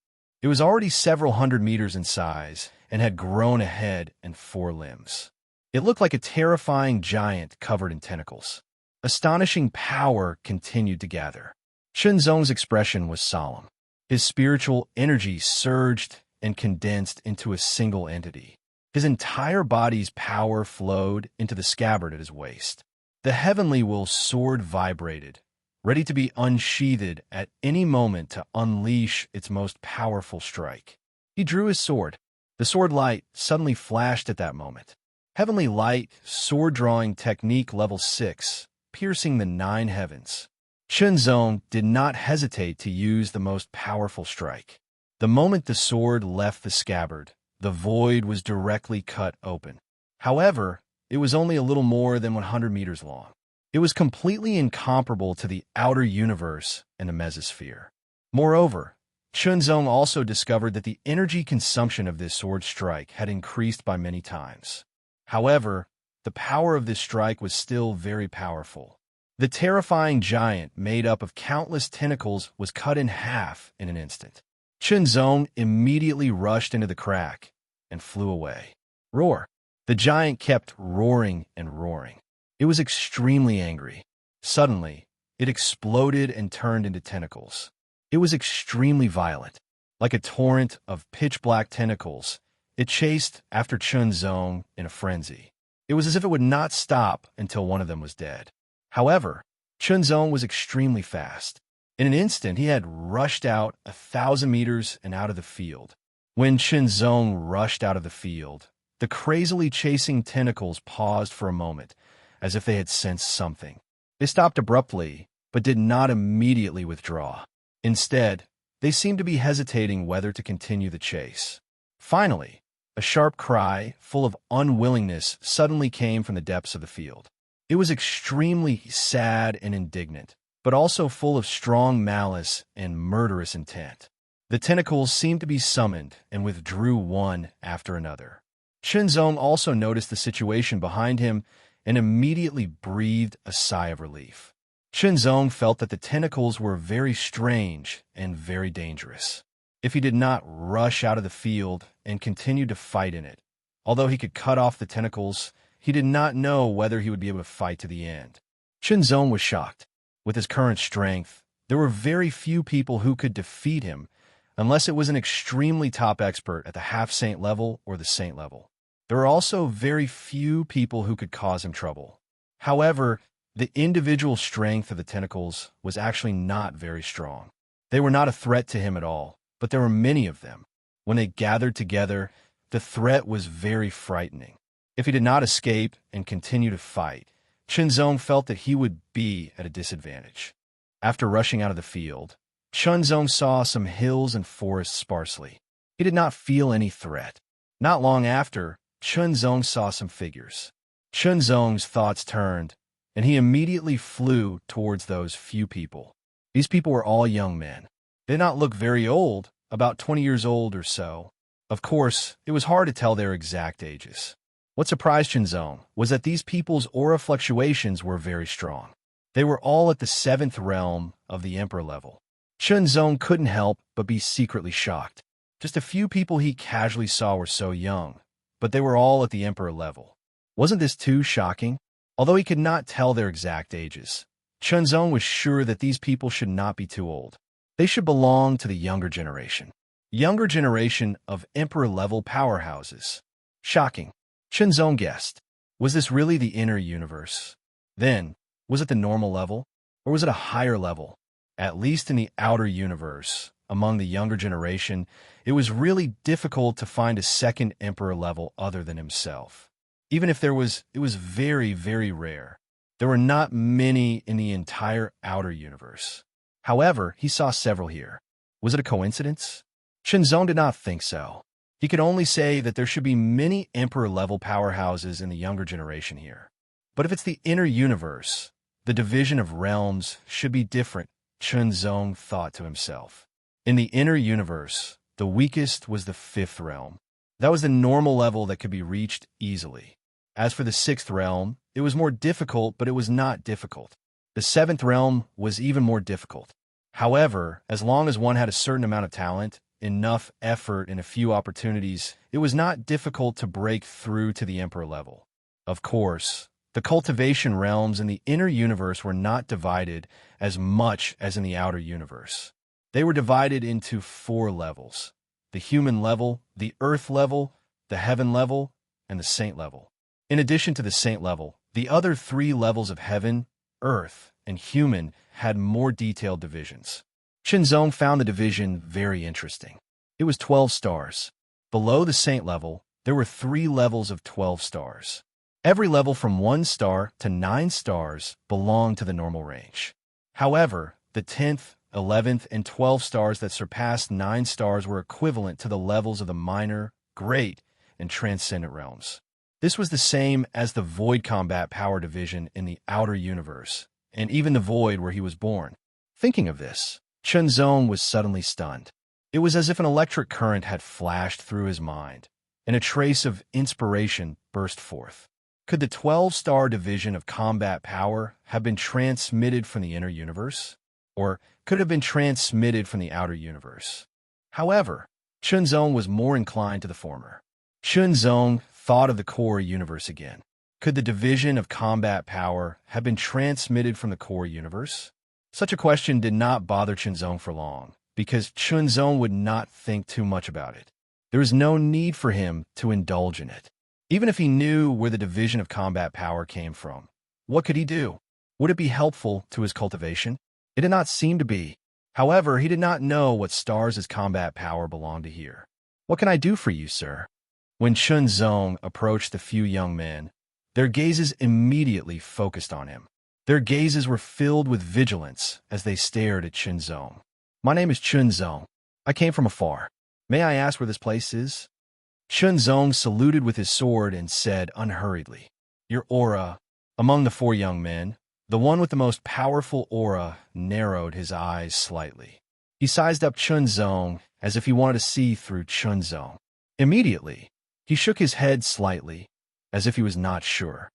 It was already several hundred meters in size and had grown a head and 4 limbs. It looked like a terrifying giant covered in tentacles. Astonishing power continued to gather. Chunzong's expression was solemn. His spiritual energy surged and condensed into a single entity. His entire body's power flowed into the scabbard at his waist. The Heavenly Will sword vibrated, ready to be unsheathed at any moment to unleash its most powerful strike. He drew his sword. The sword light suddenly flashed at that moment. Heavenly Light, sword drawing technique level 6, piercing the 9 heavens. Chunzong did not hesitate to use the most powerful strike. The moment the sword left the scabbard, the void was directly cut open. However, it was only a little more than 100 meters long. It was completely incomparable to the outer universe and the mesosphere. Moreover, Chunzong also discovered that the energy consumption of this sword strike had increased by many times. However, the power of this strike was still very powerful. The terrifying giant made up of countless tentacles was cut in half in an instant. Chunzong immediately rushed into the crack and flew away. Roar! The giant kept roaring and roaring. It was extremely angry. Suddenly, it exploded and turned into tentacles. It was extremely violent. Like a torrent of pitch-black tentacles, it chased after Chunzong in a frenzy. It was as if it would not stop until one of them was dead. However, Chunzong was extremely fast. In an instant, he had rushed out 1,000 meters and out of the field. When Chunzong rushed out of the field, the crazily chasing tentacles paused for a moment, as if they had sensed something. They stopped abruptly, but did not immediately withdraw. Instead, they seemed to be hesitating whether to continue the chase. Finally, a sharp cry, full of unwillingness, suddenly came from the depths of the field. It was extremely sad and indignant, but also full of strong malice and murderous intent. The tentacles seemed to be summoned and withdrew one after another. Chunzong also noticed the situation behind him and immediately breathed a sigh of relief. Chunzong felt that the tentacles were very strange and very dangerous. If he did not rush out of the field and continue to fight in it, although he could cut off the tentacles, he did not know whether he would be able to fight to the end. Chunzong was shocked. With his current strength, there were very few people who could defeat him unless it was an extremely top expert at the half-saint level or the saint level. There were also very few people who could cause him trouble. However, the individual strength of the tentacles was actually not very strong. They were not a threat to him at all, but there were many of them. When they gathered together, the threat was very frightening. If he did not escape and continue to fight, Chunzong felt that he would be at a disadvantage. After rushing out of the field, Chunzong saw some hills and forests sparsely. He did not feel any threat. Not long after, Chunzong saw some figures. Chunzong's thoughts turned, and he immediately flew towards those few people. These people were all young men. They did not look very old, about 20 years old or so. Of course, it was hard to tell their exact ages. What surprised Chunzong was that these people's aura fluctuations were very strong. They were all at the 7th realm of the Emperor level. Chunzong couldn't help but be secretly shocked. Just a few people he casually saw were so young, but they were all at the Emperor level. Wasn't this too shocking? Although he could not tell their exact ages, Chunzong was sure that these people should not be too old. They should belong to the younger generation. Younger generation of emperor-level powerhouses. Shocking. Chunzong guessed. Was this really the inner universe? Then, was it the normal level? Or was it a higher level? At least in the outer universe, among the younger generation, it was really difficult to find a second emperor level other than himself. Even if there was, it was very, very rare. There were not many in the entire outer universe. However, he saw several here. Was it a coincidence? Chunzong did not think so. He could only say that there should be many emperor-level powerhouses in the younger generation here. But if it's the inner universe, the division of realms should be different, Chunzong thought to himself. In the inner universe, the weakest was the fifth realm. That was the normal level that could be reached easily. As for the sixth realm, it was more difficult, but it was not difficult. The seventh realm was even more difficult. However, as long as one had a certain amount of talent, enough effort, and a few opportunities, it was not difficult to break through to the emperor level. Of course, the cultivation realms in the inner universe were not divided as much as in the outer universe. They were divided into 4 levels: the human level, the earth level, the heaven level, and the saint level. In addition to the saint level, the other 3 levels of heaven, earth, and human had more detailed divisions. Chunzong found the division very interesting. It was 12 stars. Below the saint level, there were 3 levels of 12 stars. Every level from 1 star to 9 stars belonged to the normal range. However, the 10th, 11th, and 12th stars that surpassed 9 stars were equivalent to the levels of the minor, great, and transcendent realms. This was the same as the void combat power division in the outer universe, and even the void where he was born. Thinking of this, Chunzong was suddenly stunned. It was as if an electric current had flashed through his mind, and a trace of inspiration burst forth. Could the 12-star division of combat power have been transmitted from the inner universe? Or could it have been transmitted from the outer universe? However, Chunzong was more inclined to the former. Chunzong thought of the core universe again. Could the division of combat power have been transmitted from the core universe? Such a question did not bother Chunzong for long, because Chunzong would not think too much about it. There was no need for him to indulge in it. Even if he knew where the division of combat power came from, what could he do? Would it be helpful to his cultivation? It did not seem to be. However, he did not know what stars his combat power belonged to here. What can I do for you, sir? When Chunzong approached the few young men, their gazes immediately focused on him. Their gazes were filled with vigilance as they stared at Chunzong. My name is Chunzong. I came from afar. May I ask where this place is? Chunzong saluted with his sword and said unhurriedly, Your aura. Among the 4 young men, the one with the most powerful aura narrowed his eyes slightly. He sized up Chunzong as if he wanted to see through Chunzong. Immediately, he shook his head slightly, as if he was not sure.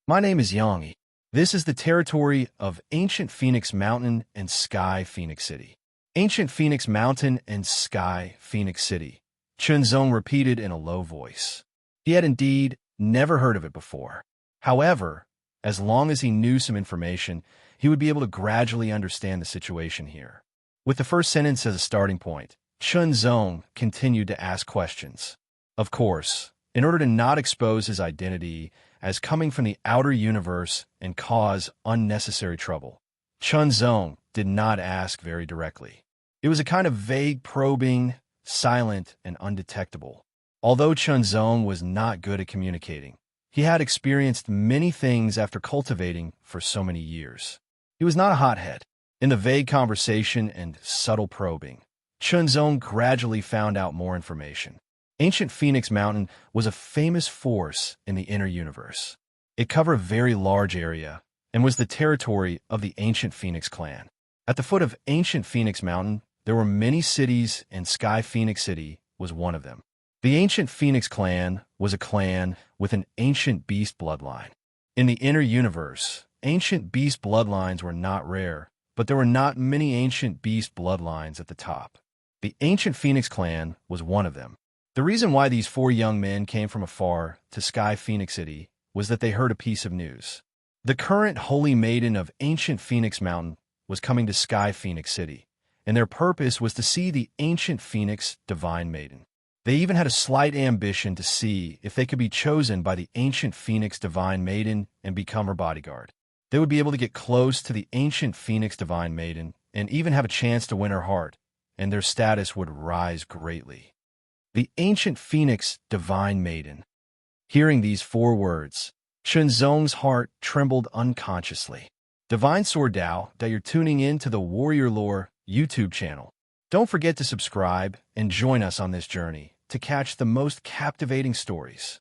My name is Yangyi. This is the territory of Ancient Phoenix Mountain and Sky Phoenix City. Ancient Phoenix Mountain and Sky Phoenix City, Chunzong repeated in a low voice. He had indeed never heard of it before. However, as long as he knew some information, he would be able to gradually understand the situation here. With the first sentence as a starting point, Chunzong continued to ask questions. Of course, in order to not expose his identity as coming from the outer universe and cause unnecessary trouble, Chunzong did not ask very directly. It was a kind of vague probing, silent, and undetectable. Although Chunzong was not good at communicating, he had experienced many things after cultivating for so many years. He was not a hothead. In the vague conversation and subtle probing, Chunzong gradually found out more information. Ancient Phoenix Mountain was a famous force in the inner universe. It covered a very large area and was the territory of the Ancient Phoenix clan. At the foot of Ancient Phoenix Mountain, there were many cities, and Sky Phoenix City was one of them. The Ancient Phoenix clan was a clan with an ancient beast bloodline. In the inner universe, ancient beast bloodlines were not rare, but there were not many ancient beast bloodlines at the top. The Ancient Phoenix clan was one of them. The reason why these 4 young men came from afar to Sky Phoenix City was that they heard a piece of news. The current Holy Maiden of ancient Phoenix Mountain was coming to Sky Phoenix City, and their purpose was to see the ancient Phoenix Divine Maiden. They even had a slight ambition to see if they could be chosen by the ancient Phoenix Divine Maiden and become her bodyguard. They would be able to get close to the ancient Phoenix Divine Maiden and even have a chance to win her heart, and their status would rise greatly. The ancient Phoenix Divine Maiden. Hearing these 4 words, Shenzong's heart trembled unconsciously. Divine Sword Dao, that you're tuning in to the Warrior Lore YouTube channel. Don't forget to subscribe and join us on this journey to catch the most captivating stories.